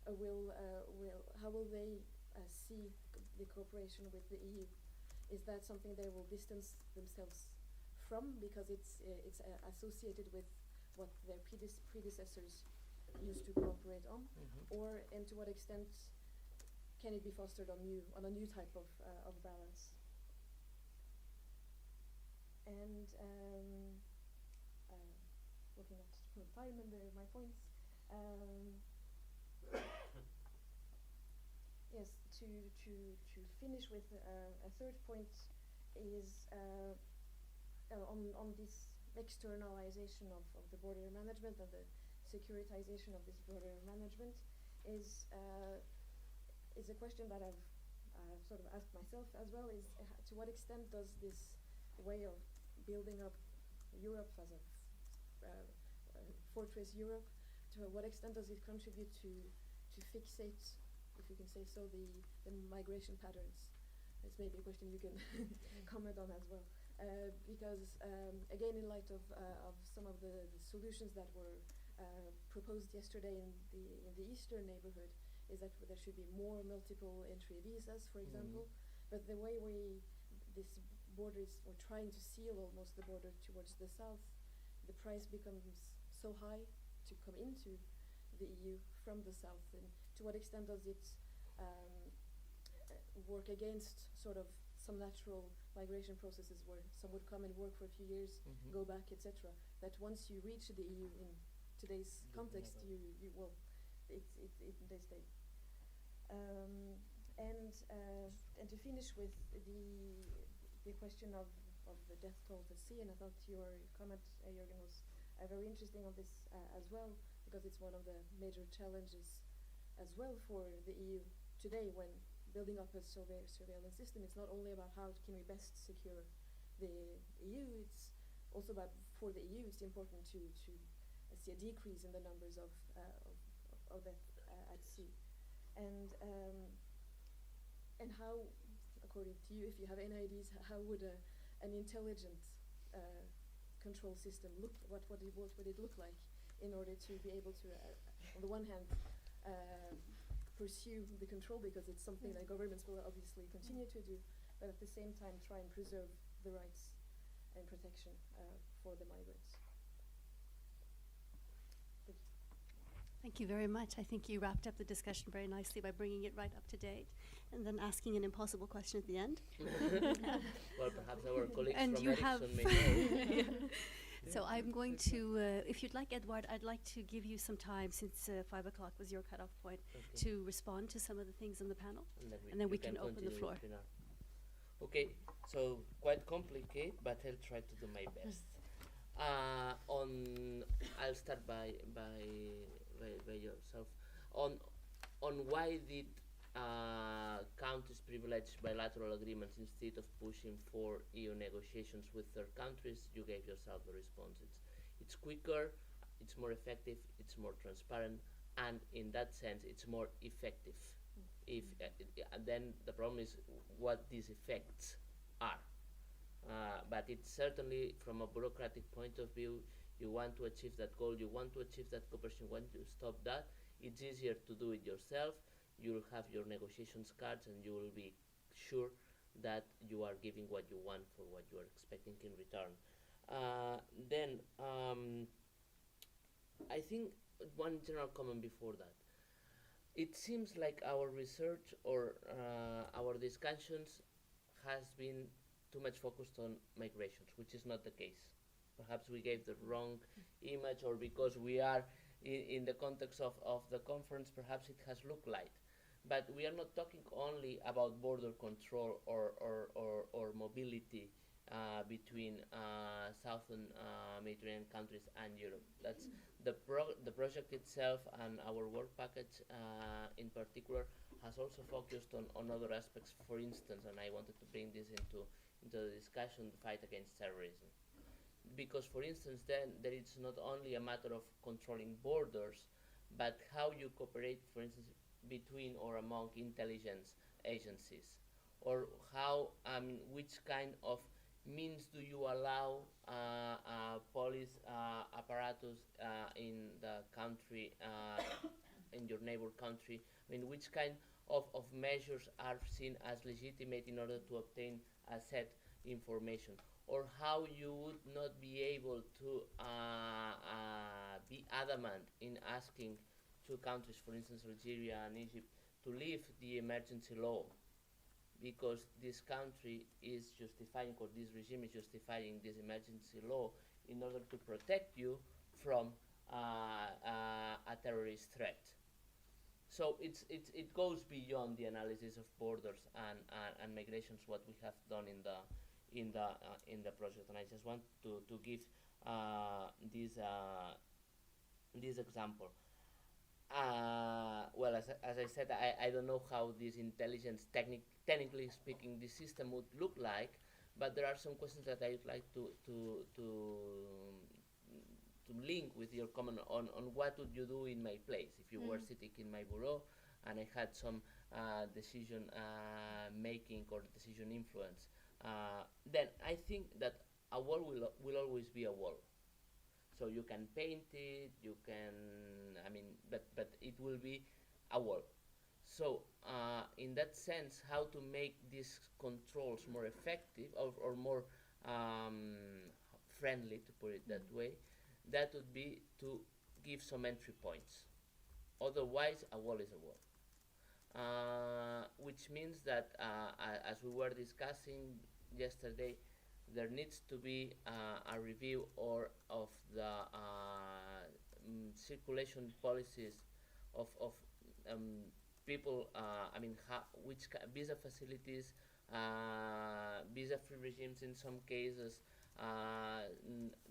how will they see the cooperation with the EU? Is that something they will distance themselves from because it's associated with what their predecessors used to cooperate on, and to what extent can it be fostered on a new type of balance? And looking at time and my points. Yes, to finish with a third point is on this externalization of the border management and the securitization of this border management is a question that I've sort of asked myself as well, is to what extent does this way of building up Europe as a fortress Europe, to what extent does it contribute to fixate, if you can say so, the migration patterns? It's maybe a question you can comment on as well. Because again, in light of some of the solutions that were proposed yesterday in the eastern neighborhood, is that there should be more multiple entry visas, for example. But the way this border is, we're trying to seal almost the border towards the south, the price becomes so high to come into the EU from the south, and to what extent does it work against sort of some natural migration processes where some would come and work for a few years, go back, etc. That once you reach the EU today's context, you well, they stay. And to finish with the question of the death toll at sea, and I thought your comment, Jürgen, was very interesting on this as well, because it's one of the major challenges as well for the EU today when building up a surveillance system. It's not only about how can we best secure the EU, it's also about, for the EU, it's important to see a decrease in the numbers of death at sea. And how, according to you, if you have any ideas, how would an intelligent control system look? What would it look like in order to be able to, on the one hand, pursue the control, because it's something that governments will obviously continue to do, but at the same time try and preserve the rights and protection for the migrants. Thank you very much. I think you wrapped up the discussion very nicely by bringing it right up to date and then asking an impossible question at the end. Well, perhaps our colleagues and from you Ericsson have may know. Yeah. So I'm going to, if you'd like, Edward, I'd like to give you some time, since 5 o'clock was your cutoff point, to respond to some of the things on the panel, and then we can open the floor. Okay, so quite complicated, but I'll try to do my best. I'll start by yourself. On why did countries privilege bilateral agreements instead of pushing for EU negotiations with third countries? You gave yourself the response. It's quicker, it's more effective, it's more transparent, and in that sense, it's more effective. If then the problem is what these effects are. But it's certainly, from a bureaucratic point of view, you want to achieve that goal, you want to achieve that cooperation, you want to stop that, it's easier to do it yourself. You'll have your negotiations cards and you will be sure that you are giving what you want for what you are expecting in return. I think one general comment before that. It seems like our research or our discussions has been too much focused on migrations, which is not the case. Perhaps we gave the wrong image, or because we are in the context of the conference, perhaps it has looked like. But we are not talking only about border control or mobility between southern Mediterranean countries and Europe. That's the project itself, and our work package in particular has also focused on other aspects. For instance, and I wanted to bring this into the discussion, the fight against terrorism. Because, for instance, then there is not only a matter of controlling borders, but how you cooperate, for instance, between or among intelligence agencies, or how, which kind of means do you allow police apparatus in the country, in your neighbor country? I mean, which kind of measures are seen as legitimate in order to obtain a set information? Or how you would not be able to be adamant in asking two countries, for instance Algeria and Egypt, to leave the emergency law, because this country is justifying, or this regime is justifying this emergency law in order to protect you from a terrorist threat. So it goes beyond the analysis of borders and migrations, what we have done in the project, and I just want to give this example. Well, as I said, I don't know how this intelligence, technically speaking, this system would look like, but there are some questions that I would like to link with your comment on what would you do in my place if you were sitting in my bureau and I had some decision making or decision influence. Then I think that a wall will always be a wall. So you can paint it, you can, but it will be a wall. So in that sense, how to make these controls more effective or more friendly, to put it that way, that would be to give some entry points. Otherwise, a wall is a wall. Which means that, as we were discussing yesterday, there needs to be a review of the circulation policies of people, I mean, which visa facilities, visa-free regimes in some cases.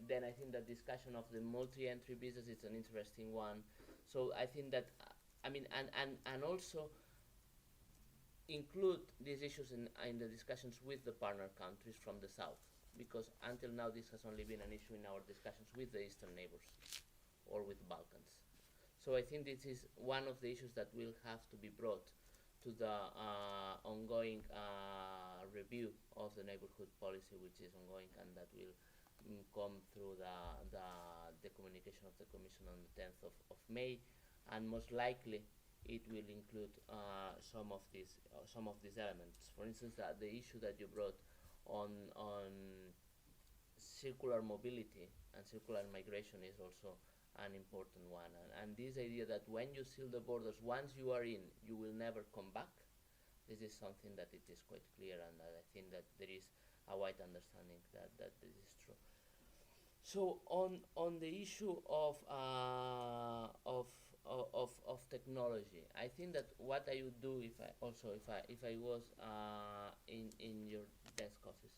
Then I think that discussion of the multi-entry visas is an interesting one. So I think that, I mean, and also include these issues in the discussions with the partner countries from the south, because until now this has only been an issue in our discussions with the eastern neighbors or with the Balkans. So I think this is one of the issues that will have to be brought to the ongoing review of the neighborhood policy, which is ongoing, and that will come through the communication of the Commission on the 10th of May, and most likely it will include some of these elements. For instance, the issue that you brought on circular mobility and circular migration is also an important one. And this idea that when you seal the borders, once you are in, you will never come back, this is something that it is quite clear, and I think that there is a wide understanding that this is true. So on the issue of technology, I think that what I would do if I was in your desk office,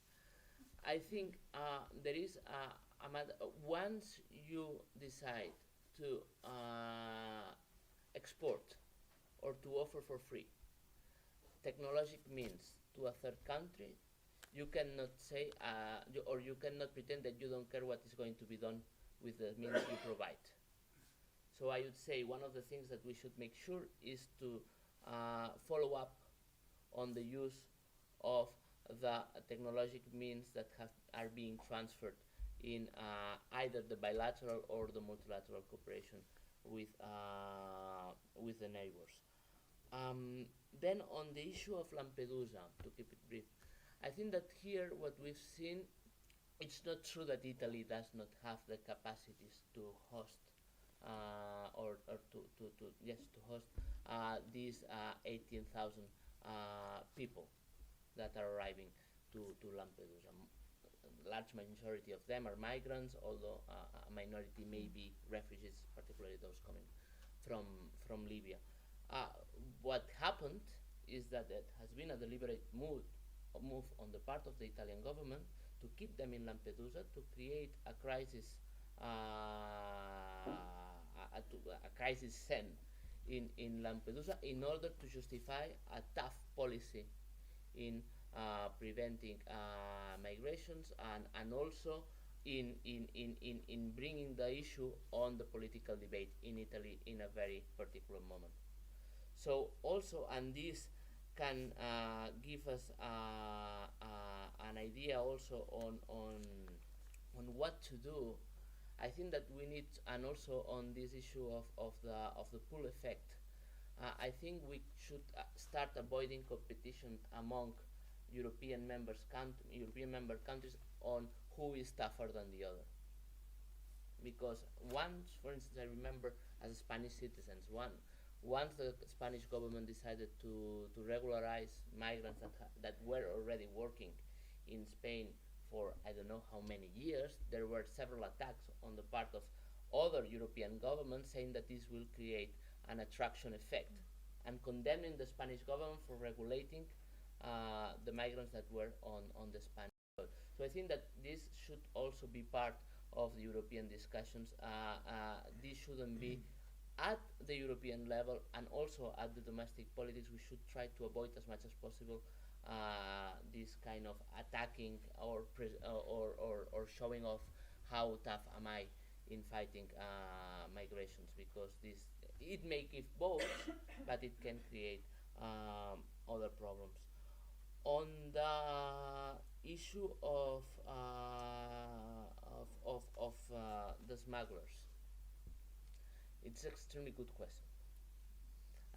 I think there is a matter. Once you decide to export or to offer for free technologic means to a third country, you cannot say or you cannot pretend that you don't care what is going to be done with the means you provide. So I would say one of the things that we should make sure is to follow up on the use of the technological means that are being transferred in either the bilateral or the multilateral cooperation with the neighbors. Then on the issue of Lampedusa, to keep it brief, I think that here what we've seen, it's not true that Italy does not have the capacities to host to host these 18,000 people that are arriving to Lampedusa. Large majority of them are migrants, although a minority may be refugees, particularly those coming from Libya. What happened is that there has been a deliberate move on the part of the Italian government to keep them in Lampedusa, to create a crisis scene in Lampedusa in order to justify a tough policy in preventing migrations and also in bringing the issue on the political debate in Italy in a very particular moment. So also, and this can give us an idea also on what to do. I think that we need, and also on this issue of the pull effect, I think we should start avoiding competition among European member countries on who is tougher than the other. Because once, for instance, I remember as Spanish citizens, once the Spanish government decided to regularize migrants that were already working in Spain for I don't know how many years, there were several attacks on the part of other European governments saying that this will create an attraction effect and condemning the Spanish government for regulating the migrants that were on the Spanish soil. So I think that this should also be part of the European discussions. This shouldn't be at the European level, and also at the domestic politics. We should try to avoid as much as possible this kind of attacking or showing off how tough am I in fighting migrations, because it may give both, but it can create other problems. On the issue of the smugglers, it's an extremely good question,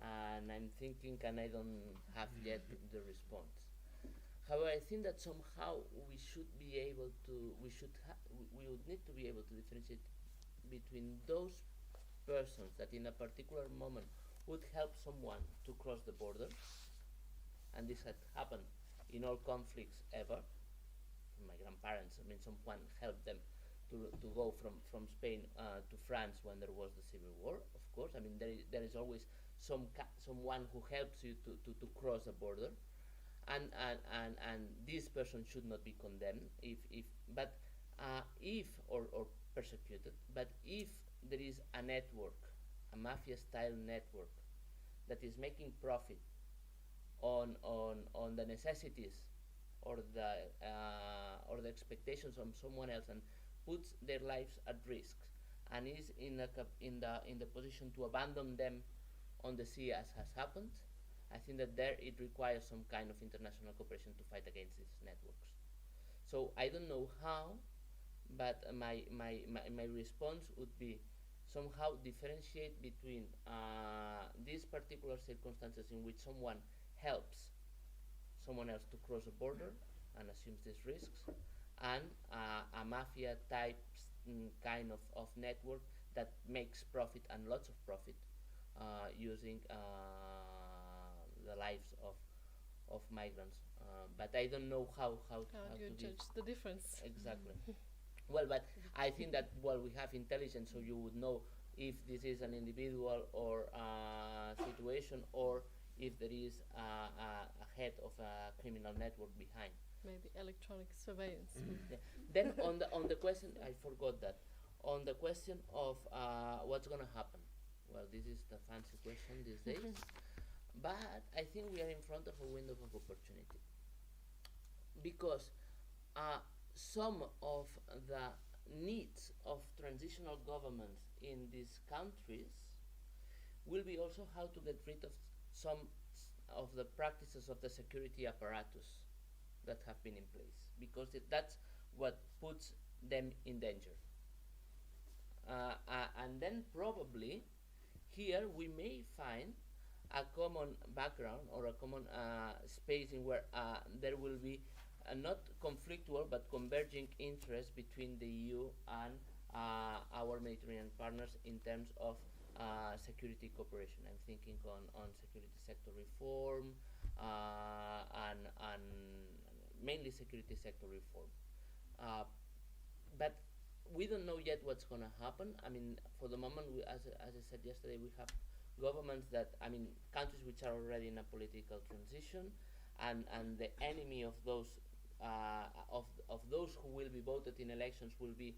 and I'm thinking, and I don't have yet the response. However, I think that somehow we should be able to, we would need to be able to differentiate between those persons that in a particular moment would help someone to cross the border, and this had happened in all conflicts ever. My grandparents, I mean, someone helped them to go from Spain to France when there was the Civil War. Of course, I mean there is always someone who helps you to cross a border, and this person should not be condemned if or persecuted. But if there is a network, a mafia-style network, that is making profit on the necessities or the expectations of someone else, and puts their lives at risk, and is in the position to abandon them on the sea, as has happened, I think that there it requires some kind of international cooperation to fight against these networks. So I don't know how, but my response would be somehow differentiate between these particular circumstances in which someone helps someone else to cross a border and assumes these risks, and a mafia type kind of network that makes profit, and lots of profit, using the lives of migrants. But I don't know how do you to judge the difference? Exactly. Well, but I think that, well, we have intelligence, so you would know if this is an individual or situation, or if there is a head of a criminal network behind. Maybe electronic surveillance. Yeah. Then on the question, I forgot that. On the question of what's going to happen, well, this is the fancy question these days, but I think we are in front of a window of opportunity, because some of the needs of transitional governments in these countries will be also how to get rid of some of the practices of the security apparatus that have been in place, because that's what puts them in danger. And then probably here we may find a common background or a common space in where there will be not conflictual but converging interests between the EU and our Mediterranean partners in terms of security cooperation. I'm thinking on security sector reform and mainly security sector reform. But we don't know yet what's going to happen. I mean, for the moment, as I said yesterday, we have governments countries which are already in a political transition, and the enemy of those who will be voted in elections will be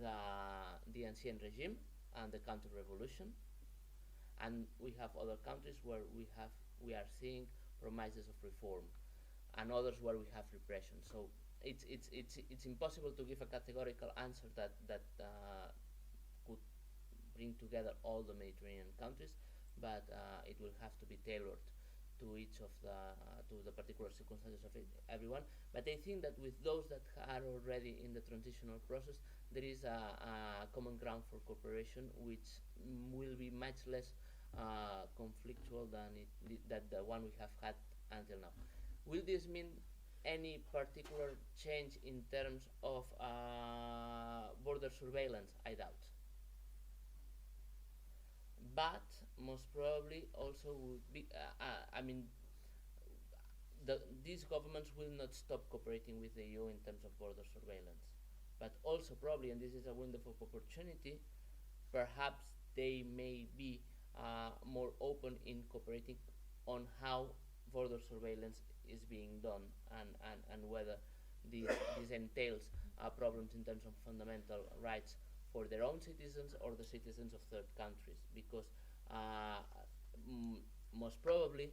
the ancien regime and the counter-revolution. And we have other countries where we are seeing promises of reform, and others where we have repression. So it's impossible to give a categorical answer that could bring together all the Mediterranean countries, but it will have to be tailored to each of the particular circumstances of everyone. But I think that with those that are already in the transitional process, there is a common ground for cooperation, which will be much less conflictual than the one we have had until now. Will this mean any particular change in terms of border surveillance? I doubt. But most probably also would be, these governments will not stop cooperating with the EU in terms of border surveillance. But also probably, and this is a window of opportunity, perhaps they may be more open in cooperating on how border surveillance is being done, and whether this entails problems in terms of fundamental rights for their own citizens or the citizens of third countries, because most probably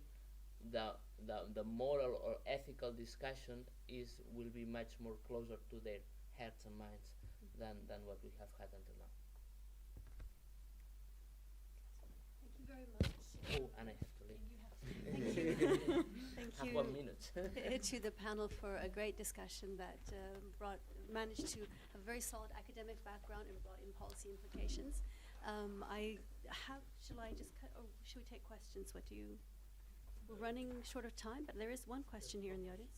the moral or ethical discussion will be much more closer to their hearts and minds than what we have had until now. Thank you very much. Oh, and I have to leave. Thank you. Thank Have you 1 minute. To the panel for a great discussion that managed to have a very solid academic background and brought in policy implications. Shall I just cut, or should we take questions? We're running short of time, but there is one question here in the audience.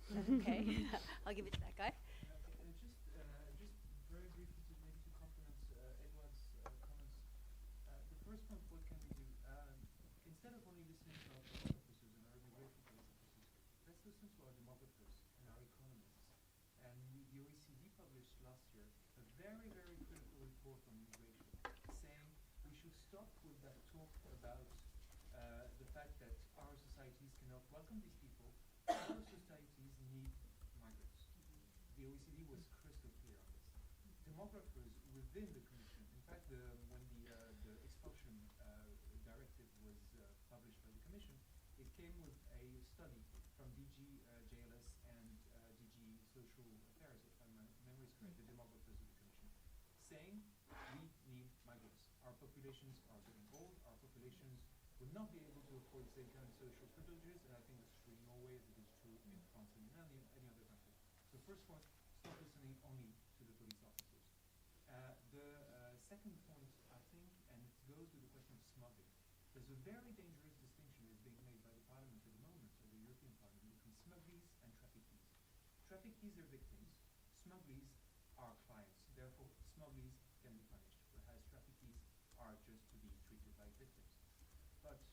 Okay, I'll give it to that guy. Just very briefly to maybe to complement Edouard's comments. The first point, what can we do? Instead of only listening to our police officers and our immigration police officers, let's listen to our demographers and our economists. And the OECD published last from these people, all societies need migrants. The OECD was crystal clear on this. Demographers within the Commission, in fact, when the expulsion directive was published by the Commission, it came with a study from DG JLS and DG Social Affairs, if my memory is correct, the demographers of the Commission, saying we need migrants. Our populations are getting old, our populations would not be able to afford same kind of social privileges, and I think that's true in Norway as it is true in France and in any other country. So first point, stop listening only to the police officers. The second point, I think, and it goes with the question of smuggling. There's a very dangerous distinction that's being made by the Parliament at the moment, or the European Parliament, between smugglies and traffickees. Traffickees are victims, smugglies are clients. Therefore, smugglies can be punished, whereas traffickees are just to be treated like victims. But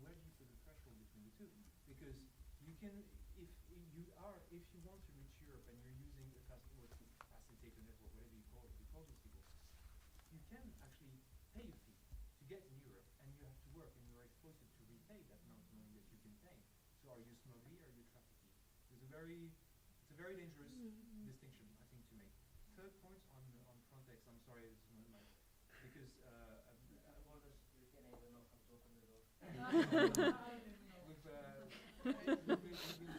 where do you put the threshold between the two? Because you can, if you want to reach Europe and you're using a facilitator network, whatever you call these people, you can actually pay a fee to get in Europe, and you have to work, and you are exploited to repay that amount of money that you've been paying. So are you smuggler, or are you trafficker? It's a very dangerous distinction, I think, to make. Third point on Frontex, I'm sorry, it's my because we've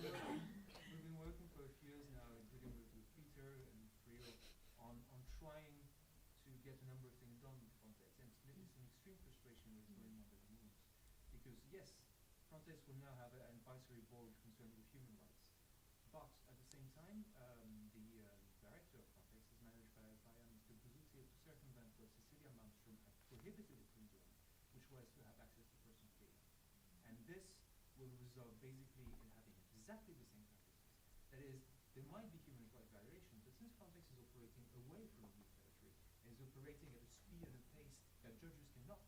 been working for a few years now, including with Peter and Frio, on trying to get a number of things done with Frontex, and it's an extreme frustration what's going on at the moment. Because yes, Frontex will now have an advisory board concerned with human rights, but at the same time, the director of Frontex is managed by Mr. Buzuzzi to circumvent what Cecilia Malmström had prohibited it from doing, which was to have access to personal data. And this will result basically in having exactly the same practices. That is, there might be human rights violations, but since Frontex is operating away from EU territory and is operating at a speed and a pace that judges cannot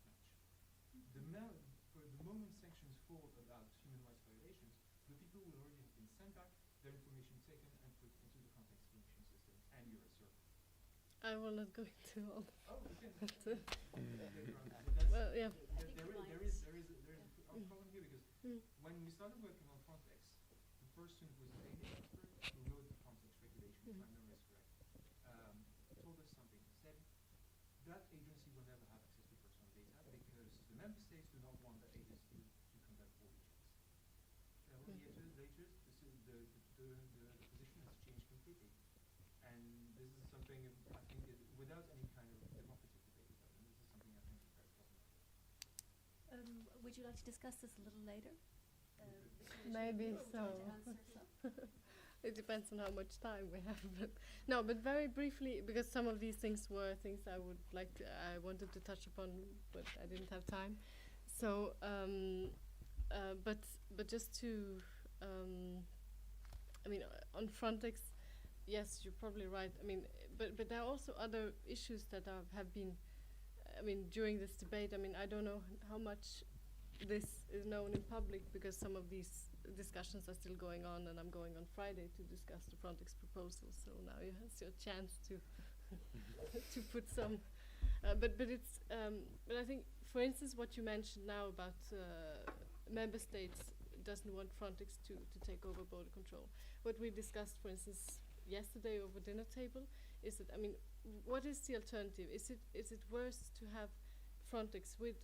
match, for the moment sanctions fall about human rights violations, the people will already have been sent back, their information taken and put into the Frontex information system and Eurosur. I will not go into all. Oh, okay. Well, yeah. There is a problem here because when we started working on Frontex, the person who was a data expert who wrote the Frontex regulation, if my memory is correct, told us something. He said that agency will never have access to personal data because the member states do not want that agency to conduct border checks. Several years later, the position has changed completely. And this is something I think without any kind of democratic debate about it, and this is something I think is very problematic. Would you like to discuss this a little later? Maybe so. It depends on how much time we have. But no, but very briefly, because some of these things were things I wanted to touch upon, but I didn't have time. So, but just to, I mean, on Frontex, yes, you're probably right. I mean, but there are also other issues that have been, I mean, during this debate. I mean, I don't know how much this is known in public because some of these discussions are still going on, and I'm going on Friday to discuss the Frontex proposal. So now you have your chance to to put some. But it's but I think, for instance, what you mentioned now about member states doesn't want Frontex to take over border control. What we discussed, for instance, yesterday over dinner table is that, I mean, what is the alternative? Is it worse to have Frontex with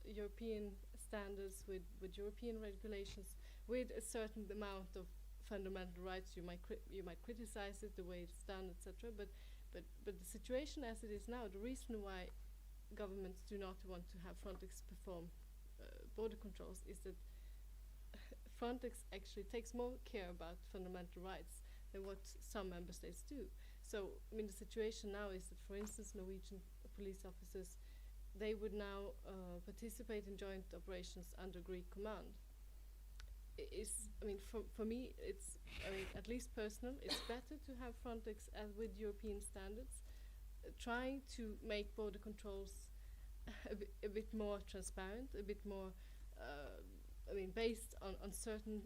European standards, with European regulations, with a certain amount of fundamental rights? You might criticize it, the way it's done, etc. But the situation as it is now, the reason why governments do not want to have Frontex perform border controls is that Frontex actually takes more care about fundamental rights than what some member states do. So, I mean, the situation now is that, for instance, Norwegian police officers, they would now participate in joint operations under Greek command. For me, it's, I mean, at least personal, it's better to have Frontex as with European standards, trying to make border controls a bit more transparent, a bit more, based on certain,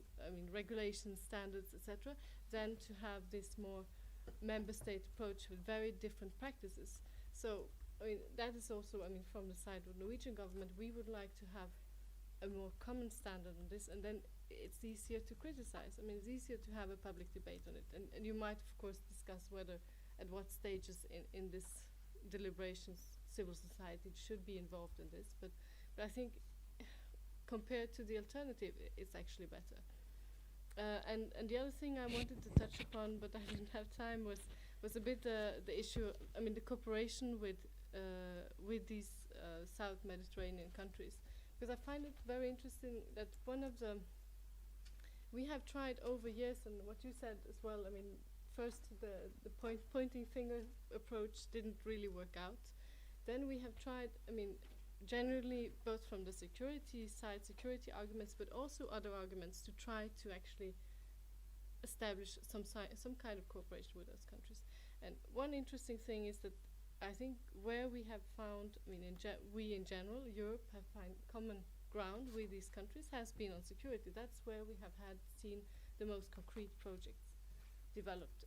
regulations, standards, etc., than to have this more member state approach with very different practices. So, that is also, from the side of the Norwegian government, we would like to have a more common standard on this, and then it's easier to criticize. I mean, it's easier to have a public debate on it, and you might, of course, discuss whether, at what stages in this deliberations, civil society should be involved in this. But I think, compared to the alternative, it's actually better. And the other thing I wanted to touch upon, but I didn't have time, was a bit the issue. I mean, the cooperation with these South Mediterranean countries, because I find it very interesting that we have tried over years, and what you said as well. I mean, first the pointing finger approach didn't really work out. Then we have tried. I mean, generally, both from the security side, security arguments, but also other arguments, to try to actually establish some kind of cooperation with those countries. And one interesting thing is that I think where we have found, I mean, we in general, Europe, have found common ground with these countries has been on security. That's where we have seen the most concrete projects developed.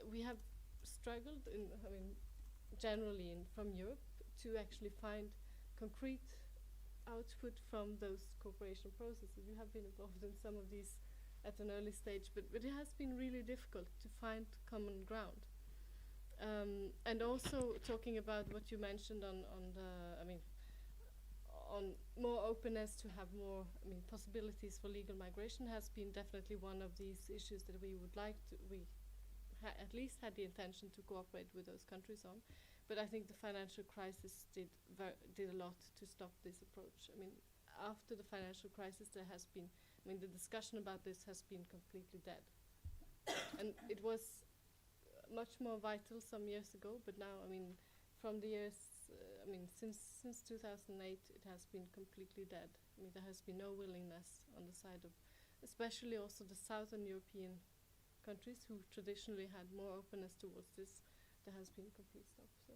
We have struggled, generally from Europe, to actually find concrete output from those cooperation processes. You have been involved in some of these at an early stage, but it has been really difficult to find common ground. And also talking about what you mentioned on more openness to have more, possibilities for legal migration has been definitely one of these issues that we would like to, at least had the intention to cooperate with those countries on. But I think the financial crisis did a lot to stop this approach. I mean, after the financial crisis, there has been, the discussion about this has been completely dead. And it was much more vital some years ago, but now, from the years, since 2008, it has been completely dead. There has been no willingness on the side of, especially also the Southern European countries who traditionally had more openness towards this. There has been complete stop. So,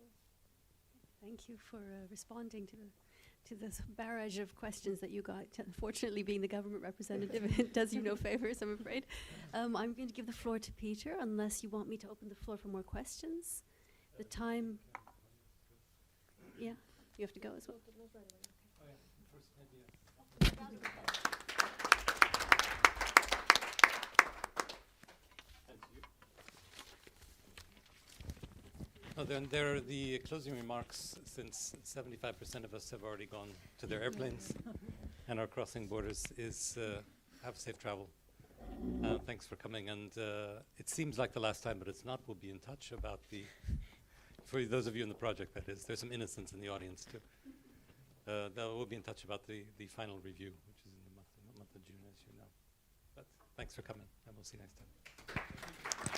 thank you for responding to this barrage of questions that you got. Unfortunately, being the government representative, it does you no favors, I'm afraid. I'm going to give the floor to Peter, unless you want me to open the floor for more questions. The time. Yeah, you have to go as well. Then there are the closing remarks, since 75% of us have already gone to their airplanes and are crossing borders, is have safe travel. Thanks for coming. And it seems like the last time, but it's not. We'll be in touch about for those of you in the project, that is. There's some innocence in the audience, too. We'll be in touch about the final review, which is in the month of June, as you know. But thanks for coming, and we'll see you next time.